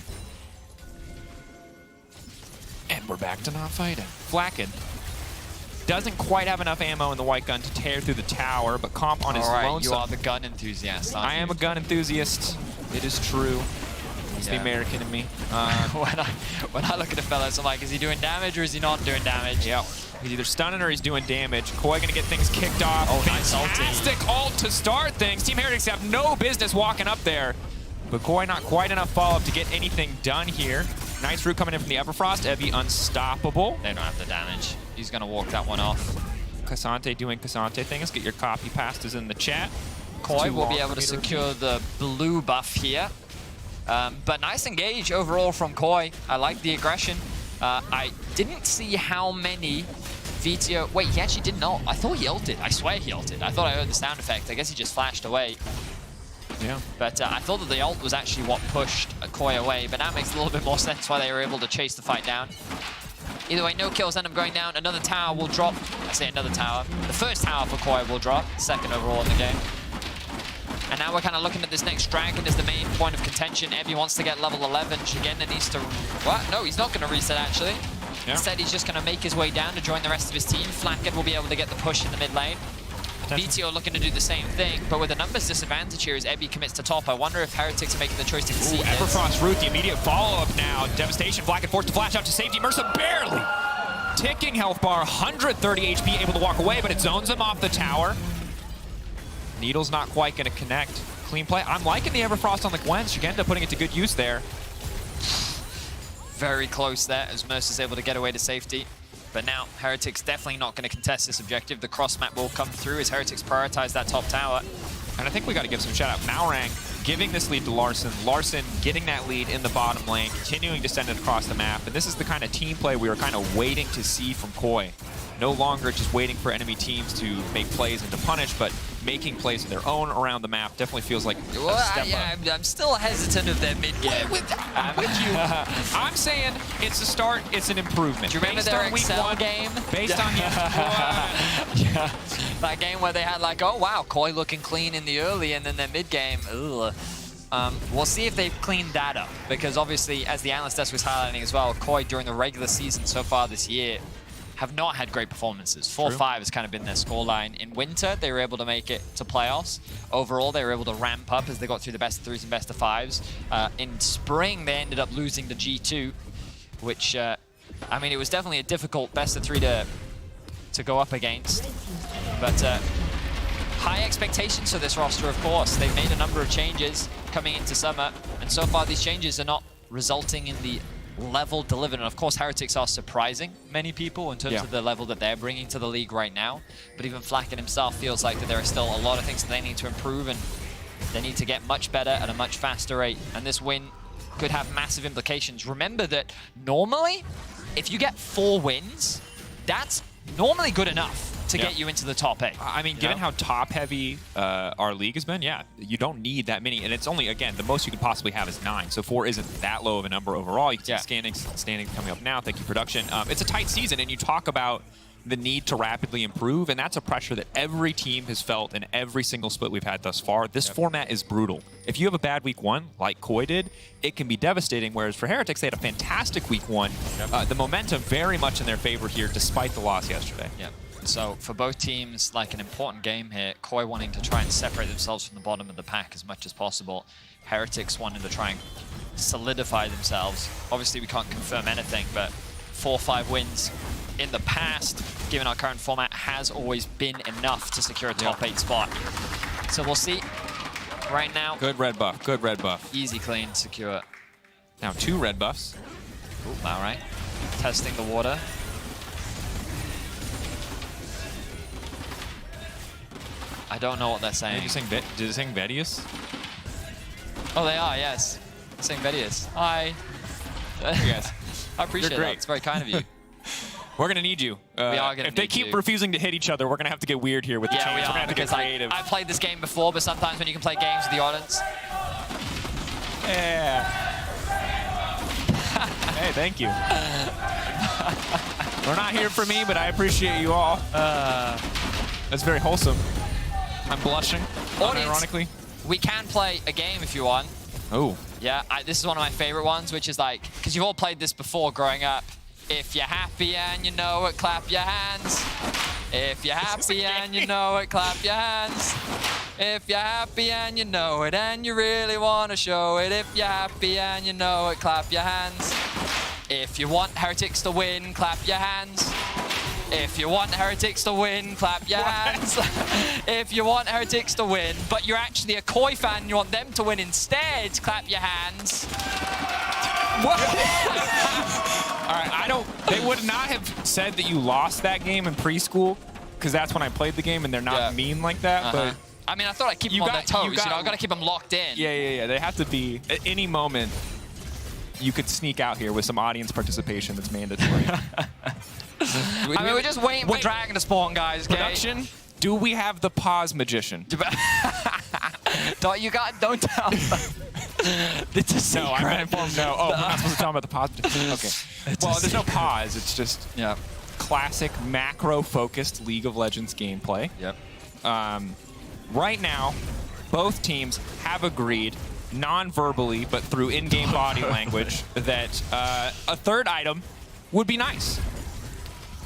And we're back to not fighting. Flacken doesn't quite have enough ammo in the white gun to tear through the tower, but Comp on his lonesome. You are the gun enthusiast, aren't you? I am a gun enthusiast. It is true. It's the American in me. When I look at the fellas, I'm like, is he doing damage or is he not doing damage? Yeah. He's either stunning or he's doing damage. Koi gonna get things kicked off. Oh, nice Fantastic ult to start things. Team Heretics have no business walking up there. But Koi not quite enough follow-up to get anything done here. Nice root coming in from the Everfrost. Evie unstoppable. They don't have the damage. He's gonna walk that one off. Cassante doing Cassante things. Get your copy pastas in the chat. Koi will be able to secure the blue buff here. But nice engage overall from Koi. I like the aggression. I didn't see how many VTO... Wait, he actually did not. I thought he ulted. I swear he ulted. I thought I heard the sound effect. I guess he just flashed away. Yeah. But I thought that the ult was actually what pushed Koi away, but that makes a little bit more sense why they were able to chase the fight down. Either way, no kills end up going down. Another tower will drop. I say another tower. The first tower for Koi will drop. Second overall in the game. And now we're kind of looking at this next dragon as the main point of contention. Evie wants to get level 11. Shigenda needs to... What? No, he's not going to reset, actually. Yeah. Instead, he's just going to make his way down to join the rest of his team. Flacken will be able to get the push in the mid lane. BTO looking to do the same thing, but with a numbers disadvantage here as Ebby commits to top. I wonder if Heretics are making the choice to concede this. Everfrost root, the immediate follow-up now. Devastation, Flacken forced to flash out to safety. Mercer barely ticking health bar, 130 HP, able to walk away, but it zones him off the tower. Needle's not quite going to connect. Clean play. I'm liking the Everfrost on the Gwen. Shigenda putting it to good use there. Very close there as Mercer's able to get away to safety. But now, Heretics definitely not going to contest this objective. The cross map will come through as Heretics prioritize that top tower. And I think we got to give some shout out. Malrang giving this lead to Larson. Larson getting that lead in the bottom lane, continuing to send it across the map. And this is the kind of team play we were kind of waiting to see from Koi. No longer just waiting for enemy teams to make plays and to punish, but making plays of their own around the map. Definitely feels like a Well, step yeah, up. I'm still hesitant of their mid game. I'm with you. I'm saying it's a start, it's an improvement. Do you remember based their on week Excel one, game? Based on yeah. That game where they had like, oh wow, Koi looking clean in the early and then their mid game. Ugh. We'll see if they've cleaned that up, because obviously, as the analyst desk was highlighting as well, Koi during the regular season so far this year have not had great performances. 4-5 has kind of been their scoreline. In winter, they were able to make it to playoffs. Overall, they were able to ramp up as they got through the best of 3s and best of 5s. In spring, they ended up losing to G2, which, I mean, it was definitely a difficult best of 3 to go up against. But high expectations for this roster, of course. They've made a number of changes coming into summer, and so far these changes are not resulting in the level delivered. And of course, Heretics are surprising many people in terms of the level that they're bringing to the league right now. But even Flacken himself feels like that there are still a lot of things that they need to improve, and they need to get much better at a much faster rate. And this win could have massive implications. Remember that normally, if you get 4 wins, that's normally good enough to get you into the top 8. I mean, given how top-heavy our league has been, yeah, you don't need that many. And it's only, again, the most you can possibly have is 9. So 4 isn't that low of a number overall. You can see standings coming up now. Thank you, production. It's a tight season, and you talk about the need to rapidly improve, and that's a pressure that every team has felt in every single split we've had thus far. This format is brutal. If you have a bad week 1, like Koi did, it can be devastating, whereas for Heretics, they had a fantastic week 1. The momentum very much in their favor here, despite the loss yesterday. So for both teams, like an important game here, Koi wanting to try and separate themselves from the bottom of the pack as much as possible. Heretics wanting to try and solidify themselves. Obviously, we can't confirm anything, but 4-5 wins in the past, given our current format, has always been enough to secure a top 8 spot. So we'll see. Right now, Good red buff. Good red buff. easy, clean, secure. Now 2 red buffs. Ooh, all right. Testing the water. I don't know what they're saying. Did you sing Vedius? Oh, they are, yes. Saying Vedius. Hi. Yes. I appreciate You're great. that. It's very kind of you. We're going to need you. We are going to If they keep refusing to hit each other, we're going to have to get weird here with the Yeah, change. we We're are, going to have to get because creative. I've played this game before, but sometimes when you can play games with the audience. Yeah. Hey, thank you. We're not here for me, but I appreciate you all. That's very wholesome. I'm blushing, ironically. We can play a game if you want. Oh. Yeah, this is one of my favorite ones, which is like, because you've all played this before growing up. If you're happy and you know it, clap your hands. If you're happy and you know it, clap your hands. If you're happy and you know it and you really want to show it. If you're happy and you know it, clap your hands. If you want Heretics to win, clap your hands. If you want Heretics to win, clap your hands. If you want Heretics to win, but you're actually a Koi fan and you want them to win instead, clap your hands. What? All right, they would not have said that you lost that game in preschool, because that's when I played the game, and they're not mean like that, but... I mean, I thought I'd keep them on their toes, you know? I've got to keep them locked in. Yeah. They have to be, at any moment, you could sneak out here with some audience participation that's mandatory. I mean, we're just waiting for Dragon to spawn, guys, okay? Production, do we have the pause magician? Don't tell them. It's a secret. No, I'm not informed. No. Oh, we're not supposed to talk about the pause magician. Okay. Well, there's no pause. It's just classic macro-focused League of Legends gameplay. Yep. Right now, both teams have agreed, non-verbally, but through in-game body language, that a third item would be nice.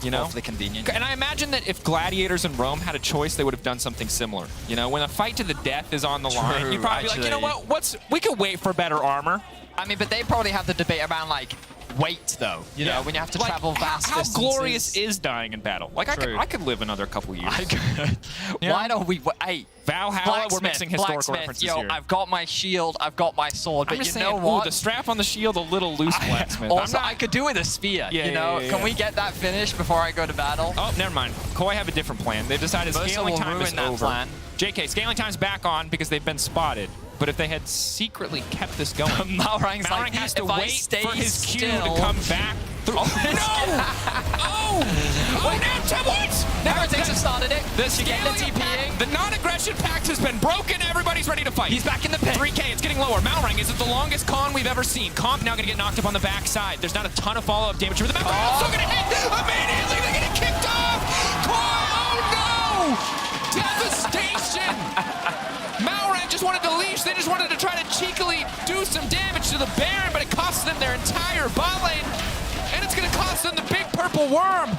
You know? Awfully convenient. And I imagine that if Gladiators in Rome had a choice, they would have done something similar. You know, when a fight to the death is on the line, you'd probably be like, you know what? We could wait for better armor. I mean, but they probably have the debate around, like, weight, though. You know, when you have to travel vast distances. How glorious is dying in battle? Like, I could live another couple years. I could. Why don't we... Hey, Valhalla, we're mixing historical references yo, here. I've got my shield, I've got my sword, but you know saying, what? The strap on the shield a little loose, Blacksmith. Also, I could do with a spear, you know? Can we get that finished before I go to battle? Oh, never mind. Koi have a different plan. They've decided scaling time is over. JK, scaling time's back on because they've been spotted. But if they had secretly kept this going, Malrang has to wait for his Q to come back. Oh, no! Wait, what? Heretics have started. Benedict. The to get the TPing. The non-aggression pact has been broken. Everybody's ready to fight. He's back in the pit. 3K, it's getting lower. Malrang, is it the longest con we've ever seen? Comp now going to get knocked up on the backside. There's not a ton of follow-up damage. But the Malrang also going to hit immediately. They're getting kicked off. Koi, oh no! Devastation! Malrang just wanted to leash. They just wanted to try to cheekily do some damage to the Baron, but it cost them their entire bot lane. And it's going to cost them the big purple worm.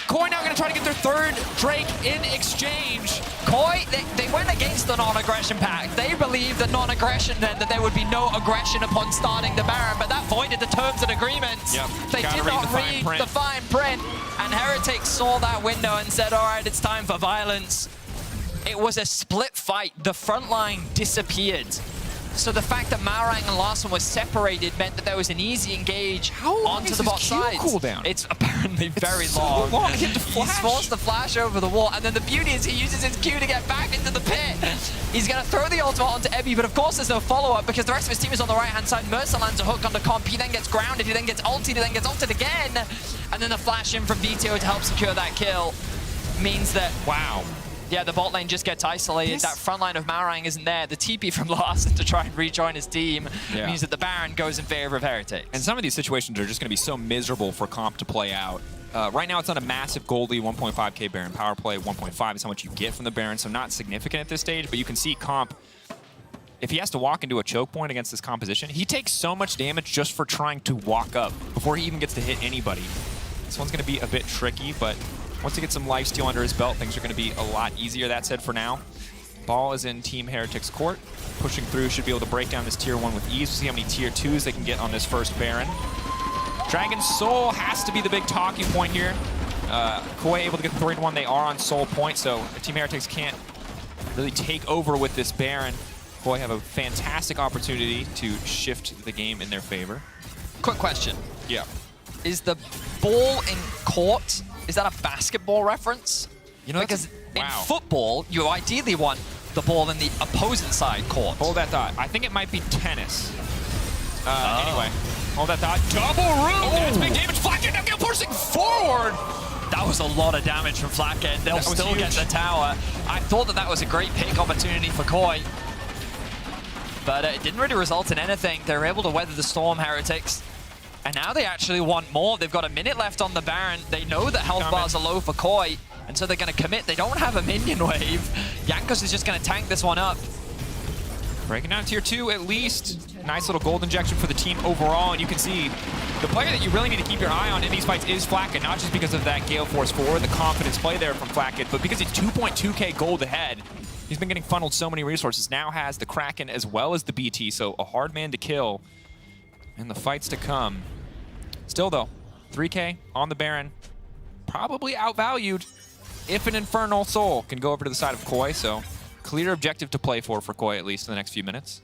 Koi now going to try to get their third Drake in exchange. Koi, they went against the non-aggression pact. They believed that non-aggression meant that there would be no aggression upon starting the Baron, but that voided the terms and agreements. Yep. They did not read the fine print. And Heretics saw that window and said, all right, it's time for violence. It was a split fight. The front line disappeared. So the fact that Malrang and Larson were separated meant that there was an easy engage onto the bot side. Cooldown? It's apparently very so long. long. Hit the flash. He's forced the flash over the wall, and then the beauty is he uses his Q to get back into the pit. He's going to throw the ultimate onto Ebby, but of course there's no follow-up because the rest of his team is on the right-hand side. Mercer lands a hook onto Comp. He then gets grounded. He then gets ulted. He then gets ulted again. And then the flash in from VTO to help secure that kill means that... Wow. Yeah, the bot lane just gets isolated. That front line of Malrang isn't there. The TP from Larson to try and rejoin his team means that the Baron goes in favor of Heretics. And some of these situations are just going to be so miserable for Comp to play out. Right now, it's on a massive gold lead, 1.5k Baron power play. 1.5 is how much you get from the Baron, so not significant at this stage. But you can see Comp, if he has to walk into a choke point against this composition, he takes so much damage just for trying to walk up before he even gets to hit anybody. This one's going to be a bit tricky, but once he gets some lifesteal under his belt, things are going to be a lot easier. That said, for now, ball is in Team Heretics' court. Pushing through, should be able to break down this tier 1 with ease. We'll see how many tier 2s they can get on this first Baron. Dragon Soul has to be the big talking point here. Koi able to get the 3-1. They are on Soul point, so Team Heretics can't really take over with this Baron. Koi have a fantastic opportunity to shift the game in their favor. Quick question. Yeah. Is the ball in court, is that a basketball reference? You know, because in football, you ideally want the ball in the opposing side court. Hold that thought. I think it might be tennis. Anyway, hold that thought. Double root! That's big damage. Flathead now forcing forward! That was a lot of damage from Flathead. They'll still get the tower. I thought that was a great pick opportunity for Koi. But it didn't really result in anything. They were able to weather the storm, Heretics. And now they actually want more. They've got a minute left on the Baron. They know that health bars are low for Koi, and so they're going to commit. They don't have a minion wave. Jankos is just going to tank this one up. Breaking down tier 2 at least. Nice little gold injection for the team overall, and you can see the player that you really need to keep your eye on in these fights is Flacket, not just because of that Gale Force 4, the confidence play there from Flacket, but because he's 2.2k gold ahead. He's been getting funneled so many resources. Now has the Kraken as well as the BT, so a hard man to kill in the fights to come. Still though, 3k on the Baron, probably outvalued if an Infernal Soul can go over to the side of Koi, so clear objective to play for Koi at least in the next few minutes.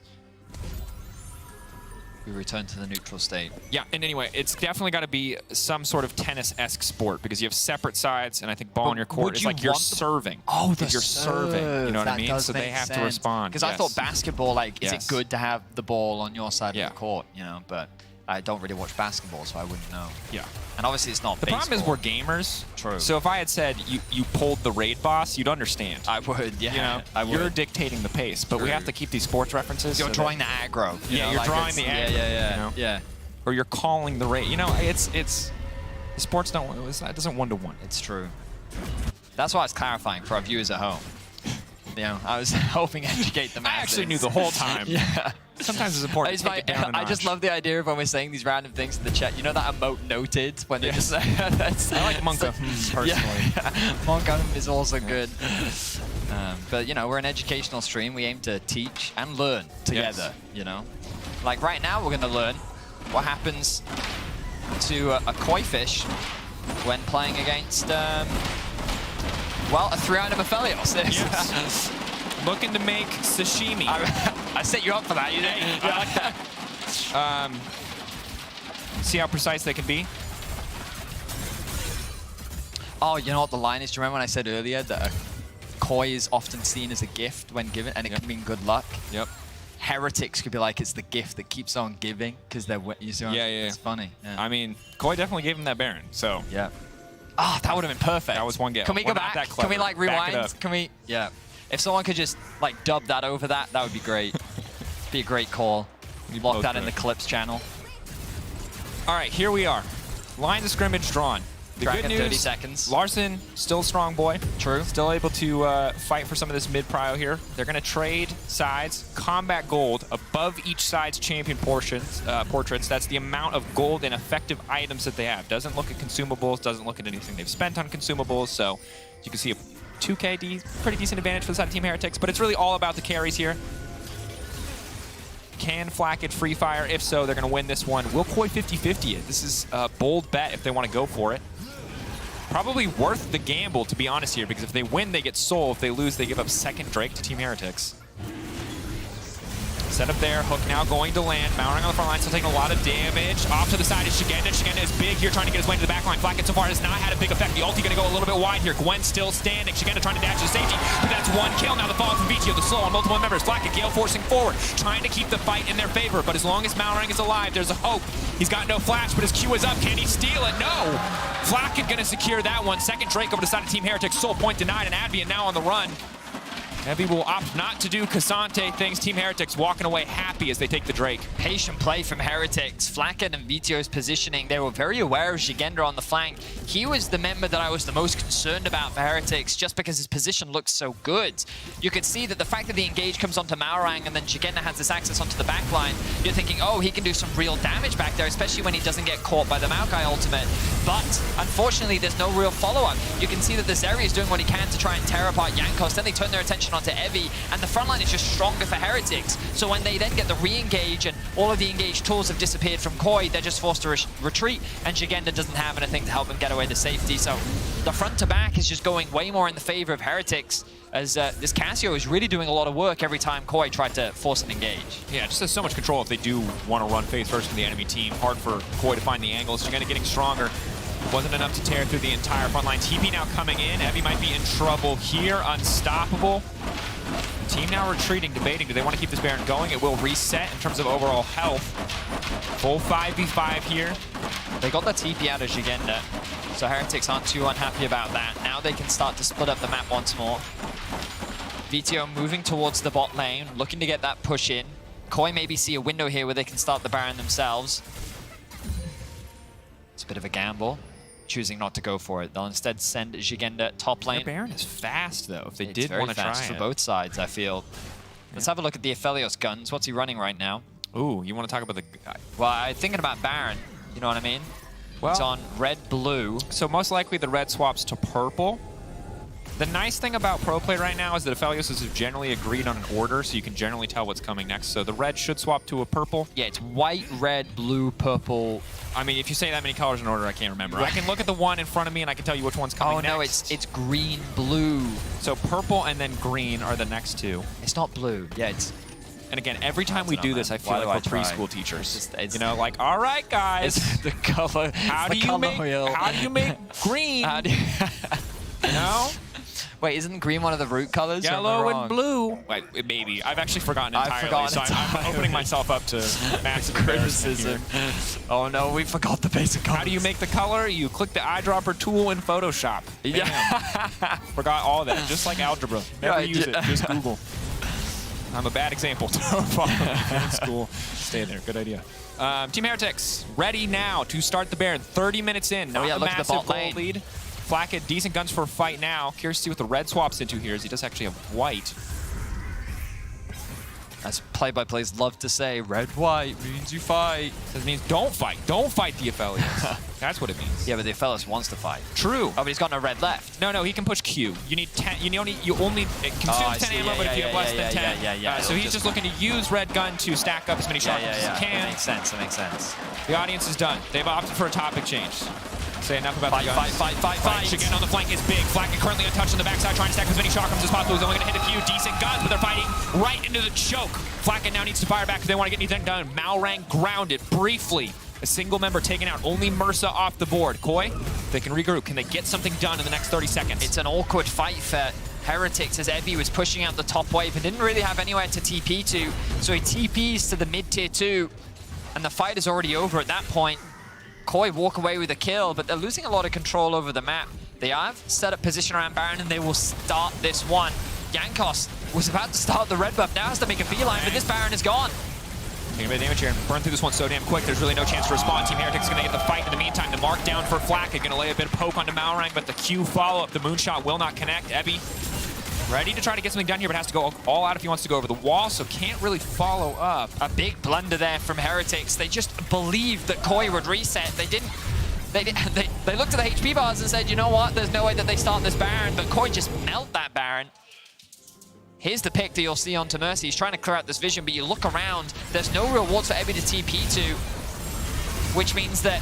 We return to the neutral state. Yeah, and anyway, it's definitely got to be some sort of tennis-esque sport because you have separate sides, and I think ball on your court is like you're serving. Oh, you're serving. You know what I mean? So they have to respond. Because I thought basketball, like, is it good to have the ball on your side of the court? You know, but I don't really watch basketball, so I wouldn't know. Yeah. And obviously it's not The problem is we're gamers. True. So if I had said you pulled the raid boss, you'd understand. I would, yeah. You know, I would. You're dictating the pace, but we have to keep these sports references. You're drawing the aggro. Yeah, you're drawing the aggro. You know? Yeah. Or you're calling the raid. You know, it's sports don't. It doesn't one-to-one. It's true. That's why it's clarifying for our viewers at home. You know, I was helping educate the masses. I actually knew the whole time. Yeah. Sometimes it's important to take it down a notch. I just love the idea of when we're saying these random things in the chat. You know that emote noted when they just say that's, I like Monka personally. Yeah. Monka is also good. But you know, we're an educational stream. We aim to teach and learn together. You know, like right now we're going to learn what happens to a koi fish when playing against well, a 3-item Aphelios. Yes. Looking to make sashimi. I set you up for that, you didn't? I like that. See how precise they can be? Oh, you know what the line is? Do you remember when I said earlier that a koi is often seen as a gift when given, and it can mean good luck? Yep. Heretics could be like, it's the gift that keeps on giving, because they're, you see what yeah. It's funny. Yeah. I mean, Koi definitely gave him that Baron, so. Yeah. Oh, that would have been perfect. That was one kill. Can we go back? Can we like rewind? Can we? Yeah. If someone could just like dub that over that would be great. Be a great call. Lock that in the clips channel. All right, here we are. Lines of scrimmage drawn. The good news, 30 seconds. Larson, still a strong boy. True. Still able to fight for some of this mid-prio here. They're going to trade sides. Combat gold above each side's champion portraits. That's the amount of gold and effective items that they have. Doesn't look at consumables, doesn't look at anything they've spent on consumables. So you can see a 2k pretty decent advantage for the side of Team Heretics, but it's really all about the carries here. Can Flack it free fire? If so, they're going to win this one. Will Koi 50-50 it? This is a bold bet if they want to go for it. Probably worth the gamble, to be honest here, because if they win, they get Soul. If they lose, they give up second Drake to Team Heretics. Set up there, Hook now going to land. Mowering on the front line, still taking a lot of damage. Off to the side is Shigenda. Shigenda is big here, trying to get his way to the back line. Flacket so far has not had a big effect. The ulti going to go a little bit wide here. Gwen still standing. Shigenda trying to dash to safety, but that's one kill. Now the fall from VTO, the slow on multiple members. Flacket, Gale forcing forward, trying to keep the fight in their favor, but as long as Mowering is alive, there's a hope. He's got no flash, but his Q is up. Can he steal it? No! Flacket going to secure that one. Second Drake over to the side of Team Heretics. Soul point denied, and Advian now on the run. Heavy will opt not to do Cassante things. Team Heretics walking away happy as they take the Drake. Patient play from Heretics. Flacket and VTO's positioning. They were very aware of Jigenda on the flank. He was the member that I was the most concerned about for Heretics just because his position looks so good. You could see that the fact that the engage comes onto Maorang and then Jigenda has this access onto the back line, you're thinking, oh, he can do some real damage back there, especially when he doesn't get caught by the Maokai ultimate. But unfortunately, there's no real follow-up. You can see that this area is doing what he can to try and tear apart Jankos. Then they turn their attention onto Evie, and the front line is just stronger for Heretics. So when they then get the re-engage and all of the engage tools have disappeared from Koi, they're just forced to retreat, and Jigenda doesn't have anything to help them get away to safety. So the front to back is just going way more in the favor of Heretics, as this Casio is really doing a lot of work every time Koi tried to force an engage. Yeah, just has so much control if they do want to run face first from the enemy team. Hard for Koi to find the angles. Jigenda getting stronger. Wasn't enough to tear through the entire front line. TP now coming in. Evie might be in trouble here. Unstoppable. Team now retreating, debating. Do they want to keep this Baron going? It will reset in terms of overall health. Full 5v5 here. They got the TP out of Jigenda, so Heretics aren't too unhappy about that. Now they can start to split up the map once more. VTO moving towards the bot lane, looking to get that push in. Koi maybe see a window here where they can start the Baron themselves. It's a bit of a gamble, choosing not to go for it. They'll instead send Jigenda top lane. The Baron is fast, though, if they It's did very want to try fast for it. both sides, I feel. Let's have a look at the Aphelios guns. What's he running right now? Ooh, you want to talk about the... Well, I'm thinking about Baron. You know what I mean? Well, it's on red-blue. So most likely the red swaps to purple. The nice thing about Pro Play right now is that Aphelios is generally agreed on an order, so you can generally tell what's coming next. So the red should swap to a purple. Yeah, it's white, red, blue, purple. I mean, if you say that many colors in order, I can't remember. I can look at the one in front of me and I can tell you which one's coming next. Oh, no, it's green, blue. So purple and then green are the next two. It's not blue. Yeah, it's... And again, every time we do this, I feel like we're preschool teachers. It's you know, like, all right, guys. It's the color. How do you make green? How do you... You know? Wait, isn't green one of the root colors? Yellow and blue. Wait, maybe. I've actually forgotten entirely, so I'm opening myself up to massive criticism. Oh no, we forgot the basic colors. How do you make the color? You click the eyedropper tool in Photoshop. Bam. Yeah. Forgot all that, just like algebra. Never use it, just Google. I'm a bad example. Don't follow in school. Stay there, good idea. Team Heretics, ready now to start the Baron. 30 minutes in, not a massive goal lead. Flacket, decent guns for a fight now. Curious to see what the red swaps into here, as he does actually have white. As play-by-plays love to say, red-white means you fight. That means don't fight. Don't fight the Aphelios. That's what it means. Yeah, but the Aphelios wants to fight. True. Oh, but he's got no red left. No, he can push Q. You need 10. You only it consumes 10 ammo, but if you have less than 10, so he's just looking to use red gun to stack up as many shots as he can. That makes sense. That makes sense. The audience is done. They've opted for a topic change. Say enough about the guns. Fight. Again on the flank is big. Flacket currently untouched on the backside, trying to stack as many chakrams as possible. He's only going to hit a few decent guns, but they're fighting right into the choke. Flacket now needs to fire back if they want to get anything done. Malrang grounded briefly. A single member taken out. Only Mursa off the board. Koi, they can regroup. Can they get something done in the next 30 seconds? It's an awkward fight for Heretics as Evie was pushing out the top wave and didn't really have anywhere to TP to. So he TPs to the mid-tier 2, and the fight is already over at that point. Koi walk away with a kill, but they're losing a lot of control over the map. They have set up position around Baron, and they will start this one. Jankos was about to start the red buff, now has to make a beeline, but this Baron is gone. Taking a bit of damage here. Burn through this one so damn quick, there's really no chance to respond. Team Heretics going to get the fight in the meantime. The mark down for Flack, going to lay a bit of poke onto Malrang, but the Q follow-up, the moonshot will not connect. Evie ready to try to get something done here, but has to go all out if he wants to go over the wall, so can't really follow up. A big blunder there from Heretics. They just believed that Koi would reset. They didn't. They looked at the HP bars and said, you know what, there's no way that they start this Baron, but Koi just melt that Baron. Here's the pick that you'll see onto Mercy. He's trying to clear out this vision, but you look around, there's no real wards for Evie to TP to, which means that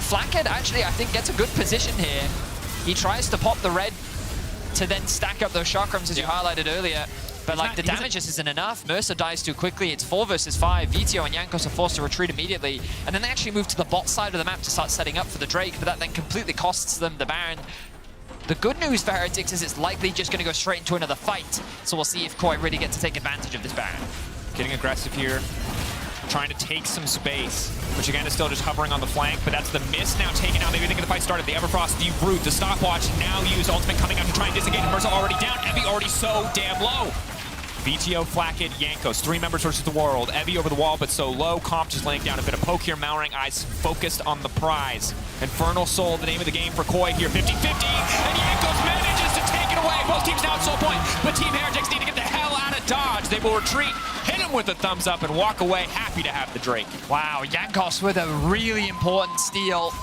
Flackhead actually, I think, gets a good position here. He tries to pop the red to then stack up those chakrams, as you highlighted earlier. But like the damage just isn't enough. Mercer dies too quickly. It's 4 versus 5. Vito and Jankos are forced to retreat immediately. And then they actually move to the bot side of the map to start setting up for the Drake, but that then completely costs them the Baron. The good news for Heretics is it's likely just going to go straight into another fight. So we'll see if Koi really gets to take advantage of this Baron. Getting aggressive here, trying to take some space, which again is still just hovering on the flank, but that's the miss now taken out. Maybe thinking the fight started. The Everfrost, the root, the stopwatch now used. Ultimate coming out to try and disengage. Mercer already down. Evie already so damn low. VTO, Flackhead, Jankos, 3 members versus the world. Evie over the wall, but so low. Comp just laying down a bit of poke here. Malrang eyes focused on the prize. Infernal Soul, the name of the game for Koi here. 50-50, and Jankos manages to take it away. Both teams now at soul point, but Team Heretics need to get the hell out of Dodge. They will retreat, hit him with a thumbs up, and walk away happy to have the Drake. Wow, Jankos with a really important steal.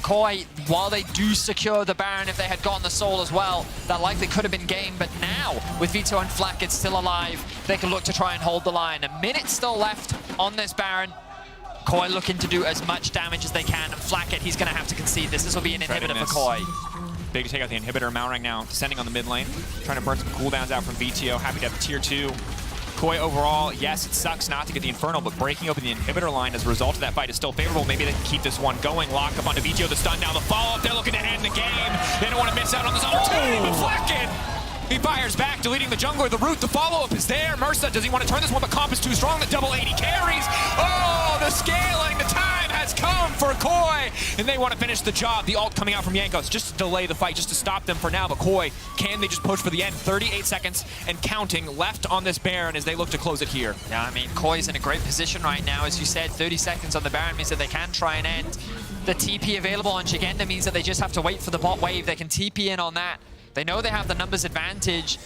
Koi, while they do secure the Baron, if they had gotten the soul as well, that likely could have been game. But now, with Vito and Flack, it's still alive. They can look to try and hold the line. A minute still left on this Baron. Koi looking to do as much damage as they can. Flackett, he's going to have to concede this. This will be an inhibitor for Koi. Big to take out the inhibitor. Malrang now descending on the mid lane, trying to burn some cooldowns out from VTO. Happy to have the tier 2. Koi overall, yes, it sucks not to get the Infernal, but breaking open the inhibitor line as a result of that fight is still favorable. Maybe they can keep this one going. Lock up onto VTO, the stun, now the follow-up. They're looking to end the game. They don't want to miss out on this opportunity, but Flacken! He fires back, deleting the jungler. The root, the follow-up is there. Mercer, does he want to turn this one? But Comp is too strong. The double 80 carries. Oh, the scaling, the time has come for Koi. And they want to finish the job. The ult coming out from Jankos just to delay the fight, just to stop them for now. But Koi, can they just push for the end? 38 seconds and counting left on this Baron as they look to close it here. Yeah, I mean, Koi's in a great position right now. As you said, 30 seconds on the Baron means that they can try and end. The TP available on Shigenda means that they just have to wait for the bot wave. They can TP in on that. They know they have the numbers advantage.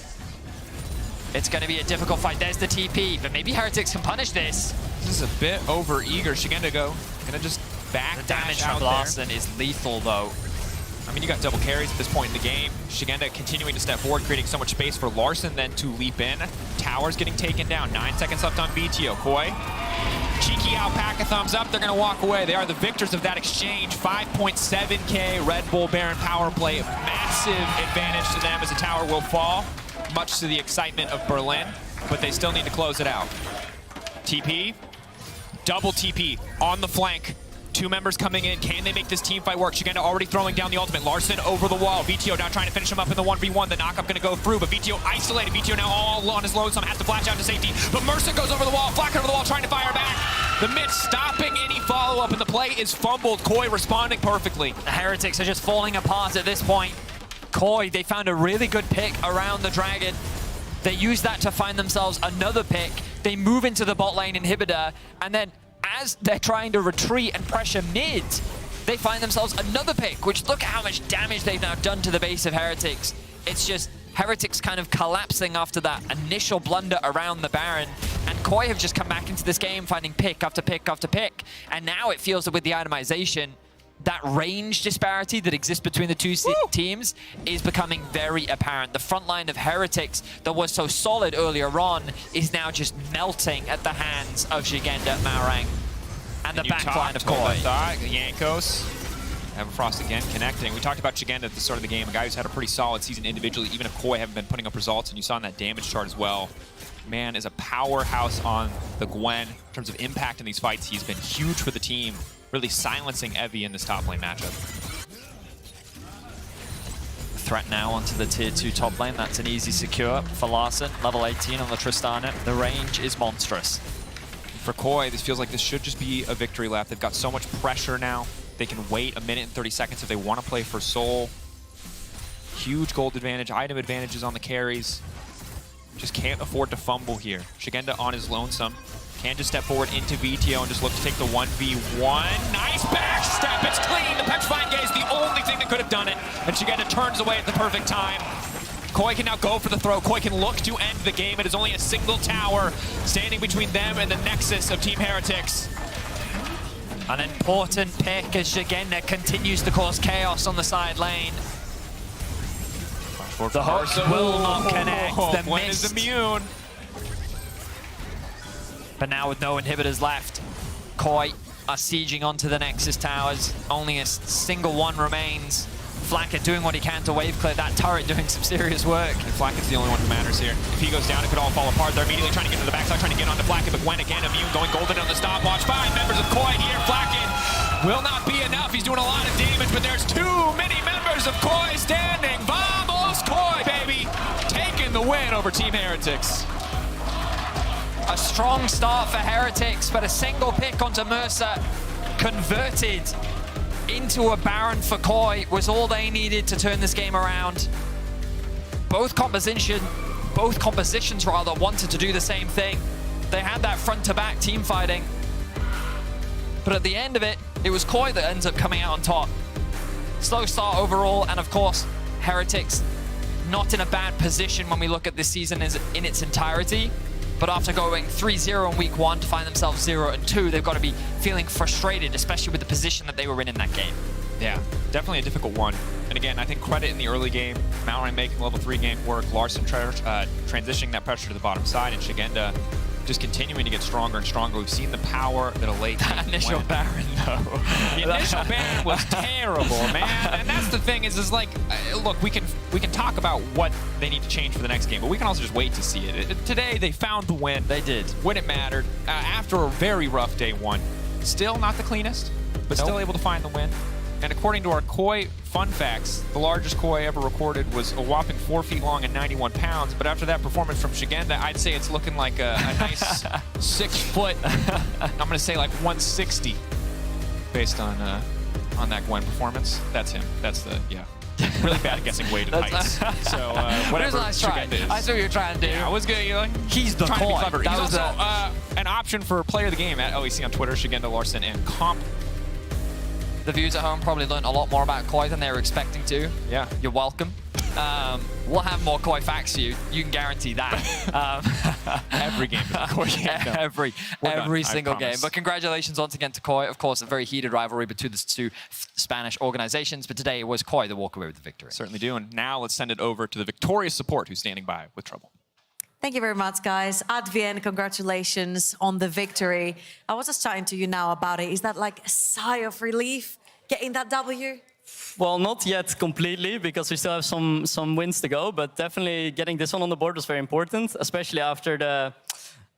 It's going to be a difficult fight. There's the TP, but maybe Heretics can punish this. This is a bit over eager. Shigenda going to just back the damage from Larson is lethal, though. I mean, you got double carries at this point in the game. Shigenda continuing to step forward, creating so much space for Larson then to leap in. Towers getting taken down. 9 seconds left on VTO. Koi, cheeky alpaca thumbs up. They're going to walk away. They are the victors of that exchange. 5.7K Red Bull Baron power play. Massive advantage to them as the tower will fall, much to the excitement of Berlin, but they still need to close it out. TP, double TP on the flank. 2 members coming in. Can they make this team fight work? Shigenda already throwing down the ultimate. Larson over the wall. VTO now trying to finish him up in the 1v1. The knockup going to go through, but VTO isolated. VTO now all on his lonesome. Has to flash out to safety, but Mercer goes over the wall. Flack over the wall trying to fire back. The mid stopping any follow-up, and the play is fumbled. Koi responding perfectly. The Heretics are just falling apart at this point. Koi, they found a really good pick around the Dragon. They use that to find themselves another pick. They move into the bot lane inhibitor, and then as they're trying to retreat and pressure mid, they find themselves another pick, which look at how much damage they've now done to the base of Heretics. It's just Heretics kind of collapsing after that initial blunder around the Baron, and Koi have just come back into this game finding pick after pick after pick, and now it feels that with the itemization, that range disparity that exists between the two teams is becoming very apparent. The front line of Heretics that was so solid earlier on is now just melting at the hands of Shigenda, Malrang, and the back line of Koi. Jankos, Everfrost again connecting. We talked about Shigenda at the start of the game, a guy who's had a pretty solid season individually, even if Koi haven't been putting up results, and you saw in that damage chart as well. Man is a powerhouse on the Gwen. In terms of impact in these fights, he's been huge for the team, really silencing Evie in this top lane matchup. Threat now onto the tier 2 top lane. That's an easy secure for Larson. Level 18 on the Tristana. The range is monstrous. For Koi, this feels like this should just be a victory lap. They've got so much pressure now. They can wait a minute and 30 seconds if they want to play for Soul. Huge gold advantage, item advantages on the carries. Just can't afford to fumble here. Shigenda on his lonesome. Can just step forward into VTO and just look to take the 1v1. Nice back step, it's clean. The Petrifying Gaze is the only thing that could have done it. And Shigenda turns away at the perfect time. Koi can now go for the throw. Koi can look to end the game. It is only a single tower standing between them and the nexus of Team Heretics. An important pick as Shigenda continues to cause chaos on the side lane. The hook will not connect. The One mist. is immune. But now with no inhibitors left, Koi are sieging onto the Nexus towers. Only a single one remains. Flacket doing what he can to wave clear that turret, doing some serious work. And Flacket's the only one who matters here. If he goes down, it could all fall apart. They're immediately trying to get to the backside, trying to get onto Flacket, but Gwen again immune, going golden on the stopwatch. 5 members of Koi here. Flacket will not be enough. He's doing a lot of damage, but there's too many members of Koi standing. Vamos Koi, baby! Taking the win over Team Heretics. A strong start for Heretics, but a single pick onto Mercer converted into a Baron for Koi was all they needed to turn this game around. Both compositions wanted to do the same thing. They had that front-to-back team fighting. But at the end of it, it was Koi that ends up coming out on top. Slow start overall, and of course, Heretics not in a bad position when we look at this season in its entirety. But after going 3-0 in week 1 to find themselves 0-2, they've got to be feeling frustrated, especially with the position that they were in that game. Yeah, definitely a difficult one. And again, I think credit in the early game, Mallory making level 3 game work, Larson transitioning that pressure to the bottom side, and Shigenda just continuing to get stronger and stronger. We've seen the power that a late that initial Baron, though. The initial Baron was terrible, man. And that's the thing is like, look, we can talk about what they need to change for the next game, but we can also just wait to see it. Today, they found the win. They did. When it mattered, after a very rough day 1. Still not the cleanest, but still able to find the win. And according to our Koi fun facts, the largest Koi ever recorded was a whopping 4 feet long and 91 pounds. But after that performance from Shigenda, I'd say it's looking like a nice 6 foot, I'm going to say like 160 based on that Gwen performance. That's him. That's the, yeah. Really bad at guessing weight and heights. So whatever Nice try. Shigenda is. I see what you're trying to do. Yeah, I was good. You know, he's the trying to be Koi. clever. That He's was also an option for player of the game at LEC on Twitter, Shigenda, Larson, and Comp. The viewers at home probably learned a lot more about Koi than they were expecting to. Yeah. You're welcome. We'll have more Koi facts for you. You can guarantee that. Every game is a Koi game. No. Every single game. promise. But congratulations once again to Koi. Of course, a very heated rivalry between the two Spanish organizations. But today it was Koi that walked away with the victory. Certainly do. And now let's send it over to the victorious support who's standing by with trouble. Thank you very much, guys. Advien, congratulations on the victory. I was just chatting to you now about it. Is that like a sigh of relief, getting that W? Well, not yet completely, because we still have some wins to go, but definitely getting this one on the board was very important, especially after the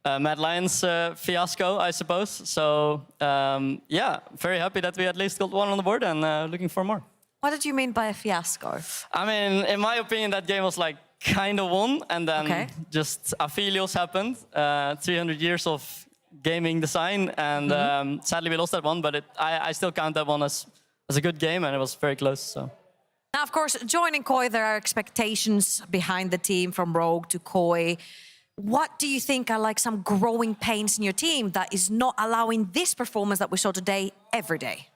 Mad Lions fiasco, I suppose. So, yeah, very happy that we at least got one on the board and looking for more. What did you mean by a fiasco? I mean, in my opinion, that game was like kind of won, and then just Aphelios happened. 300 years of gaming design, and sadly we lost that one, but I still count that one as a good game, and it was very close. So. Now, of course, joining Koi, there are expectations behind the team from Rogue to Koi. What do you think are like some growing pains in your team that is not allowing this performance that we saw today every day?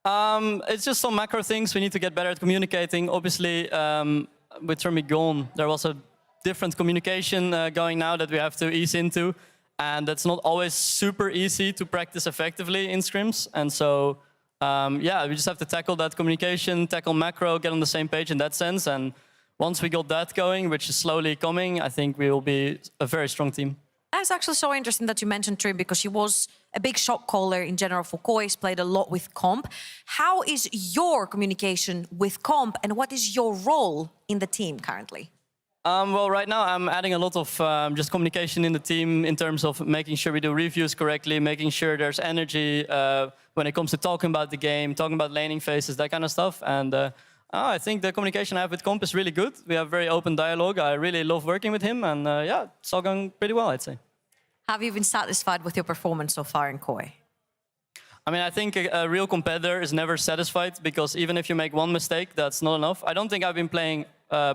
It's just some macro things. We need to get better at communicating. Obviously, with Trummy gone, there was a different communication going now that we have to ease into. And that's not always super easy to practice effectively in scrims. And so, yeah, we just have to tackle that communication, tackle macro, get on the same page in that sense. And once we got that going, which is slowly coming, I think we will be a very strong team. It's actually so interesting that you mentioned Trim, because she was a big shot caller in general for Koi. He's played a lot with Comp. How is your communication with Comp, and what is your role in the team currently? Well, right now I'm adding a lot of just communication in the team in terms of making sure we do reviews correctly, making sure there's energy when it comes to talking about the game, talking about laning phases, that kind of stuff. And I think the communication I have with Comp is really good. We have very open dialogue. I really love working with him, and yeah, it's all going pretty well, I'd say. Have you been satisfied with your performance so far in Koi? I mean, I think a real competitor is never satisfied because even if you make one mistake, that's not enough. I don't think I've been playing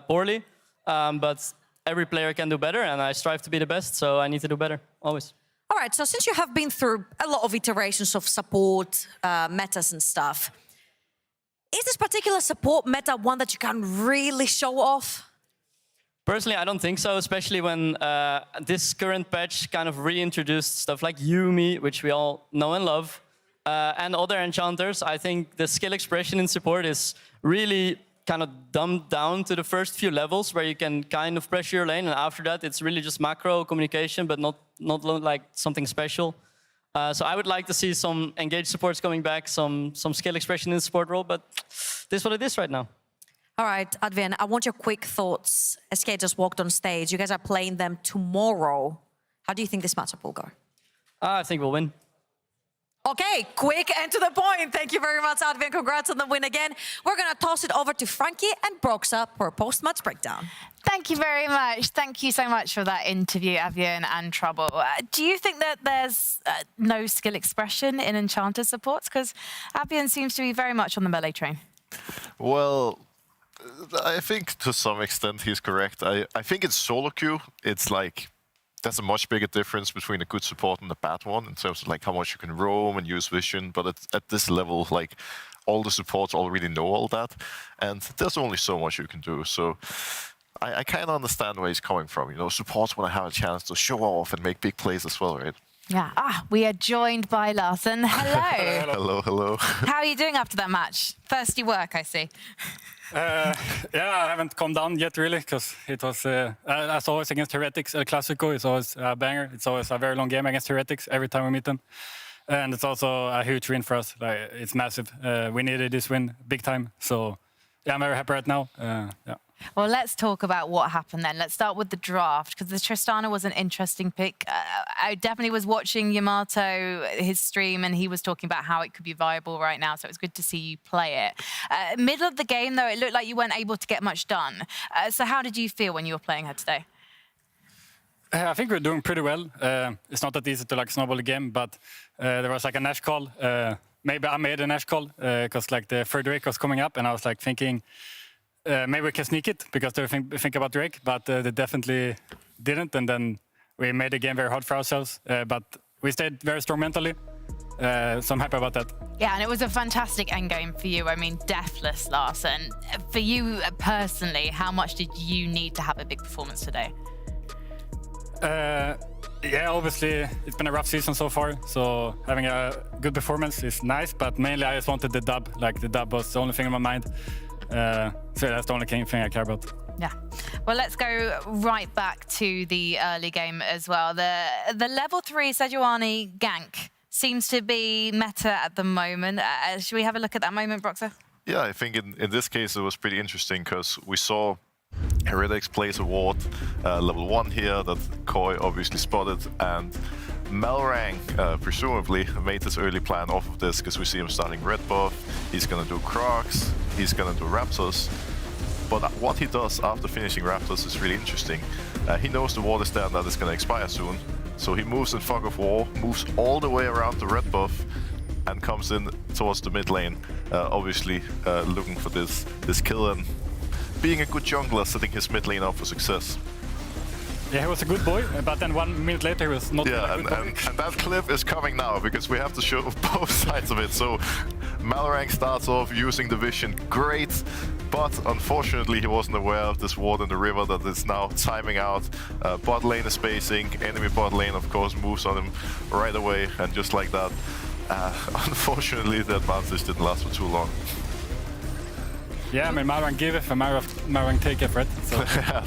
poorly, but every player can do better, and I strive to be the best, so I need to do better, always. All right, so since you have been through a lot of iterations of support, metas and stuff, is this particular support meta one that you can really show off? Personally, I don't think so, especially when this current patch kind of reintroduced stuff like Yumi, which we all know and love, and other enchanters. I think the skill expression in support is really kind of dumbed down to the first few levels where you can kind of pressure your lane, and after that it's really just macro communication, but not like something special. So I would like to see some engaged supports coming back, some skill expression in the support role, but this is what it is right now. All right, Advien, I want your quick thoughts. SK just walked on stage. You guys are playing them tomorrow. How do you think this matchup will go? I think we'll win. Okay, quick and to the point. Thank you very much, Advien. Congrats on the win again. We're going to toss it over to Frankie and Broxa for a post-match breakdown. Thank you very much. Thank you so much for that interview, Advien and Trouble. Do you think that there's no skill expression in Enchanter supports? Because Advien seems to be very much on the melee train. Well, I think to some extent he's correct. I think in solo queue, it's like there's a much bigger difference between a good support and a bad one in terms of like how much you can roam and use vision. But at this level, like all the supports already know all that, and there's only so much you can do. So I kind of understand where he's coming from. You know, supports want to have a chance to show off and make big plays as well, right? Yeah. We are joined by Larsen. Hello. Hello, hello. How are you doing after that match? Thirsty work, I see. Yeah, I haven't come down yet, really, because it was, as always, against Heretics, El Clasico. It's always a banger. It's always a very long game against Heretics every time we meet them. And it's also a huge win for us. Like, it's massive. We needed this win big time. So, yeah, I'm very happy right now. Yeah. Well, let's talk about what happened then. Let's start with the draft, because the Tristana was an interesting pick. I definitely was watching Yamato, his stream, and he was talking about how it could be viable right now, so it was good to see you play it. Middle of the game, though, it looked like you weren't able to get much done. So how did you feel when you were playing her today? I think we're doing pretty well. It's not that easy to like snowball the game, but there was like a Nash call. Maybe I made a Nash call, because like the third Drake was coming up, and I was like thinking, maybe we can sneak it because they think about Drake, but they definitely didn't. And then we made the game very hard for ourselves, but we stayed very strong mentally. So I'm happy about that. Yeah, and it was a fantastic endgame for you. I mean, deathless, Larsen. For you personally, how much did you need to have a big performance today? Yeah, obviously it's been a rough season so far, so having a good performance is nice, but mainly I just wanted the dub. Like the dub was the only thing in my mind. So that's the only thing I care about. Yeah. Well, let's go right back to the early game as well. The level 3 Sejuani gank seems to be meta at the moment. Should we have a look at that moment, Broxa? Yeah, I think in this case it was pretty interesting because we saw Heretics plays a ward level 1 here that Koi obviously spotted, and Malrang presumably made this early plan off of this because we see him starting red buff, he's gonna do Crocs, he's gonna do Raptors, but what he does after finishing Raptors is really interesting. He knows the ward is there and that is gonna expire soon, so he moves in Fog of War, moves all the way around the red buff and comes in towards the mid lane, obviously looking for this kill and being a good jungler, setting his mid lane up for success. Yeah, he was a good boy, but then 1 minute later he was not a good boy. And that clip is coming now, because we have to show both sides of it. So Malrang starts off using the vision, great, but unfortunately he wasn't aware of this ward in the river that is now timing out. Bot lane is spacing, enemy bot lane of course moves on him right away, and just like that, unfortunately the advantage didn't last for too long. Yeah, I mean, Malrang giveth and Malrang taketh, right? So.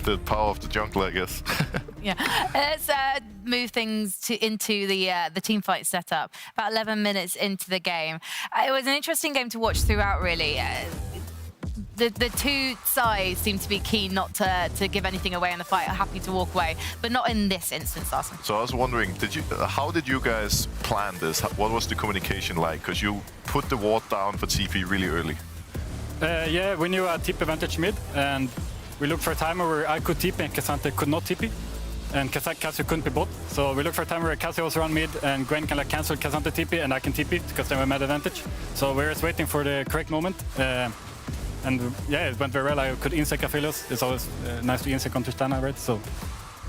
The power of the jungler, I guess. Yeah, let's move things into the team fight setup. About 11 minutes into the game. It was an interesting game to watch throughout, really. The two sides seem to be keen not to give anything away in the fight, are happy to walk away, but not in this instance, Larsen. So I was wondering, how did you guys plan this? What was the communication like? Because you put the ward down for TP really early. Yeah, we knew a TP advantage mid, and we looked for a timer where I could TP and Cassandra could not TP. and Casio couldn't be bot. So we looked for a time where Casio was around mid, and Gwen can like cancel Cassandra TP, and I can TP because they have a mad advantage. So we're just waiting for the correct moment. And yeah, it went very well. I could insec Aphelios. It's always nice to insec on Tristana, right? So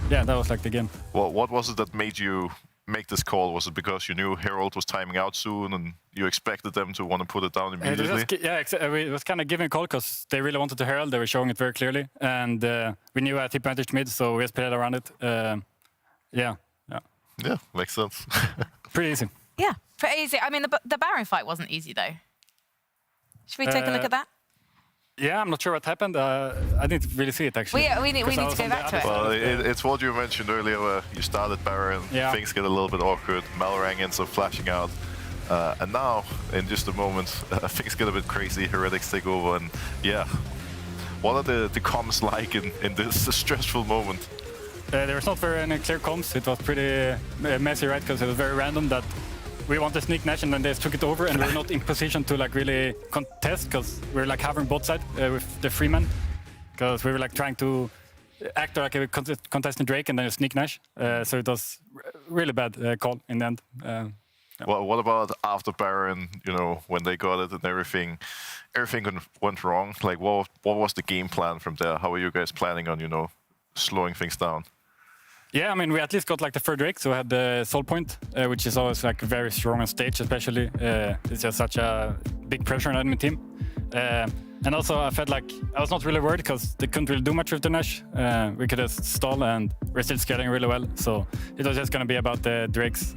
yeah, that was like the game. Well, what was it that made you make this call? Was it because you knew Herald was timing out soon and you expected them to want to put it down immediately? It was kind of giving a call because they really wanted to Herald. They were showing it very clearly. And we knew I had TP advantage mid, so we just played around it. Yeah, makes sense. Pretty easy. Yeah, pretty easy. I mean, the Baron fight wasn't easy, though. Should we take a look at that? Yeah, I'm not sure what happened. I didn't really see it, actually. We need to go back to it. Well, it's what you mentioned earlier, where you started Baron, things get a little bit awkward, Malrang ends up flashing out, and now, in just a moment, things get a bit crazy, Heretics take over, and yeah. What are the comms like in this stressful moment? There was not very any clear comms. It was pretty messy, right? Because it was very random that we wanted to sneak Nash and then they just took it over, and we were not in position to like really contest because we were like having bot side with the Freeman, because we were like trying to act like a contesting Drake and then sneak Nash. So it was really bad call in the end. Well, what about after Baron? You know, when they got it and everything went wrong. Like, what was the game plan from there? How were you guys planning on slowing things down? Yeah, I mean, we at least got like the third Drake, so we had the Soul Point, which is always like very strong on stage, especially. It's just such a big pressure on enemy team. And also, I felt like I was not really worried because they couldn't really do much with the Nash. We could just stall, and we're still scaling really well. So it was just going to be about the Drakes.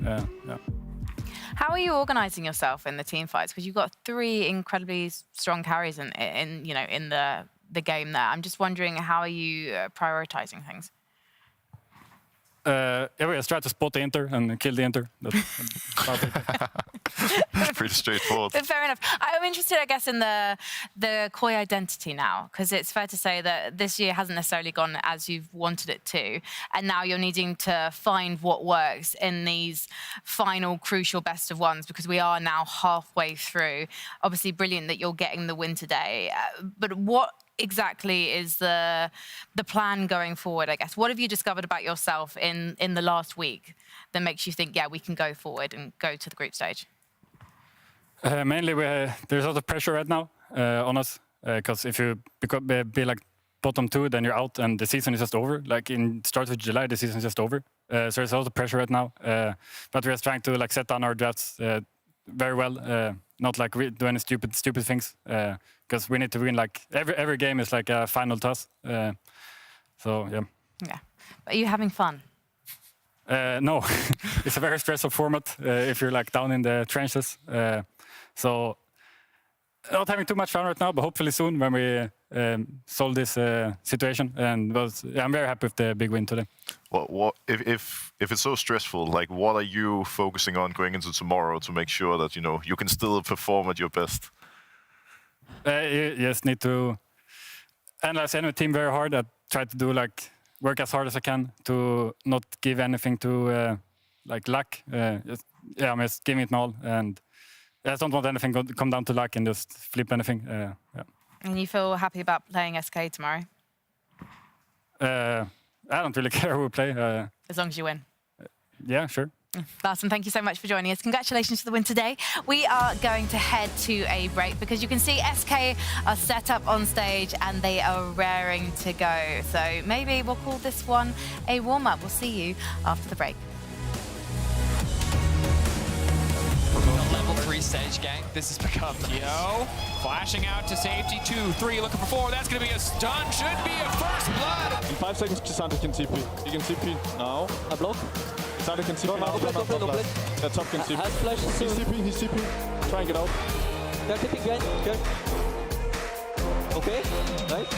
How are you organizing yourself in the team fights? Because you've got 3 incredibly strong carries in the game there. I'm just wondering, how are you prioritizing things? We just try to spot the Inter and kill the Inter. It's pretty straightforward. Fair enough. I'm interested, I guess, in the Koi identity now, because it's fair to say that this year hasn't necessarily gone as you've wanted it to, and now you're needing to find what works in these final crucial best of ones, because we are now halfway through. Obviously, brilliant that you're getting the win today, but what exactly is the plan going forward, I guess? What have you discovered about yourself in the last week that makes you think, yeah, we can go forward and go to the group stage? Mainly, there's a lot of pressure right now on us, because if you be like bottom 2, then you're out and the season is just over. Like in start of July, the season is just over. So there's a lot of pressure right now. But we're just trying to like set down our drafts very well, not like do any stupid things. Because we need to win, like every game is like a final toss. So yeah. Yeah. But are you having fun? No, it's a very stressful format if you're like down in the trenches. So not having too much fun right now, but hopefully soon when we solve this situation. And I'm very happy with the big win today. Well, if it's so stressful, like what are you focusing on going into tomorrow to make sure that you can still perform at your best? You just need to analyze enemy team very hard. I try to do like work as hard as I can to not give anything to like luck. I'm just giving it my all, and I just don't want anything to come down to luck and just flip anything. And you feel happy about playing SK tomorrow? I don't really care who we play. As long as you win. Yeah, sure. Larson, thank you so much for joining us. Congratulations for the win today. We are going to head to a break because you can see SK are set up on stage and they are raring to go. So maybe we'll call this one a warm-up. We'll see you after the break. The level 3 stage gang. This has become flashing out to safety. 2, 3, looking for 4. That's going to be a stun. Should be a first blood. In 5 seconds, Chisante can TP. He can TP now. A block. Chisante can TP now. No play. Yeah, top can TP. Has flash soon. He's TP. Try and get out. They're TP again. Okay. Nice.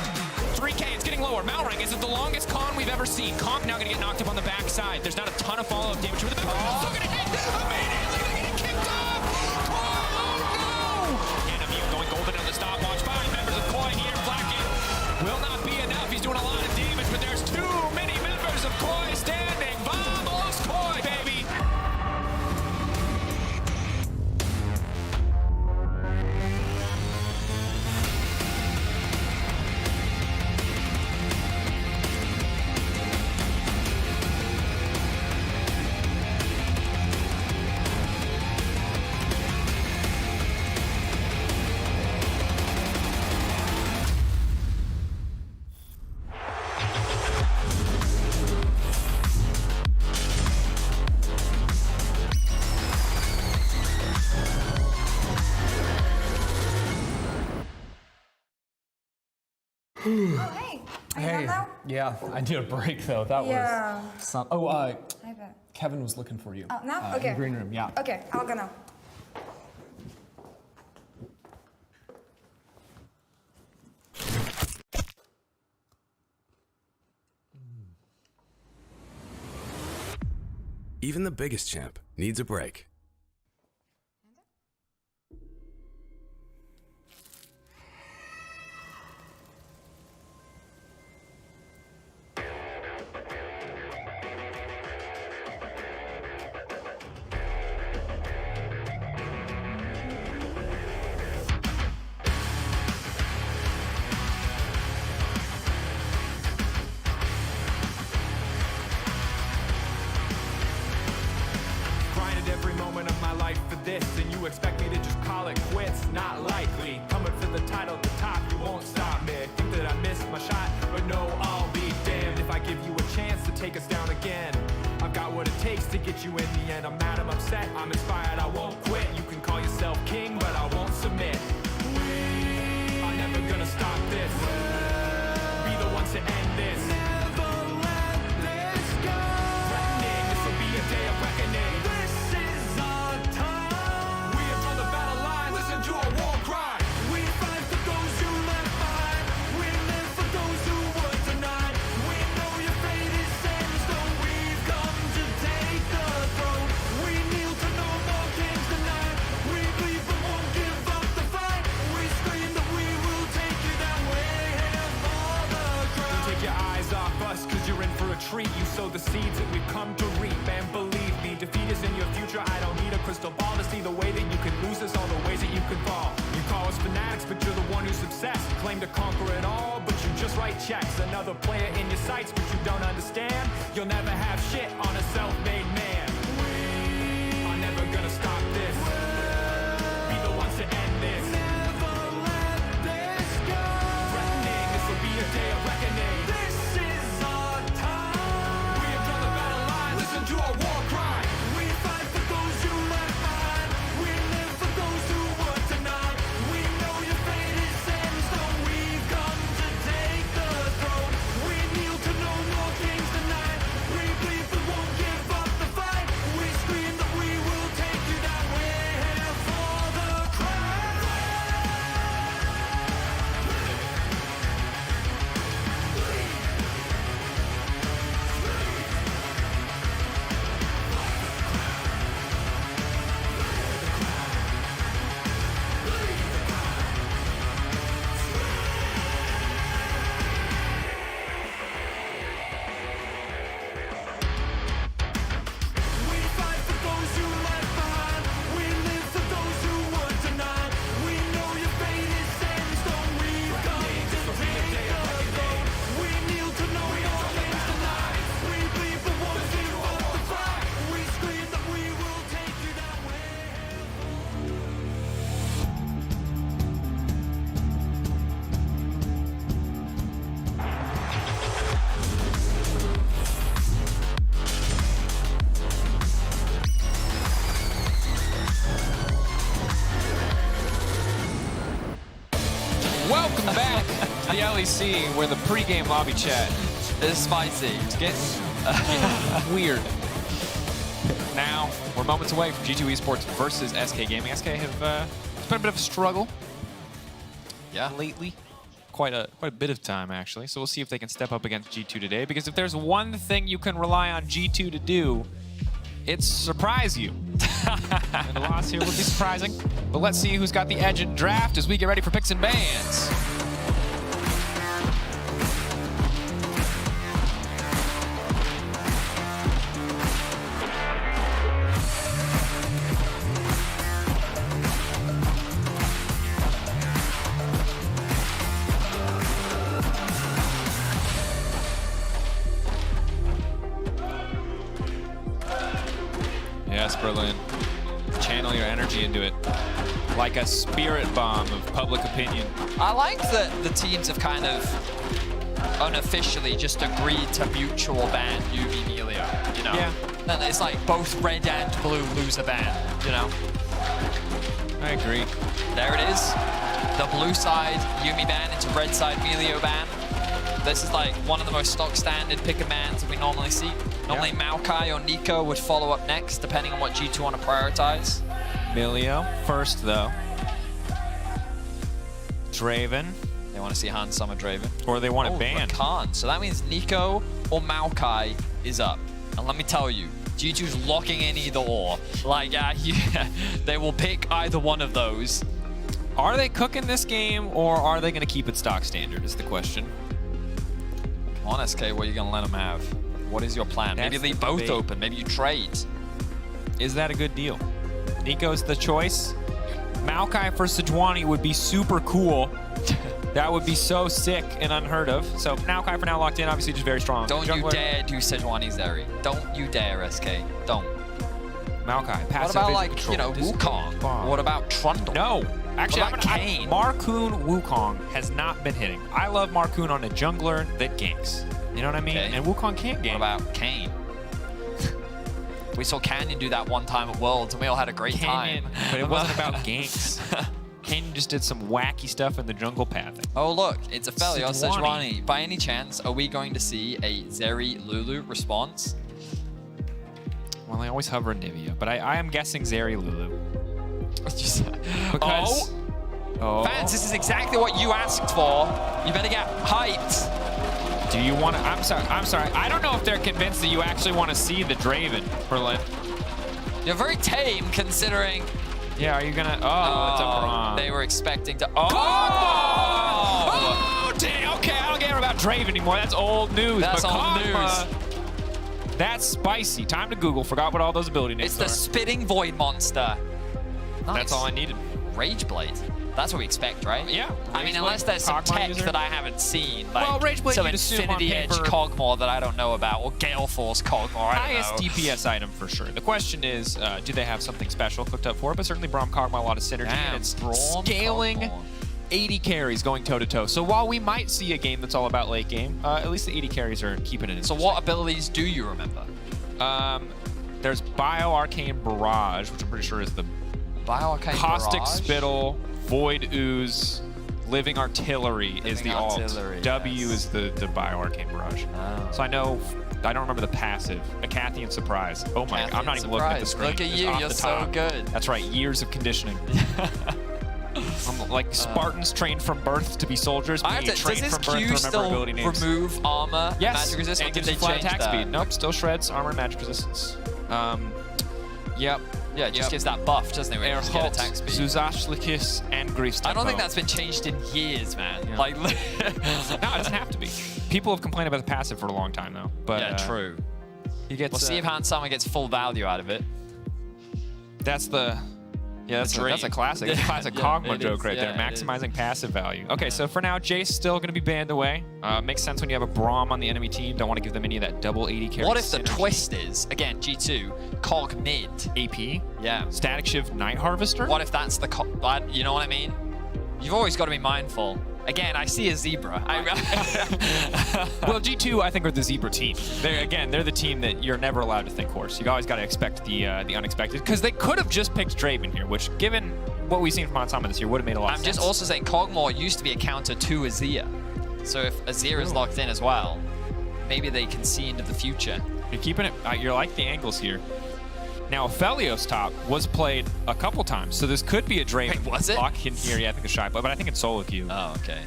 3K, it's getting lower. Malrang, is it the longest con we've ever seen? Conk now going to get knocked up on the backside. There's not a ton of follow-up damage with the still going to hit immediately. They're getting kicked off. Oh, no! And Immune going golden on the stopwatch. 5 members of Koi here. Flacken will not be enough. He's doing a lot of damage, but there's too many members of Koi standing. Vamos, Koi, baby! Oh, hey. Are you done now? Yeah, I need a break though. That Yeah. was some. Oh, I bet. Kevin was looking for you. Oh, now? In Okay. the green room, yeah. Okay, I'll go now. Even the biggest champ needs a break. Grinded every moment of my life for this, and you expect me to just call it quits? Not likely. Coming for the title at the top, you won't stop me. Think that I missed my shot, but no, I'll be damned if I give you a chance to take us down again. I've got what it takes to get you in the end. I'm mad, I'm upset, I'm inspired, I won't quit. You can call yourself king, but I won't submit. I'm never gonna stop this. Be the ones to end this. Never let this go. Threatening, this will be a day of reckoning. This is our time. We have drawn the battle line, listen to our war cry. We fight for those who left behind. We live for those who were denied. We know your fate is set in stone. We've come to take the throne. We kneel to no more kings tonight. We bleed but won't give up the fight. We scream that we will take you that way. Hail for the crown. Don't take your eyes off us, cause you're in for a treat. You sow the seeds that we've come to reap. And believe me, defeat is in your future. I don't need a crystal ball to see the way that you can lose us, all the ways that you could fall. You call us fanatics, but you're the one who's obsessed. Claim to conquer it all, but you just write checks. Another player in your sights, but you don't understand. You'll never have shit on a self-made man. We are never gonna stop this. Be the ones to end this. Never let this go. Threatening, this will be a day of reckoning. This is our time. We have drawn the battle line. Listen to our war cry. We fight for those who left behind. We live for those who were denied. We know your fate is set in stone. We've come to take the throne. We kneel to no more kings tonight. We bleed but won't give up the fight. We scream that we will take you that way. Hail for the crown. We fight for those who left behind. We live for those who were denied. We know your fate is set in stone. We've come to take the throne. We kneel to no more kings tonight. We bleed but won't give up the fight. We scream that we will take you that way. Welcome back to the LEC, where the pregame lobby chat is spicy. It's getting weird. Now, we're moments away from G2 Esports versus SK Gaming. SK have it's been a bit of a struggle. Yeah. Lately. Quite a bit of time, actually. So we'll see if they can step up against G2 today. Because if there's one thing you can rely on G2 to do, it's surprise you. And the loss here would be surprising. But let's see who's got the edge in draft as we get ready for picks and bans. Yes, Berlin. Channel your energy into it. Like a spirit bomb of public opinion. I like that the teams have kind of unofficially just agreed to mutual ban Yubi Melio, you know? Yeah. Then it's like both red and blue lose a ban, you know? I agree. There it is. the blue side Yumi ban into red side Melio ban. This is like one of the most stock standard pick and bans that we normally see. Normally Maokai or Nico would follow up next, depending on what G2 want to prioritize. Melio first, though. Draven. They want to see Hans Summer Draven. Or they want to ban. Rakan. So that means Nico or Maokai is up. And let me tell you, G2's locking in either or. Like, they will pick either one of those. Are they cooking this game, or are they going to keep it stock standard is the question. Come on, SK, what are you going to let them have? What is your plan? Maybe leave both open. Maybe you trade. Is that a good deal? Nico's the choice. Maokai for Sejuani would be super cool. That would be so sick and unheard of. So Maokai for now locked in, obviously just very strong. Don't you dare do Sejuani Zeri. Don't you dare, SK. Don't. Maokai, passive What about, like, control. you know, Wukong? What about Trundle? No. Actually, what about Kane? Marcoon Wukong has not been hitting. I love Marcoon on a jungler that ganks. You know what I mean? Okay. And Wukong can't gank. What about Kane? We saw Canyon do that one time at Worlds, and we all had a great time. But it wasn't about ganks. Canyon just did some wacky stuff in the jungle pathing. Oh, look, it's Aphelios Sejuani. Sejuani. By any chance, are we going to see a Zeri Lulu response? Well, I always hover Nivea, but I am guessing Zeri Lulu. Because fans, this is exactly what you asked for. You better get hyped. Do you want to? I'm sorry. I don't know if they're convinced that you actually want to see the Draven, Berlin. You're very tame considering. Yeah, are you gonna? Oh, it's a Braum. They were expecting to. Oh, damn. Okay, I don't care about Draven anymore. That's old news. That's but old Kog'Maw, that's spicy. Time to Google. Forgot what all those ability names It's the spitting void monster. Nice. That's all I needed. Rageblade. That's what we expect, right? Yeah. I mean, unless there's some Kog'Maw tech user. that I haven't seen, like Well, Rageblade some you'd assume on Infinity Edge paper- Cogmore that I don't know about, or Gale Force Cogmore. I don't Highest know. DPS item for sure. The question is, do they have something special cooked up for it? But certainly Braum Kog'Maw, a lot of synergy, Damn, and it's Braum scaling Kog'Maw. 80 carries going toe-to-toe. So while we might see a game that's all about late game, at least the 80 carries are keeping it So interesting. what abilities do you remember? There's Bio Arcane Barrage, which I'm pretty sure is the Bio-Arcane Caustic Barrage? Spittle, Void Ooze, Living Artillery is the alt. Artillery, W yes. is the Bio Arcane Barrage. Oh. So I don't remember the passive. Acathian Surprise. Oh my, I'm not even looking at the Surprise. screen. Look at Just you, off you're the so top. good. That's right, years of conditioning. I'm like Spartans trained from birth to be soldiers. I have Me to, does trained this from birth to Q remember still ability names. remove armor, Yes, magic resistance, and or did gives they you flat change attack that? speed. Nope, still shreds armor and magic resistance. Yep. Yeah, it just gives that buff, doesn't it? When you just get attack speed. Zuzashlikis, and Grief's I don't think Tempo. that's been changed in years, man. Yeah. Like, No, it doesn't have to be. People have complained about the passive for a long time, though. But, yeah, true. He gets, We'll see if Hans Summer gets full value out of it. That's the... Yeah, that's dream. a classic. That's a classic Yeah, Kog'Maw it joke is. right Yeah, there. it is. Maximizing passive value. Okay, so for now, Jace still going to be banned away. Makes sense when you have a Braum on the enemy team. Don't want to give them any of that double 80 carry What if the synergy. twist is, again, G2, Cog mid? AP? Yeah. Static Shiv Night Harvester? What if that's the... you know what I mean? You've always got to be mindful. Again, I see a zebra. Well, G2, I think, are the zebra team. They're the team that you're never allowed to think horse. You always got to expect the unexpected. Because they could have just picked Draven here, which, given what we've seen from Hans Summer this year, would have made a lot of I'm sense. just also saying Cogmore used to be a counter to Azir. So if Azir is locked in as well, maybe they can see into the future. You're keeping it... you like the angles here. Now, Aphelios top was played a couple times, so this could be a Draven was it? lock in here. Yeah, I think it's shy play, but I think it's solo queue. Oh, okay.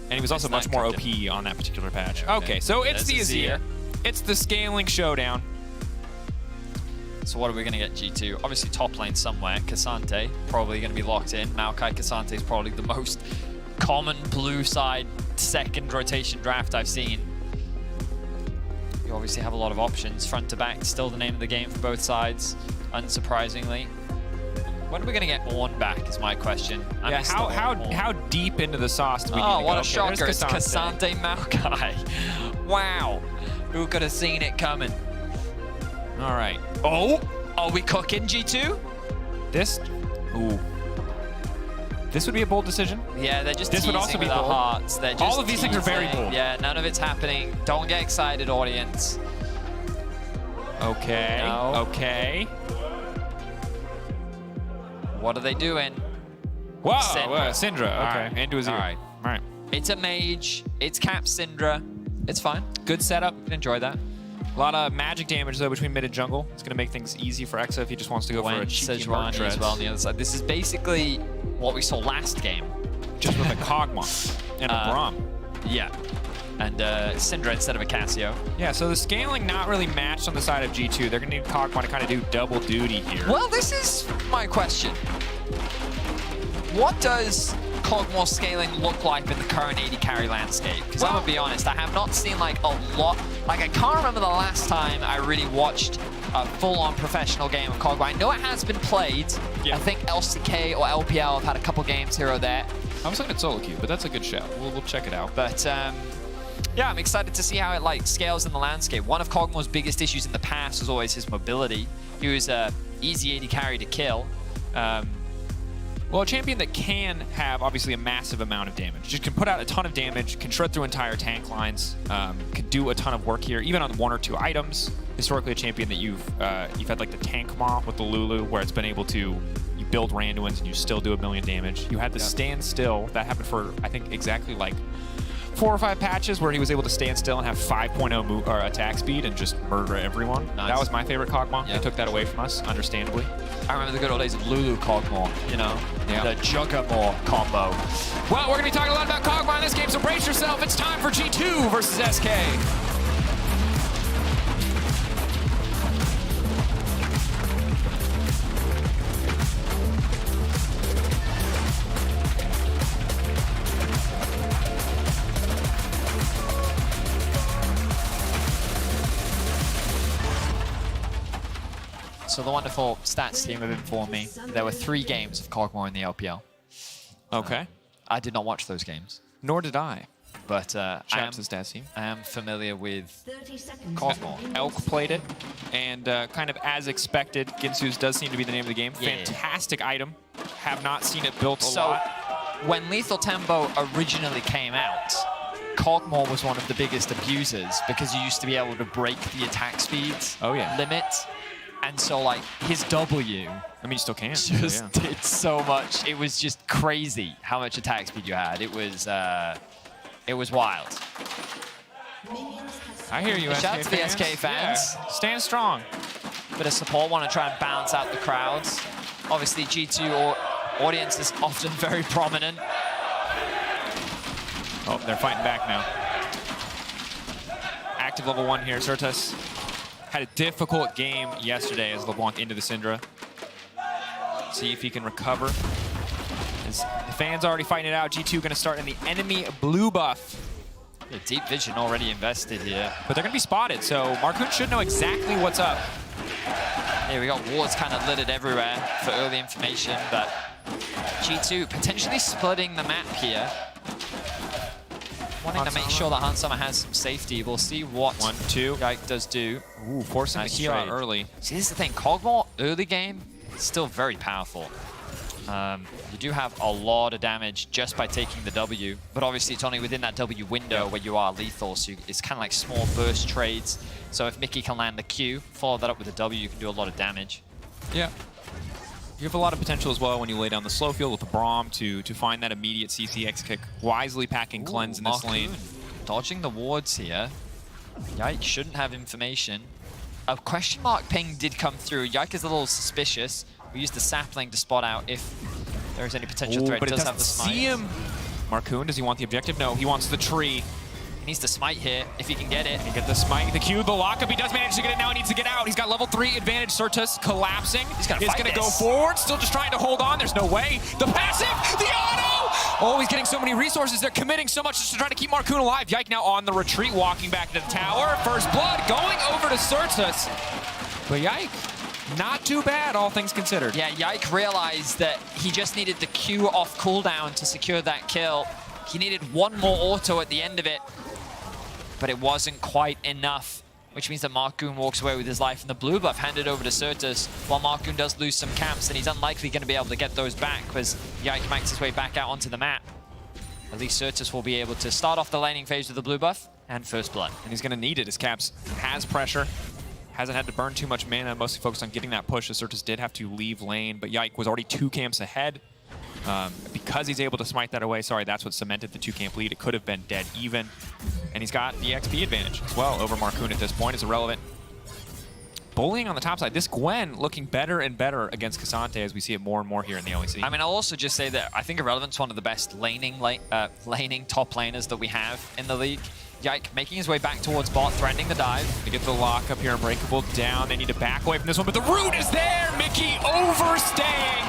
And he was also It's much not more cooking. OP on that particular patch. Okay. Okay, so it's the There's Azir. Azir. It's the scaling showdown. So what are we going to get, G2? Obviously top lane somewhere. Cassante, probably going to be locked in. Maokai Cassante is probably the most common blue side second rotation draft I've seen. You obviously have a lot of options. Front to back, still the name of the game for both sides, unsurprisingly. When are we going to get Ornn back is my question. I Yeah, miss the Ornn. how deep into the sauce do we need to Oh, go? what a Okay, shocker. there's It's Cassante Maokai. Wow. Who could have seen it coming? All right. Oh, are we cooking, G2? This... Ooh. This would be a bold decision. Yeah, they're just This would teasing also be with our bold. hearts. They're just All of these things are very teasing. bold. Yeah, none of it's happening. Don't get excited, audience. Okay. No. Okay. What are they doing? Wow, Syndra. Syndra. Okay, into a 0. All right. All right. It's a mage. It's Cap Syndra. It's fine. Good setup. You can enjoy that. A lot of magic damage, though, between mid and jungle. It's going to make things easy for Exa if he just wants to go for a cheeky Merc Sejuani Treads. as well on the other side. This is basically what we saw last game. Just with a Kog'Maw and a Braum. Yeah. And Syndra instead of a Cassio. Yeah, so the scaling not really matched on the side of G2. They're going to need Kog'Maw to kind of do double duty here. Well, this is my question. What does Kog'Maw scaling look like in the current AD carry landscape? Because I'm going to be honest, I have not seen like a lot. Like, I can't remember the last time I really watched a full-on professional game of Kog'Maw. I know it has been played. Yeah. I think LCK or LPL have had a couple games here or there. I was looking at solo queue, but that's a good shout. We'll check it out. But yeah, I'm excited to see how it like scales in the landscape. One of Kog'Maw's biggest issues in the past was always his mobility. He was a easy AD carry to kill. Well, a champion that can have, obviously, a massive amount of damage. Just can put out a ton of damage, can shred through entire tank lines, can do a ton of work here, even on 1 or 2 items. Historically, a champion that you've had like the tank Maw with the Lulu, where it's been able to, you build Randuins and you still do 1 million damage. You had the stand still. That happened for, I think, exactly like 4 or 5 patches where he was able to stand still and have 5.0 attack speed and just murder everyone. Nice. That was my favorite Kog'Maw. Yeah. They took that away from us, understandably. I remember the good old days of Lulu Kog'Maw, you know, the Juggermaw combo. Well, we're going to be talking a lot about Kog'Maw in this game, so brace yourself. It's time for G2 versus SK. So the wonderful stats team have informed me there were 3 games of Kog'Maw in the LPL. Okay. I did not watch those games. Nor did I. But I am familiar with Kog'Maw. Elk played it, and kind of as expected, Ginsu's does seem to be the name of the game. Yeah. Fantastic item. Have not seen it built a So lot. when Lethal Tempo originally came out, Kog'Maw was one of the biggest abusers because you used to be able to break the attack speeds limit. And so, like, his W, I mean, you still can. just did so much. It was just crazy how much attack speed you had. It was wild. I hear you, Shout out to the SK fans. Yeah. Stand strong. Bit of support, want to try and balance out the crowds. Obviously, G2 audience is often very prominent. Oh, they're fighting back now. Active level 1 here, Certus. Had a difficult game yesterday as LeBlanc into the Syndra. See if he can recover. As the fans already fighting it out. G2 going to start in the enemy blue buff. The deep vision already invested here. But they're going to be spotted, so Marcoon should know exactly what's up. Here we got wards kind of littered everywhere for early information, but G2 potentially splitting the map here. Wanting to make sure that Hansama has some safety. We'll see what 1, 2. Yike does do. Ooh, forcing the key out early. See, this is the thing. Kog'Maw early game is still very powerful. You do have a lot of damage just by taking the W, but obviously it's only within that W window where you are lethal, so it's kind of like small burst trades. So if Mickey can land the Q, follow that up with a W, you can do a lot of damage. Yeah. You have a lot of potential as well when you lay down the slow field with the Braum to find that immediate CCX kick, wisely packing cleanse in this lane. Dodging the wards here. Yike shouldn't have information. A question mark ping did come through. Yike is a little suspicious. We used the sapling to spot out if there is any potential threat. But it does doesn't have the smite. see him. Marcoon, does he want the objective? No, he wants the tree. He needs to smite here if he can get it. He get the smite, the Q, the lockup. He does manage to get it now. He needs to get out. He's got level 3 advantage. Certus collapsing. He's gonna go forward. Still just trying to hold on. There's no way. The passive, the auto. Oh, he's getting so many resources. They're committing so much just to try to keep Marcoon alive. Yike now on the retreat, walking back to the tower. First blood going over to Certus. But Yike, not too bad, all things considered. Yeah, Yike realized that he just needed the Q off cooldown to secure that kill. He needed one more auto at the end of it, but it wasn't quite enough, which means that Marcoon walks away with his life, and the blue buff handed over to Certus, while Marcoon does lose some camps, and he's unlikely going to be able to get those back because Yike makes his way back out onto the map. At least Certus will be able to start off the laning phase with the blue buff and first blood. And he's going to need it. His caps has pressure. Hasn't had to burn too much mana, mostly focused on getting that push, as Certus did have to leave lane, but Yike was already 2 camps ahead. Because he's able to smite that away, sorry, that's what cemented the 2-camp lead. It could have been dead even. And he's got the XP advantage as well over Marcoon at this point. Is irrelevant. Bullying on the top side. This Gwen looking better and better against Cassante as we see it more and more here in the LEC. I mean, I'll also just say that I think Irrelevant's one of the best laning top laners that we have in the league. Yike making his way back towards bot, threatening the dive. They get the lock up here, Unbreakable down. They need to back away from this one, but the root is there! Mickey overstaying!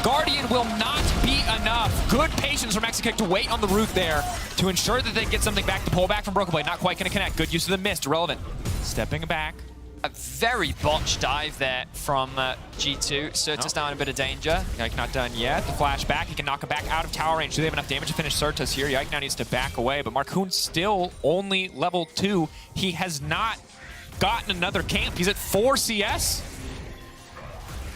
Guardian will not be enough. Good patience from Exekick to wait on the root there to ensure that they get something back. The pull back from Broken Blade, not quite going to connect. Good use of the mist, Irrelevant. Stepping back. A very botched dive there from G2. Certus now in a bit of danger. Yike not done yet. The flash back, he can knock him back out of tower range. Do they have enough damage to finish Certus here? Yike now needs to back away, but Marcoon still only level 2. He has not gotten another camp. He's at 4 CS.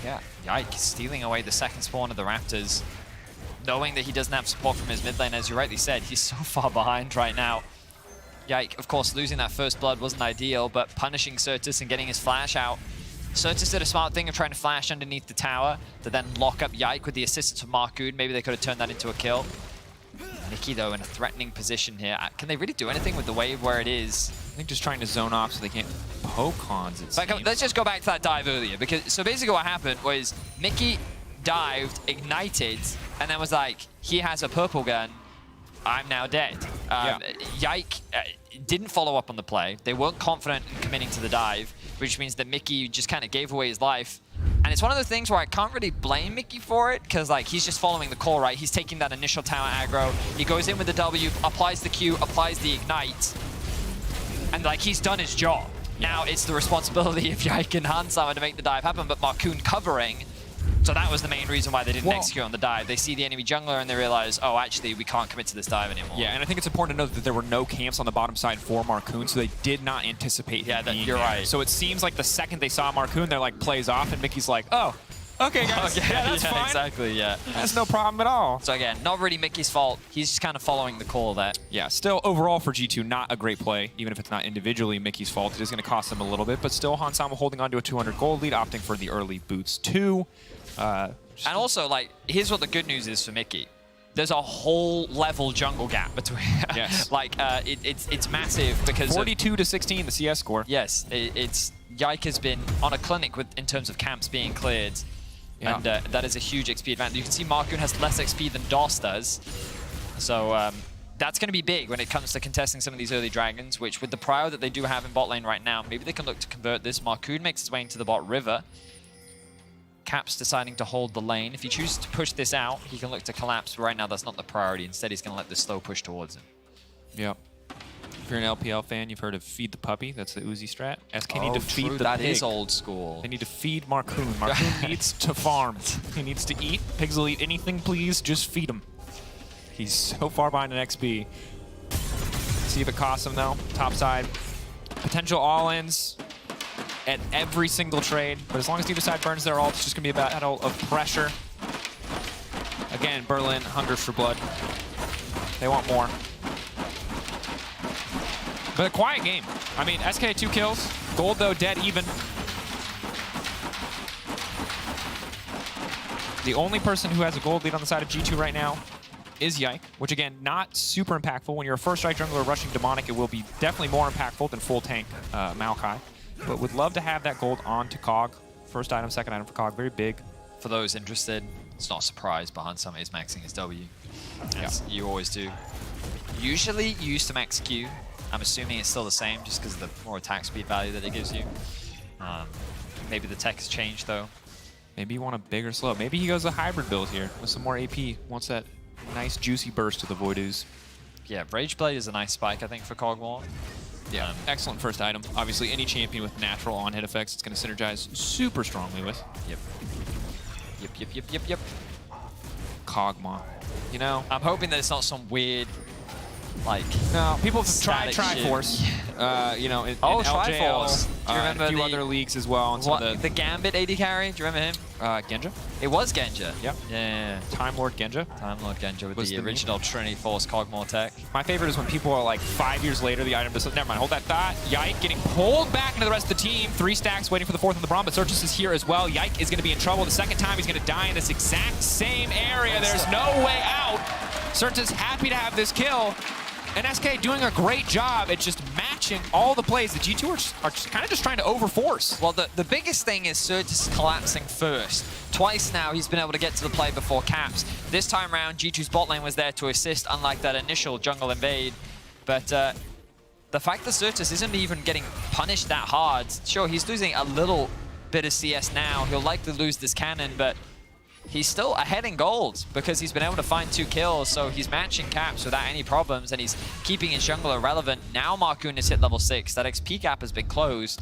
Yeah, Yike stealing away the second spawn of the Raptors. Knowing that he doesn't have support from his mid lane, as you rightly said, he's so far behind right now. Yike, of course, losing that first blood wasn't ideal, but punishing Certus and getting his flash out. Certus did a smart thing of trying to flash underneath the tower to then lock up Yike with the assistance of Marcoon. Maybe they could have turned that into a kill. Nikki, though, in a threatening position here. Can they really do anything with the wave where it is? I think just trying to zone off so they can't poke Hans, it seems. Let's just go back to that dive earlier. So basically what happened was Mickey dived, ignited, and then was like, he has a purple gun. I'm now dead. Yike didn't follow up on the play. They weren't confident in committing to the dive, which means that Mickey just kind of gave away his life. And it's one of those things where I can't really blame Mickey for it, because like he's just following the call, right? He's taking that initial tower aggro. He goes in with the W, applies the Q, applies the ignite, and like he's done his job. Now it's the responsibility of Yike and Hansama to make the dive happen, but Marcoon covering. So that was the main reason why they didn't execute on the dive. They see the enemy jungler and they realize, oh, actually, we can't commit to this dive anymore. Yeah, and I think it's important to note that there were no camps on the bottom side for Marcoon, so they did not anticipate him being you're there. right. So it seems like the second they saw Marcoon, they're like, plays off, and Mickey's like, oh, okay, guys, Okay, yeah, that's fine. Exactly, yeah. That's no problem at all. So again, not really Mickey's fault. He's just kind of following the call there. Yeah, still overall for G2, not a great play, even if it's not individually Mickey's fault. It is going to cost them a little bit, but still Hansama holding on to a 200 gold lead, opting for the early boots too. And also, like, here's what the good news is for Mickey. There's a whole level jungle gap between. Yes. Like, it's massive because 42 to 16, the CS score. Yes, it's Yike has been on a clinic in terms of camps being cleared, and that is a huge XP advantage. You can see Marcoon has less XP than DOS does, so that's going to be big when it comes to contesting some of these early dragons. Which, with the prio that they do have in bot lane right now, maybe they can look to convert this. Marcoon makes his way into the bot river. Cap's deciding to hold the lane. If he chooses to push this out, he can look to collapse. But right now, that's not the priority. Instead, he's going to let this slow push towards him. Yep. If you're an LPL fan, you've heard of Feed the Puppy. That's the Uzi strat. SK need to feed the That pig. is old school. They need to feed Marcoon. Marcoon needs to farm. He needs to eat. Pigs will eat anything, please. Just feed him. He's so far behind an XP. See if it costs him, though. Top side. Potential all-ins at every single trade, but as long as either side burns their ult, it's just going to be a battle of pressure. Again, Berlin hungers for blood. They want more. But a quiet game. I mean, SK 2 kills. Gold, though, dead even. The only person who has a gold lead on the side of G2 right now is Yike, which, again, not super impactful. When you're a first-strike jungler rushing Demonic, it will be definitely more impactful than full tank Maokai. But would love to have that gold on to Cog. First item, second item for Cog, very big. For those interested, it's not a surprise, but Hansama is maxing his W. As you always do. Usually you used to max Q. I'm assuming it's still the same just because of the more attack speed value that it gives you. Maybe the tech has changed though. Maybe you want a bigger slow. Maybe he goes a hybrid build here with some more AP. Wants that nice juicy burst to the Void Ooze. Yeah, Rage Blade is a nice spike, I think, for Cog War. Yeah, excellent first item. Obviously, any champion with natural on-hit effects, it's going to synergize super strongly with. Yep. Kog'Maw. You know? I'm hoping that it's not some weird like no, people have tried static shit. Triforce. You know, in Triforce. LJL, Do you remember a few the- other leagues as well. And some of the Gambit AD carry? Do you remember him? Genja? It was Genja. Yep. Yeah. Time Lord Genja. Time Lord Genja with Was the the meme. original Trinity Force Cogmore tech. My favorite is when people are like 5 years later, the item just, never mind, hold that thought. Yike getting pulled back into the rest of the team. 3 stacks waiting for the 4th on the Braum, but Surtus is here as well. Yike is going to be in trouble. The second time he's going to die in this exact same area. There's no way out. Surtus happy to have this kill. And SK doing a great job at just matching all the plays. The G2 are just kind of just trying to overforce. Well, the biggest thing is Surtus collapsing first. Twice now he's been able to get to the play before Caps. This time around, G2's bot lane was there to assist, unlike that initial jungle invade. But the fact that Surtus isn't even getting punished that hard, sure, he's losing a little bit of CS now. He'll likely lose this cannon, but he's still ahead in gold because he's been able to find 2 kills, so he's matching Caps without any problems, and he's keeping his jungle irrelevant. Now Markoon has hit level 6. That XP gap has been closed.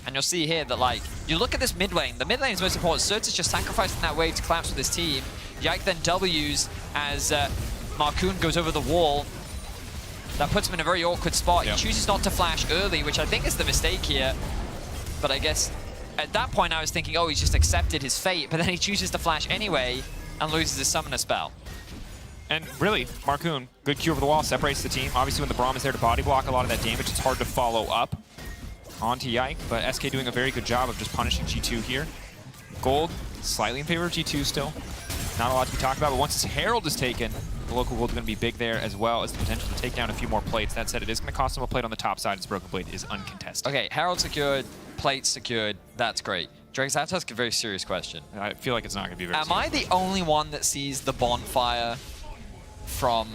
And you'll see here that, like, you look at this mid lane. The mid lane is most important. Surtus just sacrificing that wave to collapse with his team. Yike then W's as Markoon goes over the wall. That puts him in a very awkward spot. Yep. He chooses not to flash early, which I think is the mistake here. But I guess at that point I was thinking, oh, he's just accepted his fate. But then he chooses to flash anyway and loses his summoner spell. And really, Markoon, good Q over the wall, separates the team. Obviously, when the Braum is there to body block a lot of that damage, it's hard to follow up onto Yike. But SK doing a very good job of just punishing G2 here. Gold, slightly in favor of G2 still. Not a lot to be talked about, but once this Herald is taken, the local gold is going to be big there, as well as the potential to take down a few more plates. That said, it is going to cost him a plate on the top side, as Broken Blade is uncontested. Okay, Herald secured, plates secured. That's great. Drex, I have to ask a very serious question. I feel like it's not going to be very Am I the only one that sees the bonfire from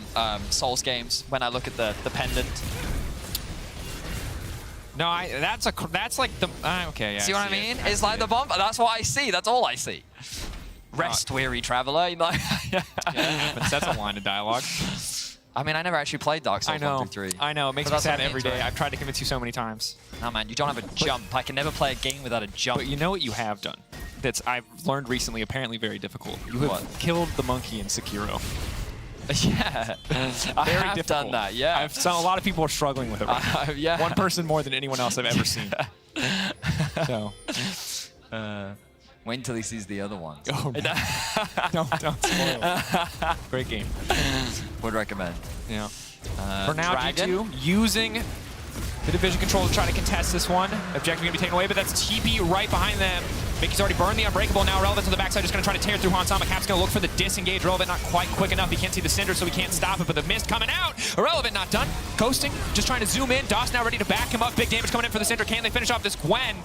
Souls games when I look at the pendant? No, that's like the okay. Yeah, See what I mean? It's like the bonfire. That's what I see. That's all I see. Rest, weary traveler. You know? But that's a line of dialogue. I mean, I never actually played Dark Souls 1 through 3. I know. It makes me sad every day. I've tried to convince you so many times. No, man, you don't have a jump. I can never play a game without a jump. But you know what you have done? That's I've learned recently, apparently very difficult. You have killed the monkey in Sekiro. Yeah, I have difficult. done that. Yeah, a lot of people are struggling with it. Right now. Yeah, one person more than anyone else I've ever seen. So, wait until he sees the other ones. Oh, don't spoil it. Great game. Would recommend. Yeah. For now, Dragon. G2 using the division control to try to contest this one. Objective going to be taken away, but that's TP right behind them. Mickey's already burned the Unbreakable. Now Relevant to the backside, just going to try to tear through Hansama. Cap's going to look for the disengage. Relevant not quite quick enough. He can't see the Cinder, so he can't stop it, but the mist coming out. Irrelevant not done. Coasting, just trying to zoom in. Doss now ready to back him up. Big damage coming in for the Cinder. Can they finish off this Gwen?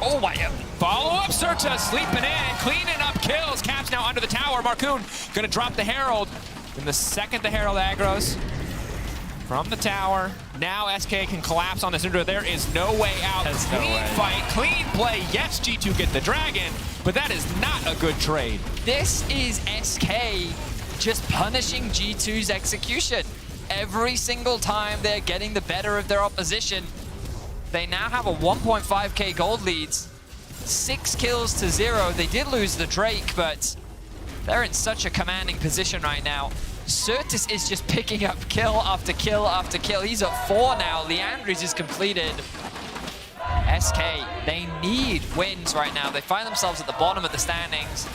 Oh my, follow-up Surta sleeping in, cleaning up kills. Cap's now under the tower. Markoon going to drop the Herald. In the second the Herald aggros from the tower. Now SK can collapse on the Cinder. There is no way out. Clean fight, clean play. Yes, G2 get the dragon, but that is not a good trade. This is SK just punishing G2's execution. Every single time they're getting the better of their opposition. They now have a 1.5k gold leads. 6 kills to 0. They did lose the Drake, but they're in such a commanding position right now. Surtus is just picking up kill after kill after kill. He's at 4 now. Leandri's is completed. SK, they need wins right now. They find themselves at the bottom of the standings.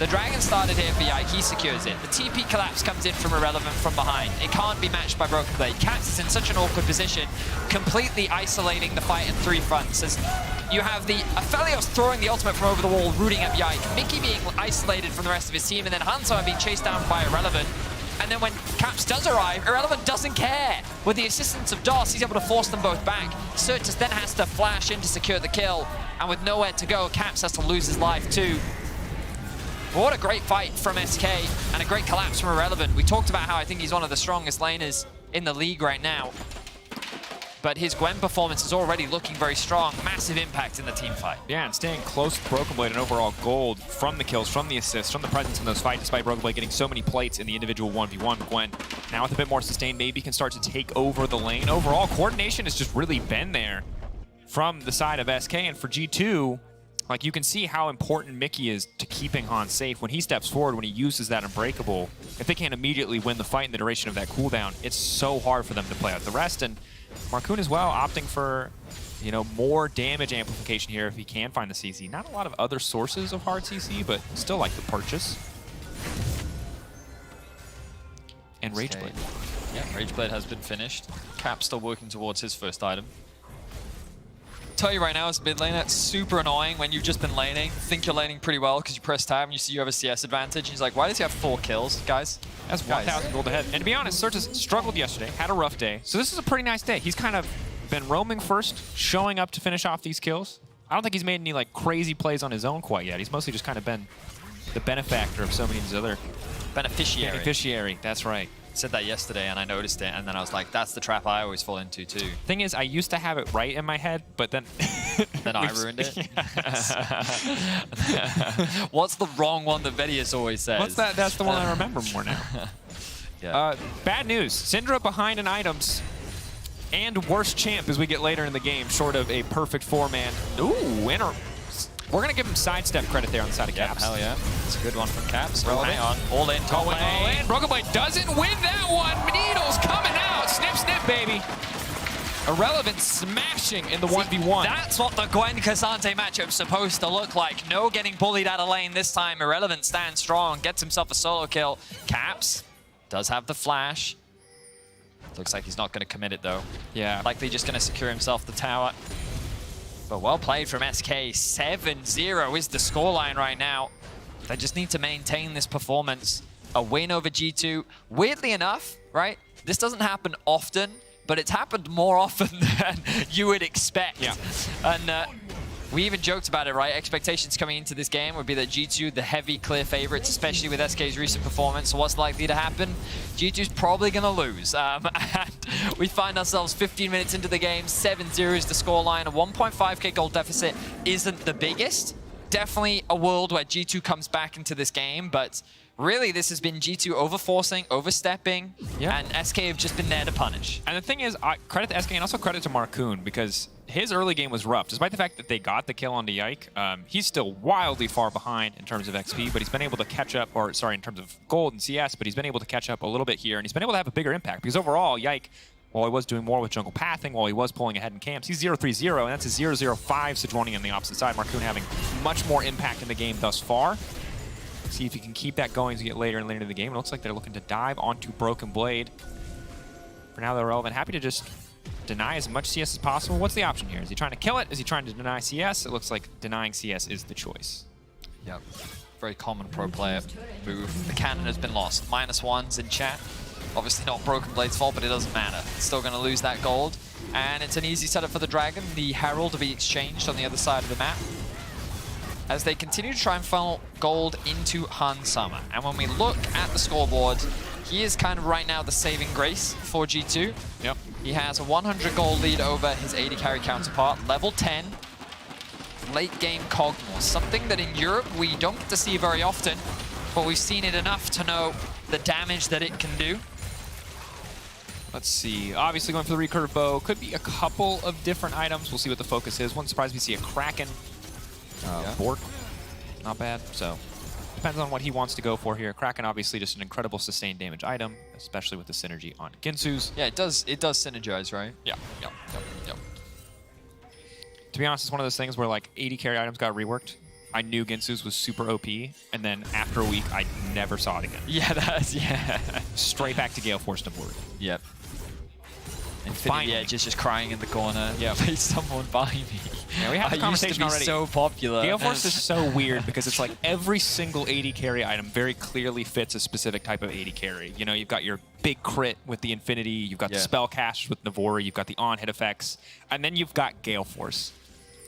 The Dragon started here for Yike. He secures it. The TP collapse comes in from Irrelevant from behind. It can't be matched by Broken Blade. Cats is in such an awkward position, completely isolating the fight in 3 fronts. As you have the Aphelios throwing the ultimate from over the wall, rooting up Yike. Mickey being isolated from the rest of his team, and then Hansama being chased down by Irrelevant. And then when Caps does arrive, Irrelevant doesn't care. With the assistance of Doss, he's able to force them both back. Surtus then has to flash in to secure the kill. And with nowhere to go, Caps has to lose his life too. But what a great fight from SK and a great collapse from Irrelevant. We talked about how I think he's one of the strongest laners in the league right now. But his Gwen performance is already looking very strong. Massive impact in the team fight. Yeah, and staying close to Broken Blade and overall gold from the kills, from the assists, from the presence in those fights, despite Broken Blade getting so many plates in the individual 1v1. Gwen, now with a bit more sustain, maybe can start to take over the lane. Overall, coordination has just really been there from the side of SK, and for G2, Like, you can see how important Mickey is to keeping Han safe. When he steps forward, when he uses that Unbreakable, if they can't immediately win the fight in the duration of that cooldown, it's so hard for them to play out the rest. And Marcoon as well, opting for, you know, more damage amplification here if he can find the CC. Not a lot of other sources of hard CC, but still like the purchase. And Rageblade. Yeah, Rageblade has been finished. Cap still working towards his first item. Tell you right now, as a mid laner, it's super annoying when you've just been laning, think you're laning pretty well because you press tab and you see you have a CS advantage. He's like, why does he have 4 kills, guys? That's 1,000 gold ahead. And to be honest, Surtus struggled yesterday, had a rough day. So this is a pretty nice day. He's kind of been roaming first, showing up to finish off these kills. I don't think he's made any like crazy plays on his own quite yet. He's mostly just kind of been the benefactor of so many of these other... Beneficiary, that's right. Said that yesterday and I noticed it, and then I was like, that's the trap I always fall into too. Thing is, I used to have it right in my head, but then... then I ruined it? Yes. What's the wrong one that Vedius always says? What's that? That's the one I remember more now. Yeah. Bad news. Syndra behind in items. And worst champ as we get later in the game, short of a perfect 4-man. Ooh, winner. We're going to give him sidestep credit there on the side of Caps. Hell yeah. It's a good one from Caps. Well, hang on. All in, top Going all lane. in. Broken Blade doesn't win that one. Needles coming out. Snip, snip, baby. Irrelevant smashing in the 1v1. That's what the Gwen Cassante matchup's supposed to look like. No getting bullied out of lane this time. Irrelevant stands strong, gets himself a solo kill. Caps does have the flash. Looks like he's not going to commit it though. Yeah. Likely just going to secure himself the tower. But well played from SK. 7-0 is the scoreline right now. They just need to maintain this performance. A win over G2. Weirdly enough, right? This doesn't happen often, but it's happened more often than you would expect. Yeah. And we even joked about it, right? Expectations coming into this game would be that G2, the heavy, clear favorites, especially with SK's recent performance. So what's likely to happen? G2's probably going to lose. And we find ourselves 15 minutes into the game. 7-0 is the scoreline. A 1.5k goal deficit isn't the biggest. Definitely a world where G2 comes back into this game, but really, this has been G2 overforcing, overstepping, and SK have just been there to punish. And the thing is, credit to SK and also credit to Marcoon, because his early game was rough. Despite the fact that they got the kill onto Yike, he's still wildly far behind in terms of XP, but he's been able to catch up, or sorry, in terms of gold and CS, but he's been able to catch up a little bit here, and he's been able to have a bigger impact, because overall, Yike, while he was doing more with jungle pathing, while he was pulling ahead in camps, he's 0-3-0, and that's a 0-0-5 Sejuani on the opposite side. Marcoon having much more impact in the game thus far. See if you can keep that going as you get later and later in the game. It looks like they're looking to dive onto Broken Blade. For now, they're relevant. Happy to just deny as much CS as possible. What's the option here? Is he trying to kill it? Is he trying to deny CS? It looks like denying CS is the choice. Yep. Very common pro player move. The cannon has been lost. -1s in chat. Obviously not Broken Blade's fault, but it doesn't matter. It's still going to lose that gold. And it's an easy setup for the Dragon. The Herald to be exchanged on the other side of the map, as they continue to try and funnel gold into Han Summer. And when we look at the scoreboard, he is kind of right now the saving grace for G2. Yep. He has a 100 gold lead over his 80 carry counterpart, level 10, late game Cogmore. Something that in Europe we don't get to see very often, but we've seen it enough to know the damage that it can do. Let's see. Obviously going for the recurve bow. Could be a couple of different items. We'll see what the focus is. Wouldn't surprise me to see a Kraken. Bork, not bad. So depends on what he wants to go for here. Kraken obviously just an incredible sustained damage item, especially with the synergy on Ginsu's. Yeah, it does synergize, right? Yeah. To be honest, it's one of those things where like 80 carry items got reworked. I knew Ginsu's was super OP, and then after a week, I never saw it again. Yeah, Straight back to Gale Force to board. Yep. Infinity Edge is just crying in the corner. Yeah, please someone buy me. Yeah, we had the conversation already. So popular. Gale Force is so weird because it's like every single 80 carry item very clearly fits a specific type of 80 carry. You know, you've got your big crit with the Infinity, you've got the spell cast with Navori, you've got the on-hit effects, and then you've got Gale Force,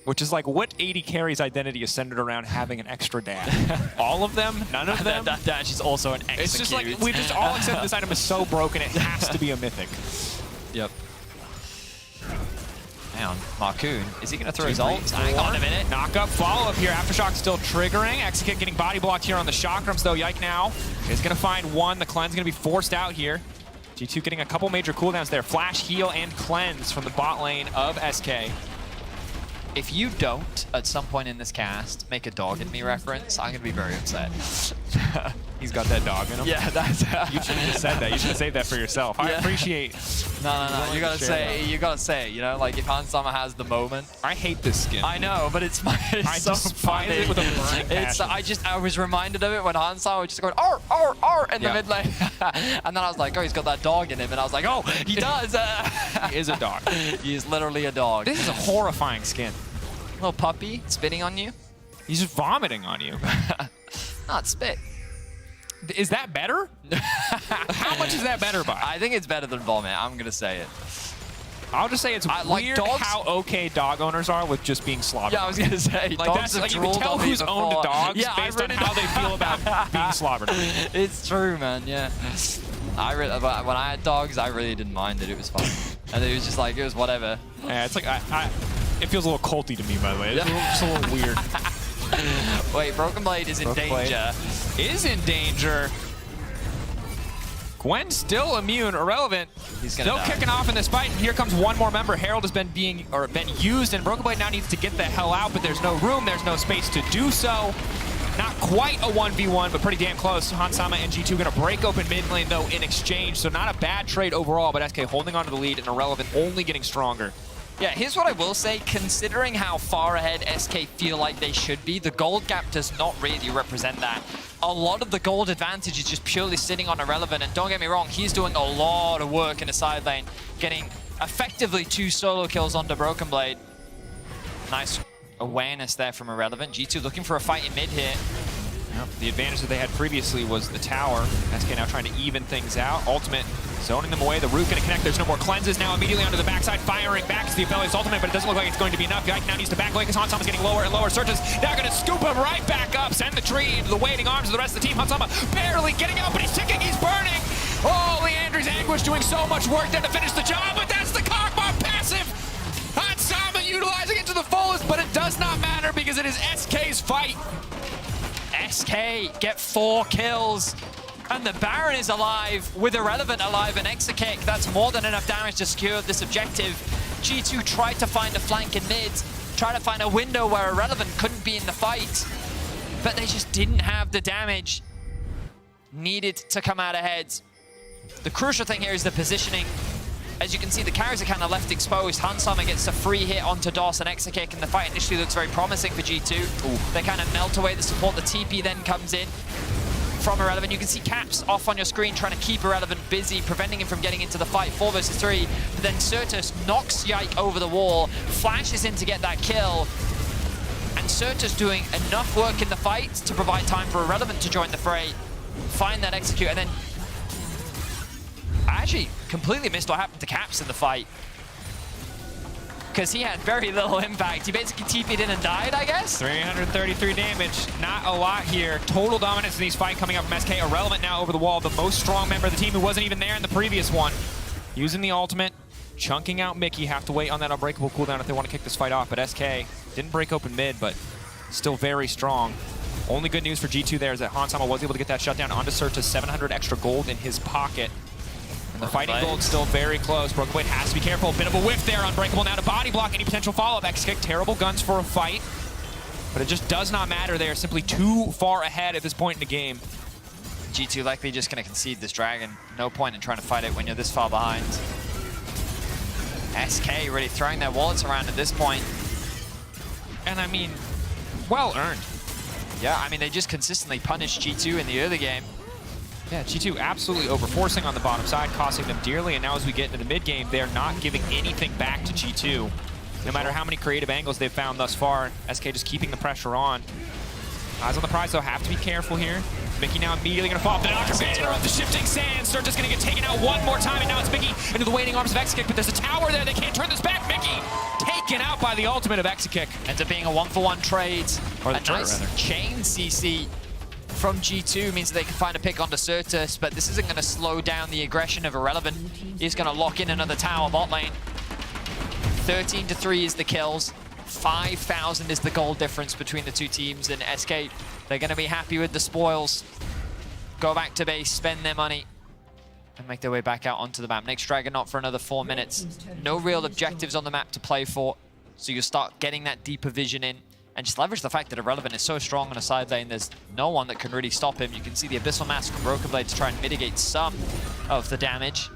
which is like what 80 carry's identity is centered around having an extra dash. All of them? None of them? That dash is also an execute. It's just like, we just all accept this item is so broken it has to be a mythic. Yep. Hang on, Marcoon, is he going to throw his ult? Hang on a minute. Knock up, follow up here. Aftershock still triggering. Execute getting body blocked here on the chakrams though. Yike now is going to find one. The cleanse going to be forced out here. G2 getting a couple major cooldowns there. Flash, heal, and cleanse from the bot lane of SK. if you don't, at some point in this cast, make a dog in me reference, I'm going to be very upset. He's got that dog in him. Yeah, that's... You should have just said that. You should have saved that for yourself. I appreciate... No. You gotta say it, you know? Like, if Hans Sama has the moment. I hate this skin. I know, but it's I so just funny. find it with a burning passion. I was reminded of it when Hans Sama was just going, arr, arr, arr, in the mid lane. And then I was like, oh, he's got that dog in him. And I was like, oh, he does. He is a dog. He is literally a dog. This is a horrifying skin. Little puppy spitting on you. He's just vomiting on you. Not spit. Is that better? How much is that better by? I think it's better than vomit. I'm going to say it. I'll just say it's weird how okay dog owners are with just being slaughtered. Yeah, I was going to say. Like, that's, like, you can tell who's owned dogs based on how they feel about being slaughtered. It's true, man, yeah. When I had dogs, I really didn't mind it. It was fun. And it was just like, it was whatever. Yeah, it's like, it feels a little culty to me, by the way. It's just a little weird. Wait, Broken Blade is in danger. Is in danger. Gwen's still immune, irrelevant. He's gonna die. Kicking off in this fight. And here comes one more member. Herald has been used, and Broken Blade now needs to get the hell out, but there's no room, there's no space to do so. Not quite a 1v1, but pretty damn close. Hans Sama and G2 gonna break open mid lane though in exchange, so not a bad trade overall, but SK holding on to the lead and irrelevant only getting stronger. Yeah, here's what I will say. Considering how far ahead SK feel like they should be, the gold gap does not really represent that. A lot of the gold advantage is just purely sitting on Irrelevant, and don't get me wrong, he's doing a lot of work in the side lane, getting effectively 2 solo kills onto Broken Blade. Nice awareness there from Irrelevant. G2 looking for a fight in mid here. Yep. The advantage that they had previously was the tower. SK now trying to even things out. Ultimate zoning them away. The root going to connect. There's no more cleanses now. Immediately onto the backside, firing back to the Aphelios ultimate, but it doesn't look like it's going to be enough. Yike now needs to back away because Hans Sama's getting lower and lower. Searches now going to scoop him right back up. Send the tree into the waiting arms of the rest of the team. Hans Sama barely getting out, but he's ticking. He's burning. Oh, Leandri's Anguish doing so much work there to finish the job, but that's the Cogmar passive. Hans Sama utilizing it to the fullest, but it does not matter because it is SK's fight. SK get 4 kills. And the Baron is alive, with Irrelevant alive and Exakick. That's more than enough damage to secure this objective. G2 tried to find a flank in mid, tried to find a window where Irrelevant couldn't be in the fight, but they just didn't have the damage needed to come out ahead. The crucial thing here is the positioning. As you can see, the carries are kind of left exposed. Hans Sama gets a free hit onto DOS and Exakick, and the fight initially looks very promising for G2. Ooh. They kind of melt away the support. The TP then comes in from Irrelevant. You can see Caps off on your screen trying to keep Irrelevant busy, preventing him from getting into the fight. 4 versus 3. But then Certus knocks Yike over the wall, flashes in to get that kill. And Certus doing enough work in the fight to provide time for Irrelevant to join the fray, find that execute, and then I actually completely missed what happened to Caps in the fight, because he had very little impact. He basically TP'd in and died, I guess? 333 damage. Not a lot here. Total dominance in these fight coming up from SK. Irrelevant now over the wall. The most strong member of the team who wasn't even there in the previous one. Using the ultimate. Chunking out Mickey. Have to wait on that unbreakable cooldown if they want to kick this fight off. But SK didn't break open mid, but still very strong. Only good news for G2 there is that Hans Sama was able to get that shutdown onto Certus. 700 extra gold in his pocket. And the fighting gold's still very close. Broken Blade has to be careful. Bit of a whiff there. Unbreakable now to body block any potential follow-up. X-Kick, terrible guns for a fight. But it just does not matter. They are simply too far ahead at this point in the game. G2 likely just going to concede this dragon. No point in trying to fight it when you're this far behind. SK really throwing their wallets around at this point. And I mean, well earned. Yeah, I mean, they just consistently punished G2 in the early game. Yeah, G2 absolutely overforcing on the bottom side, costing them dearly, and now as we get into the mid game, they're not giving anything back to G2. No matter how many creative angles they've found thus far, SK just keeping the pressure on. Eyes on the prize, though, have to be careful here. Mickey now immediately going to fall. The knocker banner of the shifting sand. Start just going to get taken out one more time, and now it's Mickey into the waiting arms of Exakick, but there's a tower there. They can't turn this back. Mickey taken out by the ultimate of Exakick. Ends up being a 1-for-1 trade. Or the a nice chain CC from G2 means they can find a pick onto Certus, but this isn't going to slow down the aggression of Irrelevant. He's going to lock in another tower bot lane. 13-3 is the kills. 5,000 is the goal difference between the two teams, and SK, they're going to be happy with the spoils. Go back to base, spend their money, and make their way back out onto the map. Next Dragonaut for another 4 minutes. No real objectives on the map to play for. So you start getting that deeper vision in and just leverage the fact that Irrelevant is so strong on a side lane. There's no one that can really stop him. You can see the Abyssal Mask from Broken Blade to try and mitigate some of the damage.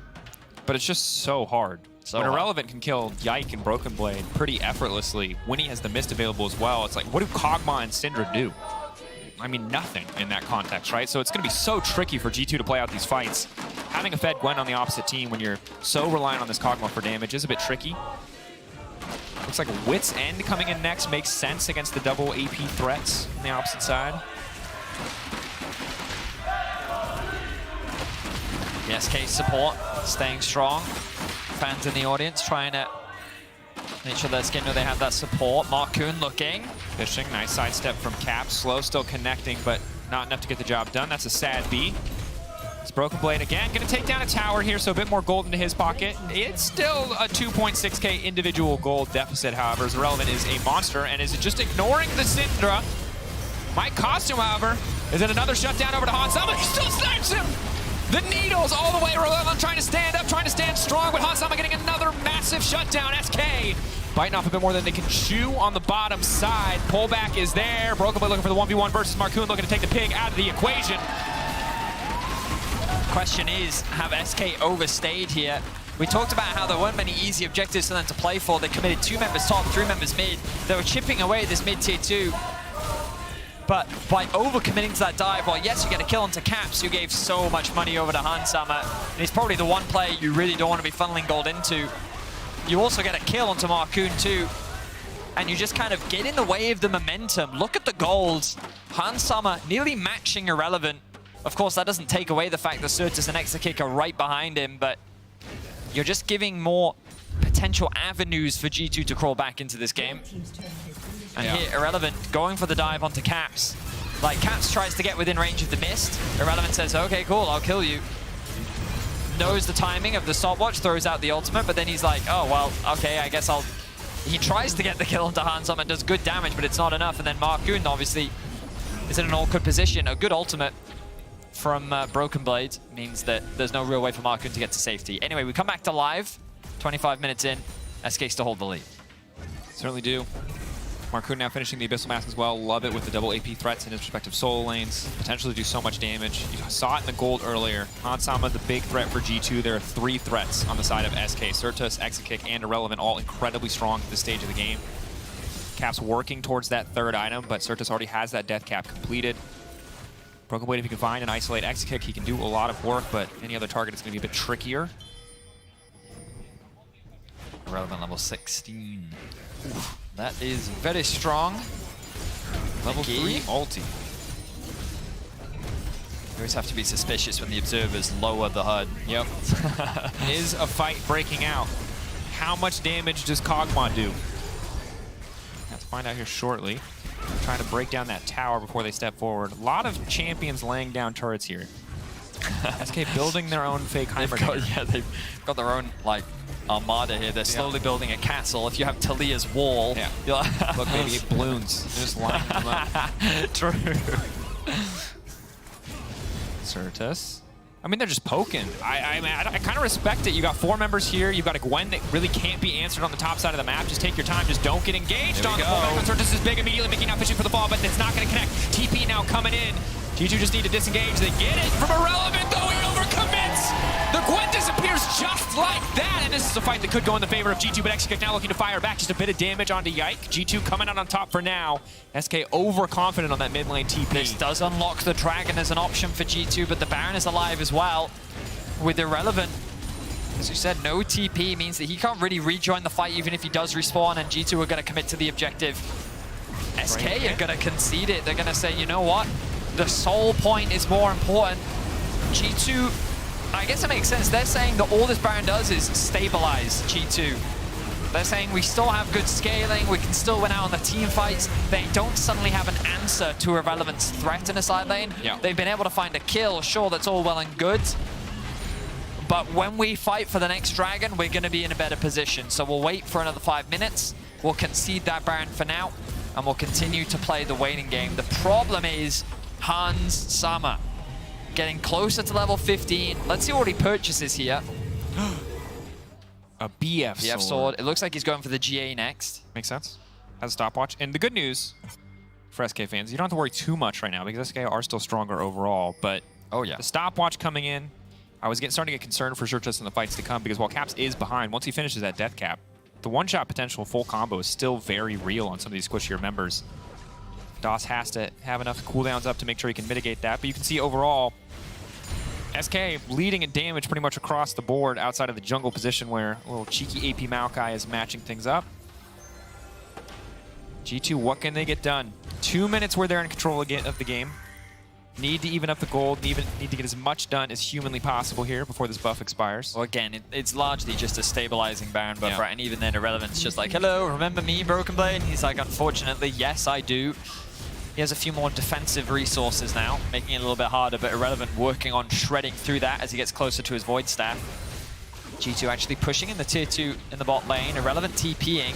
But it's just so hard. So when hard. Irrelevant can kill Yike and Broken Blade pretty effortlessly, when he has the mist available as well, it's like, what do Kog'Maw and Syndra do? I mean, nothing in that context, right? So it's going to be so tricky for G2 to play out these fights. Having a Fed Gwen on the opposite team when you're so reliant on this Kog'Maw for damage is a bit tricky. Looks like Wit's End coming in next makes sense against the double AP threats on the opposite side. The SK support staying strong. Fans in the audience trying to make sure their skin know they have that support. Marcoon looking. Fishing, nice sidestep from Cap. Slow still connecting, but not enough to get the job done. That's a sad B. It's Broken Blade again. Gonna take down a tower here, so a bit more gold into his pocket. It's still a 2.6k individual gold deficit, however, as Irrelevant is a monster and is just ignoring the Syndra. Might cost him, however. Is it another shutdown over to Han Sama? He still snipes him! The needles all the way. Irrelevant trying to stand up, trying to stand strong, but Han Sama getting another massive shutdown. SK biting off a bit more than they can chew on the bottom side. Pullback is there. Broken Blade looking for the 1v1 versus Marcoon, looking to take the pig out of the equation. Question is, have SK overstayed here? We talked about how there weren't many easy objectives for them to play for. They committed 2 members top, 3 members mid. They were chipping away at this mid tier 2. But by overcommitting to that dive, well, yes, you get a kill onto Caps, who gave so much money over to Han Sama. And he's probably the one player you really don't want to be funneling gold into. You also get a kill onto Marcoon too. And you just kind of get in the way of the momentum. Look at the gold. Han Sama nearly matching Irrelevant. Of course, that doesn't take away the fact that Certus and Exakick are right behind him, but you're just giving more potential avenues for G2 to crawl back into this game. And here, Irrelevant going for the dive onto Caps. Like, Caps tries to get within range of the mist. Irrelevant says, okay, cool, I'll kill you. Knows the timing of the stopwatch, throws out the ultimate, but then he's like, oh, well, okay, I guess I'll... He tries to get the kill onto Han Sama and does good damage, but it's not enough. And then Marcoon, obviously, is in an awkward position. A good ultimate from Broken Blade means that there's no real way for Marcoon to get to safety. Anyway, we come back to live. 25 minutes in, SK still hold the lead. Certainly do. Marcoon now finishing the Abyssal Mask as well. Love it with the double AP threats in his respective solo lanes. Potentially do so much damage. You saw it in the gold earlier. Han Sama, the big threat for G2. There are 3 threats on the side of SK. Certus, Exakick, and Irrelevant, all incredibly strong at this stage of the game. Cap's working towards that 3rd item, but Certus already has that death cap completed. Broken Blade, if he can find and isolate Exakick, he can do a lot of work, but any other target is going to be a bit trickier. Irrelevant level 16. Oof. That is very strong. Level 3 ulti. You always have to be suspicious when the observers lower the HUD. Yep. Is a fight breaking out? How much damage does Kog'Maw do? Have to find out here shortly. Trying to break down that tower before they step forward. A lot of champions laying down turrets here. SK building their own fake Heimerdinger. They've got their own, like, armada here. They're slowly building a castle. If you have Talia's wall, look, maybe it balloons. They're just lining them up. True. Certus. I mean, they're just poking. I kind of respect it. You got 4 members here. You've got a Gwen that really can't be answered on the top side of the map. Just take your time. Just don't get engaged on the pullback. Certus is big, immediately making out fishing for the ball, but it's not going to connect. TP now coming in. G2 just need to disengage. They get it from Irrelevant, though. He overcommits. The Gwen disappears just like that. And this is a fight that could go in the favor of G2, but Exakick now looking to fire back. Just a bit of damage onto Yike. G2 coming out on top for now. SK overconfident on that mid lane TP. This does unlock the Dragon as an option for G2, but the Baron is alive as well with Irrelevant. As you said, no TP means that he can't really rejoin the fight even if he does respawn, and G2 are going to commit to the objective. SK are going to concede it. They're going to say, you know what? The soul point is more important. G2, I guess it makes sense. They're saying that all this Baron does is stabilize G2. They're saying we still have good scaling, we can still win out on the team fights. They don't suddenly have an answer to Irrelevant's threat in a side lane. Yeah. They've been able to find a kill. Sure, that's all well and good. But when we fight for the next Dragon, we're going to be in a better position. So we'll wait for another 5 minutes. We'll concede that Baron for now, and we'll continue to play the waiting game. The problem is Hans Sama getting closer to level 15. Let's see what he purchases here. A BF sword. It looks like he's going for the GA next. Makes sense. Has a stopwatch. And the good news for SK fans, you don't have to worry too much right now because SK are still stronger overall. But the stopwatch coming in, I was starting to get concerned for sure just in the fights to come because while Caps is behind, once he finishes that death cap, the one-shot potential full combo is still very real on some of these squishier members. DOS has to have enough cooldowns up to make sure he can mitigate that. But you can see overall, SK leading in damage pretty much across the board outside of the jungle position where a little cheeky AP Maokai is matching things up. G2, what can they get done? 2 minutes where they're in control of the game. Need to even up the gold, need to get as much done as humanly possible here before this buff expires. Well, again, it's largely just a stabilizing Baron buff, right? And even then, Irrelevant's just like, hello, remember me, Broken Blade? And he's like, unfortunately, yes, I do. He has a few more defensive resources now, making it a little bit harder, but Irrelevant working on shredding through that as he gets closer to his Void Staff. G2 actually pushing in the tier 2 in the bot lane. Irrelevant TPing.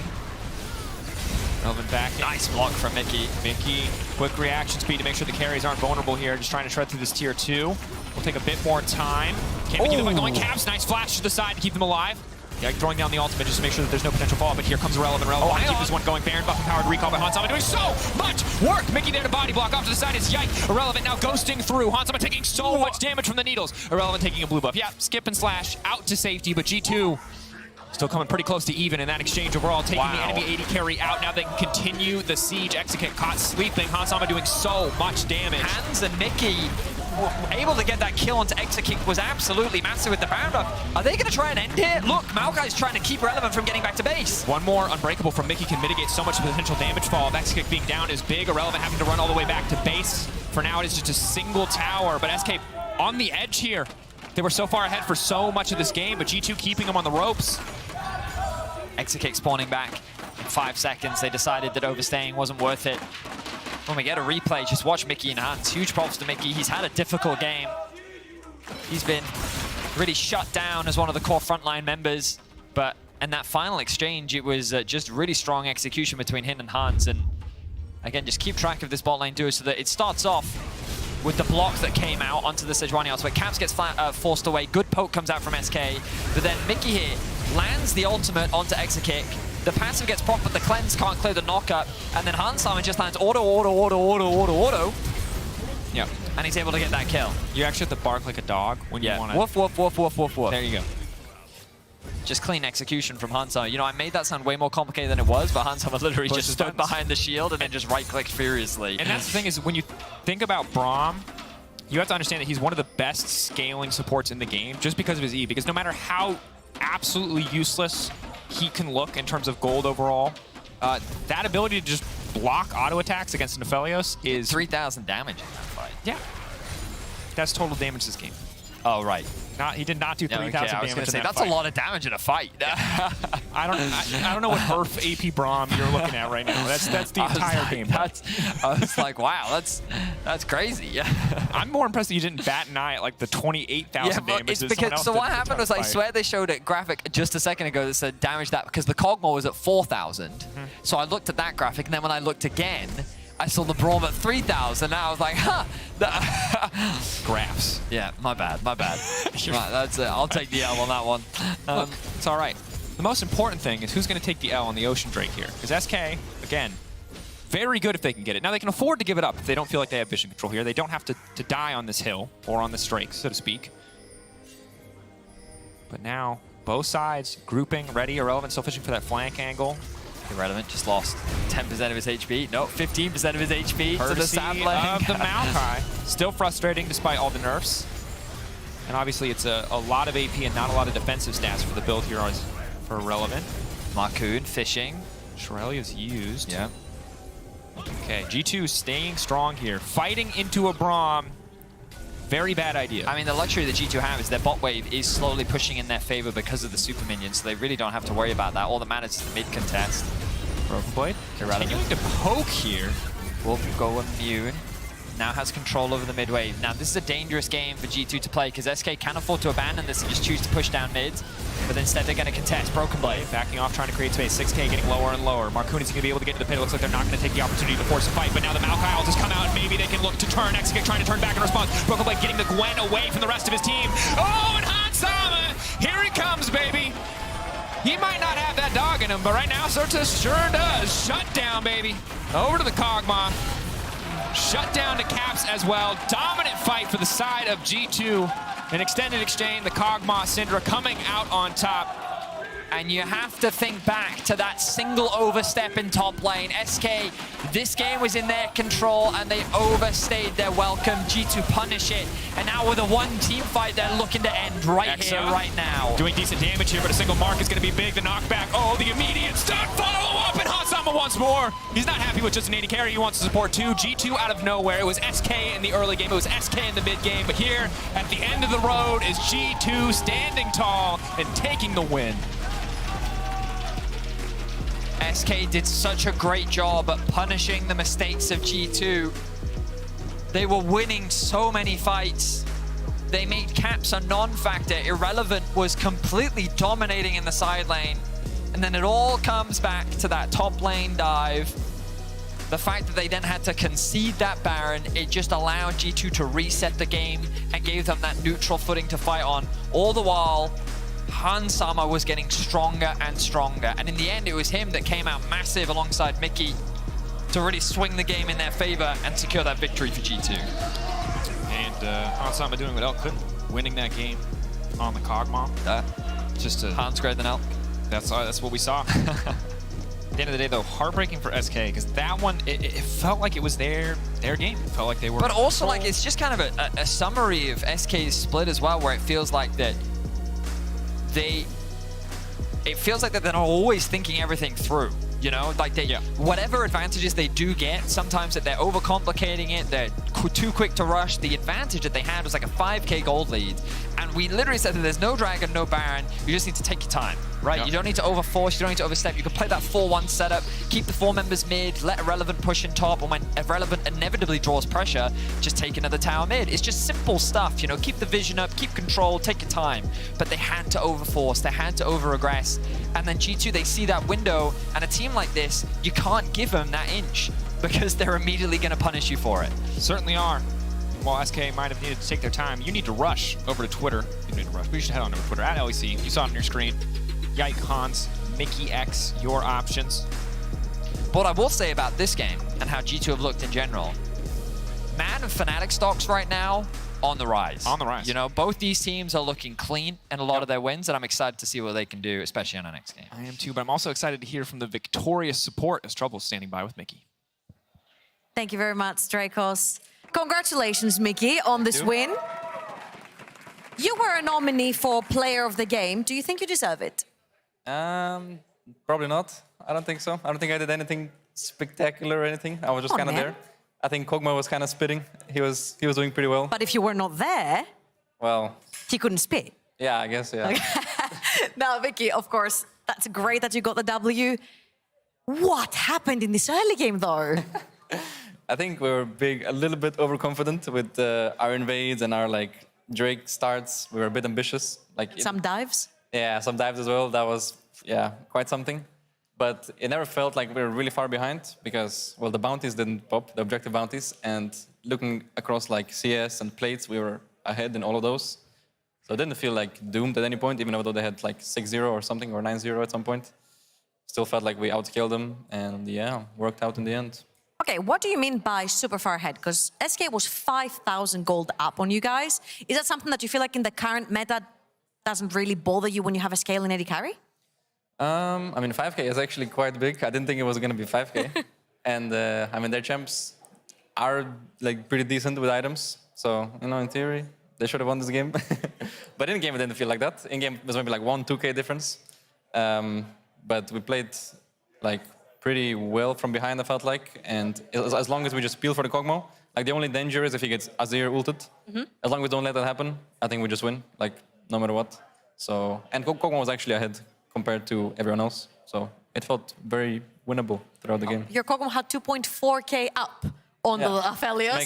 Irrelevant back. Nice block from Mickey. Mickey, quick reaction speed to make sure the carries aren't vulnerable here. Just trying to shred through this tier 2. Will take a bit more time. Can Mickey keep going? Caps, nice flash to the side to keep them alive. Yeah, throwing down the ultimate just to make sure that there's no potential fall, but here comes Irrelevant. Irrelevant to keep this one going. Baron buff and powered recall by Hansama doing so much work. Mickey there to body block off to the side is Yike. Irrelevant now ghosting through. Hansama taking so much damage from the needles. Irrelevant taking a blue buff. Yeah, skip and slash out to safety, but G2 still coming pretty close to even in that exchange overall, taking the enemy 80 carry out. Now they can continue the siege. Execute caught sleeping. Hansama doing so much damage. Hans and Mickey able to get that kill onto Exekick was absolutely massive with the Baron buff. Are they going to try and end it? Look, Maokai's trying to keep Relevant from getting back to base. One more Unbreakable from Mickey can mitigate so much potential damage fall. Exekick being down is big. Irrelevant having to run all the way back to base. For now, it is just a single tower, but SK on the edge here. They were so far ahead for so much of this game, but G2 keeping them on the ropes. Exekick spawning back in 5 seconds. They decided that overstaying wasn't worth it. When we get a replay, just watch Mickey and Hans. Huge props to Mickey. He's had a difficult game. He's been really shut down as one of the core frontline members. But in that final exchange, it was just really strong execution between him and Hans. And again, just keep track of this bot lane duo so that it starts off with the blocks that came out onto the Sejuani ult. So Caps gets forced away. Good poke comes out from SK. But then Mickey here lands the ultimate onto Exekick. The passive gets propped, but the cleanse can't clear the knockup. And then Hansama just lands auto. Yeah. And he's able to get that kill. You actually have to bark like a dog when you want to... Woof, woof, woof, woof, woof, woof. There you go. Just clean execution from Hansama. You know, I made that sound way more complicated than it was, but Hansama literally just stood behind the shield and then just right-clicked furiously. And that's the thing is, when you think about Braum, you have to understand that he's one of the best scaling supports in the game just because of his E. Because no matter how absolutely useless he can look in terms of gold overall, that ability to just block auto attacks against Nephelios is 3,000 damage in that fight. Yeah, that's total damage this game. Oh right, he did not do 3,000 damage. I was gonna say, that's a lot of damage in a fight. I don't know what Earth AP Braum you're looking at right now. That's the entire game. I was like, wow, that's crazy. I'm more impressed that you didn't bat an eye at like the 28,000 damage. It's because, so what happened was, I swear they showed a graphic just a second ago that said damage that, because the Kog'Maw was at 4,000. So I looked at that graphic, and then when I looked again, I saw the Braum at 3,000, and I was like, huh. Graphs. Yeah, my bad. Right, that's it. I'll take the L on that one. Look, it's all right. The most important thing is who's going to take the L on the Ocean Drake here. Because SK, again, very good if they can get it. Now, they can afford to give it up if they don't feel like they have vision control here. They don't have to die on this hill, or on this Drake, so to speak. But now, both sides grouping, ready. Irrelevant still fishing for that flank angle. Irrelevant just lost 10% of his HP. No, 15% of his HP to the sand lane. Of the Maokai. Still frustrating despite all the nerfs. And obviously it's a lot of AP and not a lot of defensive stats for the build here for Irrelevant. Marcoon fishing. Shirellia's used. Yeah. Okay, G2 staying strong here. Fighting into a Braum. Very bad idea. I mean, the luxury that G2 have is their bot wave is slowly pushing in their favor because of the super minions, so they really don't have to worry about that. All that matters is the mid contest. Broken Blade continuing to poke here. Wolf go immune. Now has control over the mid wave. Now, this is a dangerous game for G2 to play because SK can afford to abandon this and just choose to push down mids, but instead they're going to contest. Broken Blade backing off, trying to create space. 6K getting lower and lower. Marcoon is going to be able to get to the pit. It looks like they're not going to take the opportunity to force a fight, but now the Maokai ult has come out and maybe they can look to turn. Execute trying to turn back in response. Broken Blade getting the Gwen away from the rest of his team. Oh, and Hansama! Here he comes, baby! He might not have that dog in him, but right now Certus sure does. Shut down, baby. Over to the Kog'Maw. Shut down to Caps as well. Dominant fight for the side of G2. An extended exchange, the Kog'Maw Syndra coming out on top. And you have to think back to that single overstep in top lane. SK, this game was in their control and they overstayed their welcome. G2 punish it. And now with a one team fight, they're looking to end right here, right now. Doing decent damage here, but a single mark is going to be big. The knockback, oh, the immediate stun, follow up, and Hansama once more. He's not happy with just an AD carry. He wants to support too. G2 out of nowhere. It was SK in the early game. It was SK in the mid game. But here at the end of the road is G2 standing tall and taking the win. SK did such a great job at punishing the mistakes of G2. They were winning so many fights. They made Caps a non-factor. Irrelevant was completely dominating in the side lane. And then it all comes back to that top lane dive. The fact that they then had to concede that Baron, it just allowed G2 to reset the game and gave them that neutral footing to fight on. All the while, Hansama was getting stronger and stronger. And in the end, it was him that came out massive alongside Mickey to really swing the game in their favor and secure that victory for G2. And Hansama doing what Elk couldn't, winning that game on the Kog'Maw. Just a Hans greater than Elk. That's what we saw. At the end of the day, though, heartbreaking for SK, because that one, it felt like it was their game. It felt like they were... But also, like, it's just kind of a summary of SK's split as well, where it feels like that it feels like that they're not always thinking everything through, you know? Like, whatever advantages they do get, sometimes that they're overcomplicating it, they're too quick to rush. The advantage that they had was like a 5k gold lead, and we literally said that there's no Dragon, no Baron, you just need to take your time, right? You don't need to overforce, you don't need to overstep, you can play that 4-1 setup, keep the 4 members mid, let Irrelevant push in top, or when Irrelevant inevitably draws pressure, just take another tower mid. It's just simple stuff, you know, keep the vision up, keep control, take your time. But they had to overforce, they had to over-aggress, and then G2, they see that window, and a team like this, you can't give them that inch, because they're immediately going to punish you for it. Certainly are. While SK might have needed to take their time, you need to rush over to Twitter. You need to rush. We should head on over to Twitter at LEC. You saw it on your screen. Yike Hans, Mickey X, your options. But what I will say about this game and how G2 have looked in general, Man and Fnatic stocks right now on the rise. On the rise. You know, both these teams are looking clean in a lot of their wins, and I'm excited to see what they can do, especially on our next game. I am too, but I'm also excited to hear from the victorious support as Trouble's standing by with Mickey. Thank you very much, Dracos. Congratulations, Mickey, on this win. You were a nominee for Player of the Game. Do you think you deserve it? Probably not. I don't think so. I don't think I did anything spectacular or anything. I was just kind of there. I think Kog'Maw was kind of spitting. He was doing pretty well. But if you were not there, well, he couldn't spit. Yeah, I guess, yeah. Now, Vicky, of course, that's great that you got the W. What happened in this early game, though? I think we were a little bit overconfident with our invades and our Drake starts. We were a bit ambitious. Some dives? Yeah, some dives as well. That was quite something. But it never felt like we were really far behind because, well, the bounties didn't pop, the objective bounties. And looking across CS and plates, we were ahead in all of those. So it didn't feel doomed at any point, even though they had 6-0 or something, or 9-0 at some point. Still felt like we outscaled them, and worked out in the end. Okay, what do you mean by super far ahead? Because SK was 5,000 gold up on you guys. Is that something that you feel like in the current meta doesn't really bother you when you have a scale in AD carry? I mean, 5k is actually quite big. I didn't think it was going to be 5k. And, I mean, their champs are, pretty decent with items. So, in theory, they should have won this game. But in-game, it didn't feel like that. In-game, it was maybe 1-2k difference. But we played, pretty well from behind, I felt like. And as long as we just peel for the Kog'Maw, the only danger is if he gets Azir ulted. As long as we don't let that happen, I think we just win, no matter what. So, and Kog'Maw was actually ahead compared to everyone else. So it felt very winnable throughout the game. Your Kog'Maw had 2.4k up on the Aphelios.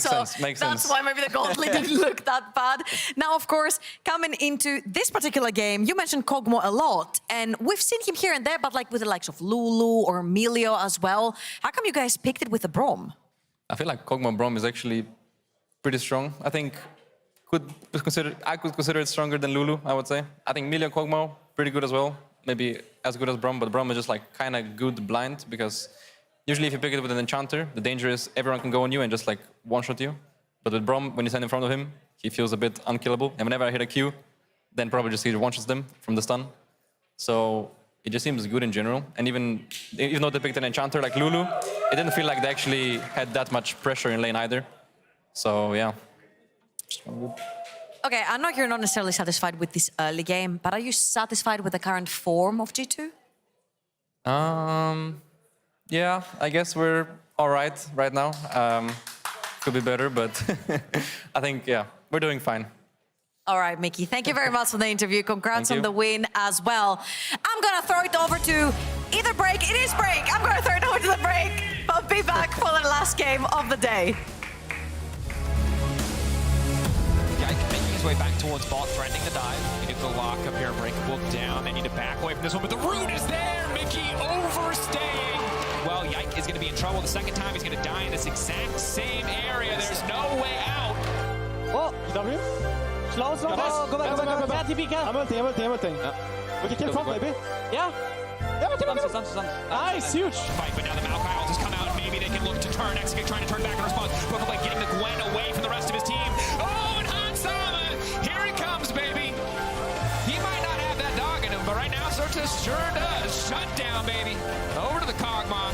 Makes that's sense. why maybe the gold lead didn't look that bad. Now, of course, coming into this particular game, you mentioned Kog'Maw a lot, and we've seen him here and there, but with the likes of Lulu or Emilio as well. How come you guys picked it with the Braum? I feel like Kog'Maw Braum is actually pretty strong. I think I could consider it stronger than Lulu, I would say. I think Emilio Kog'Maw, pretty good as well. maybe as good as Braum, but Braum is just like kind of good blind, because usually if you pick it with an enchanter, the danger is everyone can go on you and just like one-shot you. But with Braum, when you stand in front of him, he feels a bit unkillable. And whenever I hit a Q, then probably just he one-shots them from the stun. So it just seems good in general. And even though they picked an enchanter like Lulu, it didn't feel like they actually had that much pressure in lane either. So yeah. Okay, I know you're not necessarily satisfied with this early game, but are you satisfied with the current form of G2? Yeah, I guess we're all right now. Could be better, but I think, yeah, we're doing fine. All right, Mickey, thank you very much for the interview. Congrats on the win as well. I'm going to throw it over to either break. It is break. I'm going to throw it over to the break, but be back for the last game of the day. Making his way back towards bot, threatening the dive. We need the lock up here, breakable down. They need to back away from this one, but the root is there. Mickey overstaying. Well, Yike is going to be in trouble the second time. He's going to die in this exact same area. There's no way out. Oh, W. Slow. Go back. I'm ulting. We can kill front, baby. Yeah. Nice, huge. Fight, but now the Maokai will just come out. Maybe they can look to turn. Execute trying to turn back in response. Probably getting the Gwen away from the rest of his team. Oh, and Han Sama. Here he comes, baby. He might not have that dog in him, but right now, Surtus sure does. Shut down, baby. Over to the Kog'Maw.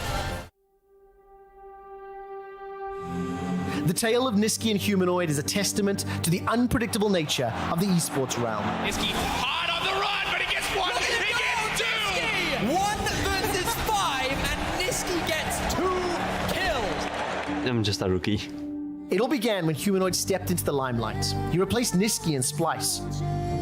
The tale of Nisqy and Humanoid is a testament to the unpredictable nature of the esports realm. Nisqy hot on the run, but he gets one. He gets two. 1 versus 5, and Nisqy gets 2 kills. I'm just a rookie. It all began when Humanoid stepped into the limelight. He replaced Nisqy and Splice.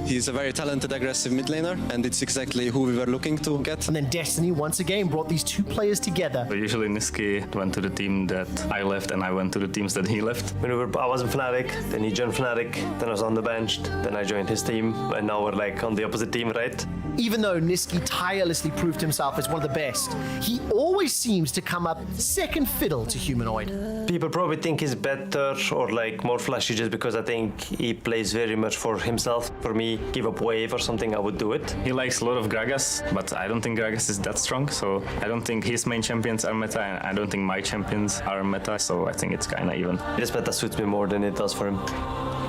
He's a very talented, aggressive mid laner, and it's exactly who we were looking to get. And then Destiny once again brought these two players together. But usually Nisqy went to the team that I left, and I went to the teams that he left. I was in Fnatic, then he joined Fnatic, then I was on the bench, then I joined his team, and now we're like on the opposite team, right? Even though Nisqy tirelessly proved himself as one of the best, he always seems to come up second fiddle to Humanoid. People probably think he's better or like more flashy just because I think he plays very much for himself. For me, give up wave or something, I would do it. He likes a lot of Gragas, but I don't think Gragas is that strong, so I don't think his main champions are meta, and I don't think my champions are meta, so I think it's kind of even. This meta suits me more than it does for him.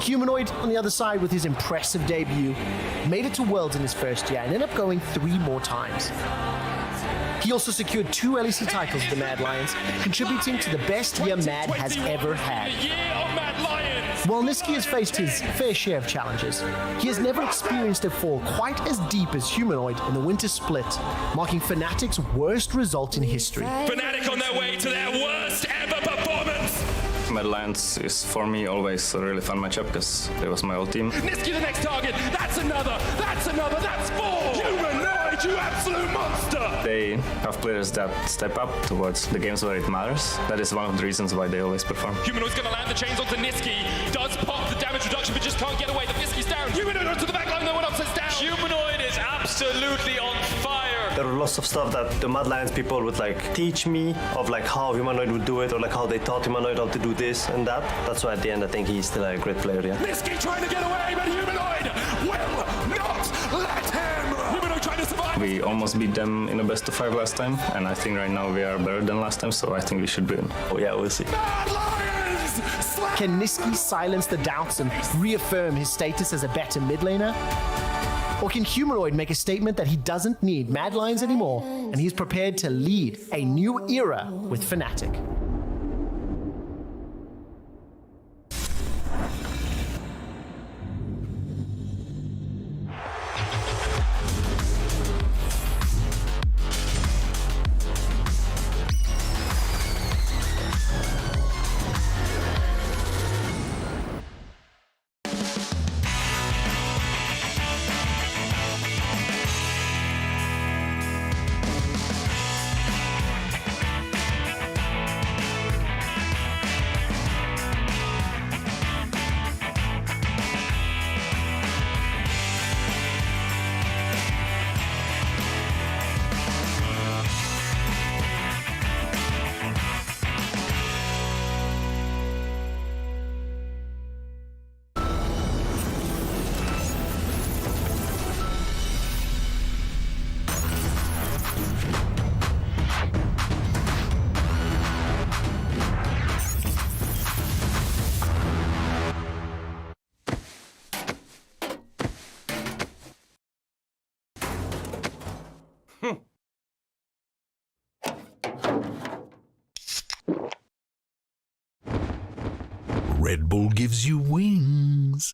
Humanoid, on the other side, with his impressive debut, made it to Worlds in his first year and ended up going 3 more times. He also secured 2 LEC titles with the Mad Lions, contributing to the best year Mad has ever had. While Nisqy has faced his fair share of challenges, he has never experienced a fall quite as deep as Humanoid in the winter split, marking Fnatic's worst result in history. Fnatic on their way to their worst ever performance! Mad Lions is for me always a really fun matchup because it was my old team. Nisqy the next target! That's another! That's 4! Humanoid, you absolute monster! They have players that step up towards the games where it matters. That is one of the reasons why they always perform. Humanoid's gonna land the chains onto Nisqy. Does pop the damage reduction, but just can't get away. The Nisqy's down. Humanoid onto the back line, no one else is down. Humanoid is absolutely on fire. There were lots of stuff that the Mad Lions people would like teach me of like how Humanoid would do it or like how they taught Humanoid how to do this and that. That's why at the end I think he's still a great player, yeah. Nisqy trying to get away, but Humanoid will not let him. Humanoid trying to survive. We almost beat them in a best of 5 last time, and I think right now we are better than last time, so I think we should win. Oh yeah, we'll see. Mad Lions! Can Nisqy silence the doubts and reaffirm his status as a better mid laner? Or can Humanoid make a statement that he doesn't need Mad Lions anymore and he's prepared to lead a new era with Fnatic? Red Bull gives you wings.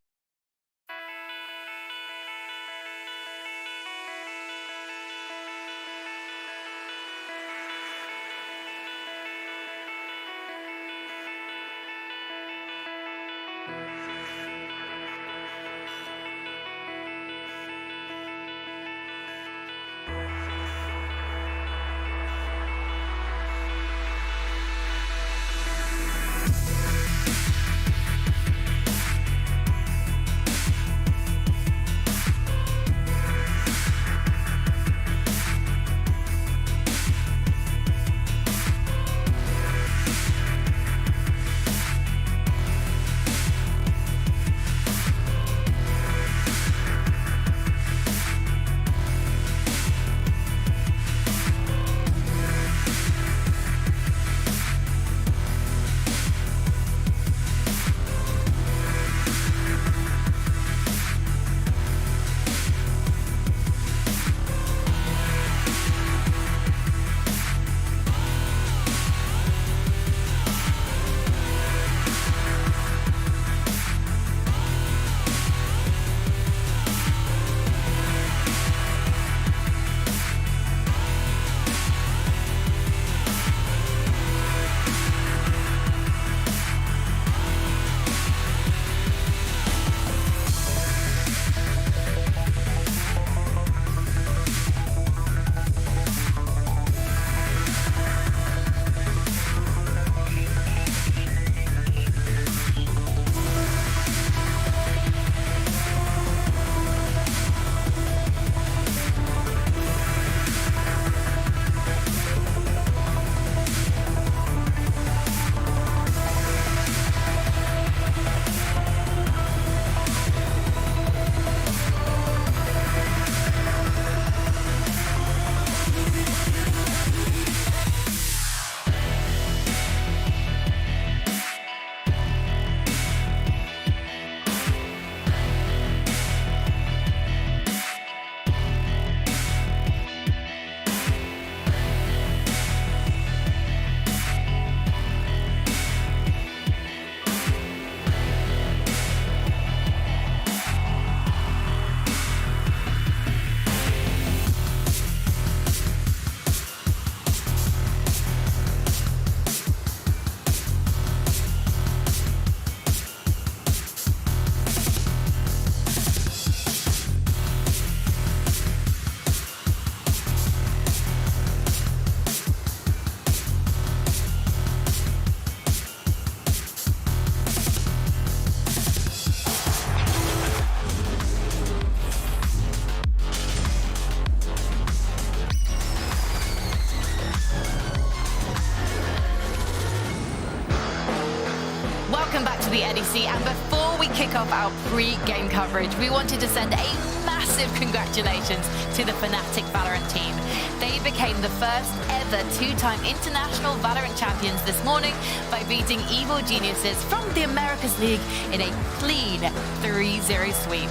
Welcome back to the LEC, and before we kick off our pre-game coverage, we wanted to send a massive congratulations to the Fnatic Valorant team. They became the first ever two-time international Valorant champions this morning by beating Evil Geniuses from the Americas League in a clean 3-0 sweep.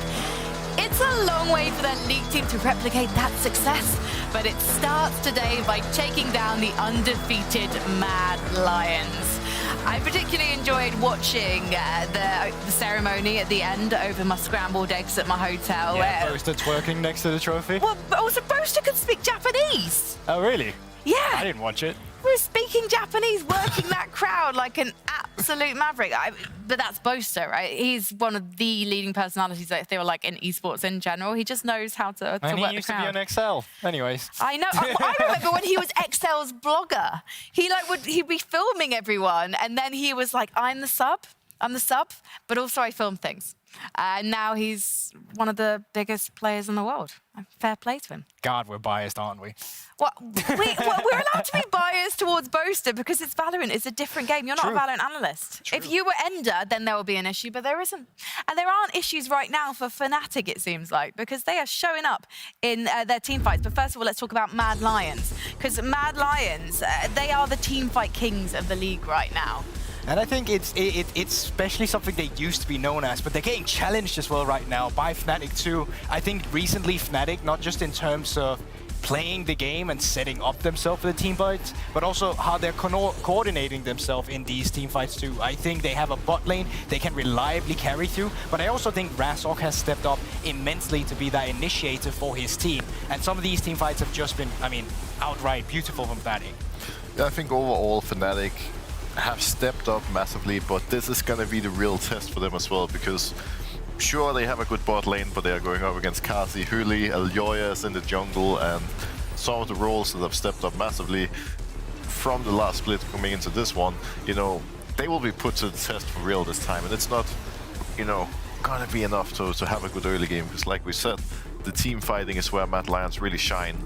It's a long way for their league team to replicate that success, but it starts today by taking down the undefeated Mad Lions. I particularly enjoyed watching the ceremony at the end over my scrambled eggs at my hotel. Yeah, Boaster twerking next to the trophy. Well, but also Boaster could speak Japanese. Oh, really? Yeah. I didn't watch it. We were speaking Japanese, working that crowd like an absolute maverick. But that's Boaster, right? He's one of the leading personalities, I feel like, in esports in general. He just knows how to work the crowd. And he used to be on XL. Anyways. I know. I remember when he was XL's blogger. He'd be filming everyone, and then he was like, I'm the sub, but also I film things. And now he's one of the biggest players in the world. Fair play to him. God, we're biased, aren't we? Well, we're allowed to be biased towards Boaster because it's Valorant. It's a different game. You're not a Valorant analyst. True. If you were Ender, then there will be an issue, but there isn't. And there aren't issues right now for Fnatic, it seems like, because they are showing up in their team fights. But first of all, let's talk about Mad Lions, because Mad Lions, they are the team fight kings of the league right now. And I think it's especially something they used to be known as, but they're getting challenged as well right now by Fnatic too. I think recently Fnatic, not just in terms of playing the game and setting up themselves for the team fights, but also how they're coordinating themselves in these team fights too. I think they have a bot lane they can reliably carry through, but I also think Razork has stepped up immensely to be that initiator for his team. And some of these team fights have just been, I mean, outright beautiful from Fnatic. Yeah, I think overall Fnatic have stepped up massively, but this is going to be the real test for them as well, because sure, they have a good bot lane, but they are going up against Kazi, Huli, Elyoya is in the jungle, and some of the roles that have stepped up massively from the last split coming into this one, you know, they will be put to the test for real this time, and it's not, you know, gonna be enough to have a good early game, because like we said, the team fighting is where Mad Lions really shine.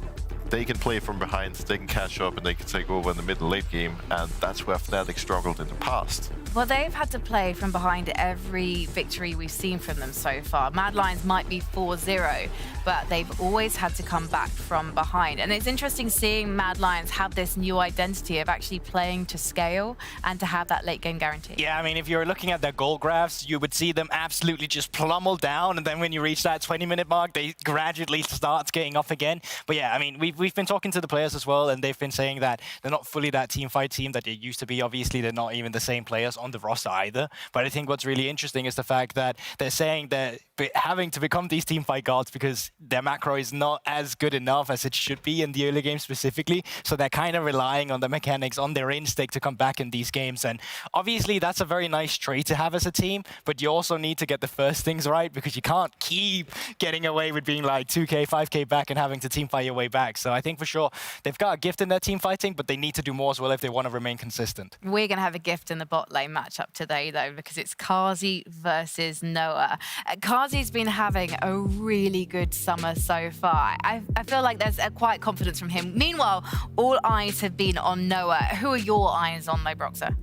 They can play from behind, they can catch up, and they can take over in the mid and late game, and that's where Fnatic struggled in the past. Well, they've had to play from behind every victory we've seen from them so far. Mad Lions might be 4-0, but they've always had to come back from behind. And it's interesting seeing Mad Lions have this new identity of actually playing to scale and to have that late game guarantee. Yeah, I mean, if you're looking at their goal graphs, you would see them absolutely just plummel down, and then when you reach that 20-minute mark, they gradually start getting up again. But yeah, I mean, we've been talking to the players as well, and they've been saying that they're not fully that team fight team that they used to be. Obviously, they're not even the same players on the roster either. But I think what's really interesting is the fact that they're saying that having to become these team fight gods because their macro is not as good enough as it should be in the early game specifically. So they're kind of relying on the mechanics, on their instinct to come back in these games. And obviously that's a very nice trait to have as a team, but you also need to get the first things right, because you can't keep getting away with being like 2k, 5k back and having to team fight your way back. So I think for sure they've got a gift in their team fighting, but they need to do more as well if they want to remain consistent. We're going to have a gift in the bot lane matchup today, though, because it's Kazi versus Noah. Kazi's been having a really good summer so far. I feel like there's a quiet confidence from him. Meanwhile, all eyes have been on Noah. Who are your eyes on, though, Broxer?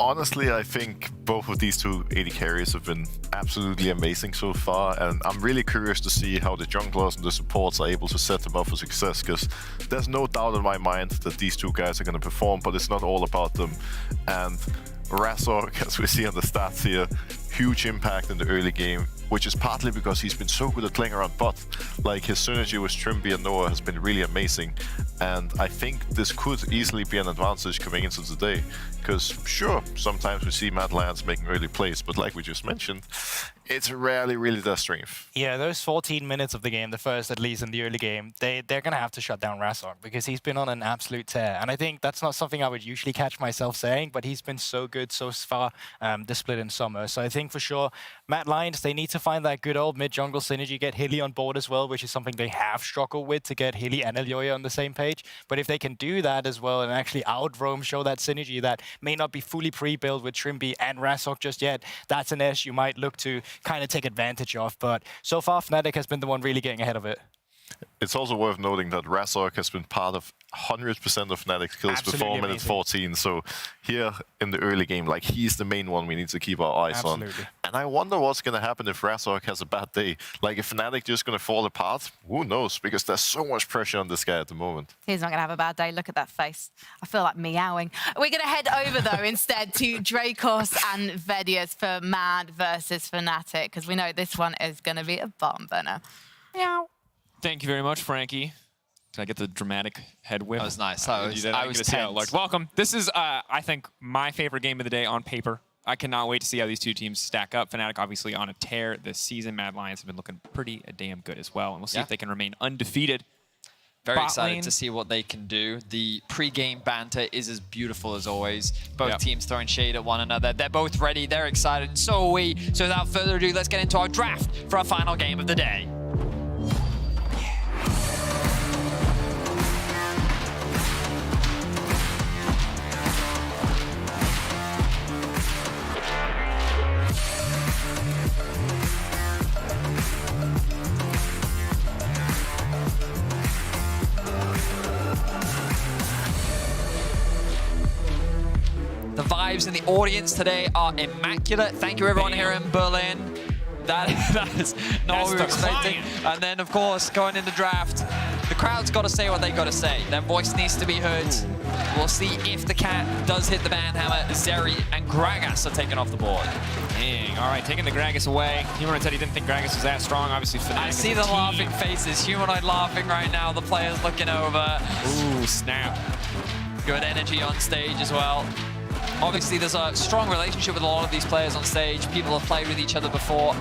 Honestly, I think both of these two AD carries have been absolutely amazing so far, and I'm really curious to see how the junglers and the supports are able to set them up for success, because there's no doubt in my mind that these two guys are going to perform, but it's not all about them. And Razork, as we see on the stats here, huge impact in the early game, which is partly because he's been so good at playing around bot. Like, his synergy with Trimby and Noah has been really amazing, and I think this could easily be an advantage coming into today, because sure, sometimes we see Mad Lions making early plays, but like we just mentioned, it's rarely really their strength. Yeah, those 14 minutes of the game, the first at least in the early game, they're going to have to shut down Razork, because he's been on an absolute tear. And I think that's not something I would usually catch myself saying, but he's been so good so far this split in summer. So I think for sure, Mad Lions, they need to find that good old mid-jungle synergy, get Hilly on board as well, which is something they have struggled with, to get Hilly and Elyoya on the same page. But if they can do that as well and actually out-roam, show that synergy that may not be fully pre-built with Trimby and Razork just yet, that's an edge you might look to kind of take advantage of. But so far, Fnatic has been the one really getting ahead of it. It's also worth noting that Razork has been part of 100% of Fnatic's kills Absolutely before minute 14. So here in the early game, like, he's the main one we need to keep our eyes on. And I wonder what's going to happen if Razork has a bad day. Like, if Fnatic just going to fall apart, who knows? Because there's so much pressure on this guy at the moment. He's not going to have a bad day. Look at that face. I feel like meowing. We're going to head over, though, instead to Dracos and Vedius for Mad versus Fnatic, because we know this one is going to be a barn burner. Meow. Thank you very much, Frankie. Can I get the dramatic head whip? That was nice. I was tense. Welcome. This is, I think, my favorite game of the day on paper. I cannot wait to see how these two teams stack up. Fnatic obviously on a tear this season. Mad Lions have been looking pretty damn good as well. And we'll see if they can remain undefeated. Very excited to see what they can do. The pre-game banter is as beautiful as always. Both teams throwing shade at one another. They're both ready. They're excited. So are we. So without further ado, let's get into our draft for our final game of the day. The vibes in the audience today are immaculate. Thank you, everyone here in Berlin. That is not what we were expecting. And then, of course, going in the draft, the crowd's got to say what they got to say. Their voice needs to be heard. We'll see if the cat does hit the banhammer. Zeri and Gragas are taken off the board. Dang. All right, taking the Gragas away. Humanoid said he didn't think Gragas was that strong. Obviously, Fnatic I see the laughing faces. Humanoid laughing right now. The players looking over. Ooh, snap. Good energy on stage as well. Obviously, there's a strong relationship with a lot of these players on stage. People have played with each other before.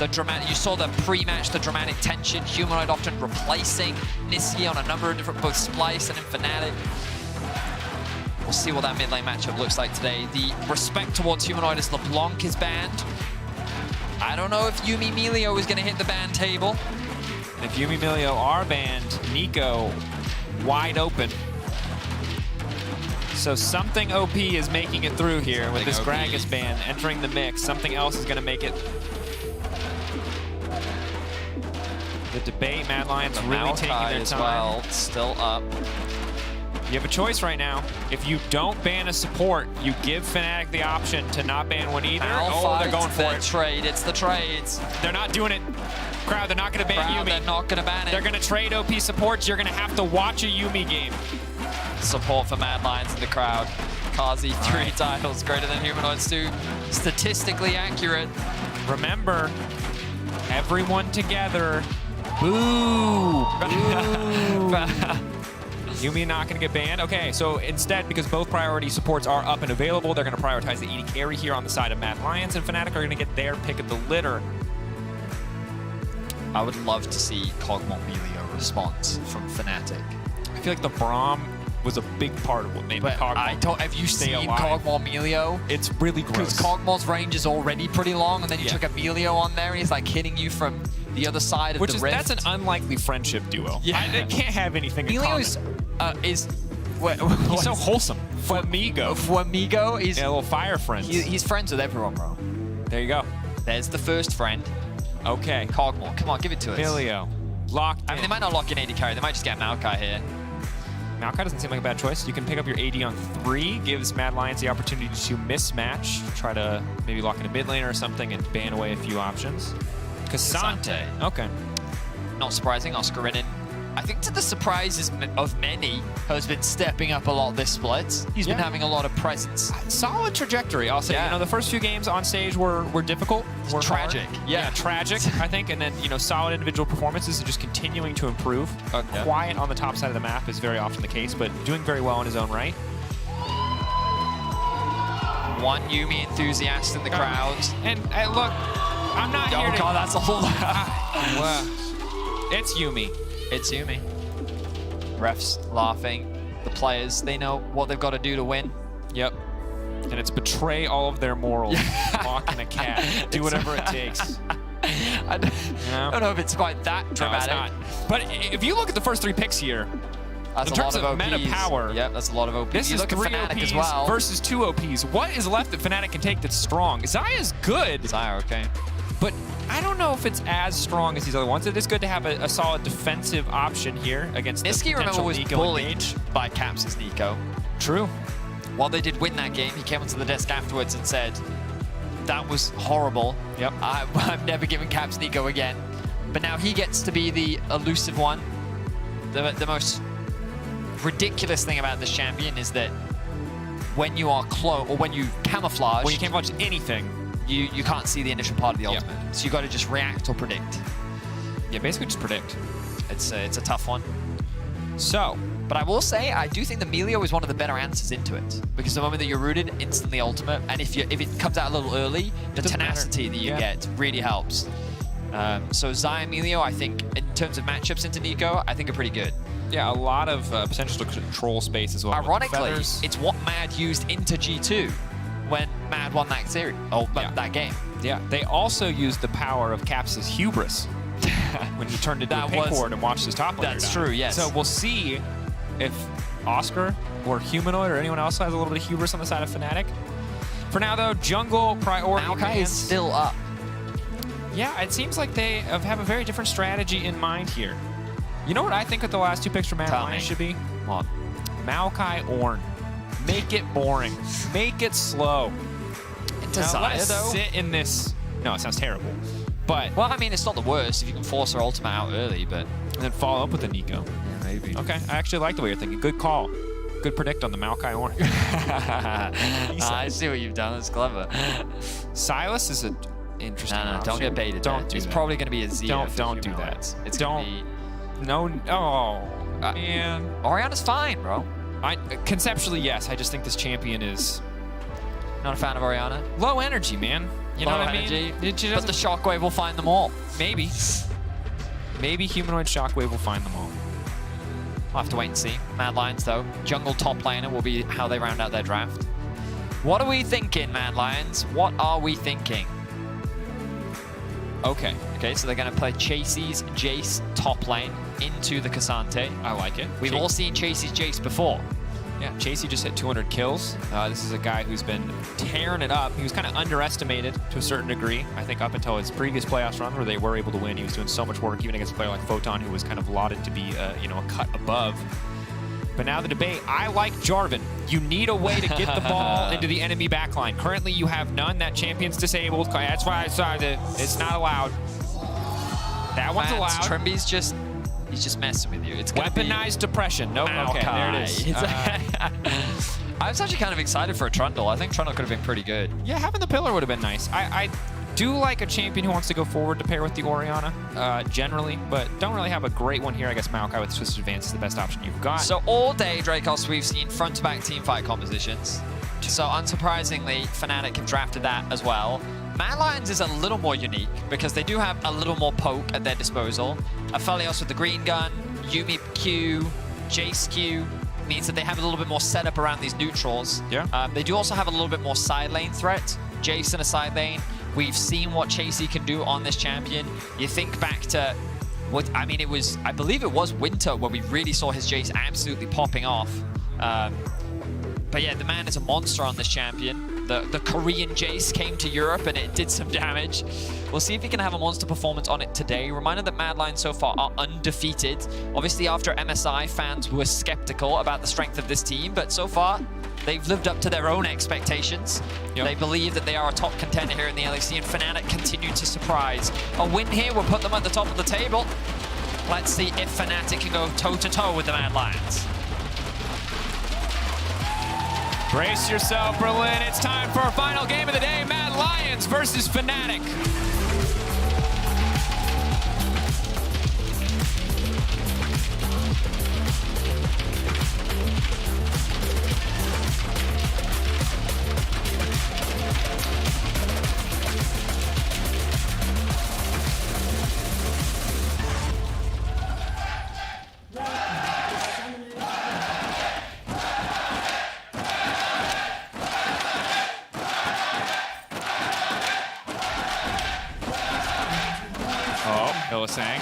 You saw the pre-match, the dramatic tension. Humanoid often replacing Nisqy on a number of different, both Splice and in Fnatic. We'll see what that mid lane matchup looks like today. The respect towards Humanoid as LeBlanc is banned. I don't know if Yuumi Milio is going to hit the ban table. And if Yuumi Milio are banned, Nico wide open. So something OP is making it through here with this Gragas ban entering the mix. Something else is going to make it. The debate, Mad Lions really taking their time. Well, still up. You have a choice right now. If you don't ban a support, you give Fnatic the option to not ban one either. They're going for it. Trade. It's the trades. They're not doing it. Crowd, they're not going to ban Yuumi. They're not going to ban it. They're going to trade OP supports. You're going to have to watch a Yuumi game. Support for Mad Lions in the crowd. Kazi, 3 titles, greater than Humanoids 2. Statistically accurate. Remember, everyone together. Boo! Yuumi not going to get banned. Okay, so instead, because both priority supports are up and available, they're going to prioritize the AD carry here on the side of Mad Lions, and Fnatic are going to get their pick of the litter. I would love to see Cogmore Melio response from Fnatic. I feel like the Braum was a big part of what made Cogmore have you stay seen alive. Cogmore Melio? It's really gross. Because Cogmore's range is already pretty long, and then you took a Melio on there, and he's like hitting you from the other side of the rift. That's an unlikely friendship duo. Yeah. They can't have anything in common. Melio is he's so wholesome. Flamigo. Flamigo is a little fire friends. He's friends with everyone, bro. There you go. There's the first friend. Okay. Cogmore, come on, give it to us. Melio. Locked in. I mean, they might not lock in AD carry. They might just get Maokai here. Maokai doesn't seem like a bad choice. You can pick up your AD on 3, gives Mad Lions the opportunity to mismatch, try to maybe lock in a mid lane or something and ban away a few options. Cassante. Okay. Not surprising, Oscar Renin. I think to the surprises of many, has been stepping up a lot this split. He's been having a lot of presence. Solid trajectory, I'll say. You know, the first few games on stage were difficult. Were tragic. Hard. Yeah, tragic, I think. And then, you know, solid individual performances and just continuing to improve. Quiet on the top side of the map is very often the case, but doing very well in his own right. One Yuumi enthusiast in the crowd. And look, I'm not here to... Oh god, that's a whole... It's Yuumi. It's Yuumi. Refs laughing. The players, they know what they've got to do to win. Yep. And it's betray all of their morals. Mocking a cat. Do whatever it takes. I don't know if it's quite that dramatic. No, it's not. But if you look at the first 3 picks here, that's in terms of meta power, yep, that's a lot of OPs. This is 3 OPs as well. versus 2 OPs. What is left that Fnatic can take that's strong? Xayah's good. Xayah, okay. But I don't know if it's as strong as these other ones. It is good to have a solid defensive option here against Nisqy, remember, was Nico bullied by Caps' Nico. True. While they did win that game, he came onto the desk afterwards and said, that was horrible. Yep. I'm never giving Caps Nico again. But now he gets to be the elusive one. The most ridiculous thing about this champion is that when you are close, or when you camouflage... When you camouflage anything, you can't see the initial part of the ultimate. So you got to just react or predict. Yeah, basically just predict. It's a tough one. So, but I will say, I do think the Melio is one of the better answers into it. Because the moment that you're rooted, instantly ultimate. And if it comes out a little early, the tenacity that you get really helps. So Xayah and Melio, I think, in terms of matchups into Nico, I think are pretty good. Yeah, a lot of potential to control space as well. Ironically, it's what Mad used into G2 when Mad won that series, that game. Yeah, they also used the power of Caps' hubris when he turned into a pick ward and watched his top laner That's down. true, yes. So we'll see if Oscar or Humanoid or anyone else has a little bit of hubris on the side of Fnatic. For now, though, jungle priority. Maokai is still up. Yeah, it seems like they have a very different strategy in mind here. You know what I think that the last 2 picks for Mad Lions should be? What? Maokai Ornn. Make it boring. Make it slow. Into Xayah, Xayah, though? sit in this... No, it sounds terrible. But... Well, I mean, it's not the worst if you can force her ultimate out early, but... And then follow up with a Nico. Yeah, maybe. Okay, I actually like the way you're thinking. Good call. good predict on the Maokai Horn. I see what you've done. It's clever. Silas is an interesting option. Don't get baited. Don't do It's that. probably going to be a Zero. Don't do that. It's don't. Gonna be, no. Man. Oriana's fine, bro. Conceptually, yes. I just think this champion is not a fan of Oriana. Low energy, man. You know Low what energy. I mean? But the Shockwave will find them all. Maybe. Maybe Humanoid Shockwave will find them all. We'll have to wait and see. Mad Lions, though. Jungle top laner will be how they round out their draft. What are we thinking, Mad Lions? What are we thinking? Okay, so they're going to play Chasey's Jace top lane into the Cassante. I like it. We've all seen Chasey's Jace before. Yeah, Chasey just hit 200 kills. This is a guy who's been tearing it up. He was kind of underestimated to a certain degree. I think up until his previous playoffs run where they were able to win, he was doing so much work even against a player like Photon who was kind of lauded to be a cut above. But now the debate, I like Jarvan. You need a way to get the ball into the enemy backline. Currently you have none. That champion's disabled. That's why I saw it. It's not allowed. That one's allowed. Trimby's just... He's just messing with you. It's weaponized depression. Nope. Okay, there it is. I was actually kind of excited for a Trundle. I think Trundle could have been pretty good. Yeah, having the pillar would have been nice. I do like a champion who wants to go forward to pair with the Oriana, generally, but don't really have a great one here. I guess Maokai with Twisted Advance is the best option you've got. So all day, Dracos, we've seen front-to-back teamfight compositions. So unsurprisingly, Fnatic have drafted that as well. Mad Lions is a little more unique because they do have a little more poke at their disposal. Aphelios with the green gun, Yuumi Q, Jace Q, means that they have a little bit more setup around these neutrals. Yeah. They do also have a little bit more side lane threat. Jace in a side lane. We've seen what Chasey can do on this champion. You think back to what, I mean, I believe it was Winter where we really saw his Jace absolutely popping off. But yeah, the man is a monster on this champion. The Korean Jace came to Europe and it did some damage. We'll see if he can have a monster performance on it today. Reminder that Mad Lions so far are undefeated. Obviously, after MSI, fans were skeptical about the strength of this team, but so far, they've lived up to their own expectations. Yep. They believe that they are a top contender here in the LEC, and Fnatic continue to surprise. A win here will put them at the top of the table. Let's see if Fnatic can go toe-to-toe with the Mad Lions. Brace yourself, Berlin. It's time for our final game of the day. Mad Lions versus Fnatic. Hylissang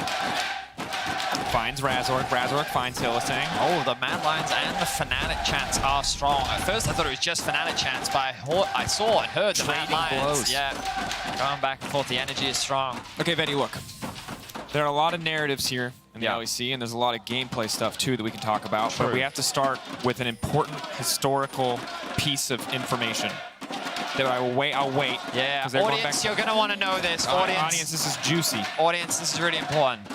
finds Razork. Razork finds Hylissang. Oh, the Mad Lions and the Fnatic chants are strong. At first, I thought it was just Fnatic chants, but I saw and heard the Mad Lions. Blows. Yeah, going back and forth. The energy is strong. Okay, Vetty, look. There are a lot of narratives here in the LEC, and there's a lot of gameplay stuff, too, that we can talk about. True. But we have to start with an important historical piece of information. That I'll wait. Yeah, audience, you're going to want to know this. Audience, this is juicy. Audience, this is really important.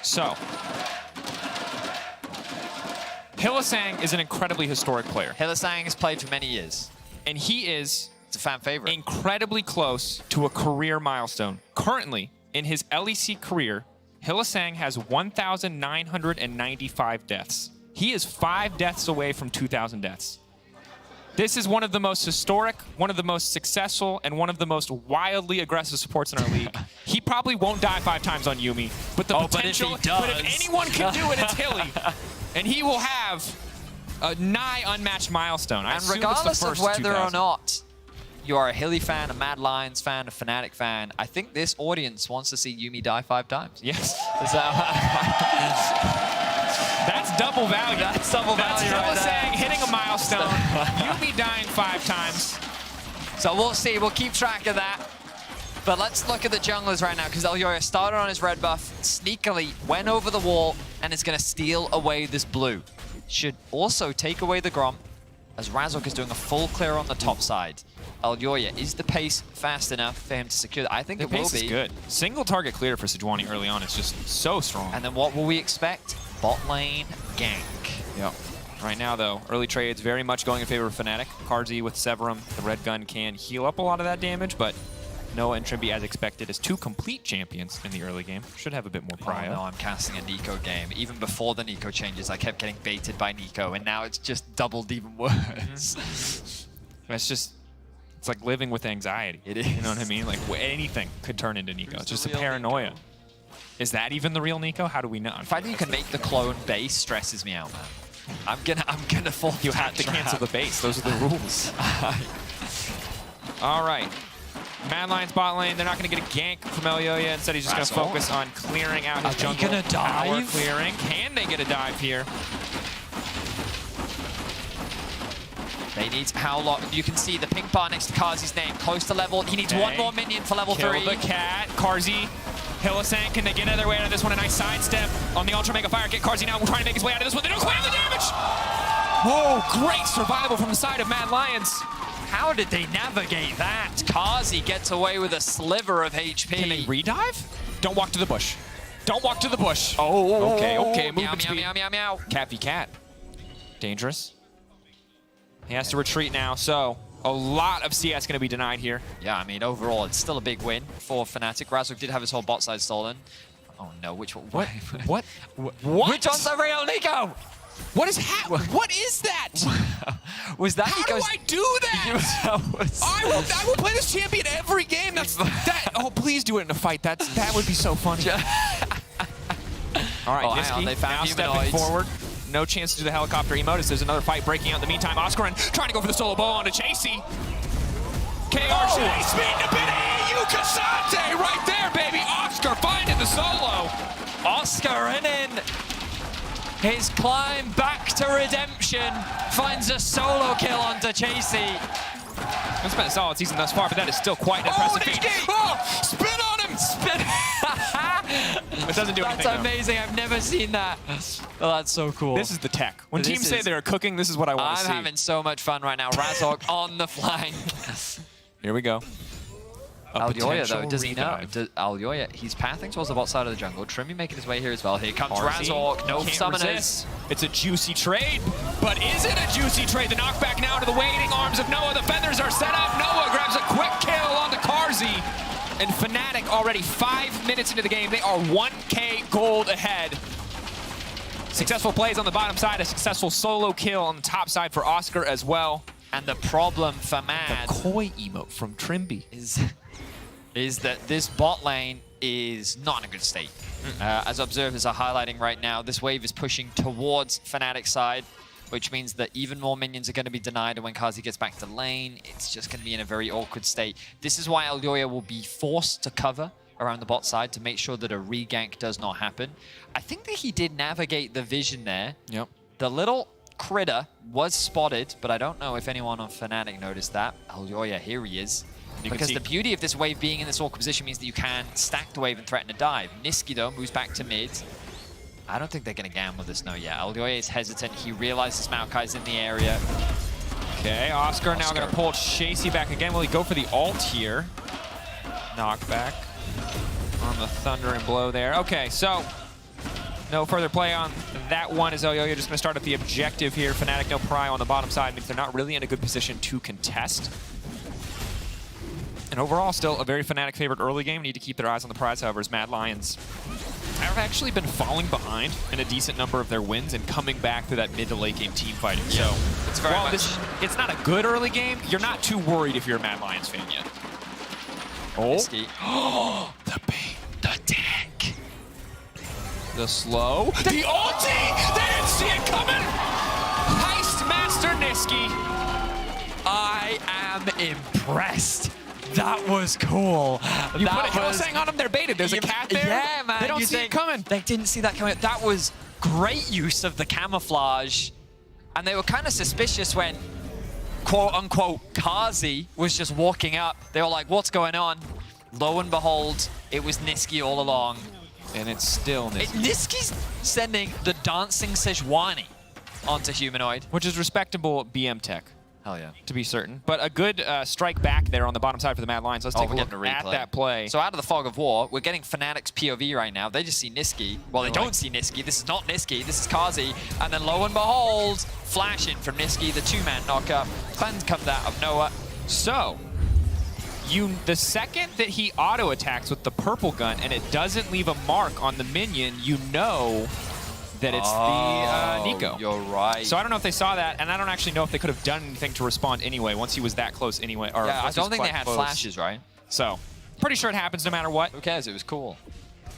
So, Hylissang is an incredibly historic player. Hylissang has played for many years. And he is a fan favorite. Incredibly close to a career milestone. Currently, in his LEC career, Hylissang has 1,995 deaths. He is 5 deaths away from 2,000 deaths. This is one of the most historic, one of the most successful, and one of the most wildly aggressive supports in our league. He probably won't die 5 times on Yuumi, but the potential, but if anyone can do it, it's Hilly. And he will have a nigh unmatched milestone. And regardless of whether or not you are a Hilly fan, a Mad Lions fan, a Fnatic fan, I think this audience wants to see Yuumi die 5 times. Yes. That's double value. That's double value. That's Hylissang hitting a milestone. Yuumi dying 5 times. So we'll see. We'll keep track of that. But let's look at the junglers right now, because Elyoya started on his red buff, sneakily went over the wall, and is going to steal away this blue. Should also take away the Grom, as Razork is doing a full clear on the top side. Elyoya, is the pace fast enough for him to secure that? I think it will be. The pace is good. Single target clear for Sejuani early on is just so strong. And then what will we expect? Bot lane gank. Yep. Right now, though, early trades very much going in favor of Fnatic. Carzzy with Severum, the red gun can heal up a lot of that damage, but Noah and Trimby, as expected, as two complete champions in the early game, should have a bit more prio. Oh no, I'm casting a Nico game. Even before the Nico changes, I kept getting baited by Nico, and now it's just doubled even worse. It's like living with anxiety. It is. You know what I mean? Like anything could turn into Nico. It's just a paranoia. Nico? Is that even the real Nico? How do we know? The fact that you can make the clone base stresses me out, man. I'm gonna fall. You have to cancel the base. Those are the rules. All right. Mad Lions bot lane. They're not going to get a gank from Elyoya. Instead, he's just going to focus on clearing out his jungle. Are they going to dive? Clearing. Can they get a dive here? They need how long? You can see the pink bar next to Carzzy's name, close to level. He needs one more minion for level 3. Kill the cat. Carzzy. Hylissang, can they get their way out of this one? A nice sidestep on the Ultra Mega Fire Kick. Carzzy now trying to make his way out of this one. They don't quite have the damage! Whoa, great survival from the side of Mad Lions. How did they navigate that? Carzzy gets away with a sliver of HP. Can they redive? Don't walk to the bush. Don't walk to the bush. Oh, okay. Meow, Movement meow, speed. meow, meow, meow. Cat v cat. Dangerous. He has to retreat now, so a lot of CS going to be denied here. Yeah, I mean, overall, it's still a big win for Fnatic. Razork did have his whole bot side stolen. Oh no, which one? What? What? Which one's the real Nico? What is that? Was that How Nico's? do I do that? I will play this champion every game. Oh, please do it in a fight. That would be so funny. All right, Niski they found now stepping humanoids. forward. No chance to do the helicopter emote as there's another fight breaking out in the meantime. Oscarin trying to go for the solo ball onto Chasey. KR speed to bit AU Cassante right there, baby. Oscar finding the solo. Oscar in. His climb back to redemption finds a solo kill onto Chasey. It's been a solid season thus far, but that is still quite an impressive feat. Oh, spin on him! Spin. It doesn't do anything. That's amazing. I've never seen that. Oh, that's so cool. This is the tech. When teams say they're cooking, this is what I want to see. I'm having so much fun right now. Razork on the flank. Here we go. Elyoya, though, does he know? Elyoya, he's pathing towards the bot side of the jungle. Trimmy making his way here as well. Here comes Razork. No summoners. It's a juicy trade, but is it a juicy trade? The knockback now to the waiting arms of Noah. The feathers are set up. Noah grabs a quick kill onto Carzzy. And Fnatic already 5 minutes into the game. They are 1K gold ahead. Successful plays on the bottom side. A successful solo kill on the top side for Oscar as well. And the problem for Mad, the koi emote from Trimby, is that this bot lane is not in a good state. As observers are highlighting right now, this wave is pushing towards Fnatic's side, which means that even more minions are going to be denied, and when Carzzy gets back to lane, it's just going to be in a very awkward state. This is why Elyoya will be forced to cover around the bot side to make sure that a regank does not happen. I think that he did navigate the vision there. Yep. The little critter was spotted, but I don't know if anyone on Fnatic noticed that. Elyoya, here he is. Because the beauty of this wave being in this awkward position means that you can stack the wave and threaten a dive. Niski, though, moves back to mid. I don't think they're going to gamble this, no, yeah. Elyoya is hesitant. He realizes Maokai's in the area. Okay, Oscar now going to pull Chasey back again. Will he go for the ult here? Knockback on the thunder and blow there. Okay, so no further play on that one as Elyoya just going to start at the objective here. Fnatic no prio on the bottom side means they're not really in a good position to contest. And overall, still a very Fnatic favorite early game. Need to keep their eyes on the prize, however, as Mad Lions have actually been falling behind in a decent number of their wins and coming back to that mid to late game team fighting. Yeah. So it's very while much... it's not a good early game, you're not too worried if you're a Mad Lions fan yet. Oh, the bait, the tank. The slow. The ulti! They didn't see it coming! Heist Master Niski. I am impressed. That was cool. You put a Hylissang on them, they're baited. There's a cat there. Yeah, man. They don't see it coming. They didn't see that coming. That was great use of the camouflage. And they were kind of suspicious when, quote unquote, Carzzy was just walking up. They were like, what's going on? Lo and behold, it was Niski all along. And it's still Niski. Niski's sending the dancing Sejuani onto Humanoid. Which is respectable BM tech. Hell yeah. To be certain. But a good strike back there on the bottom side for the Mad Lions. Let's take a look at that play. So out of the fog of war, we're getting Fnatic's POV right now. They just see Nisqy. Well, they don't see Nisqy. This is not Nisqy. This is Kazi. And then lo and behold, flash in from Nisqy, the 2-man knockup. Cleanse comes out of Noah. So, the second that he auto-attacks with the purple gun and it doesn't leave a mark on the minion, you know that it's the Nico. You're right. So I don't know if they saw that, and I don't actually know if they could have done anything to respond anyway once he was that close anyway. Or yeah, I don't think they had flashes, right? So, pretty sure it happens no matter what. Who cares? It was cool.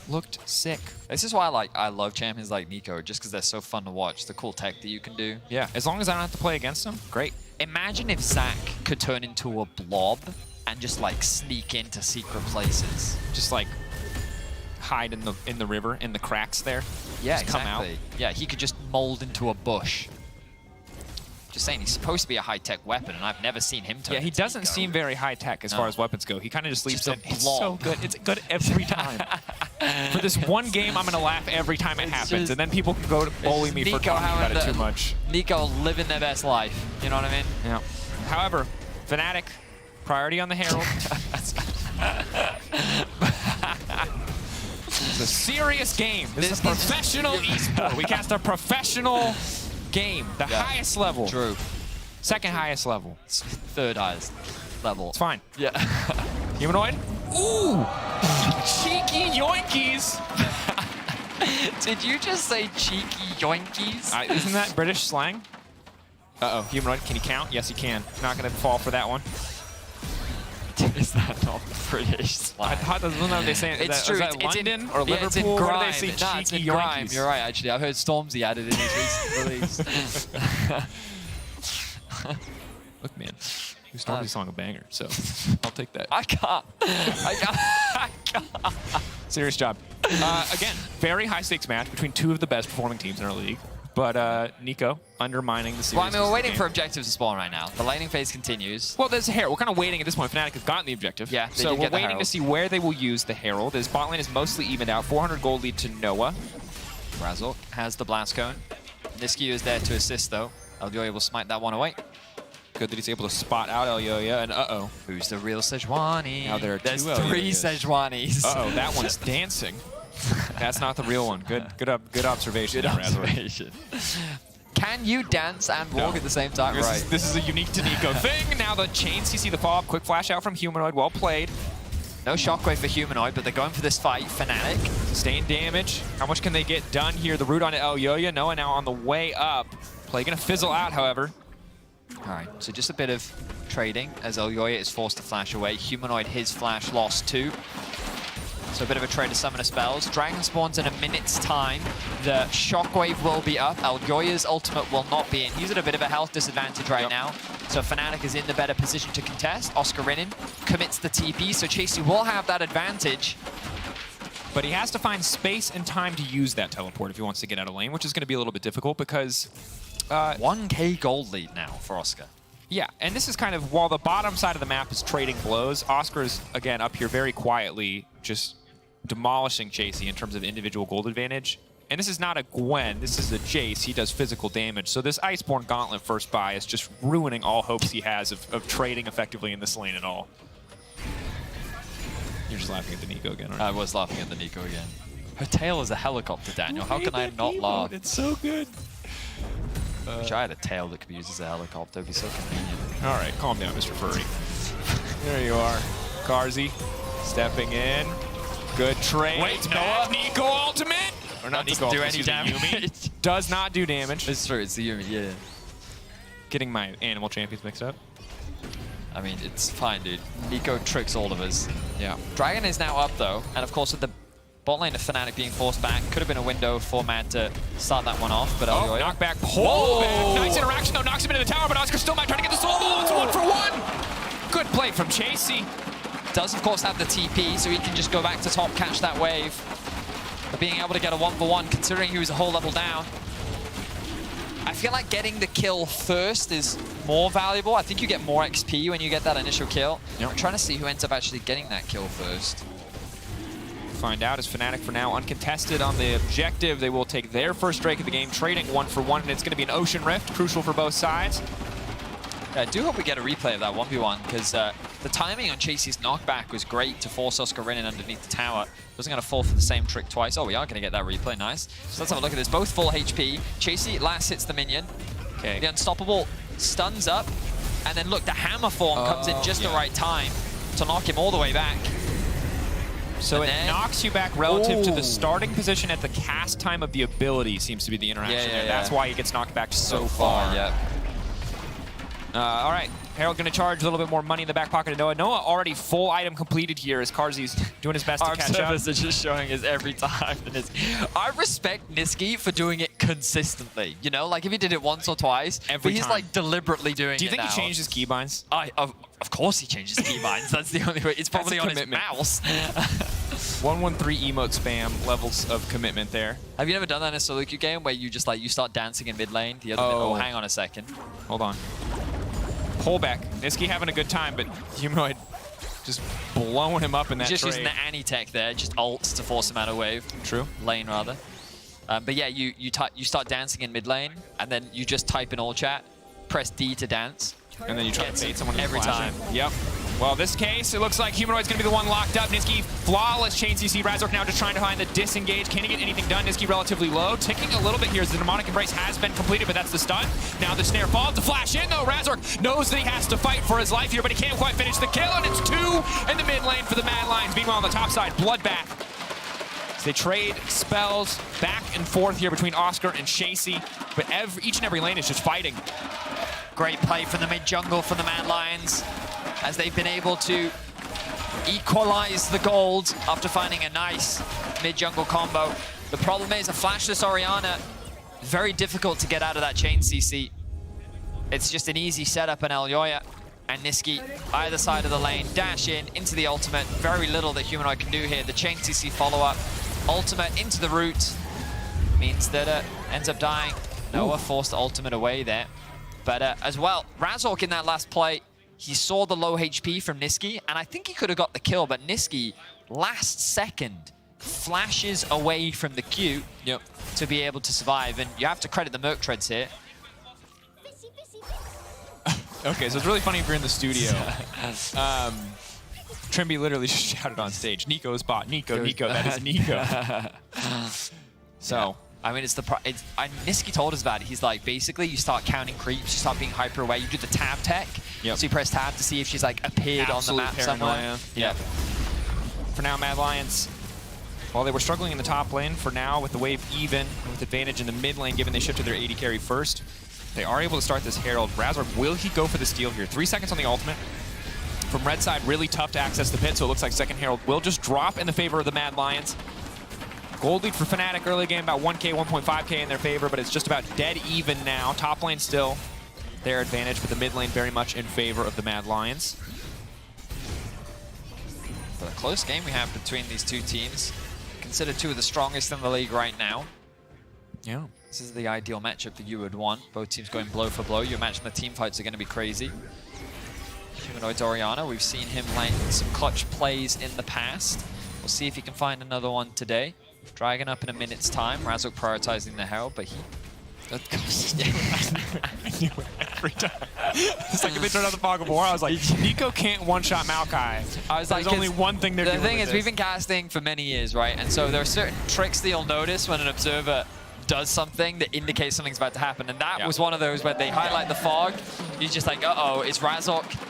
Looked sick. This is why I love champions like Nico, just because they're so fun to watch. The cool tech that you can do. Yeah, as long as I don't have to play against them, great. Imagine if Zac could turn into a blob and just like sneak into secret places. Just like hide in the river, in the cracks there. Yeah, just come out. Yeah, he could just mold into a bush. Just saying, he's supposed to be a high-tech weapon, and I've never seen him turn. Yeah, he into doesn't Nico. seem very high-tech as far as weapons go. He kind of just leaps in. It's blob. so good. It's good every time. For this one game, I'm going to laugh every time it happens, and then people can go to bully me for talking about it too much. Nico living their best life. You know what I mean? Yeah. However, Fnatic, priority on the Herald. It's a serious game. This is a professional esport. We cast a professional game. The highest level. True. Second highest level. Third highest level. It's fine. Yeah. Humanoid. Ooh! Cheeky yoinkies! Did you just say cheeky yoinkies? Isn't that British slang? Uh-oh. Humanoid, can he count? Yes, he can. Not going to fall for that one. Is that not British slang? I thought that's what they say. It's true. Is that It's London in, or Liverpool? It's in grime. What do they say? No, it's in Cheeky grime. yoinkies. You're right, actually. I've heard Stormzy added in his recent release. Look, man. Stormzy's song a banger, so I'll take that. I can't. I can't. Serious job. Again, very high-stakes match between two of the best performing teams in our league. But Nico undermining the series. Well, I mean, we're waiting for objectives to spawn right now. The laning phase continues. Well, there's a Herald. We're kind of waiting at this point. Fnatic has gotten the objective. Yeah, so we're waiting to see where they will use the Herald. His bot lane is mostly evened out. 400 gold lead to Noah. Razzle has the blast cone. Nisqy is there to assist, though. Elyoya will smite that one away. Good that he's able to spot out Elyoya, and uh-oh. Who's the real Sejuani? Now there are There's two three Elyoyas. Sejuanis. Uh-oh, that one's dancing. That's not the real one. Good observation. Good observation. Can you dance and walk at the same time? This is a unique to Nico thing. Now the chain CC the follow-up. Quick flash out from Humanoid. Well played. No shockwave for Humanoid, but they're going for this fight. Fnatic. Sustained damage. How much can they get done here? The root on Elyoya. Noah now on the way up. Play gonna fizzle out, however. All right, so just a bit of trading as Elyoya is forced to flash away. Humanoid, his flash lost too. So a bit of a trade to summoner spells. Dragon spawns in a minute's time. The shockwave will be up. Elyoya's ultimate will not be in. He's at a bit of a health disadvantage right now. So Fnatic is in the better position to contest. Oscar Rinin commits the TP, so Chasey will have that advantage. But he has to find space and time to use that teleport if he wants to get out of lane, which is going to be a little bit difficult because... 1k gold lead now for Oscar. Yeah, and this is kind of, while the bottom side of the map is trading blows, Oscar's, again, up here very quietly, just demolishing Chasey in terms of individual gold advantage. And this is not a Gwen, this is a Jace. He does physical damage. So this Iceborne Gauntlet first buy is just ruining all hopes he has of trading effectively in this lane at all. You're just laughing at the Nico again, aren't you? I was laughing at the Nico again. Her tail is a helicopter, Daniel. How can I not laugh? It's so good. Wish I had a tail that could be used as a helicopter. It'd be so convenient. All right, calm down, Mr. Furry. There you are. Karzi stepping in. Good trade. Wait, Noah. Nico ultimate. Or not Nico do ultimate, any excuse me, damage. Yumi. Does not do damage. It's true, it's the Yumi, yeah. Getting my animal champions mixed up. I mean, it's fine, dude. Nico tricks all of us. Yeah. Dragon is now up, though. And of course, with the bot lane of Fnatic being forced back, could have been a window for Mad to start that one off, but Oh, knockback. Pull back. Nice interaction, though. Knocks him into the tower, but Oscar still might try to get the solo. It's 1-for-1. Good play from Chasey. Does, of course, have the TP, so he can just go back to top, catch that wave. But being able to get a 1-for-1, considering he was a whole level down. I feel like getting the kill first is more valuable. I think you get more XP when you get that initial kill. Yep. I'm trying to see who ends up actually getting that kill first. Find out as Fnatic for now uncontested on the objective. They will take their first Drake of the game, trading 1-for-1, and it's going to be an Ocean Rift, crucial for both sides. I do hope we get a replay of that 1v1, because the timing on Chasey's knockback was great to force Oscar in underneath the tower. Wasn't going to fall for the same trick twice. Oh, we are going to get that replay. Nice. So let's have a look at this. Both full HP. Chasey last hits the minion. Okay. The Unstoppable stuns up. And then look, the hammer form comes in just the right time to knock him all the way back. So and it then, knocks you back relative to the starting position at the cast time of the ability seems to be the interaction there. That's why he gets knocked back so far. Yeah. All right, Herald going to charge a little bit more money in the back pocket of Noah. Noah already full item completed here as Karzi's doing his best to catch up. Our service are just showing us every time. I respect Nisqy for doing it consistently. You know, like if he did it once or twice, but he's like deliberately doing it. Do you think now. he changed his keybinds? Of course he changes keybinds. That's the only way. It's probably on his mouse. 113 emote spam levels of commitment there. Have you ever done that in a solo queue game where you just like you start dancing in mid lane? The other oh, hang on a second. Hold on. Pullback. Nisqy having a good time, but Humanoid just blowing him up in that Just trade. using the anti-tech there, just ults to force him out of wave. True. Lane, rather. But yeah, you start dancing in mid lane, and then you just type in all chat, press D to dance. And then you try to bait someone every time. Yep. Well, this case, it looks like Humanoid's going to be the one locked up. Nisqy, flawless chain CC. Razork now just trying to find the disengage. Can he get anything done? Nisqy relatively low. Ticking a little bit here as the Demonic Embrace has been completed, but that's the stun. Now the snare falls. The flash in, though. Razork knows that he has to fight for his life here, but he can't quite finish the kill, and it's 2 in the mid lane for the Mad Lions. Meanwhile, on the top side, Bloodbath. So they trade spells back and forth here between Oscar and Chasey, but each and every lane is just fighting. Great play from the mid jungle for the Mad Lions, as they've been able to equalize the gold after finding a nice mid jungle combo. The problem is a flashless Orianna, very difficult to get out of that chain CC. It's just an easy setup on Elyoya, and Nisqy either side of the lane, dash in into the ultimate. Very little that Humanoid can do here. The chain CC follow up, ultimate into the root, means that ends up dying. Noah forced the ultimate away there. But as well, Razork in that last play, he saw the low HP from Nisqy, and I think he could have got the kill, but Nisqy, last second, flashes away from the Q to be able to survive, and you have to credit the Merc Treads here. Okay, so it's really funny if you're in the studio. Trimby literally just shouted on stage, Nico's bot, Nico, that is Nico. So... I mean, Nisqy told us about it. He's like, basically, you start counting creeps, you start being hyper aware, you do the tab tech. So you press tab to see if she's like appeared on the map somewhere. Yeah. For now, Mad Lions, while they were struggling in the top lane, for now, with the wave even, with advantage in the mid lane, given they shifted their AD carry first, they are able to start this Herald. Razork, will he go for the steal here? 3 seconds on the ultimate. From red side, really tough to access the pit, so it looks like second Herald will just drop in the favor of the Mad Lions. Gold lead for Fnatic early game, about 1K, 1.5K in their favor, but it's just about dead even now. Top lane still their advantage, but the mid lane very much in favor of the Mad Lions. But a close game we have between these two teams. Considered 2 of the strongest in the league right now. Yeah. This is the ideal matchup that you would want. Both teams going blow for blow. You imagine the team fights are going to be crazy. Humanoid's Orianna, we've seen him land some clutch plays in the past. We'll see if he can find another one today. Dragon up in a minute's time. Razork prioritizing the Herald, but he... I knew it every time. The second they turned out the Fog of War, I was like, Nico can't one-shot Maokai. I was like, there's only one thing they're doing. The thing is, this. we've been casting for many years, right? And so there are certain tricks that you'll notice when an observer does something that indicates something's about to happen. And that was one of those where they highlight the fog. You're just like, uh-oh, is Razork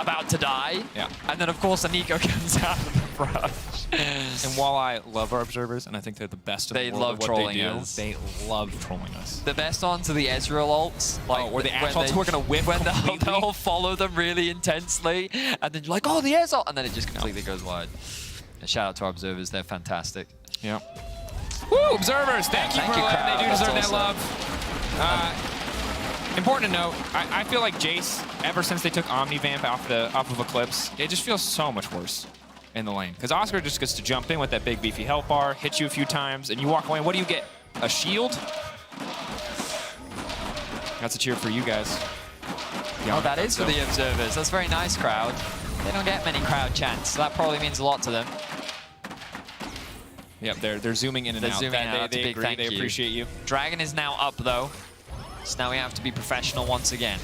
about to die? Yeah. And then, of course, the Nico comes out of the brush. And while I love our observers, and I think they're the best in the world love at what trolling they do, us. they love trolling us. The best ones are the Ezreal ults. Like, or the Ashe ults who are going to whiff when completely. they'll follow them really intensely, and then you're like, oh, the Ezreal! And then it just completely goes wide. And shout out to our observers, they're fantastic. Yeah. Woo, observers! Thank you, crowd. They do deserve That's that awesome. love. Important to note, I feel like Jace, ever since they took Omnivamp off of Eclipse, it just feels so much worse in the lane. Because Oscar just gets to jump in with that big beefy health bar, hit you a few times, and you walk away. What do you get? A shield? That's a cheer for you guys. Oh, that is for the observers. That's very nice, crowd. They don't get many crowd chants, so that probably means a lot to them. Yep, they're zooming in and out. Zooming out. They Big agree. thank They you. appreciate you. Dragon is now up, though. So now we have to be professional once again.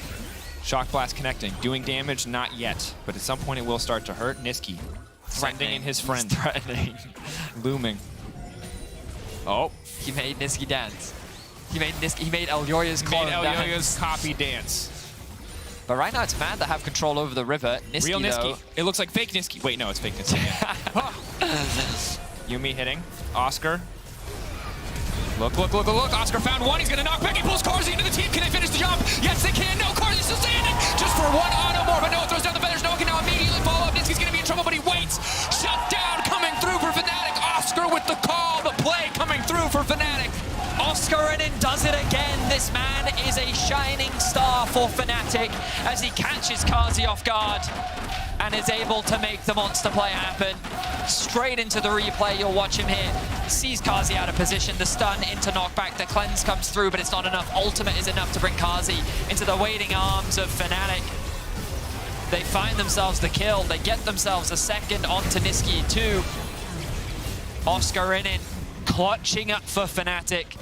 Shock Blast connecting, doing damage, not yet. But at some point it will start to hurt. Niski sending in his friend. He's threatening. Looming. Oh. He made Niski dance. He made Elyoya's clone dance. Copy dance. But right now it's Mad that have control over the river. Niski, Real Niski. though, It looks like fake Niski. Wait, no, it's fake Niski. Yumi hitting. Oscar. Look. Oscar found one. He's going to knock back. He pulls Carzzy into the team. Can they finish the job? Yes, they can. No, Carzzy's still standing. Just for one auto more. But Noah throws down the feathers. Noah can now immediately follow up. Niski's going to be in trouble, but he waits. Shut down coming through for Fnatic. Oscar with the call. The play coming through for Fnatic. Oscarinen does it again. This man is a shining star for Fnatic as he catches Carzzy off guard and is able to make the monster play happen. Straight into the replay, you'll watch him here. Sees Carzzy out of position, the stun into knockback, the cleanse comes through, but it's not enough. Ultimate is enough to bring Carzzy into the waiting arms of Fnatic. They find themselves the kill, they get themselves a second onto Niski too. Oscarinen clutching up for Fnatic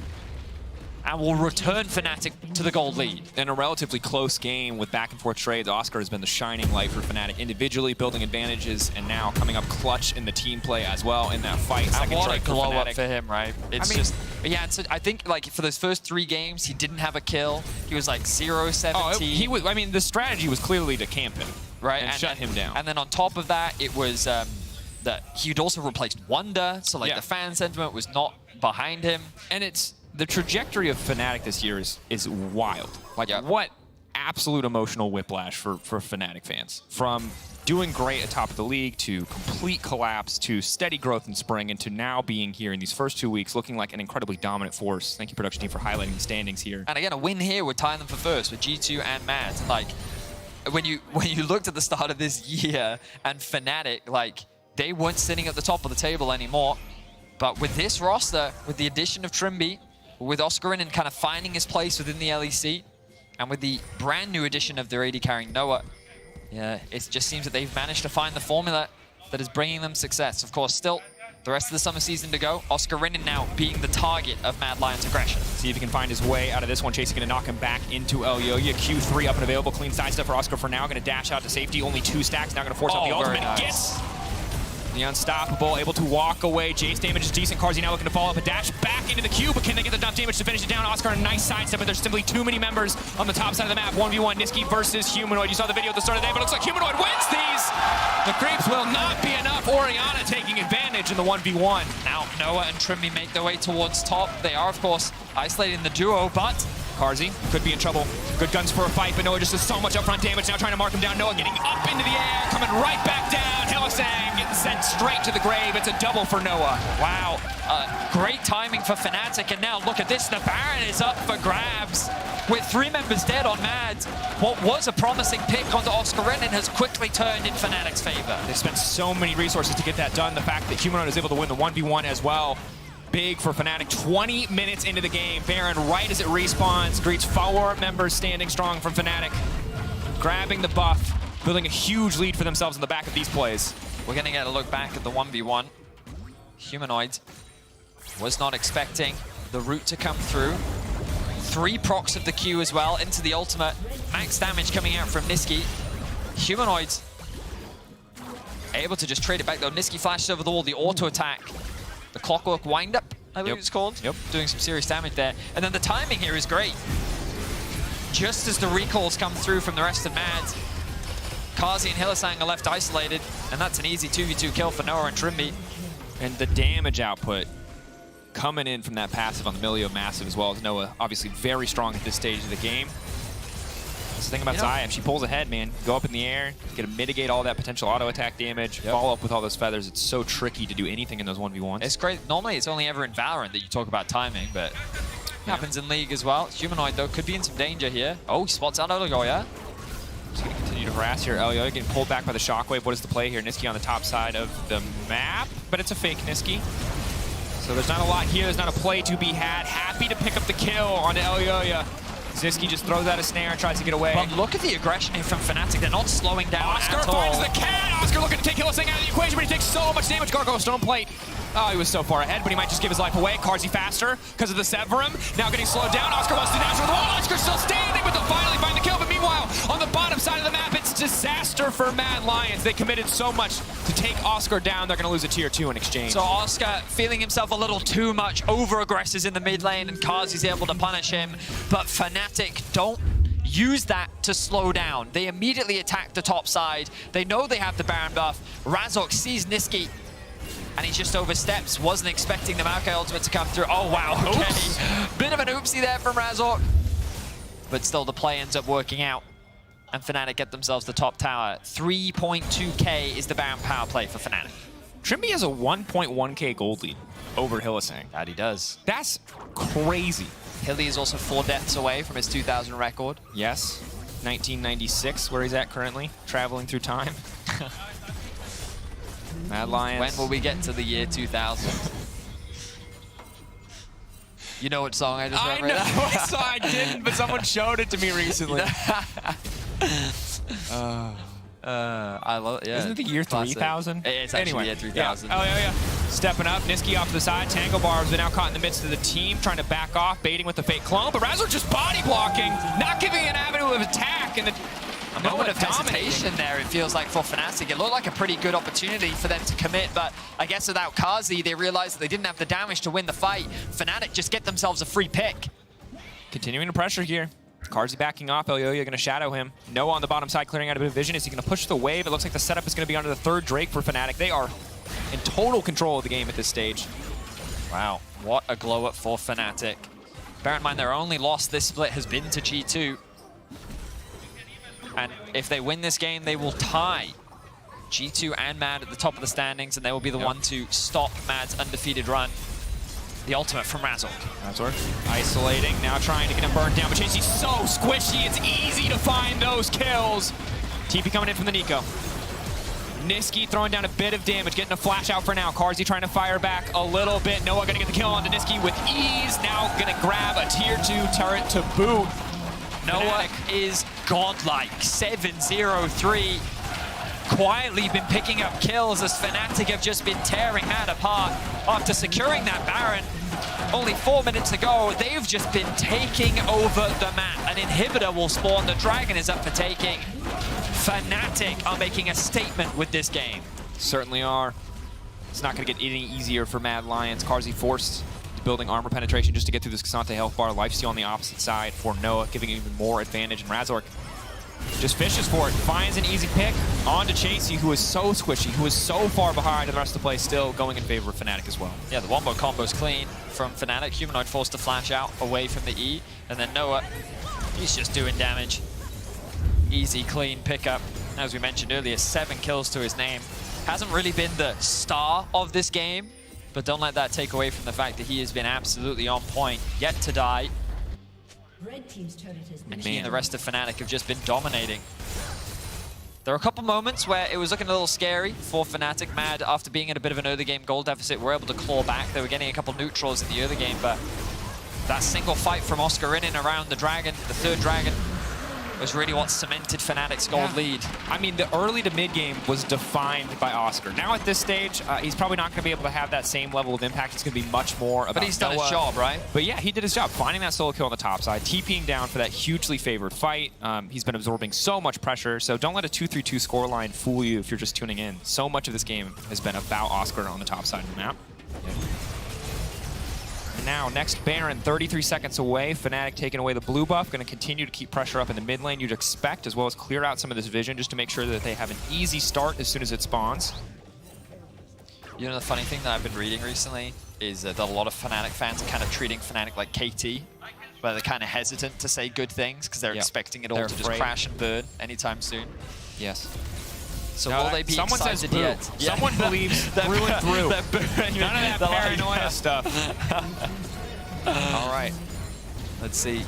and will return Fnatic to the gold lead. In a relatively close game with back and forth trades, Oscar has been the shining light for Fnatic, individually building advantages and now coming up clutch in the team play as well in that fight. And what a glow Fnatic. up for him, right? I think like for those first 3 games, he didn't have a kill. He was like 0-17. I mean, the strategy was clearly to camp him, right, and shut him down. And then on top of that, it was that he'd also replaced Wonder, so like the fan sentiment was not behind him. And it's the trajectory of Fnatic this year is wild. Like what absolute emotional whiplash for Fnatic fans. From doing great atop of the league to complete collapse to steady growth in spring and to now being here in these first 2 weeks looking like an incredibly dominant force. Thank you, production team, for highlighting the standings here. And again, a win here would tie them for first with G2 and Mad. Like when you looked at the start of this year and Fnatic, like they weren't sitting at the top of the table anymore. But with this roster, with the addition of Trimby, with Oscarinen kind of finding his place within the LEC, and with the brand new addition of their AD carrying Noah, yeah, it just seems that they've managed to find the formula that is bringing them success. Of course, still the rest of the summer season to go. Oscarinen now being the target of Mad Lion's aggression. See if he can find his way out of this one. Chasey going to knock him back into Elyoya. Q3 up and available. Clean sidestep for Oscar for now. Going to dash out to safety. Only 2 stacks. Now going to force out the ultimate. Nice. Gets the unstoppable, able to walk away. Jace damage is decent. Carzzy now looking to follow up a dash back into the queue, but can they get enough damage to finish it down? Oscar, a nice sidestep, but there's simply too many members on the top side of the map. 1v1, Niski versus Humanoid. You saw the video at the start of the day, but it looks like Humanoid wins these. The creeps will not be enough. Orianna taking advantage in the 1v1. Now Noah and Trimby make their way towards top. They are, of course, isolating the duo, but Carzzy could be in trouble. Good guns for a fight, but Noah just does so much upfront damage. Now trying to mark him down. Noah getting up into the air, coming right back down. Hylissang getting sent straight to the grave. It's a double for Noah. Wow, great timing for Fnatic. And now look at this, the Baron is up for grabs. With 3 members dead on Mad, what was a promising pick onto Oscarinen has quickly turned in Fnatic's favor. They spent so many resources to get that done. The fact that Humanoid is able to win the 1v1 as well, big for Fnatic. 20 minutes into the game, Baron, right as it respawns, greets 4 members standing strong from Fnatic, grabbing the buff, building a huge lead for themselves in the back of these plays. We're going to get a look back at the 1v1. Humanoid was not expecting the route to come through. 3 procs of the Q as well into the ultimate. Max damage coming out from Niski. Humanoid able to just trade it back though. Niski flashes over the wall, the auto attack. The clockwork wind up, I believe it's called. Yep. Doing some serious damage there. And then the timing here is great. Just as the recalls come through from the rest of Mad, Carzzy and Hylissang are left isolated, and that's an easy 2v2 kill for Noah and Trimby. And the damage output coming in from that passive on the Milio massive as well as Noah, obviously very strong at this stage of the game. That's the thing about Zaya, if she pulls ahead, man, go up in the air, you gotta mitigate all that potential auto attack damage, follow up with all those feathers. It's so tricky to do anything in those 1v1s. It's great. Normally it's only ever in Valorant that you talk about timing, but it happens in League as well. Humanoid though could be in some danger here. Oh, he spots out Elyoya. Just gonna continue to harass here. Elyoya getting pulled back by the shockwave. What is the play here? Niski on the top side of the map, but it's a fake Niski. So there's not a lot here. There's not a play to be had. Happy to pick up the kill on Elyoya. Ziski just throws out a snare and tries to get away. But look at the aggression here from Fnatic. They're not slowing down Oscar at all. finds the cat. Oscar looking to take Hylissang out of the equation, but he takes so much damage. Gargoyle Stone Plate. Oh, he was so far ahead, but he might just give his life away. Carzzy faster because of the Severum. Now getting slowed down. Oscar wants to dash over the wall. Oscar still standing, but they'll finally find the kill. But meanwhile, on the bottom disaster for Mad Lions. They committed so much to take Oscar down. They're going to lose a tier 2 in exchange. So Oscar feeling himself a little too much, over-aggressive in the mid lane, and Kazi's able to punish him. But Fnatic don't use that to slow down. They immediately attack the top side. They know they have the Baron buff. Razork sees Niski, and he just oversteps. Wasn't expecting the Maokai ultimate to come through. Oh, wow, okay. Oops. Bit of an oopsie there from Razork. But still, the play ends up working out. And Fnatic get themselves the top tower. 3.2k is the Baron power play for Fnatic. Trimby has a 1.1k gold lead over Hylissang. That he does. That's crazy. Hilly is also 4 deaths away from his 2000 record. Yes, 1996, where he's at currently, traveling through time. Mad Lions. When will we get to the year 2000? You know what song I just I know what song I didn't, but someone showed it to me recently. I love it, yeah. Isn't it the year 3000? It's actually anyway, the year 3000. Yeah. Oh, yeah. Stepping up, Niski off to the side. Tango Bar has been out caught in the midst of the team, trying to back off, baiting with the fake clone, but Razor just body blocking, not giving an avenue of attack, and a moment of hesitation there, it feels like, for Fnatic. It looked like a pretty good opportunity for them to commit, but I guess without Kazi, they realized that they didn't have the damage to win the fight. Fnatic just get themselves a free pick. Continuing to pressure here. Kazi backing off, Elyoya going to shadow him. Noah on the bottom side clearing out a bit of vision. Is he going to push the wave? It looks like the setup is going to be under the third Drake for Fnatic. They are in total control of the game at this stage. Wow, what a glow up for Fnatic. Bear in mind, their only loss this split has been to G2. And if they win this game, they will tie G2 and Mad at the top of the standings, and they will be the one to stop Mad's undefeated run. The ultimate from Razork. Razork isolating, now trying to get him burned down, but he's so squishy, it's easy to find those kills. TP coming in from the Nico. Niski throwing down a bit of damage, getting a flash out for now. Karzy trying to fire back a little bit. Noah gonna get the kill onto Niski with ease. Now gonna grab a tier 2 turret to boot. Noah is godlike, 7-0-3. Quietly been picking up kills as Fnatic have just been tearing Mad apart after securing that Baron. Only 4 minutes ago, they've just been taking over the map. An inhibitor will spawn, the dragon is up for taking. Fnatic are making a statement with this game. Certainly are. It's not going to get any easier for Mad Lions. Karzy forced to building armor penetration just to get through this Cassante health bar. Lifesteal on the opposite side for Noah, giving even more advantage. And Razork just fishes for it, finds an easy pick onto Chasey, who is so squishy, who is so far behind, and the rest of the play still going in favor of Fnatic as well. Yeah, the wombo combo's clean from Fnatic. Humanoid forced to flash out away from the E, and then Noah, he's just doing damage. Easy, clean pickup. As we mentioned earlier, 7 kills to his name. Hasn't really been the star of this game, but don't let that take away from the fact that he has been absolutely on point, yet to die. Red team's turret has been And he and the rest of Fnatic have just been dominating. There are a couple moments where it was looking a little scary for Fnatic. Mad, after being in a bit of an early game goal deficit, were able to claw back. They were getting a couple neutrals in the early game, but that single fight from Oscar in and around the dragon, the third dragon, was really what cemented Fnatic's gold lead. I mean, the early to mid game was defined by Oscar. Now at this stage, he's probably not going to be able to have that same level of impact. It's going to be much more about But he's done his job, right? But yeah, he did his job, finding that solo kill on the top side, TPing down for that hugely favored fight. He's been absorbing so much pressure, so don't let a 2-3-2 scoreline fool you if you're just tuning in. So much of this game has been about Oscar on the top side of the map. Now, next Baron, 33 seconds away. Fnatic taking away the blue buff. Going to continue to keep pressure up in the mid lane, you'd expect, as well as clear out some of this vision just to make sure that they have an easy start as soon as it spawns. You know, the funny thing that I've been reading recently is that a lot of Fnatic fans are kind of treating Fnatic like KT, where they're kind of hesitant to say good things because they're expecting it all to just crash and burn anytime soon. Yes. So will they be someone excited says boo. yet? Someone believes through and through. None of that paranoia stuff. All right. Let's see.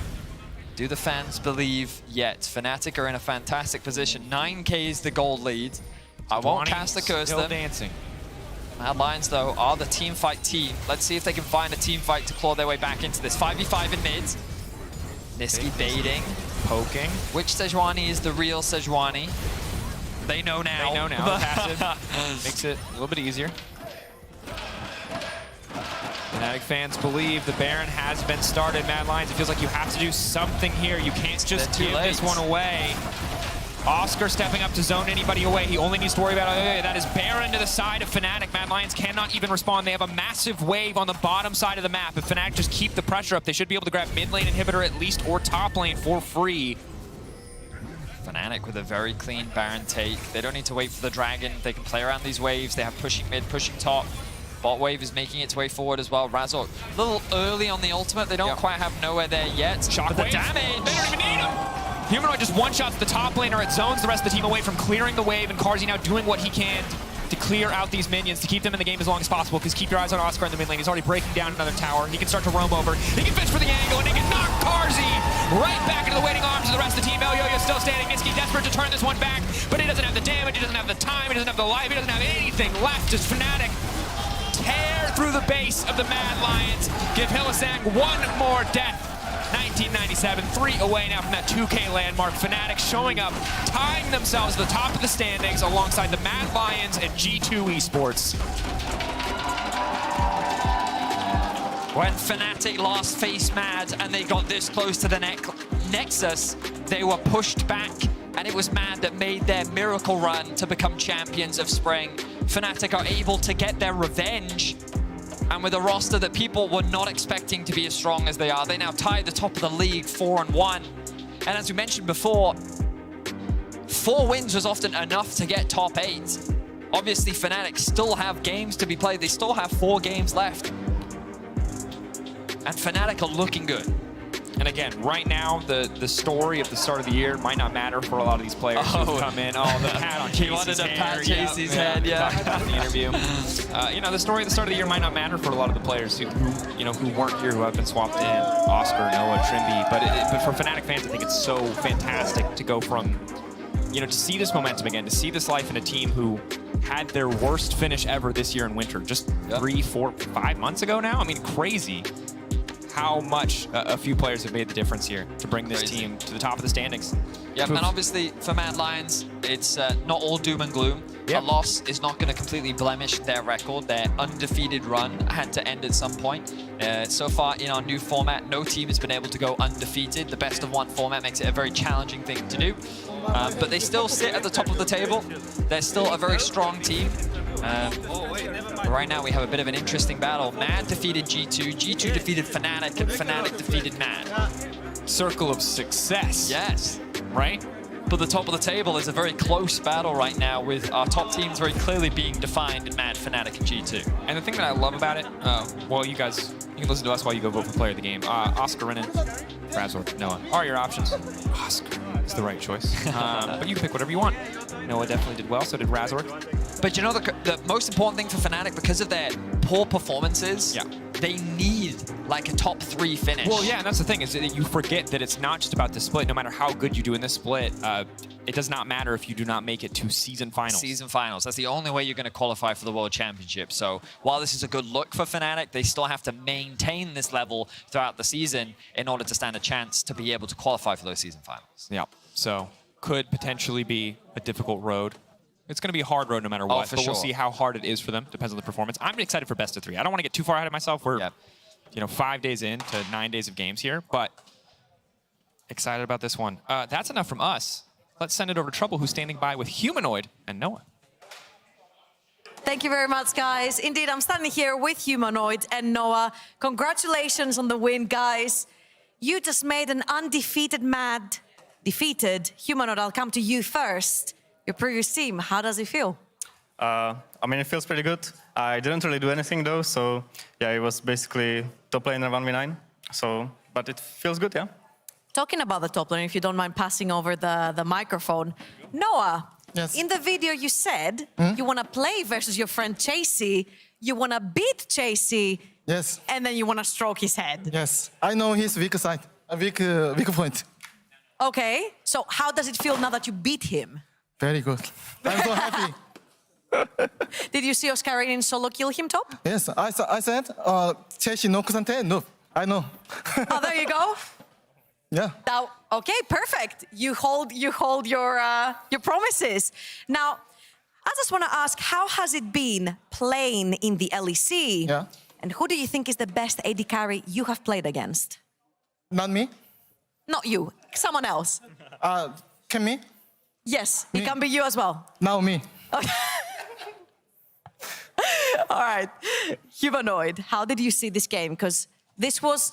Do the fans believe yet? Fnatic are in a fantastic position. 9k is the gold lead. I won't cast the curse still them. Dancing. Mad Lions, though, are the team fight team. Let's see if they can find a team fight to claw their way back into this. 5v5 in mid. Niski baiting. Poking. Which Sejuani is the real Sejuani? They know now. They know now. Passive makes it a little bit easier. Fnatic fans believe the Baron has been started. Mad Lions, it feels like you have to do something here. You can't just give this one away. Oscar stepping up to zone anybody away. He only needs to worry about that is Baron to the side of Fnatic. Mad Lions cannot even respond. They have a massive wave on the bottom side of the map. If Fnatic just keep the pressure up, they should be able to grab mid lane inhibitor at least or top lane for free. Fnatic with a very clean Baron take. They don't need to wait for the dragon. They can play around these waves. They have pushing mid, pushing top. Bot wave is making its way forward as well. Razork a little early on the ultimate. They don't quite have nowhere there yet. Shockwave. But the damage. They don't even need him. Humanoid just one-shots the top laner. It zones the rest of the team away from clearing the wave, and Carzzy now doing what he can to clear out these minions, to keep them in the game as long as possible, because keep your eyes on Oscar in the mid lane. He's already breaking down another tower. He can start to roam over. He can fish for the angle, and he can knock Carzzy right back into the waiting arms of the rest of the team. Elyoyo still standing. Niski desperate to turn this one back, but he doesn't have the damage, he doesn't have the time, he doesn't have the life, he doesn't have anything left. Just Fnatic tear through the base of the Mad Lions. Give Hylissang one more death. 1997, 3 away now from that 2K landmark. Fnatic showing up, tying themselves at the top of the standings alongside the Mad Lions and G2 Esports. When Fnatic last faced Mad and they got this close to the Nexus, they were pushed back, and it was Mad that made their miracle run to become champions of Spring. Fnatic are able to get their revenge, and with a roster that people were not expecting to be as strong as they are, they now tie the top of the league 4-1. And as we mentioned before, 4 wins was often enough to get top 8. Obviously, Fnatic still have games to be played. They still have 4 games left. And Fnatic are looking good. And again, right now, the story of the start of the year might not matter for a lot of these players who come in. Oh, the pat on Casey's He wanted to hair. pat Casey's head, yeah. Talked about in the interview. You know, the story of the start of the year might not matter for a lot of the players who weren't here, who have been swapped in. Oscar, Noah, Trimby. But for Fnatic fans, I think it's so fantastic to go from, to see this momentum again, to see this life in a team who had their worst finish ever this year in winter, just 3, 4, 5 months ago now. I mean, crazy how much a few players have made the difference here to bring this team to the top of the standings. Yep, and obviously for Mad Lions, it's not all doom and gloom. A loss is not going to completely blemish their record. Their undefeated run had to end at some point. So far in our new format, no team has been able to go undefeated. The best of 1 format makes it a very challenging thing to do. But they still sit at the top of the table. They're still a very strong team. Right now we have a bit of an interesting battle. Mad defeated G2, G2 defeated Fnatic, and Fnatic defeated Mad. Circle of success. Yes. Right? But the top of the table is a very close battle right now, with our top teams very clearly being defined in Mad, Fnatic, and G2. And the thing that I love about it, well, you guys, you can listen to us while you go vote for player of the game. Oscar Renan, Razork, Noah are your options. Oscar is the right choice. But you can pick whatever you want. Noah definitely did well, so did Razork. But you know, the most important thing for Fnatic, because of their poor performances, they need like a top 3 finish. Well, yeah, and that's the thing, is that you forget that it's not just about the split. No matter how good you do in this split, it does not matter if you do not make it to season finals. Season finals. That's the only way you're going to qualify for the World Championship. So while this is a good look for Fnatic, they still have to maintain this level throughout the season in order to stand a chance to be able to qualify for those season finals. Yeah, so could potentially be a difficult road. It's going to be a hard road no matter what, but we'll see how hard it is for them. Depends on the performance. I'm excited for best of 3. I don't want to get too far ahead of myself. We're 5 days in to 9 days of games here, but excited about this one. That's enough from us. Let's send it over to Trouble, who's standing by with Humanoid and Noah. Thank you very much, guys. Indeed, I'm standing here with Humanoid and Noah. Congratulations on the win, guys. You just made an undefeated Mad defeated. Humanoid, I'll come to you first. Your previous team, how does it feel? I mean, it feels pretty good. I didn't really do anything though, so yeah, it was basically top laner 1v9. So, but it feels good, yeah. Talking about the top lane, if you don't mind passing over the microphone. Noah, in the video you said you want to play versus your friend Chasey, you want to beat Chasey, and then you want to stroke his head. Yes, I know his weak side, a weak point. Okay, so how does it feel now that you beat him? Very good. I'm so happy. Did you see Oscarinin solo kill him top? Yes, I said, Chelsea no kusante. No, I know. Oh, there you go. Yeah. Now, okay, perfect. You hold your promises. Now, I just want to ask, how has it been playing in the LEC? Yeah. And who do you think is the best AD carry you have played against? Not me. Not you, someone else. Can me? Yes, it can be you as well. Now me. Okay. All right. Humanoid, how did you see this game? Because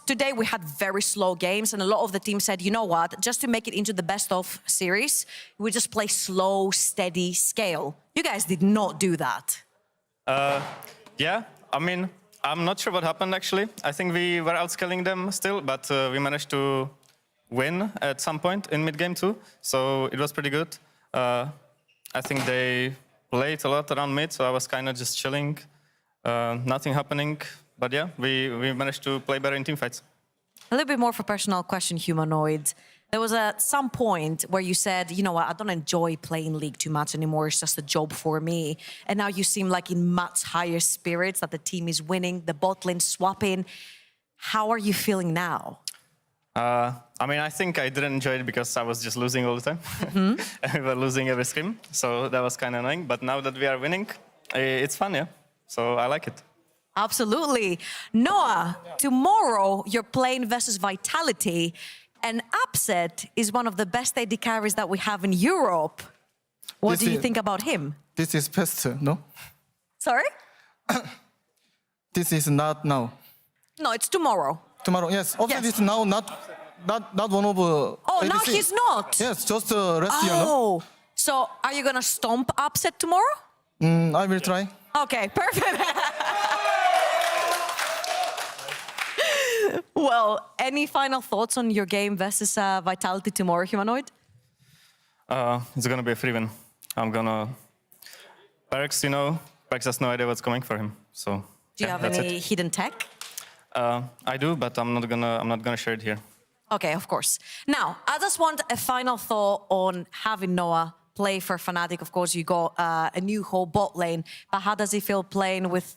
today we had very slow games, and a lot of the team said, you know what, just to make it into the best of series, we just play slow, steady scale. You guys did not do that. Yeah, I mean, I'm not sure what happened actually. I think we were outscaling them still, but we managed to win at some point in mid-game too, so it was pretty good. I think they played a lot around mid, so I was kind of just chilling, nothing happening. But yeah, we managed to play better in teamfights. A little bit more of a personal question, Humanoid. There was at some point where you said, you know what, I don't enjoy playing League too much anymore, it's just a job for me. And now you seem like in much higher spirits, that the team is winning, the bot lane swapping. How are you feeling now? I mean, I think I didn't enjoy it because I was just losing all the time. We were losing every scrim, so that was kind of annoying. But now that we are winning, it's fun, yeah. So I like it. Absolutely. Noah, tomorrow you're playing versus Vitality, and Upset is one of the best AD carries that we have in Europe. What do you think about him? This is best, no? Sorry? This is not now. No, it's tomorrow. Tomorrow, yes. Obviously, it's now not one of. Oh, ADC. now he's not. Yes, just rest year, no? So are you gonna stomp Upset tomorrow? I will try. Okay, perfect. Well, any final thoughts on your game versus Vitality tomorrow, Humanoid? It's gonna be a free win. I'm gonna. Perks, you know, Perks has no idea what's coming for him. So. Do you have any hidden tech? I do, but I'm not gonna share it here. Okay, of course. Now, I just want a final thought on having Noah play for Fnatic. Of course, you got a new whole bot lane, but how does it feel playing with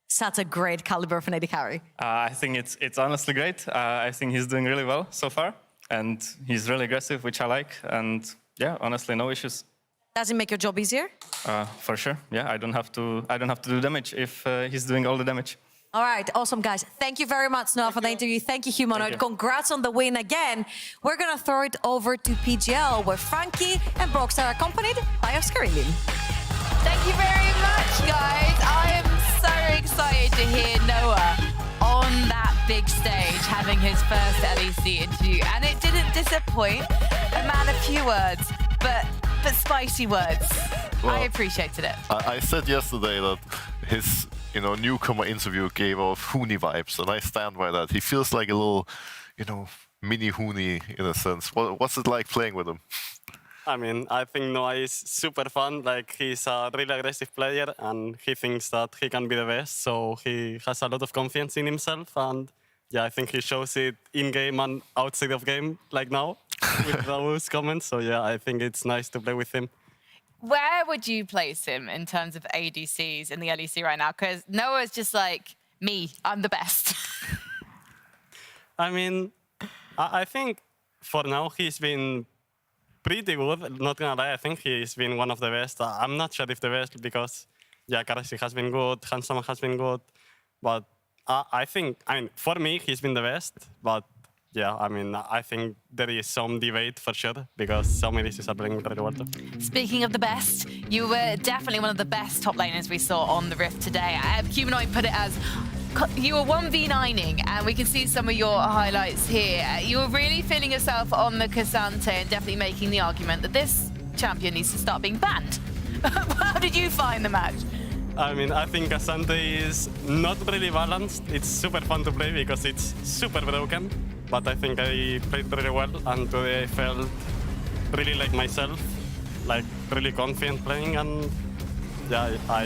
such a great caliber of an AD carry? I think it's honestly great. I think he's doing really well so far, and he's really aggressive, which I like. And yeah, honestly, no issues. Does it make your job easier? For sure. Yeah, I don't have to do damage if he's doing all the damage. All right, awesome, guys. Thank you very much, Noah, for the interview. Thank you, Humanoid. Congrats on the win again. We're going to throw it over to PGL, where Frankie and Brox are accompanied by Oscar Lim. Thank you very much, guys. I am so excited to hear Noah on that big stage, having his first LEC interview. And it didn't disappoint. A man of few words, but spicy words. Well, I appreciated it. I said yesterday that his newcomer interview gave off Huni vibes, and I stand by that. He feels like a little, mini Huni in a sense. What's it like playing with him? I mean, I think Noah is super fun. Like, he's a really aggressive player, and he thinks that he can be the best. So he has a lot of confidence in himself, and yeah, I think he shows it in game and outside of game, like now, with those comments. So yeah, I think it's nice to play with him. Where would you place him in terms of ADCs in the LEC right now? Because Noah's just like, me, I'm the best. I mean, I think for now he's been pretty good. Not gonna lie, I think he's been one of the best. I'm not sure if the best because, yeah, Karasi has been good, Handsome has been good. But I think, for me, he's been the best. But yeah, I think there is some debate for sure because some ADCs are playing very well too. Speaking of the best, you were definitely one of the best top laners we saw on the Rift today. Humanoid put it as you were 1v9ing, and we can see some of your highlights here. You were really feeling yourself on the Cassante and definitely making the argument that this champion needs to start being banned. How did you find the match? I think Cassante is not really balanced. It's super fun to play because it's super broken. But I think I played really well, and today I felt really like myself, like really confident playing, and yeah, I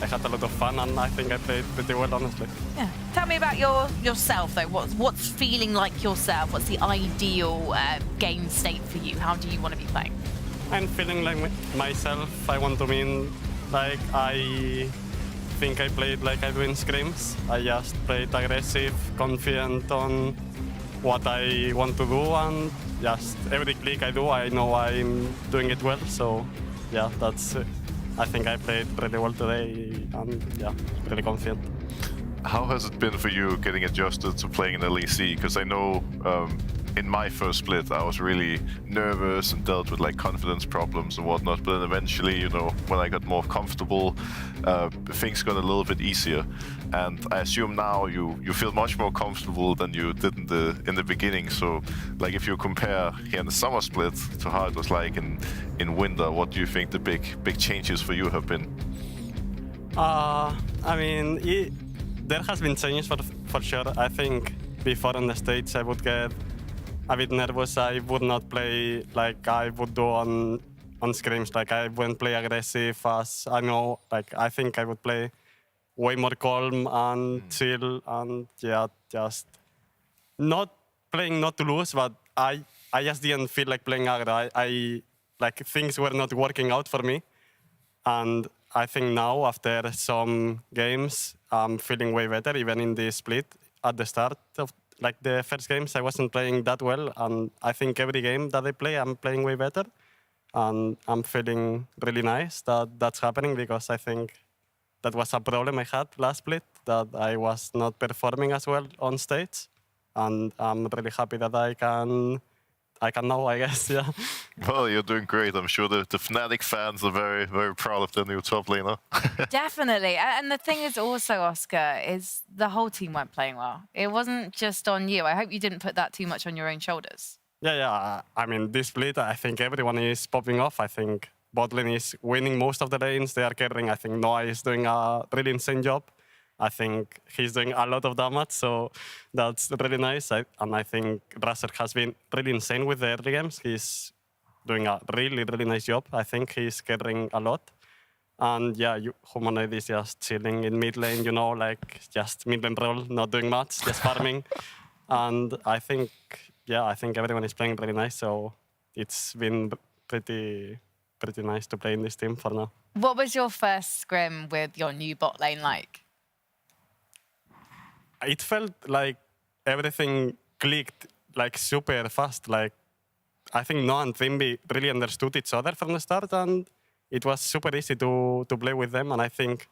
had a lot of fun, and I think I played pretty well, honestly. Yeah. Tell me about yourself, though. What's feeling like yourself? What's the ideal game state for you? How do you want to be playing? I'm feeling like myself. I want to mean, like, I think I played like I do in scrims. I just played aggressive, confident on what I want to do, and just every click I do, I know I'm doing it well. So yeah, that's I think I played really well today, and yeah, really confident. How has it been for you getting adjusted to playing in LEC? Because I know in my first split, I was really nervous and dealt with like confidence problems and whatnot. But then eventually, you know, when I got more comfortable, things got a little bit easier. And I assume now you feel much more comfortable than you did in the beginning. So, like if you compare here in the summer split to how it was like in winter, what do you think the big changes for you have been? I mean, there has been changes for sure. I think before on the stage I would get a bit nervous. I would not play like I would do on scrims. Like I wouldn't play aggressive as I know. Like I think I would play way more calm and chill and yeah, just not playing not to lose. But I just didn't feel like playing aggro. I like things were not working out for me, and I think now after some games I'm feeling way better. Even in the split at the start of like the first games, I wasn't playing that well, and I think every game that I play, I'm playing way better, and I'm feeling really nice that that's happening because I think that was a problem I had last split, that I was not performing as well on stage, and I'm really happy that I can now, I guess, yeah. Well, you're doing great. I'm sure the Fnatic fans are very, very proud of their new top laner. Definitely. And the thing is also, Oscar, is the whole team weren't playing well. It wasn't just on you. I hope you didn't put that too much on your own shoulders. Yeah. I mean, this split, I think everyone is popping off. I think bot lane is winning most of the lanes. They are carrying. I think Noah is doing a really insane job. I think he's doing a lot of damage, so that's really nice. And I think Razer has been really insane with the early games. He's doing a really, really nice job. I think he's carrying a lot. And yeah, Humanoid is just chilling in mid lane, you know, like just mid lane role, not doing much, just farming. And I think everyone is playing really nice, so it's been pretty nice to play in this team for now. What was your first scrim with your new bot lane like? It felt like everything clicked like super fast. Like I think Noah and Trimby really understood each other from the start, and it was super easy to play with them. And I think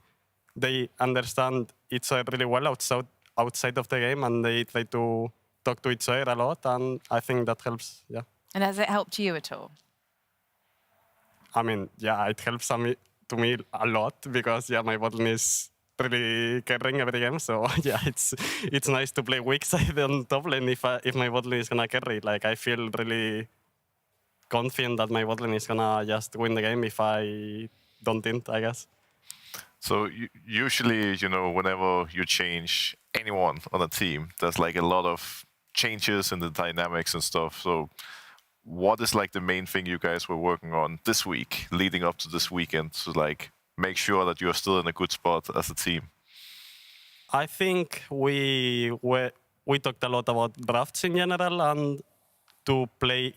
they understand each other really well outside of the game, and they try to talk to each other a lot. And I think that helps. Yeah. And has it helped you at all? I mean, yeah, it helps to me a lot because yeah, my bot lane is really carrying every game, so yeah, it's nice to play weak side on top lane if my bot lane is gonna carry. Like I feel really confident that my bot lane is gonna just win the game if I don't tint, I guess. So usually, you know, whenever you change anyone on a team, there's like a lot of changes in the dynamics and stuff. So what is like the main thing you guys were working on this week, leading up to this weekend, to like make sure that you are still in a good spot as a team? I think we talked a lot about drafts in general and to play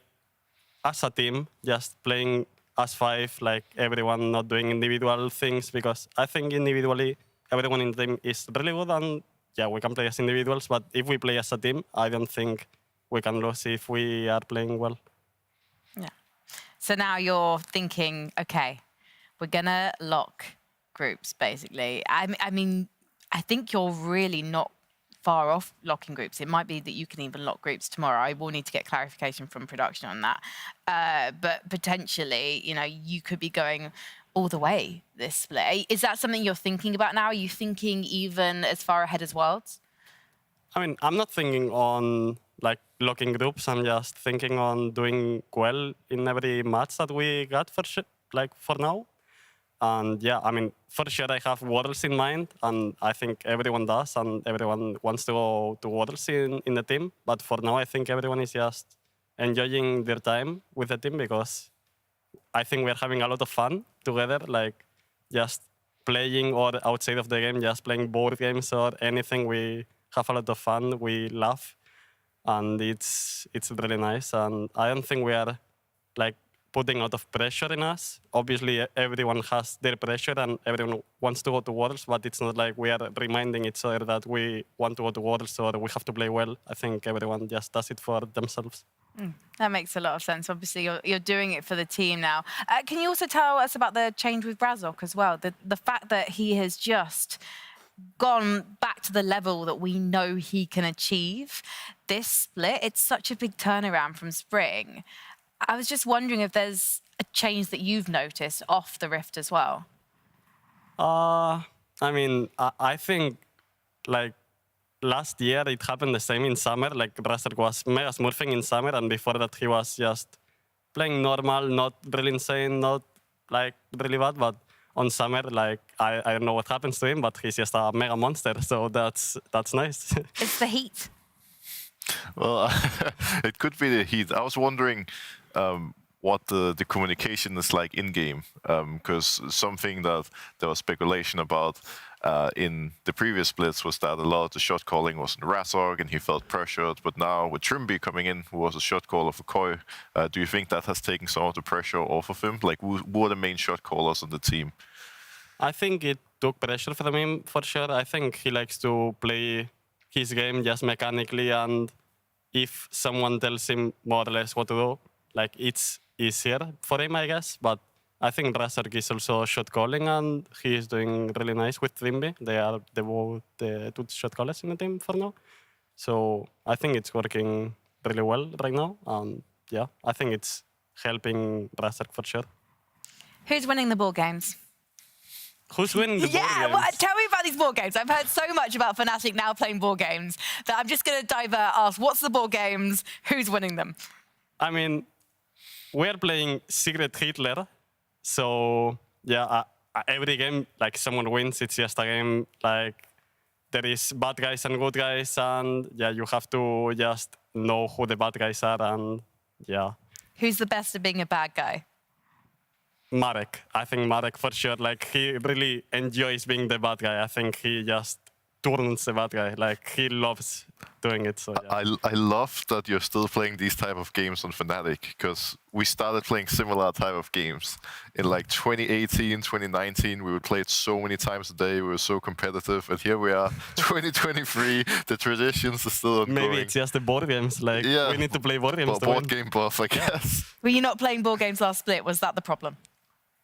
as a team, just playing as five, like everyone not doing individual things, because I think individually everyone in the team is really good and yeah, we can play as individuals, but if we play as a team, I don't think we can lose if we are playing well. Yeah. So now you're thinking, okay, we're gonna lock groups, basically. I mean, I think you're really not far off locking groups. It might be that you can even lock groups tomorrow. I will need to get clarification from production on that. But potentially, you know, you could be going all the way this split. Is that something you're thinking about now? Are you thinking even as far ahead as Worlds? I mean, I'm not thinking on like locking groups. I'm just thinking on doing well in every match that we got for now. And yeah, I mean, for sure I have Worlds in mind, and I think everyone does, and everyone wants to go to Worlds in the team. But for now, I think everyone is just enjoying their time with the team because I think we're having a lot of fun together, like just playing or outside of the game, just playing board games or anything. We have a lot of fun, we laugh, and it's really nice. And I don't think we are like putting a lot of pressure in us. Obviously, everyone has their pressure and everyone wants to go to Worlds, but it's not like we are reminding each other that we want to go to Worlds or we have to play well. I think everyone just does it for themselves. That makes a lot of sense. Obviously, you're doing it for the team now. Can you also tell us about the change with Razok as well? The fact that he has just gone back to the level that we know he can achieve. this split, it's such a big turnaround from Spring. I was just wondering if there's a change that you've noticed off the Rift as well. I mean, I think like last year it happened the same in Summer. Like Razor was mega smurfing in Summer, and before that he was just playing normal, not really insane, not like really bad. But on Summer, like I don't know what happens to him, but he's just a mega monster. So that's nice. It's the heat. Well, it could be the heat. I was wondering what the communication is like in-game, because something that there was speculation about in the previous splits was that a lot of the shot calling was in Razorg and he felt pressured, but now with Trimby coming in, who was a shot caller for Koi, do you think that has taken some of the pressure off of him? Like, who are the main shot callers on the team? I think it took pressure from him for sure. I think he likes to play his game just mechanically, and if someone tells him more or less what to do, like it's easier for him, I guess. But I think Razorg is also shot calling, and he is doing really nice with Trimby. They are both the two shot callers in the team for now. So I think it's working really well right now. And yeah, I think it's helping Razorg for sure. Who's winning the board games? Who's winning the board games? Well, tell me about these board games. I've heard so much about Fnatic now playing board games that I'm just going to divert, ask, what's the board games? Who's winning them? I mean, we're playing Secret Hitler. So, yeah, every game, like, someone wins. It's just a game, like, there is bad guys and good guys. And, yeah, you have to just know who the bad guys are. And, yeah. Who's the best at being a bad guy? Marek. I think Marek for sure. Like, he really enjoys being the bad guy. I think he just turns the bad guy. Like, he loves doing it. So yeah. I love that you're still playing these type of games on Fnatic, because we started playing similar type of games in like 2018, 2019. We would play it so many times a day. We were so competitive, and here we are, 2023. The traditions are still ongoing. Maybe it's just the board games. Like, we need to play board games. Board game buff, I guess. Were you not playing board games last split? Was that the problem?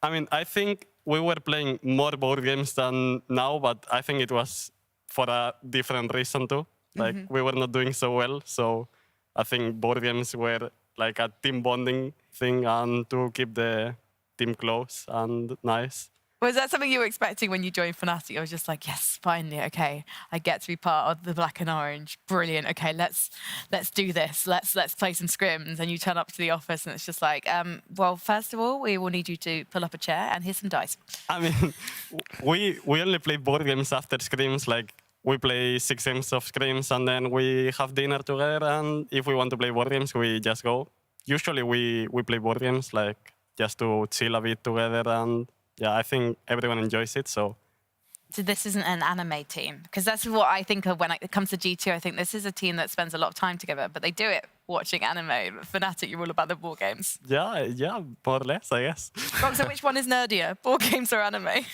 I mean, I think we were playing more board games than now, but I think it was for a different reason too. Like, we were not doing so well, so I think board games were like a team bonding thing and to keep the team close and nice. Was that something you were expecting when you joined Fnatic? I was just like, yes, finally, okay, I get to be part of the black and orange. Brilliant. Okay, let's do this. Let's play some scrims. And you turn up to the office and it's just like, well, first of all, we will need you to pull up a chair and here's some dice. I mean, we only play board games after scrims. Like, we play 6 games of scrims and then we have dinner together. And if we want to play board games, we just go. Usually we play board games, like, just to chill a bit together. And yeah, I think everyone enjoys it, so. So this isn't an anime team? Because that's what I think of when it comes to G2. I think this is a team that spends a lot of time together, but they do it watching anime. But Fnatic, you're all about the board games. Yeah, more or less, I guess. Roxo, which one is nerdier, board games or anime?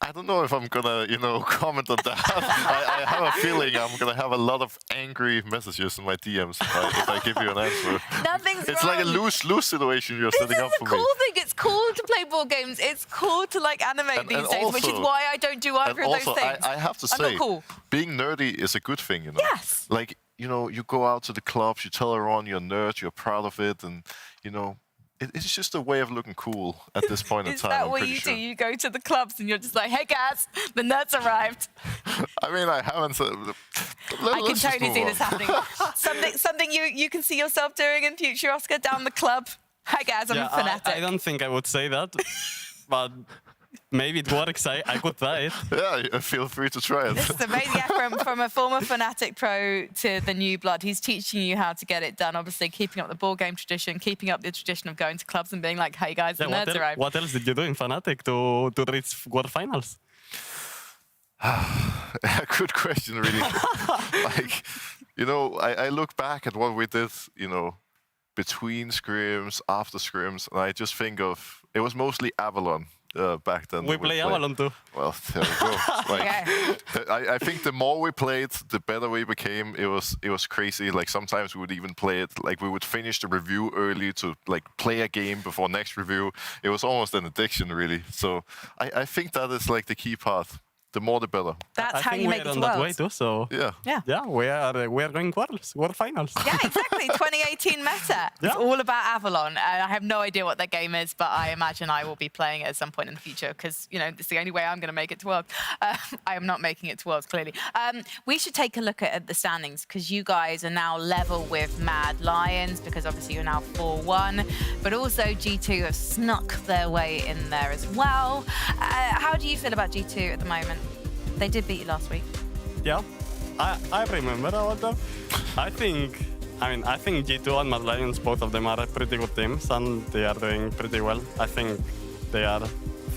I don't know if I'm gonna, comment on that. I have a feeling I'm gonna have a lot of angry messages in my DMs if I give you an answer. Nothing's It's wrong. like a lose-lose situation you're setting up for me. This is the cool thing. It's cool to play board games. It's cool to like anime these days, which is why I don't do either of those things. I have to I'm say, not cool. being nerdy is a good thing, Yes. Like, you go out to the clubs, you tell everyone you're a nerd, you're proud of it, and, it's just a way of looking cool at this point in Is time. that I'm what pretty you sure. do? You go to the clubs and you're just like, hey guys, the nerds arrived. I mean, I haven't said. I can totally see this happening. something you can see yourself doing in future, Oscar, down the club. Hi guys, I'm a Fnatic. I don't think I would say that, but maybe it works. I could try it. Yeah, feel free to try it. This is amazing. Yeah, from a former Fnatic pro to the new blood, he's teaching you how to get it done. Obviously, keeping up the board game tradition, keeping up the tradition of going to clubs and being like, hey guys, the nerds arrived. What else did you do in Fnatic to reach World Finals? Good question, really. Like, I look back at what we did, between scrims, after scrims, and I just think of, it was mostly Avalon back then. We play Avalon too. Well, there we go. I think the more we played, the better we became. It was crazy. Like, sometimes we would even play it, like, we would finish the review early to, like, play a game before next review. It was almost an addiction, really. So I think that is, like, the key part. the more the better. That's I how think you we're make it to on that way Worlds. too. So yeah, we are going world finals. Yeah, exactly. 2018 meta. It's all about Avalon. I have no idea what their game is, but I imagine I will be playing it at some point in the future because, you know, it's the only way I'm going to make it to Worlds. I am not making it to Worlds, clearly. We should take a look at the standings because you guys are now level with Mad Lions because obviously you're now 4-1, but also G2 have snuck their way in there as well. How do you feel about G2 at the moment? They did beat you last week. Yeah, I remember about them. I think G2 and Mad Lions, both of them are pretty good teams, and they are doing pretty well. I think they are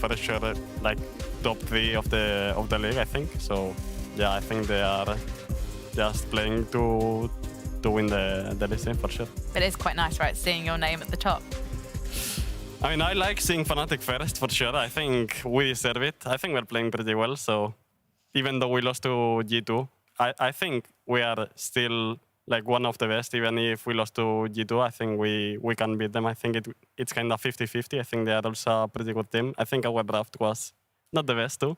for sure like top 3 of the league. I think so. Yeah, I think they are just playing to win the LEC for sure. But it's quite nice, right, seeing your name at the top. I mean, I like seeing Fnatic first for sure. I think we deserve it. I think we're playing pretty well. So even though we lost to G2, I think we are still like one of the best. Even if we lost to G2, I think we can beat them. I think it's kind of 50-50. I think they are also a pretty good team. I think our draft was not the best too.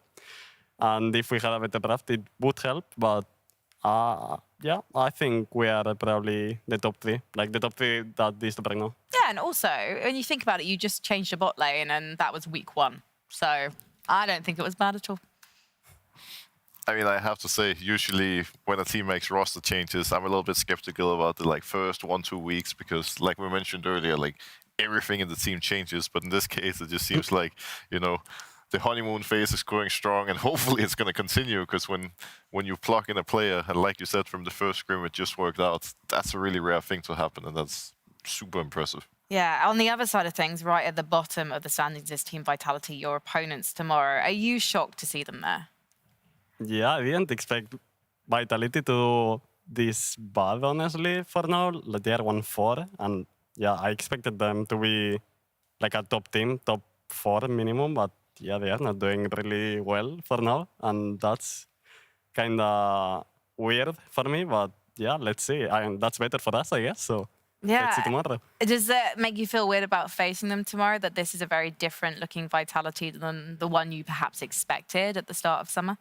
And if we had a better draft, it would help. But yeah, I think we are probably the top 3, like the top 3 that is right now. Yeah, and also, when you think about it, you just changed your bot lane, and that was week 1. So I don't think it was bad at all. I mean, I have to say, usually when a team makes roster changes, I'm a little bit skeptical about the first 1-2 weeks because, like we mentioned earlier, like everything in the team changes. But in this case, it just seems like, you know, the honeymoon phase is going strong, and hopefully it's going to continue because when you plug in a player, and like you said, from the first scrim it just worked out, that's a really rare thing to happen, and that's super impressive. Yeah, on the other side of things, right at the bottom of the standings is Team Vitality, your opponents tomorrow. Are you shocked to see them there? Yeah, I didn't expect Vitality to do this bad, honestly, for now. They are 1-4, and yeah, I expected them to be like a top team, top 4 minimum, but yeah, they are not doing really well for now, and that's kind of weird for me, but yeah, let's see. That's better for us, I guess, so let's see tomorrow. Does that make you feel weird about facing them tomorrow, that this is a very different looking Vitality than the one you perhaps expected at the start of summer?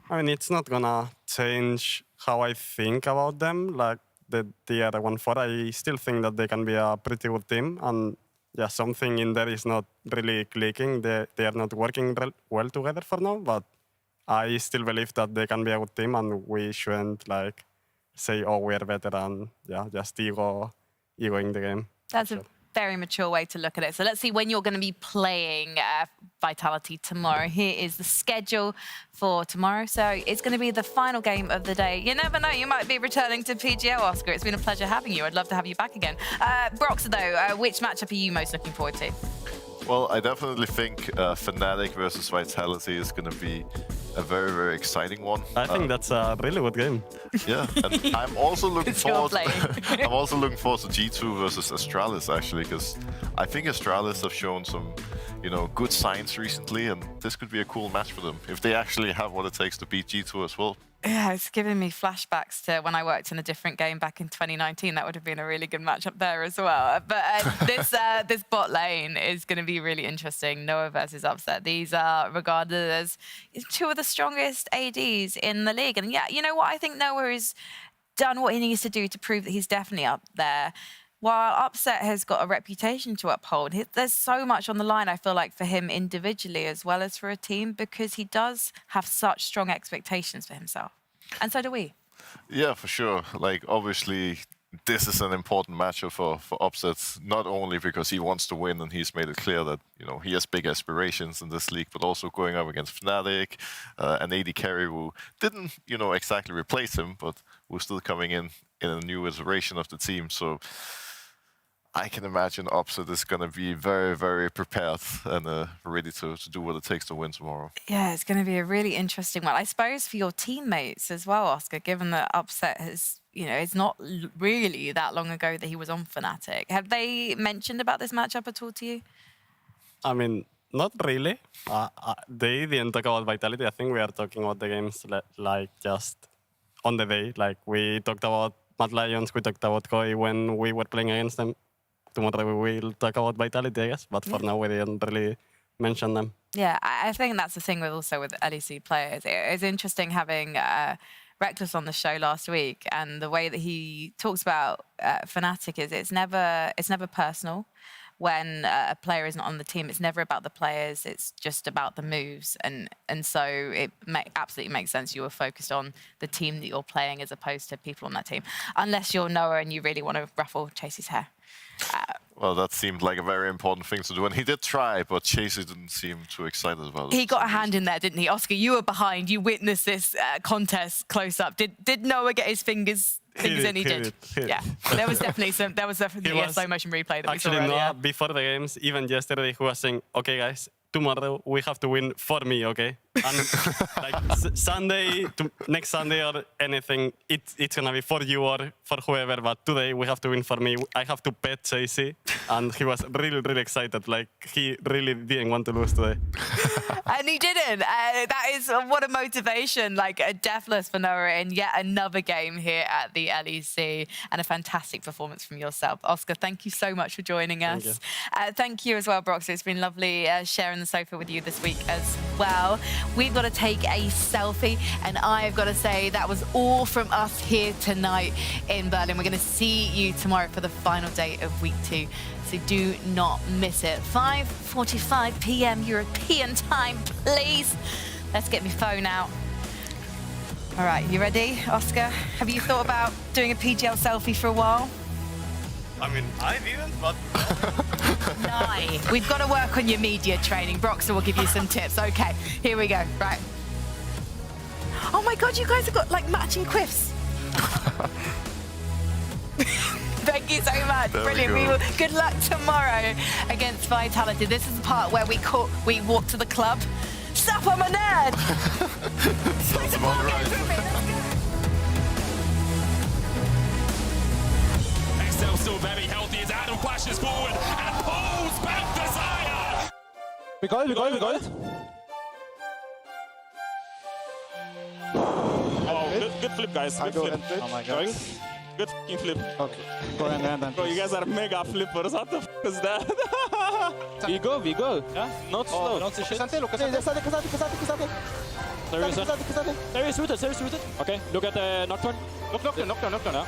I mean, it's not gonna change how I think about them, like they are 1-4. I still think that they can be a pretty good team, and yeah, something in there is not really clicking. They are not working well together for now, but I still believe that they can be a good team, and we shouldn't like say, oh, we're better, and yeah, just ego in the game. That's a very mature way to look at it. So let's see when you're going to be playing Vitality tomorrow. Here is the schedule for tomorrow. So it's going to be the final game of the day. You never know, you might be returning to PGL, Oscar. It's been a pleasure having you. I'd love to have you back again. Brox, though, which matchup are you most looking forward to? Well, I definitely think Fnatic versus Vitality is going to be a very, very exciting one. I think that's a really good game. Yeah, and I'm also looking forward. I'm also looking forward to G2 versus Astralis actually, because I think Astralis have shown some, you know, good signs recently, and this could be a cool match for them if they actually have what it takes to beat G2 as well. Yeah, it's giving me flashbacks to when I worked in a different game back in 2019. That would have been a really good matchup there as well. But this bot lane is going to be really interesting. Noah versus Upset. These are regarded as 2 of the strongest ADs in the league. And yeah, you know what? I think Noah has done what he needs to do to prove that he's definitely up there. While Upset has got a reputation to uphold, there's so much on the line, I feel like, for him individually as well as for a team, because he does have such strong expectations for himself. And so do we. Yeah, for sure. Like, obviously, this is an important matchup for Upset, not only because he wants to win and he's made it clear that, you know, he has big aspirations in this league, but also going up against Fnatic, an AD carry who didn't, you know, exactly replace him, but was still coming in a new iteration of the team. So I can imagine Upset is going to be very, very prepared and ready to do what it takes to win tomorrow. Yeah, it's going to be a really interesting one. I suppose for your teammates as well, Oscar, given that Upset has, you know, it's not really that long ago that he was on Fnatic. Have they mentioned about this matchup at all to you? I mean, not really. They didn't talk about Vitality. I think we are talking about the games like just on the day. Like we talked about Mad Lions, we talked about Koi when we were playing against them. Tomorrow we will talk about Vitality, I guess. But for now, we didn't really mention them. Yeah, I think that's the thing with LEC players. It's interesting having Reckless on the show last week, and the way that he talks about Fnatic is it's never personal. When a player isn't on the team, it's never about the players, it's just about the moves. And so it absolutely makes sense you were focused on the team that you're playing as opposed to people on that team. Unless you're Noah and you really want to ruffle Chasey's hair. Well, that seemed like a very important thing to do, and he did try, but Chasey didn't seem too excited about it. He got a hand in there, didn't he? Oscar, you were behind, you witnessed this contest close up. Did Noah get his fingers in? He did. Yeah, there was definitely a slow motion replay that we saw earlier. Actually, no, before the games, even yesterday, he was saying, okay, guys, tomorrow we have to win for me, okay? And like next Sunday or anything, it's gonna be for you or for whoever, but today we have to win for me. I have to pet Chasey, and he was really excited. Like, he really didn't want to lose today. And he didn't. That is what a motivation, like a deathless for Noah in yet another game here at the LEC, and a fantastic performance from yourself. Oscar, thank you so much for joining us. Thank you as well, Brox. It's been lovely sharing the sofa with you this week as well. We've got to take a selfie, and I've got to say that was all from us here tonight in Berlin. We're going to see you tomorrow for the final day of week 2. So do not miss it. 5:45 p.m. European time, please. Let's get my phone out. All right, you ready, Oscar? Have you thought about doing a PGL selfie for a while? I mean, I didn't, but... We've got to work on your media training. Broxer will give you some tips. Okay, here we go. Right. Oh my God, you guys have got like matching quiffs. Thank you so much. Brilliant. Good luck tomorrow against Vitality. This is the part where we walk to the club. Sup, I'm a nerd. Sounds about right. Excel still very healthy as Adam flashes forward and pulls back Desire. Vi gold. Oh, good flip, guys. Good flip. Oh my God. Good fucking flip. Okay. Go and Bro, you guys are mega flippers. What the f is that? We go. Yeah? Not slow. There is rooted. Okay, look at the Nocturne. Nocturne.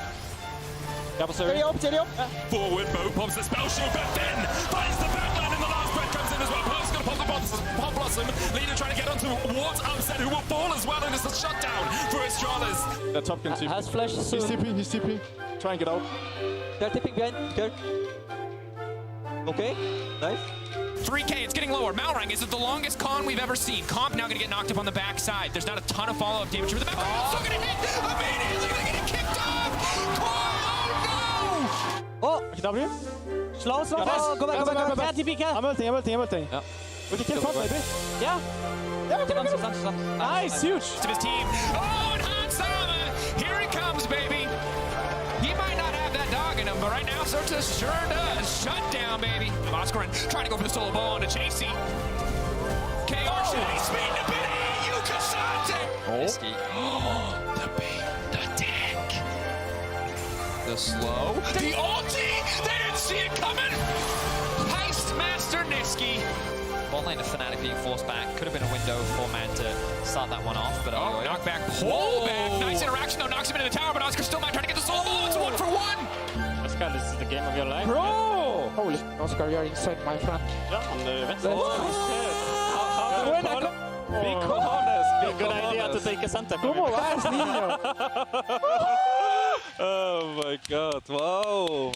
Yeah. Forward, Bo pops the spell shield, but then finds the backline, and the last breath comes in as well. Bo's going to pop the Pop Blossom. Leader trying to get onto Ward's Upset, who will fall as well, and it's a shutdown for Astralis. The top can TP. Has flash soon. He's TP. Try and get out. They're tipping behind. Scared. Okay, nice. 3K, it's getting lower. Malrang, is it the longest con we've ever seen? Comp now going to get knocked up on the backside. There's not a ton of follow-up damage for the back. Oh, still going to hit. Immediately going to get kicked off. Oh, W. Slow. Oh, go back. TP, I'm ulting. Yeah. We can kill top, maybe. Yeah. Nice, huge. To his team. Oh, and Hansama. Here he comes, baby. He might not have that dog in him, but right now, Certus sure does. Shut down, baby. Oscarin trying to go for the solo ball onto Chasey. KR shooting. Speed to Benny. Yukasate. Oh, the bait, the tank. The slow. The ulti. They didn't see it coming. Heist Master Niski. Ball lane of Fnatic being forced back. Could have been a window for Man to start that one off, but oh, knockback, pull back. Nice interaction though, knocks him into the tower, but Oscar still might try to get the solo ball. It's 1-for-1. Oscar, this is the game of your life. Bro! Holy, Oscar, you're insane, my friend. Yeah, on the west. Be honest. Good idea to take a center. ¿Cómo vas, niño? Oh my God, wow.